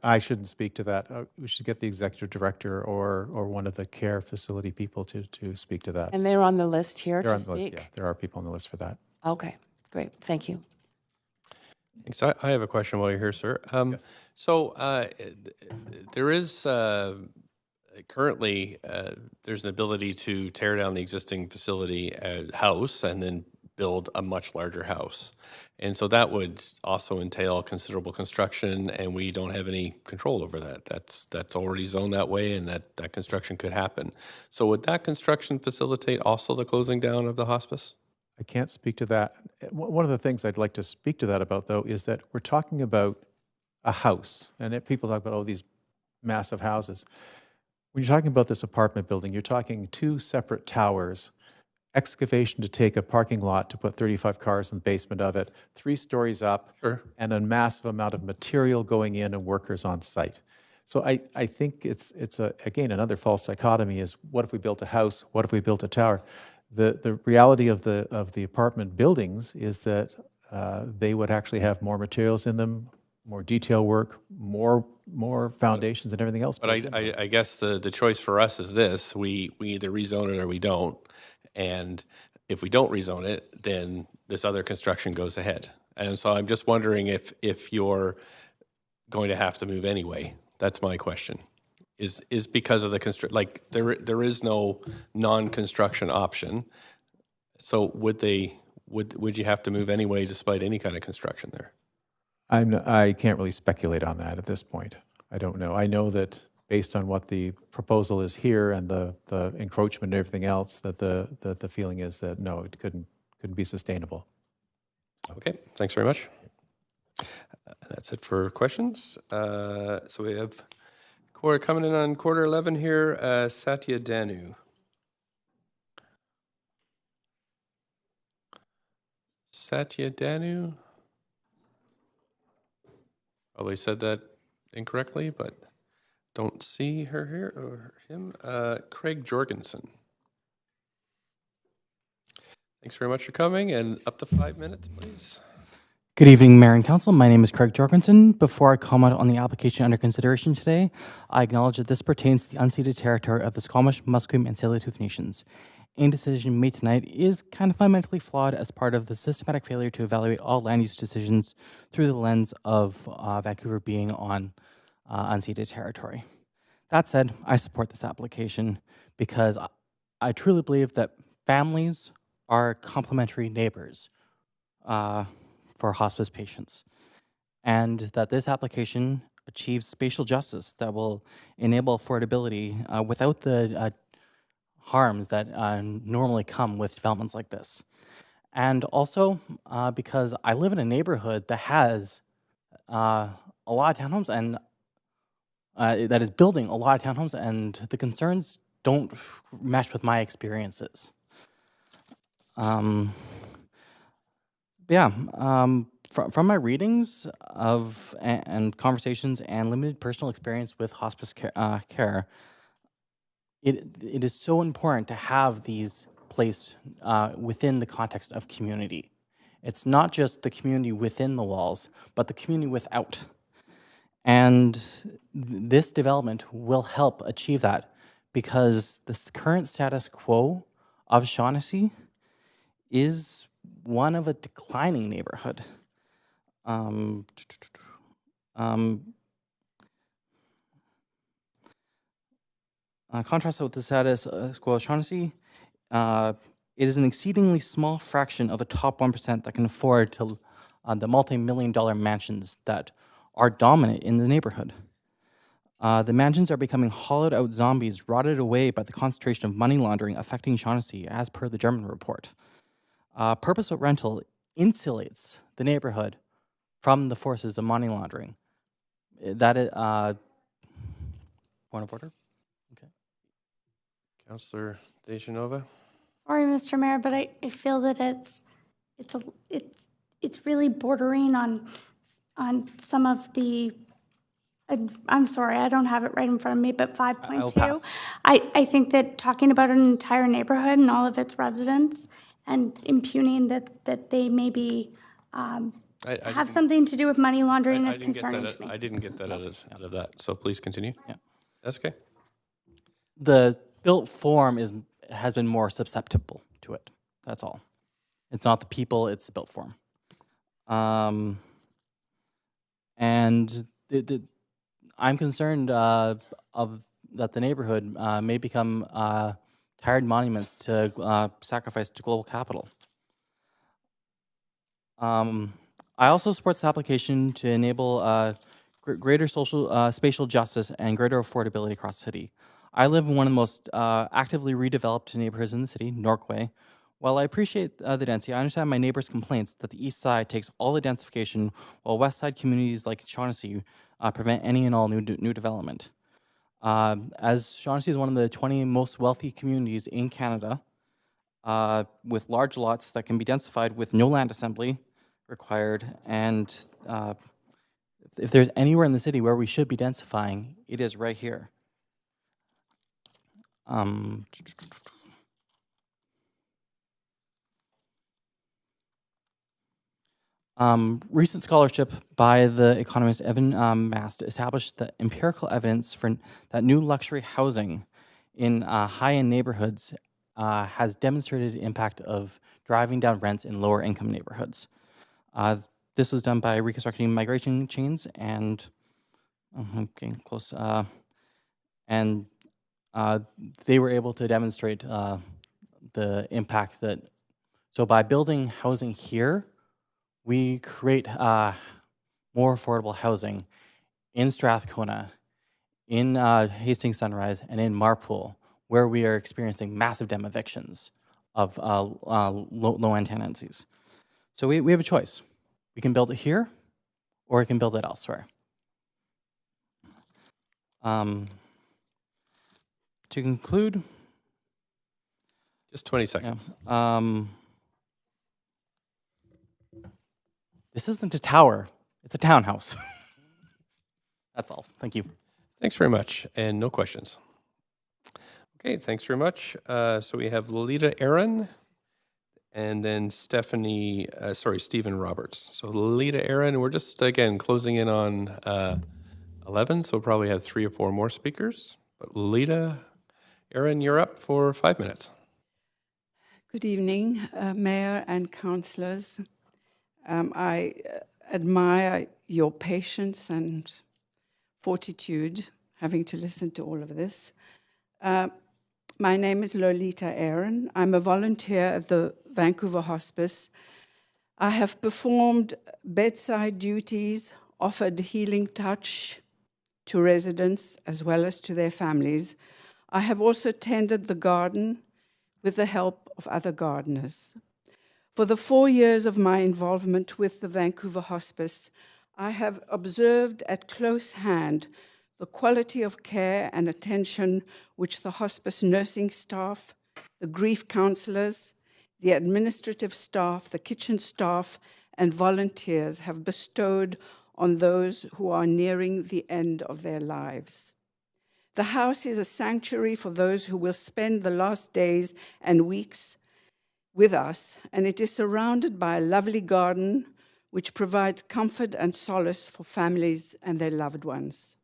I shouldn't speak to that. We should get the executive director or one of the care facility people to speak to that. And they're on the list here They're to on the list, speak? yeah. There are people on the list for that. Okay, great. Thank you. Thanks. I have a question while you're here, sir. Yes. So there is currently there's an ability to tear down the existing facility house and then build a much larger house. And so that would also entail considerable construction, and we don't have any control over that. That's already zoned that way, and that construction could happen. So would that construction facilitate also the closing down of the hospice? I can't speak to that. One of the things I'd like to speak to that about, though, is that we're talking about a house, and people talk about, these massive houses. When you're talking about this apartment building, you're talking 2 separate towers, excavation to take a parking lot to put 35 cars in the basement of it, 3 stories up, Sure. and a massive amount of material going in and workers on site. So I think it's again, another false dichotomy is, what if we built a house? What if we built a tower? The reality of the apartment buildings is that they would actually have more materials in them, more detail work, more foundations and everything else. But I guess the choice for us is this: we either rezone it or we don't. And if we don't rezone it, then this other construction goes ahead. And so I'm just wondering if you're going to have to move anyway. That's my question. Is because of the like there is no non-construction option. So would you have to move anyway despite any kind of construction there? I can't really speculate on that at this point. I don't know. I know that based on what the proposal is here and the encroachment and everything else, that the feeling is that no, it couldn't be sustainable. Okay, thanks very much. That's it for questions. So we have coming in on quarter 11 here, Satya Danu. Satya Danu. Probably said that incorrectly, but don't see her here or him. Craig Jorgensen. Thanks very much for coming, and up to 5 minutes, please. Good evening, Mayor and Council. My name is Craig Jorgensen. Before I comment on the application under consideration today, I acknowledge that this pertains to the unceded territory of the Squamish, Musqueam, and Tsleil-Waututh Nations. Any decision made tonight is kind of fundamentally flawed as part of the systematic failure to evaluate all land use decisions through the lens of Vancouver being on unceded territory. That said, I support this application because I truly believe that families are complementary neighbors for hospice patients, and that this application achieves spatial justice that will enable affordability without the harms that normally come with developments like this. And also because I live in a neighborhood that has a lot of townhomes and that is building a lot of townhomes, and the concerns don't mesh with my experiences. From my readings of and conversations and limited personal experience with hospice care, it is so important to have these placed within the context of community. It's not just the community within the walls, but the community without. And this development will help achieve that, because the current status quo of Shaughnessy is one of a declining neighborhood. Contrast with the status quo of Shaughnessy, it is an exceedingly small fraction of the top 1% that can afford to the multi-million-dollar mansions that are dominant in the neighborhood. The mansions are becoming hollowed-out zombies rotted away by the concentration of money laundering affecting Shaughnessy, as per the German report. Purpose-built rental insulates the neighborhood from the forces of money laundering. That is, point of order? Okay. Councillor Dejanova. Sorry, Mr. Mayor, but I feel that it's really bordering on some of the. I'm sorry, I don't have it right in front of me, but 5.2. I think that talking about an entire neighborhood and all of its residents and impugning that they maybe have something to do with money laundering is concerning to me. I didn't get that out of that, so please continue. Yeah. That's okay. The built form has been more susceptible to it. That's all. It's not the people, it's the built form. And I'm concerned that the neighborhood may become tired monuments to sacrifice to global capital. I also support this application to enable greater social spatial justice and greater affordability across the city. I live in one of the most actively redeveloped neighborhoods in the city, Norquay. While I appreciate the density, I understand my neighbors' complaints that the east side takes all the densification, while west side communities like Shaughnessy prevent any and all new development. As Shaughnessy is one of the 20 most wealthy communities in Canada, with large lots that can be densified with no land assembly required, and if there's anywhere in the city where we should be densifying, it is right here. Recent scholarship by the economist Evan Mast established the empirical evidence for that new luxury housing in high-end neighborhoods has demonstrated the impact of driving down rents in lower income neighborhoods. This was done by reconstructing migration chains, and I'm getting close. And they were able to demonstrate the impact that. So by building housing here, we create more affordable housing in Strathcona, in Hastings Sunrise, and in Marpool, where we are experiencing massive evictions of low-end tenancies. So we have a choice. We can build it here, or we can build it elsewhere. To conclude, just 20 seconds. This isn't a tower, it's a townhouse. That's all. Thank you. Thanks very much. And no questions. Okay, thanks very much. So we have Lolita Aaron and then Stephen Roberts. So Lolita Aaron, we're just, again, closing in on 11, so we'll probably have 3 or 4 more speakers. But Lolita Aaron, you're up for 5 minutes. Good evening, Mayor and councillors. I admire your patience and fortitude having to listen to all of this. My name is Lolita Aaron. I'm a volunteer at the Vancouver Hospice. I have performed bedside duties, offered healing touch to residents as well as to their families. I have also tended the garden with the help of other gardeners. For the 4 years of my involvement with the Vancouver Hospice, I have observed at close hand the quality of care and attention which the hospice nursing staff, the grief counselors, the administrative staff, the kitchen staff, and volunteers have bestowed on those who are nearing the end of their lives. The house is a sanctuary for those who will spend the last days and weeks with us, and it is surrounded by a lovely garden which provides comfort and solace for families and their loved ones.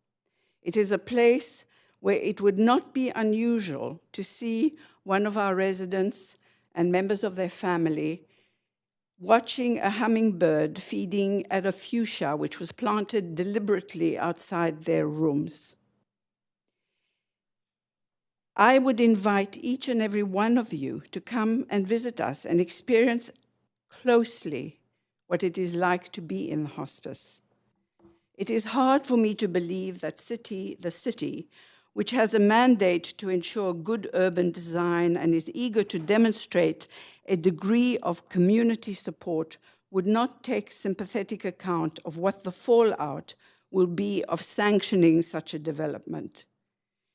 It is a place where it would not be unusual to see one of our residents and members of their family watching a hummingbird feeding at a fuchsia which was planted deliberately outside their rooms. I would invite each and every one of you to come and visit us and experience closely what it is like to be in the hospice. It is hard for me to believe that the city, which has a mandate to ensure good urban design and is eager to demonstrate a degree of community support, would not take sympathetic account of what the fallout will be of sanctioning such a development.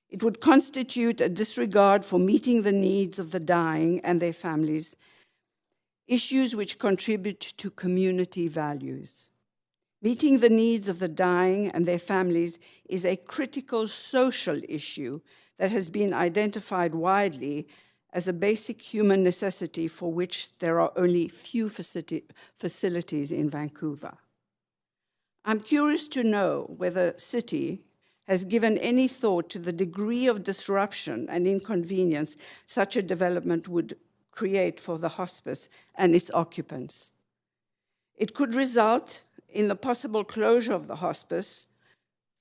It would constitute a disregard for meeting the needs of the dying and their families, issues which contribute to community values. Meeting the needs of the dying and their families is a critical social issue that has been identified widely as a basic human necessity for which there are only few facilities in Vancouver. I'm curious to know whether the city has given any thought to the degree of disruption and inconvenience such a development would create for the hospice and its occupants. It could result in the possible closure of the hospice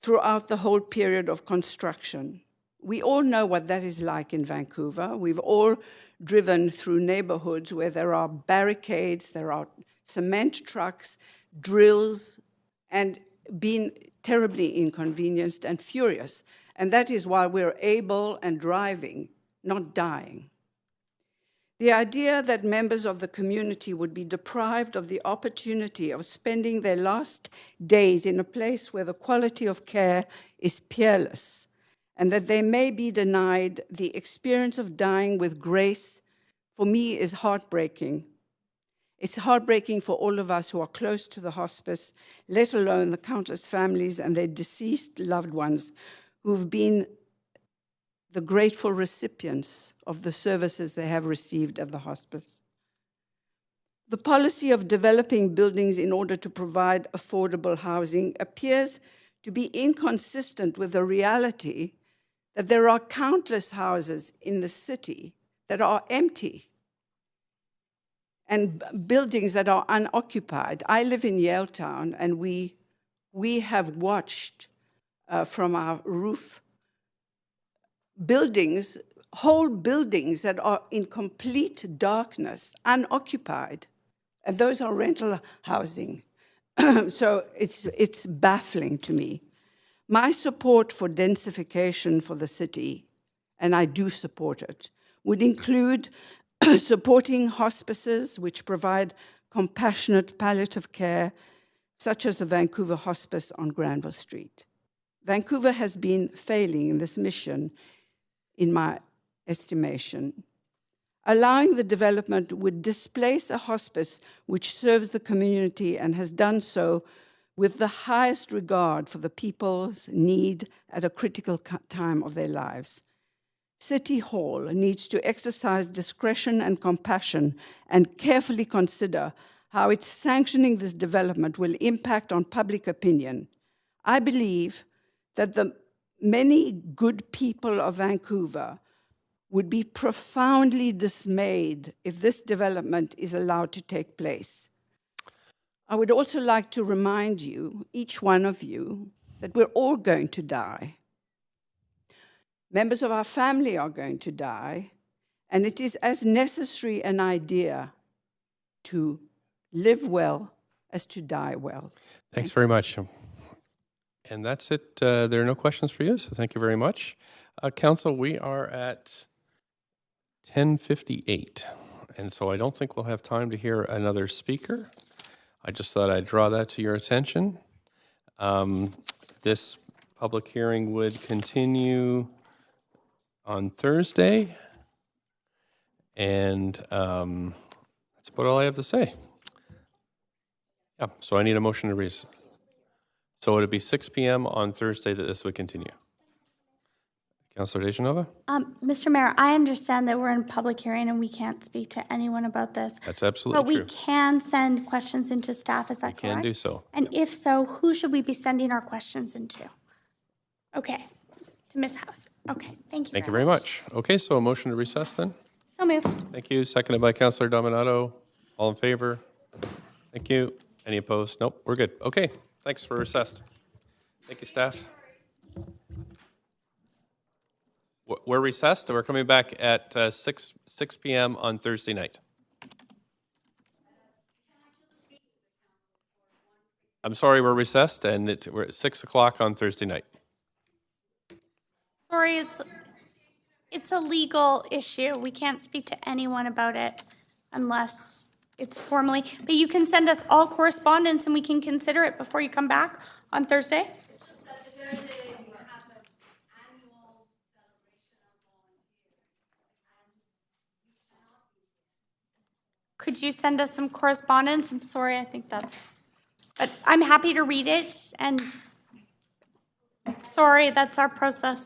throughout the whole period of construction. We all know what that is like in Vancouver. We've all driven through neighborhoods where there are barricades, there are cement trucks, drills, and been terribly inconvenienced and furious. And that is why we're able and driving, not dying. The idea that members of the community would be deprived of the opportunity of spending their last days in a place where the quality of care is peerless, and that they may be denied the experience of dying with grace, for me is heartbreaking. It's heartbreaking for all of us who are close to the hospice, let alone the countless families and their deceased loved ones who've been the grateful recipients of the services they have received at the hospice. The policy of developing buildings in order to provide affordable housing appears to be inconsistent with the reality that there are countless houses in the city that are empty. and buildings that are unoccupied. I live in Yaletown, and we have watched from our roof buildings, whole buildings that are in complete darkness, unoccupied. And those are rental housing. So it's baffling to me. My support for densification for the city, and I do support it, would include supporting hospices which provide compassionate palliative care, such as the Vancouver Hospice on Granville Street. Vancouver has been failing in this mission, in my estimation. Allowing the development would displace a hospice which serves the community and has done so with the highest regard for the people's need at a critical time of their lives. City Hall needs to exercise discretion and compassion and carefully consider how it's sanctioning this development will impact on public opinion. I believe that the many good people of Vancouver would be profoundly dismayed if this development is allowed to take place. I would also like to remind you, each one of you, that we're all going to die. Members of our family are going to die, and it is as necessary an idea to live well as to die well. Thanks very much. And that's it. There are no questions for you, so thank you very much. Council, we are at 10:58, and so I don't think we'll have time to hear another speaker. I just thought I'd draw that to your attention. This public hearing would continue on Thursday, and that's about all I have to say. Yeah, so I need a motion to raise. So it'd be 6 p.m. on Thursday that this would continue. Councillor Dejanova? Mr. Mayor, I understand that we're in public hearing and we can't speak to anyone about this. That's absolutely true. true. But we can send questions into staff, is that correct? We can do so. And if so, who should we be sending our questions into? Okay, to Ms. House. Okay, thank you. Thank you very much. Okay, so a motion to recess then? So moved. Thank you. Seconded by Councillor Dominato. All in favor? Thank you. Any opposed? Nope, we're good. Okay, thanks for recessed. Thank you, staff. We're recessed, and we're coming back at 6 p.m. on Thursday night. I'm sorry, we're recessed, and we're at 6 o'clock on Thursday night. Sorry, it's a legal issue. We can't speak to anyone about it unless it's formally. But you can send us all correspondence, and we can consider it before you come back on Thursday. It's just that there's we have an annual celebration of volunteers, and we cannot be here. Could you send us some correspondence? I'm sorry, I think that's. But I'm happy to read it, and sorry, that's our process.